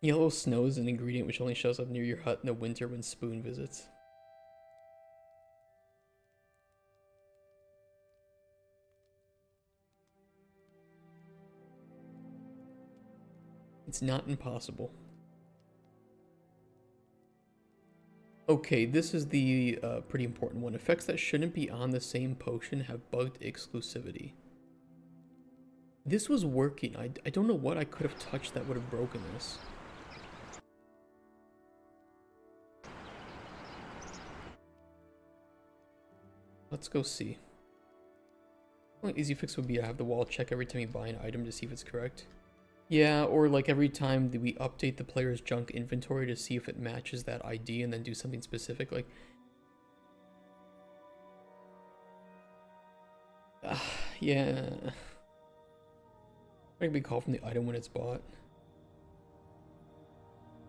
Yellow snow is an ingredient which only shows up near your hut in the winter when Spoon visits. It's not impossible. Okay, this is the pretty important one. Effects that shouldn't be on the same potion have bugged exclusivity. This was working. I don't know what I could have touched that would have broken this. Let's go see. Only easy fix would be to have the wall check every time you buy an item to see if it's correct. Yeah, or like every time that we update the player's junk inventory to see if it matches that ID and then do something specific, like... yeah... I can be called from the item when it's bought.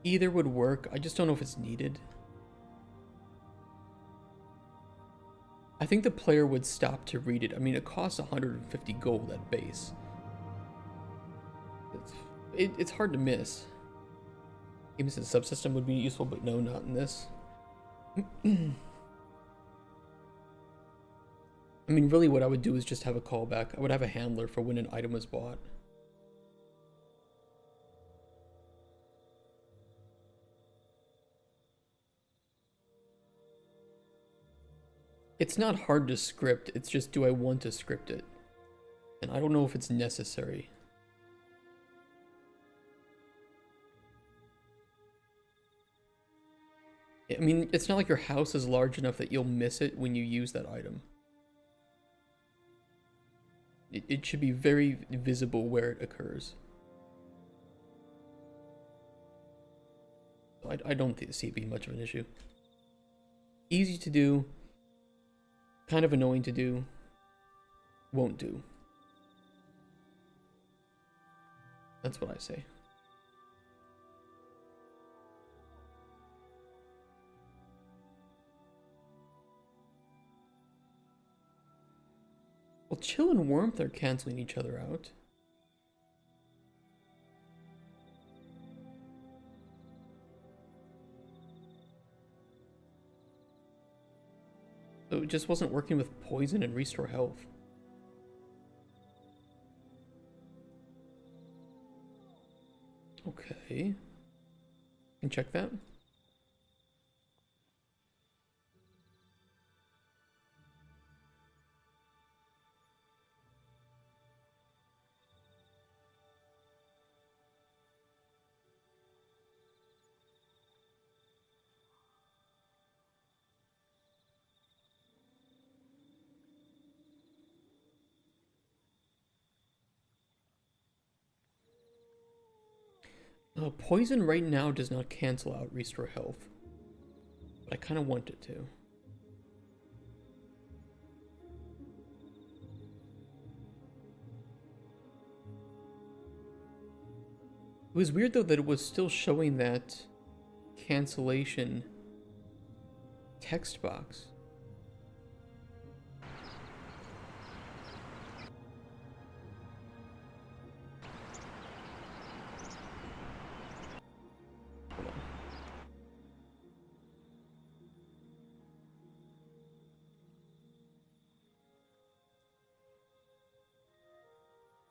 Either would work, I just don't know if it's needed. I think the player would stop to read it. I mean, it costs 150 gold at base. It's hard to miss. Maybe since the subsystem would be useful, but no, not in this. I mean, really what I would do is just have a callback. I would have a handler for when an item was bought. It's not hard to script, it's just do I want to script it? And I don't know if it's necessary. I mean, it's not like your house is large enough that you'll miss it when you use that item. It should be very visible where it occurs. I don't see it being much of an issue. Easy to do. Kind of annoying to do. Won't do. That's what I say. Well, chill and warmth are canceling each other out. So it just wasn't working with poison and restore health. Okay. Can check that. Poison right now does not cancel out restore health, but I kind of want it to. It was weird though that it was still showing that cancellation text box.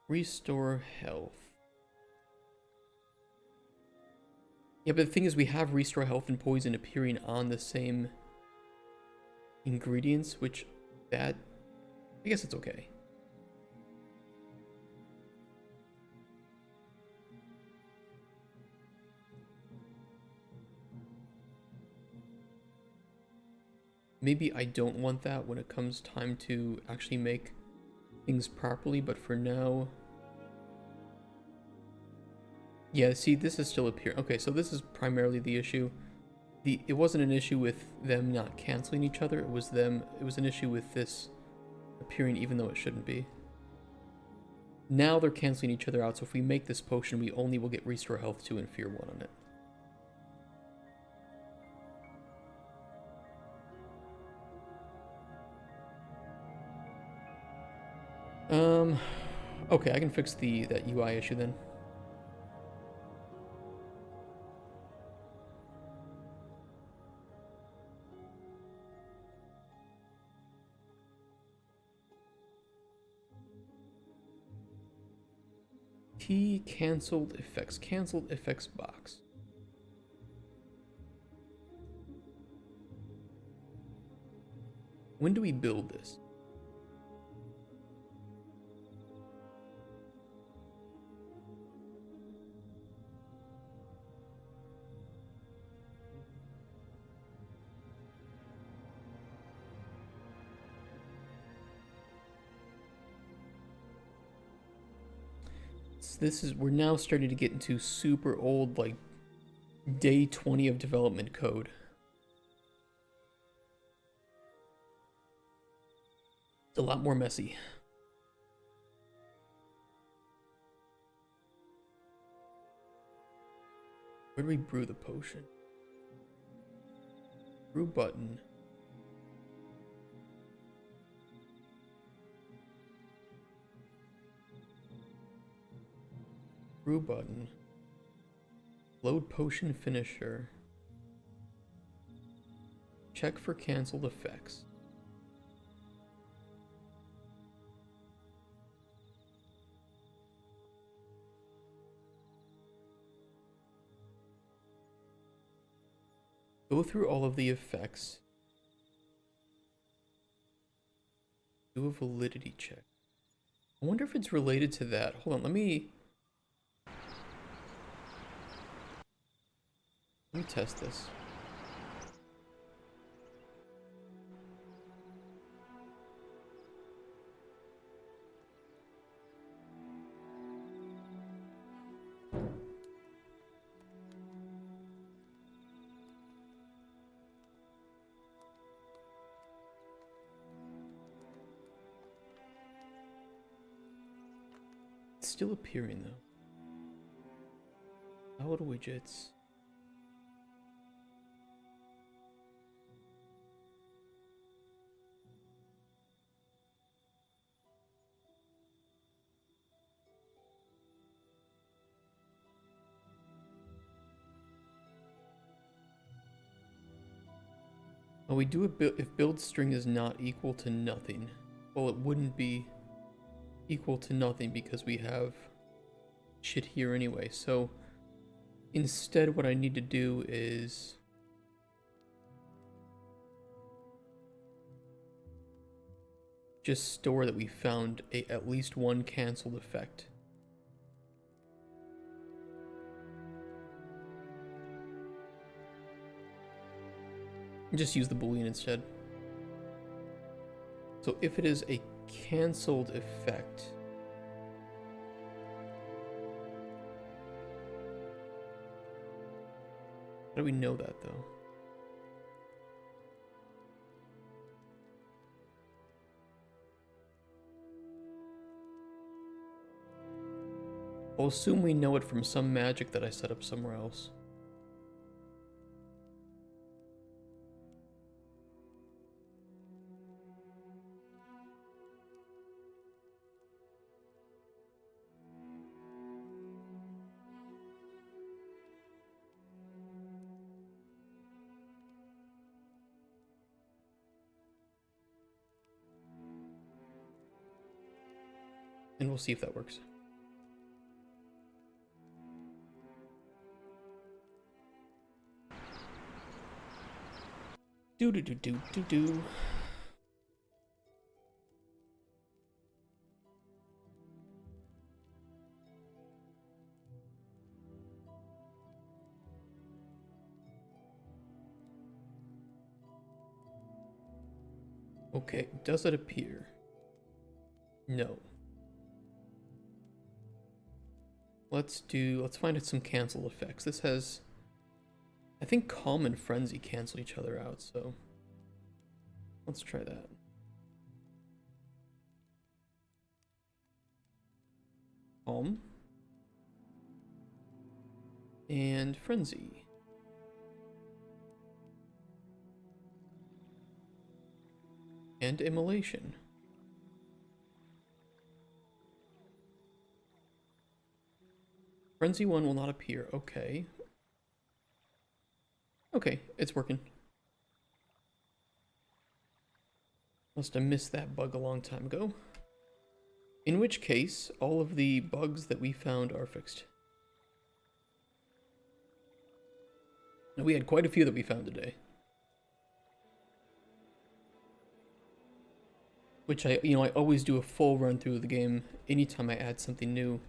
Restore health. Yeah, but the thing is we have restore health and poison appearing on the same ingredients, which that, I guess it's okay. Maybe I don't want that when it comes time to actually make things properly, but for now... Yeah, see, this is still appearing. Okay, so this is primarily the issue. It wasn't an issue with them not canceling each other, it was an issue with this appearing even though it shouldn't be. Now they're canceling each other out, so if we make this potion, we only will get Restore Health 2 and Fear 1 on it. Okay, I can fix that UI issue then. Key, canceled effects box. When do we build this? We're now starting to get into super old, like day 20 of development code. It's a lot more messy. Where do we brew the potion? Brew button. Brew button. Load potion finisher. Check for canceled effects. Go through all of the effects. Do a validity check. I wonder if it's related to that. Hold on, let me test this. It's still appearing though. Download widgets. Oh, we do a build if build string is not equal to nothing. Well, it wouldn't be equal to nothing because we have shit here anyway. So instead what I need to do is just store that we found at least one canceled effect. Just use the boolean instead. So if it is a canceled effect, how do we know that though? I'll assume we know it from some magic that I set up somewhere else. And we'll see if that works. Do do do do do do. Okay, does it appear? No. Let's find some cancel effects. This has, I think Calm and Frenzy cancel each other out, so let's try that. Calm and Frenzy. And Immolation. Frenzy 1 will not appear. Okay. Okay, it's working. Must have missed that bug a long time ago. In which case, all of the bugs that we found are fixed. Now, we had quite a few that we found today. Which I always do a full run through of the game anytime I add something new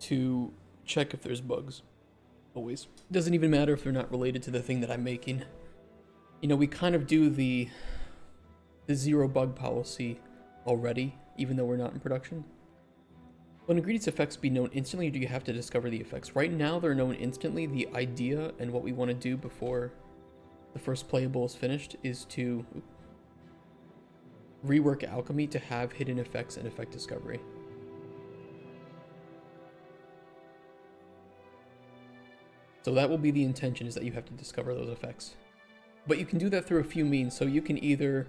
to check if there's bugs. Always. Doesn't even matter if they're not related to the thing that I'm making. You know, we kind of do the zero bug policy already, even though we're not in production. Will ingredients effects be known instantly, or do you have to discover the effects? Right now, they're known instantly. The idea and what we want to do before the first playable is finished is to rework alchemy to have hidden effects and effect discovery. So that will be the intention, is that you have to discover those effects. But you can do that through a few means. So you can either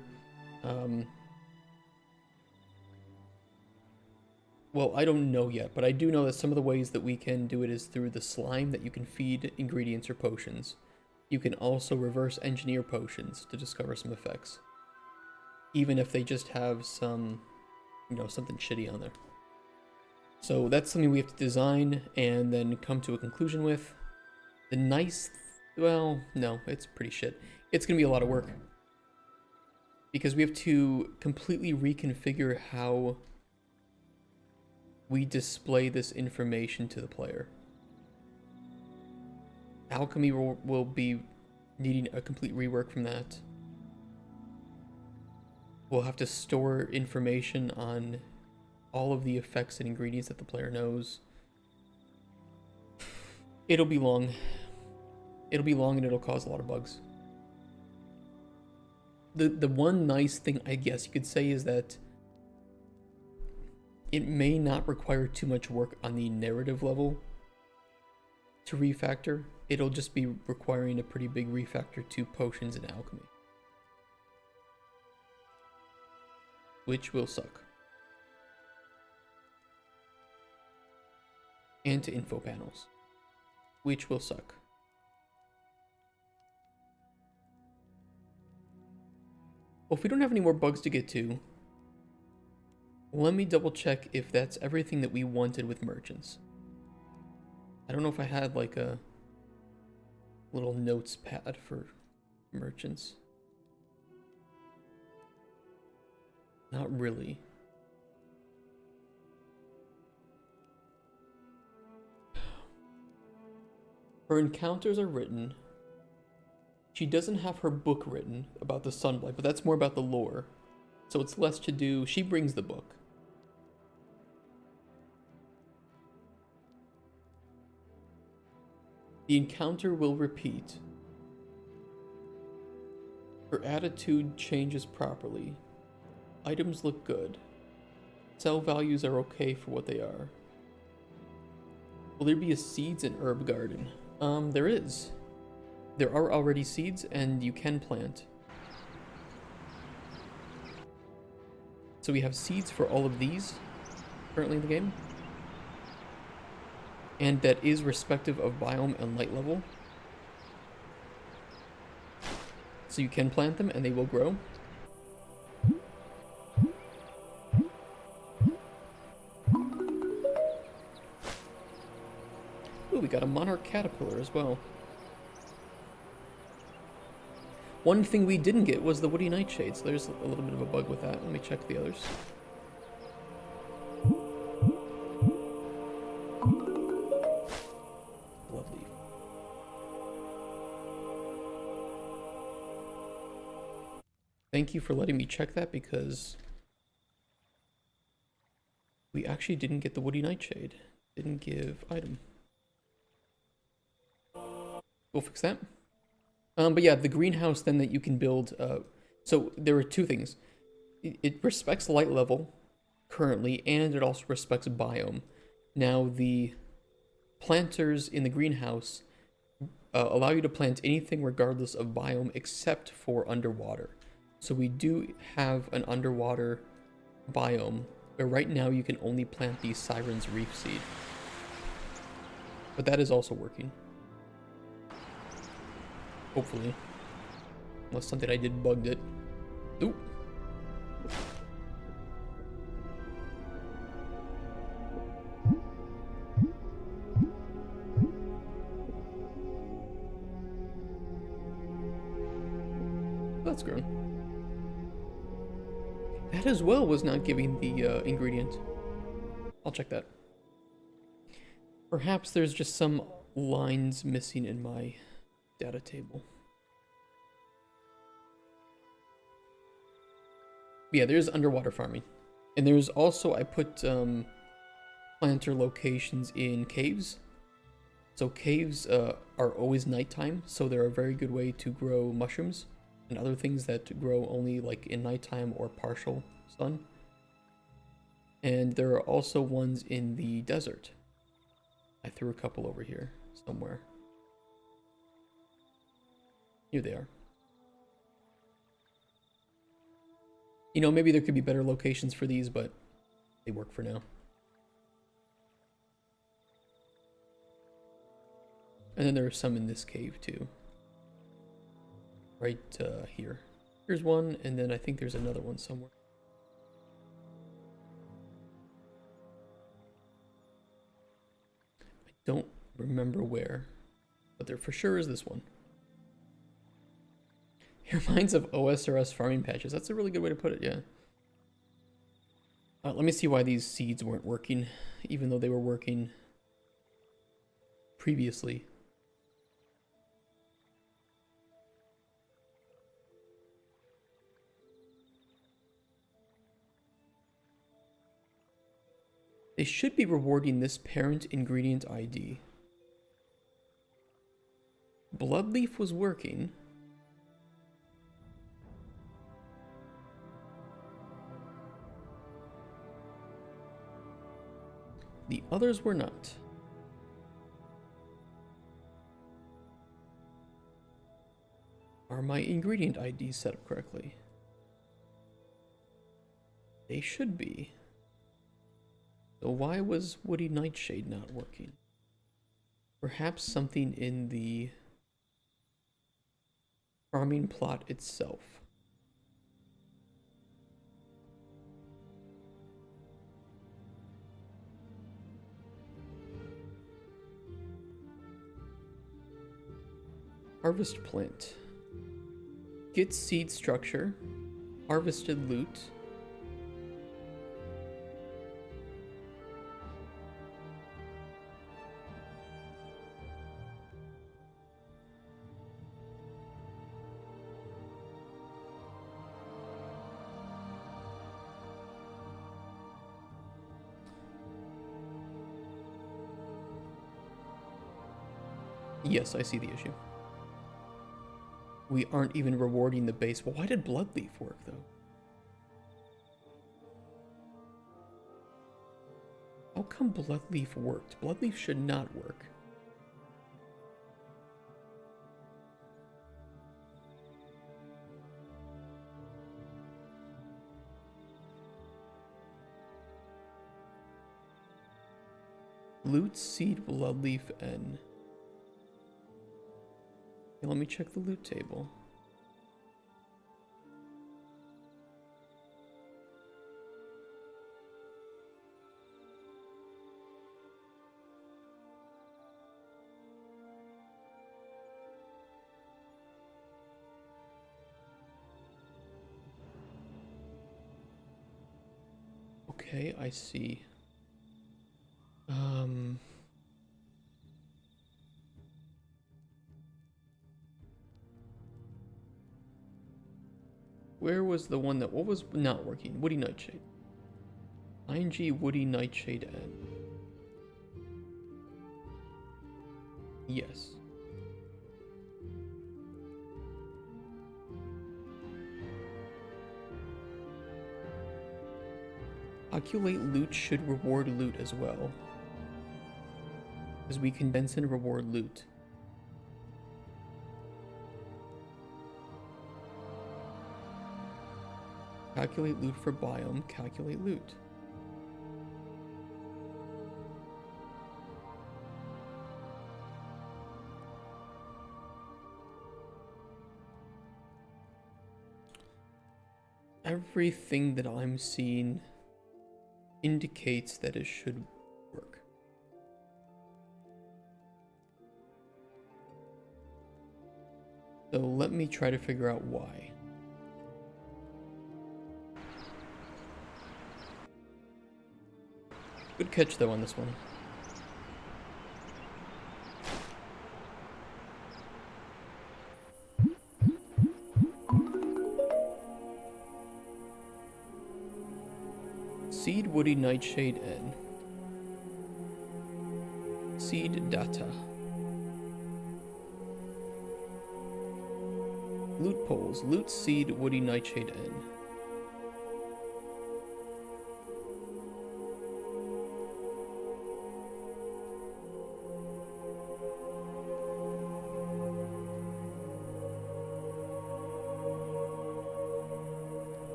well, I don't know yet, but I do know that some of the ways that we can do it is through the slime that you can feed ingredients or potions. You can also reverse engineer potions to discover some effects, even if they just have some, something shitty on there. So that's something we have to design and then come to a conclusion with. The nice, well, no, it's pretty shit. It's gonna be a lot of work because we have to completely reconfigure how we display this information to the player. Alchemy will be needing a complete rework from that. We'll have to store information on all of the effects and ingredients that the player knows. It'll be long. It'll be long and it'll cause a lot of bugs. The one nice thing, I guess you could say, is that it may not require too much work on the narrative level to refactor. It'll just be requiring a pretty big refactor to potions and alchemy, which will suck. And to info panels, which will suck. Well, if we don't have any more bugs to get to, let me double check if that's everything that we wanted with merchants. I don't know if I had like a little notes pad for merchants. Not really. Her encounters are written. She doesn't have her book written about the sunblight, but that's more about the lore. So it's less to do. She brings the book. The encounter will repeat. Her attitude changes properly. Items look good. Sell values are okay for what they are. Will there be a seeds and herb garden? There is. There are already seeds and you can plant. So we have seeds for all of these currently in the game. And that is respective of biome and light level. So you can plant them and they will grow. Ooh, we got a monarch caterpillar as well. One thing we didn't get was the woody nightshade, so there's a little bit of a bug with that. Let me check the others. Lovely. Thank you for letting me check that, because we actually didn't get the woody nightshade. Didn't give item. We'll fix that. But yeah, the greenhouse then that you can build, so there are two things. It respects light level currently, and it also respects biome. Now, the planters in the greenhouse allow you to plant anything regardless of biome except for underwater. So we do have an underwater biome, but right now you can only plant the Siren's Reef Seed. But that is also working. Hopefully. Unless something I did bugged it. Ooh. that's grown. That as well was not giving the ingredient. I'll check that. Perhaps there's just some lines missing in my data table. Yeah, there's underwater farming. And there's also, I put planter locations in caves. So caves are always nighttime, so they're a very good way to grow mushrooms and other things that grow only like in nighttime or partial sun. And there are also ones in the desert. I threw a couple over here somewhere. Here they are. You know, maybe there could be better locations for these, but they work for now. And then there are some in this cave too. Right here. Here's one, and then I think there's another one somewhere. I don't remember where, but there for sure is this one. It reminds of OSRS farming patches. That's a really good way to put it, yeah. Let me see why these seeds weren't working, even though they were working previously. They should be rewarding this parent ingredient ID. Bloodleaf was working. The others were not. Are my ingredient IDs set up correctly? They should be. So why was Woody Nightshade not working? Perhaps something in the farming plot itself. Harvest plant. Get seed structure. Harvested loot. Yes, I see the issue. We aren't even rewarding the base. Well, why did Bloodleaf work, though? How come Bloodleaf worked? Bloodleaf should not work. Loot, seed, Bloodleaf, N. Okay, let me check the loot table. Okay, I see. Where was the one that, what was not working? Woody Nightshade. ING Woody Nightshade N. Yes. Calculate loot should reward loot as well. As we condense and reward loot. Calculate loot for biome, calculate loot. Everything that I'm seeing indicates that it should work. So let me try to figure out why. Good catch though on this one. Seed Woody Nightshade N. Seed data. Loot poles. Loot seed Woody Nightshade N.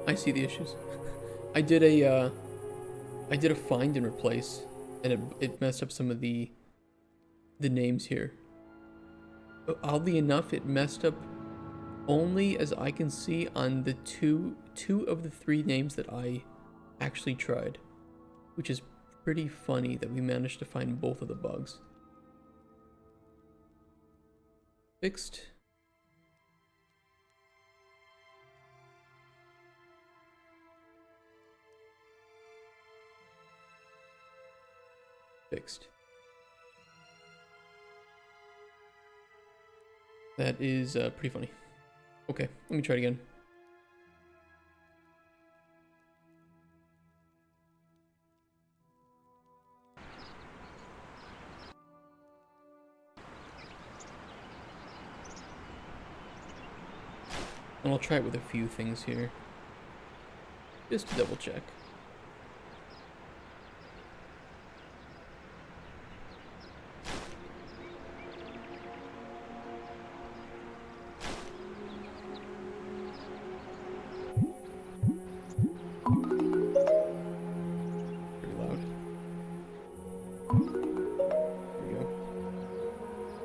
I see the issues. I did a find and replace, and it messed up some of the names here. Oddly enough, it messed up only as I can see on the two of the 3 names that I actually tried, which is pretty funny that we managed to find both of the bugs. Fixed. Fixed. That is pretty funny. Okay, let me try it again. And I'll try it with a few things here, just to double check.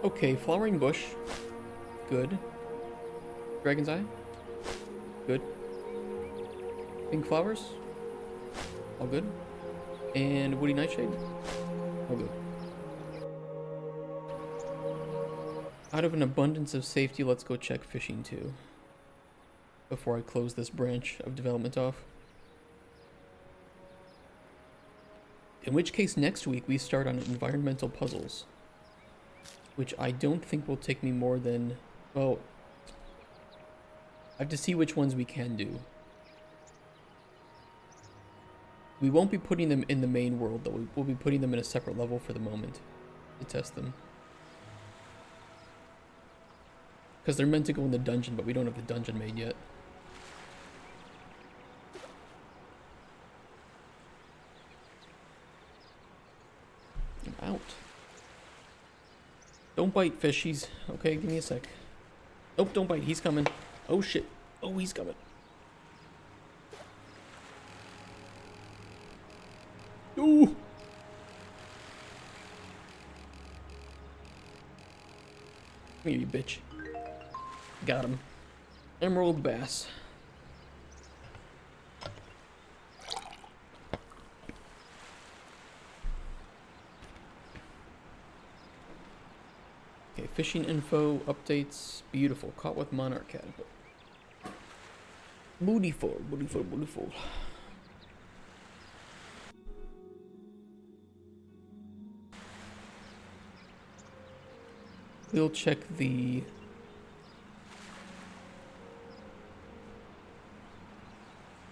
Okay, flowering bush. Good. Dragon's eye. Good. Pink flowers. All good. And woody nightshade. All good. Out of an abundance of safety, let's go check fishing too, before I close this branch of development off. In which case, next week we start on environmental puzzles, which I don't think will take me more than, well, I have to see which ones we can do. We won't be putting them in the main world, though. We'll be putting them in a separate level for the moment to test them. Because they're meant to go in the dungeon, but we don't have the dungeon made yet. I'm out. Don't bite, fishies. Okay, give me a sec. Nope, don't bite. He's coming. Oh, shit. Oh, he's coming. Ooh. Come here, you bitch. Got him. Emerald bass. Okay, fishing info, updates. Beautiful. Caught with monarch catapult. Beautiful, beautiful, beautiful. We'll check the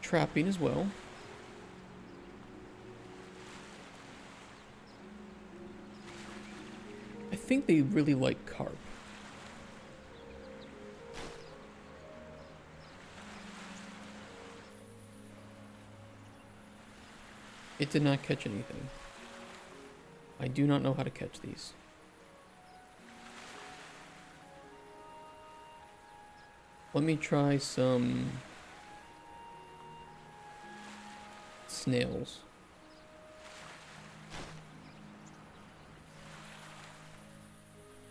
trapping as well. I think they really like carp. It did not catch anything. I do not know how to catch these. Let me try some snails.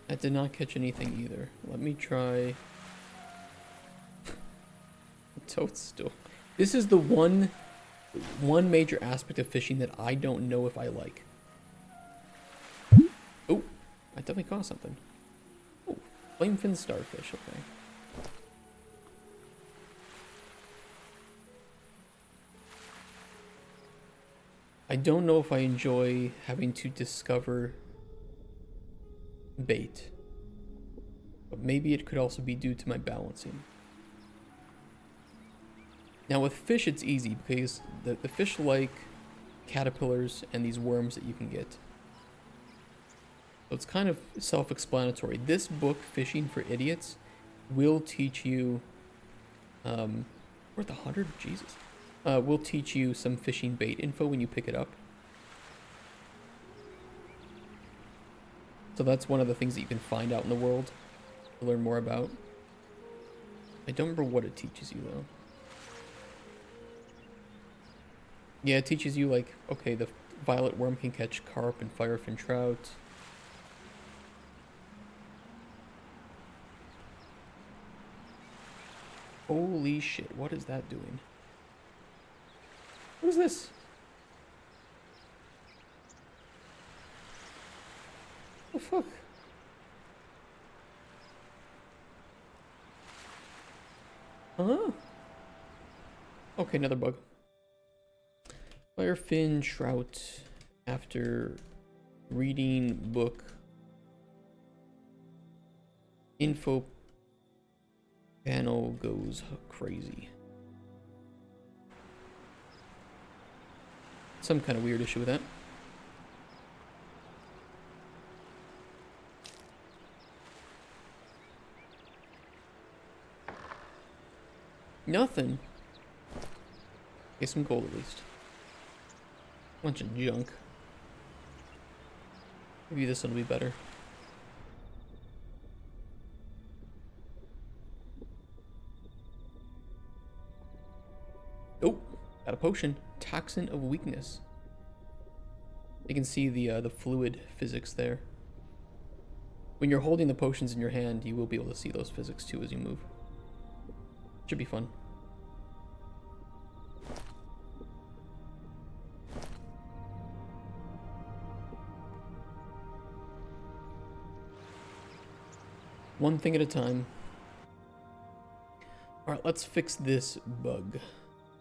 That did not catch anything either. Let me try toadstool. This is the one major aspect of fishing that I don't know if I like. Oh, I definitely caught something. Oh, flamefin starfish, okay. I don't know if I enjoy having to discover bait, but maybe it could also be due to my balancing. Now with fish it's easy because the fish like caterpillars and these worms that you can get. So it's kind of self-explanatory. This book, Fishing for Idiots, will teach you, worth 100? Jesus. Will teach you some fishing bait info when you pick it up. So that's one of the things that you can find out in the world to learn more about. I don't remember what it teaches you though. Yeah, it teaches you like, okay, the violet worm can catch carp and firefin trout. Holy shit, what is that doing? What is this? What the fuck? Huh? Okay, another bug. Firefin trout after reading book info panel goes crazy. Some kind of weird issue with that. Nothing. Get some gold at least. Bunch of junk. Maybe this will be better. Oh, got a potion. Toxin of weakness. You can see the fluid physics there. When you're holding the potions in your hand, you will be able to see those physics too as you move. Should be fun. One thing at a time. Alright, let's fix this bug.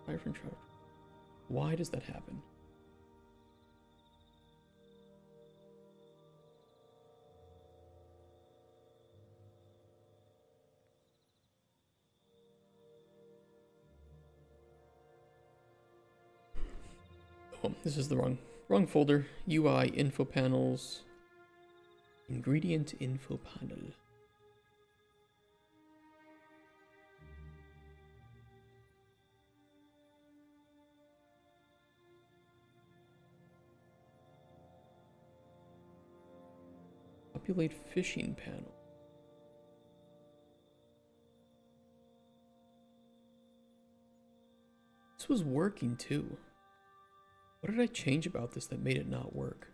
Fire from trout. Why does that happen? Oh, this is the wrong folder. UI info panels. Ingredient info panel. Populate fishing panel. This was working too. What did I change about this that made it not work?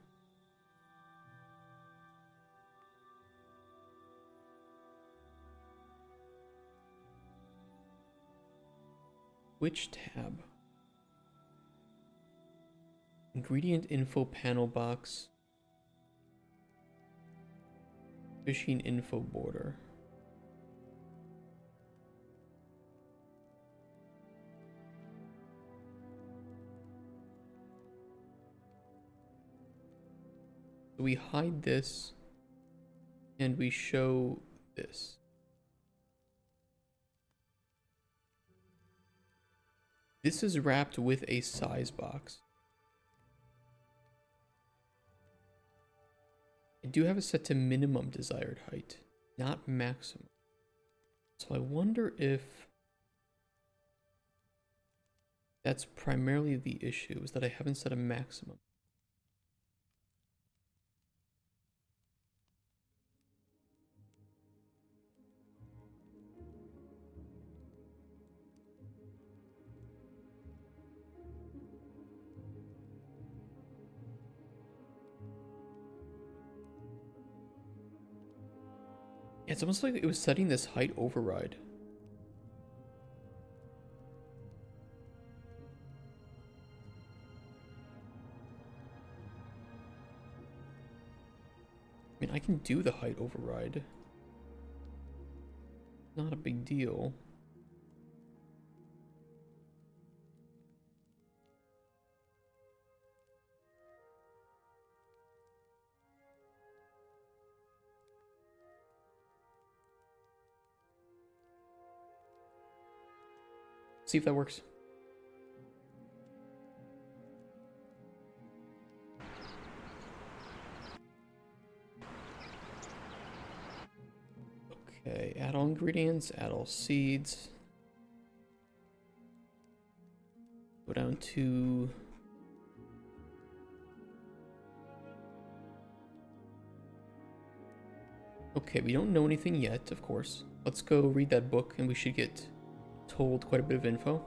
Which tab? Ingredient info panel box. Fishing info border. We hide this and we show this. This is wrapped with a size box. I do have it set to minimum desired height, not maximum. So I wonder if that's primarily the issue, is that I haven't set a maximum. It's almost like it was setting this height override. I mean, I can do the height override. Not a big deal. See if that works. Okay, add all ingredients, add all seeds. Go down to... Okay, we don't know anything yet, of course. Let's go read that book and we should get told quite a bit of info.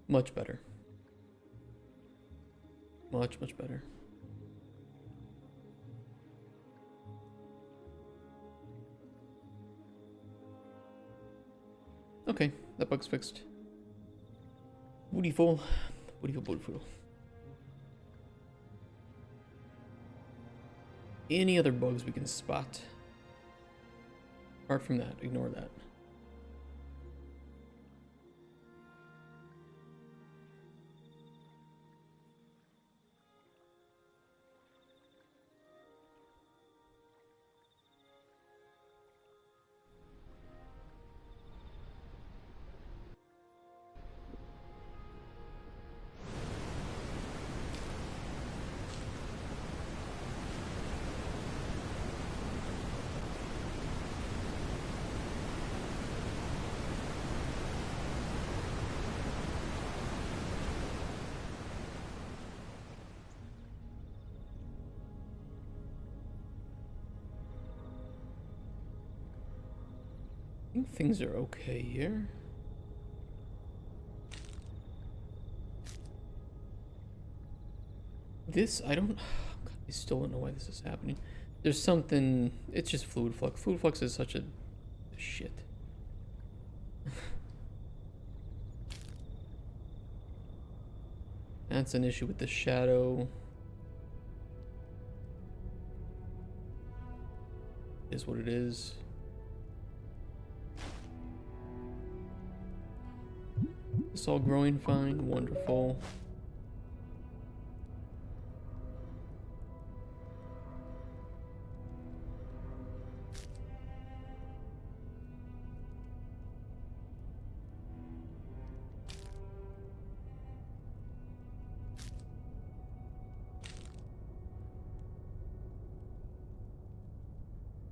Much better. Much, much better. Okay, that bug's fixed. Beautiful. Beautiful, beautiful. Any other bugs we can spot? Apart from that, ignore that. I think things are okay here. This, I don't... God, I still don't know why this is happening. There's something... It's just fluid flux. Fluid flux is such a shit. That's an issue with the shadow. Is what it is. It's all growing fine. Wonderful.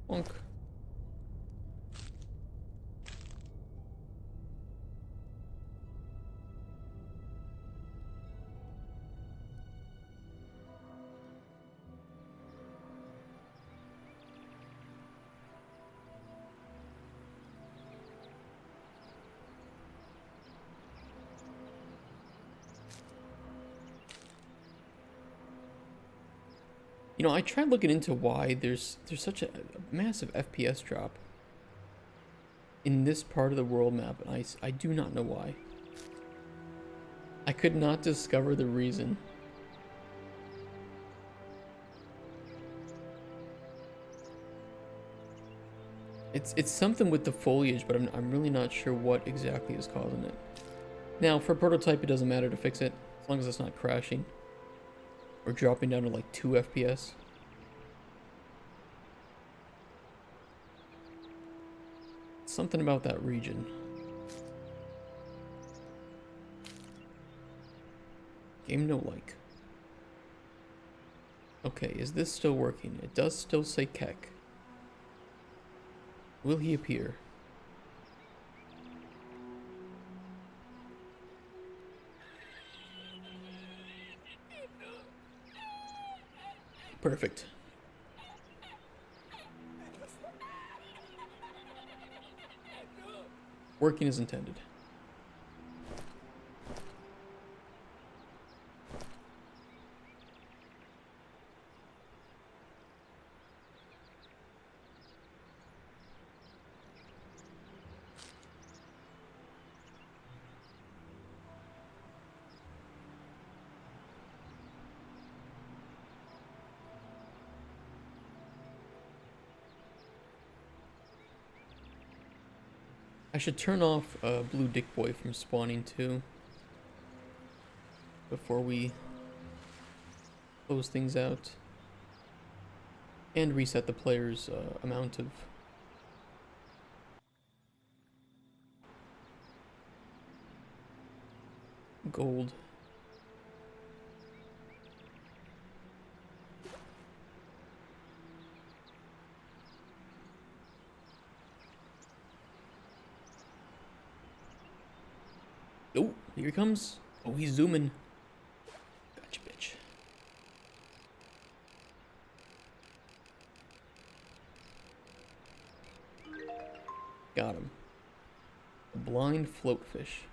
Bonk. You know, I tried looking into why there's such a massive FPS drop in this part of the world map, and I do not know why. I could not discover the reason. It's something with the foliage, but I'm really not sure what exactly is causing it. Now, for prototype, it doesn't matter to fix it, as long as it's not crashing. Or dropping down to like 2 FPS. Something about that region. Game no like. Okay, is this still working? It does still say Keck. Will he appear? Perfect. Working as intended. I should turn off Blue Dick Boy from spawning too. Before we close things out. And reset the player's amount of gold. Oh, here he comes. Oh, he's zooming. Gotcha, bitch. Got him. A blind floatfish.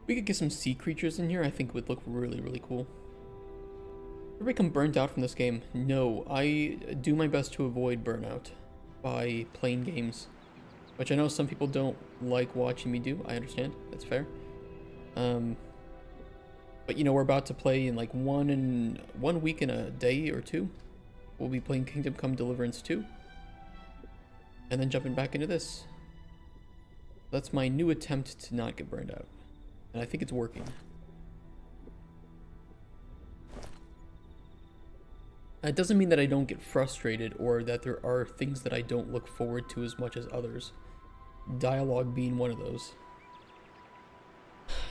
We could get some sea creatures in here, I think would look really, really cool. Ever become burnt out from this game? No, I do my best to avoid burnout by playing games. Which I know some people don't like watching me do, I understand, that's fair. But you know, we're about to play in like 1 week in a day or two. We'll be playing Kingdom Come Deliverance 2. And then jumping back into this. That's my new attempt to not get burned out. And I think it's working. It doesn't mean that I don't get frustrated or that there are things that I don't look forward to as much as others. Dialogue being one of those.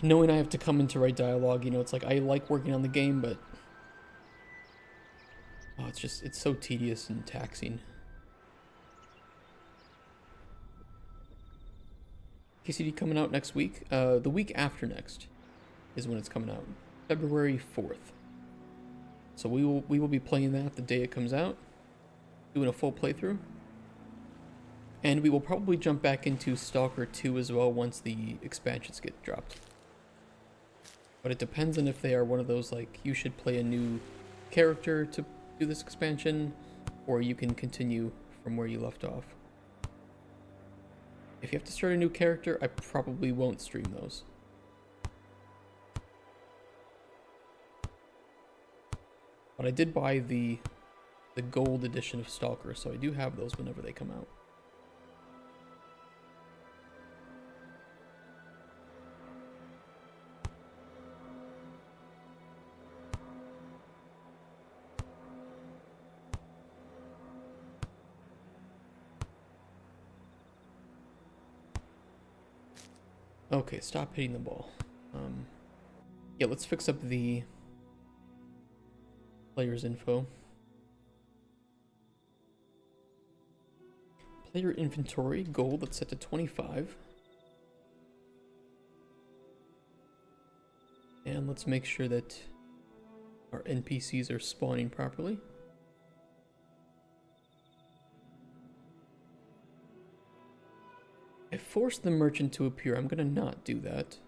Knowing I have to come in to write dialogue, you know, it's like I like working on the game, but oh, it's so tedious and taxing. KCD coming out next week. The week after next is when it's coming out. February 4th. So we will be playing that the day it comes out. Doing a full playthrough. And we will probably jump back into Stalker 2 as well once the expansions get dropped. But it depends on if they are one of those like you should play a new character to do this expansion, or you can continue from where you left off. If you have to start a new character, I probably won't stream those. But I did buy the gold edition of Stalker, so I do have those whenever they come out. Okay, stop hitting the ball. Yeah, let's fix up the player's info. Player inventory, gold, that's set to 25. And let's make sure that our NPCs are spawning properly. I forced the merchant to appear. I'm gonna not do that.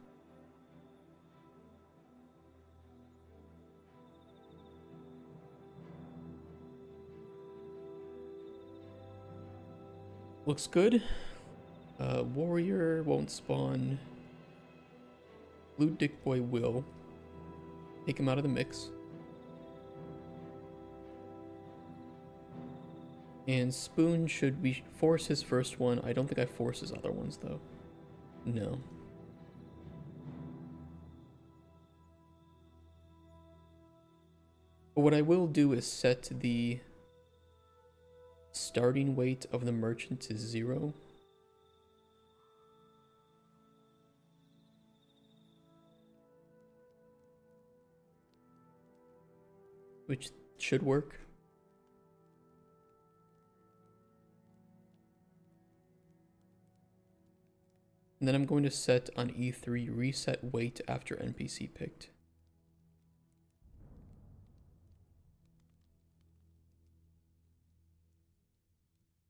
Looks good. Warrior won't spawn. Blue Dick Boy will. Take him out of the mix. And Spoon, should we force his first one? I don't think I force his other ones, though. No. But what I will do is set the starting weight of the merchant to 0. Which should work. And then I'm going to set on E3 reset weight after NPC picked.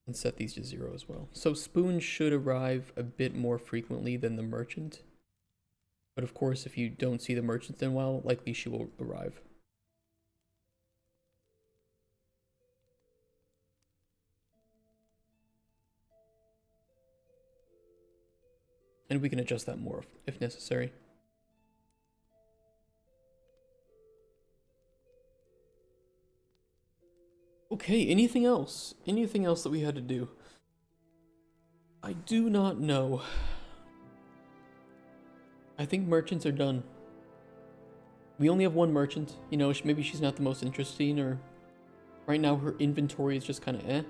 And set these to 0 as well. So Spoon should arrive a bit more frequently than the merchant. But of course, if you don't see the merchants in a while, likely she will arrive. And we can adjust that more if necessary. Okay, anything else? Anything else that we had to do? I do not know. I think merchants are done. We only have one merchant. You know, maybe she's not the most interesting, or right now her inventory is just kind of eh.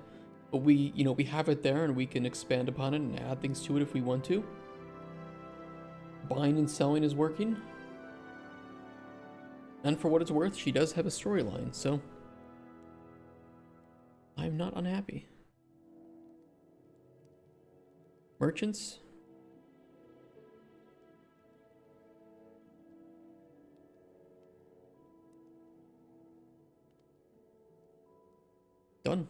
But we, you know, we have it there and we can expand upon it and add things to it if we want to. Buying and selling is working. And for what it's worth, she does have a storyline, so I'm not unhappy. Merchants? Done.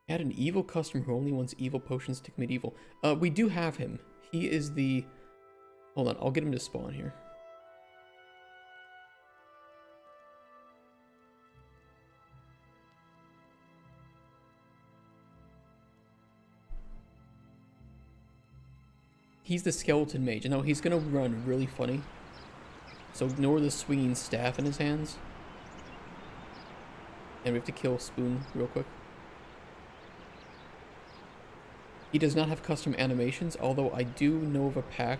Add an evil customer who only wants evil potions to commit evil. We do have him. He is the... Hold on, I'll get him to spawn here. He's the skeleton mage. And now he's gonna run really funny. So ignore the swinging staff in his hands. And we have to kill Spoon real quick. He does not have custom animations, although I do know of a pack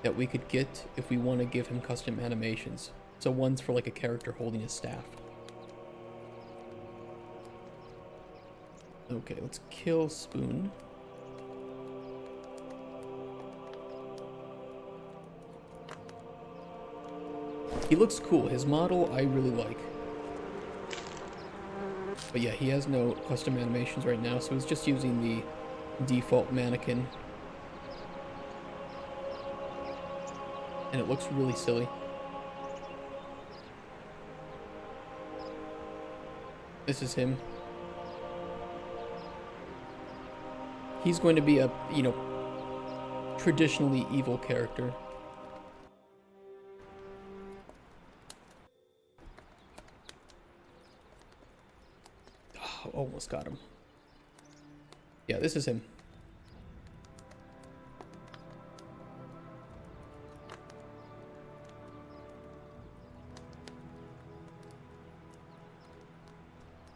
that we could get if we want to give him custom animations. So one's for like a character holding a staff. Okay, let's kill Spoon. He looks cool. His model I really like. But yeah, he has no custom animations right now, so he's just using the default mannequin. And it looks really silly. This is him. He's going to be a, you know, traditionally evil character. Oh, almost got him. Yeah, this is him.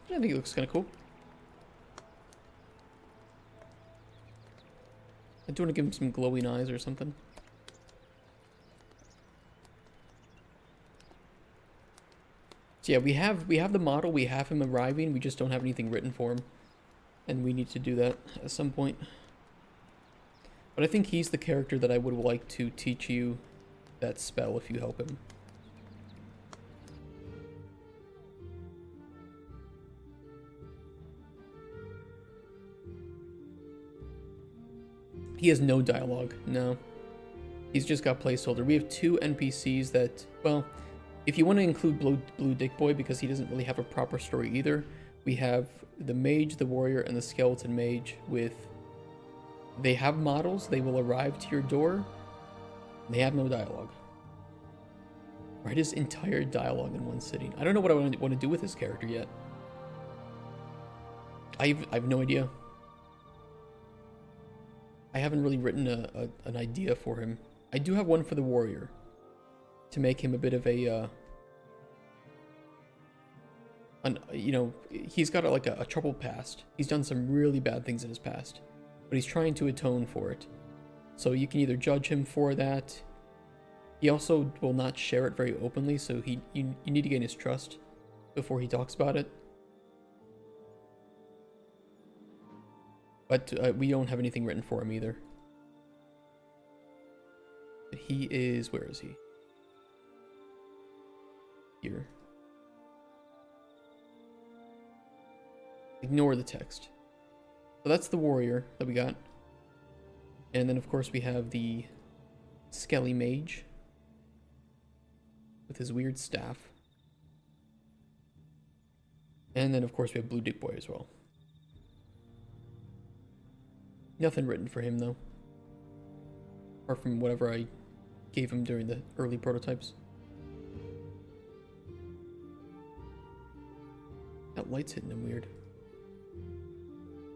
I think he looks kind of cool. I do want to give him some glowing eyes or something. So yeah, we have the model, we have him arriving, we just don't have anything written for him. And we need to do that at some point. But I think he's the character that I would like to teach you that spell if you help him. He has no dialogue, no. He's just got placeholder. We have two NPCs that, well, if you want to include Blue Dick Boy, because he doesn't really have a proper story either, we have the mage, the warrior, and the skeleton mage with... They have models, they will arrive to your door, they have no dialogue. Write his entire dialogue in one sitting. I don't know what I want to do with this character yet. I have no idea. I haven't really written an idea for him. I do have one for the warrior, to make him a bit of a, you know, he's got a troubled past. He's done some really bad things in his past, but he's trying to atone for it. So you can either judge him for that. He also will not share it very openly, so you need to gain his trust before he talks about it. But we don't have anything written for him either. But he is... Where is he? Here. Ignore the text. So that's the warrior that we got. And then of course we have the Skelly Mage with his weird staff. And then of course we have Blue Dick Boy as well. Nothing written for him though. Apart from whatever I gave him during the early prototypes. That light's hitting him weird.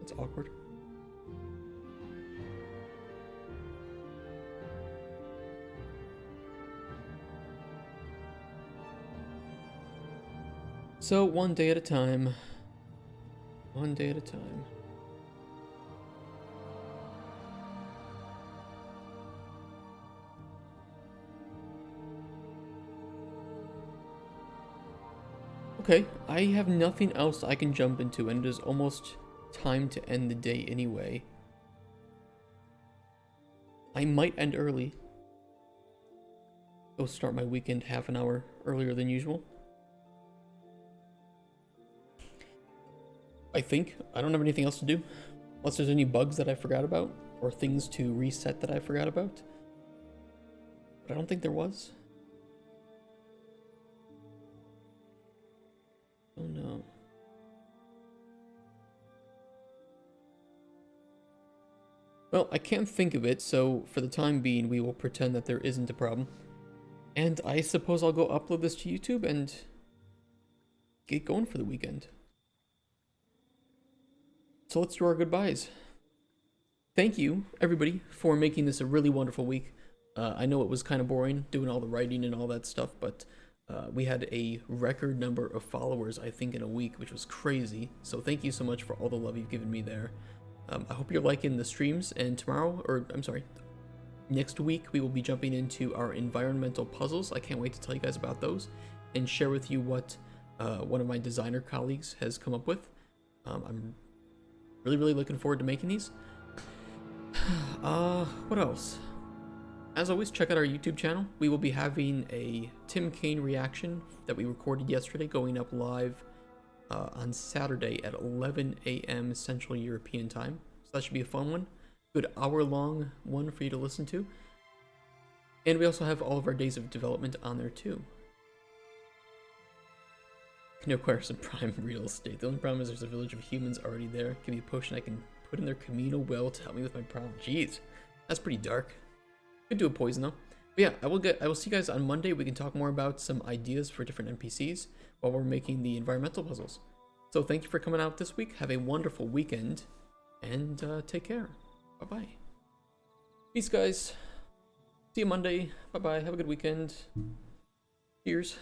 That's awkward. So, one day at a time. One day at a time. Okay, I have nothing else I can jump into, and it is almost time to end the day anyway. I might end early. Go start my weekend half an hour earlier than usual. I think. I don't have anything else to do. Unless there's any bugs that I forgot about, or things to reset that I forgot about. But I don't think there was. Oh no. Well, I can't think of it, so for the time being, we will pretend that there isn't a problem. And I suppose I'll go upload this to YouTube and get going for the weekend. So let's do our goodbyes. Thank you, everybody, for making this a really wonderful week. I know it was kind of boring doing all the writing and all that stuff, but we had a record number of followers, I think, in a week, which was crazy. So thank you so much for all the love you've given me there. I hope you're liking the streams, and tomorrow, or I'm sorry, next week, we will be jumping into our environmental puzzles. I can't wait to tell you guys about those and share with you what one of my designer colleagues has come up with. I'm really looking forward to making these. What else? As always, check out our YouTube channel. We will be having a Tim Kaine reaction that we recorded yesterday going up live on Saturday at 11 a.m. Central European Time. So that should be a fun one. Good hour-long one for you to listen to. And we also have all of our days of development on there too. No acquire some prime real estate. The only problem is there's a village of humans already there. Give me a potion I can put in their communal well to help me with my problem. Jeez, that's pretty dark. Could do a poison though. But yeah, I will see you guys on Monday. We can talk more about some ideas for different NPCs while we're making the environmental puzzles. So thank you for coming out this week. Have a wonderful weekend, and take care. Bye-bye. Peace, guys. See you Monday. Bye-bye. Have a good weekend. Cheers.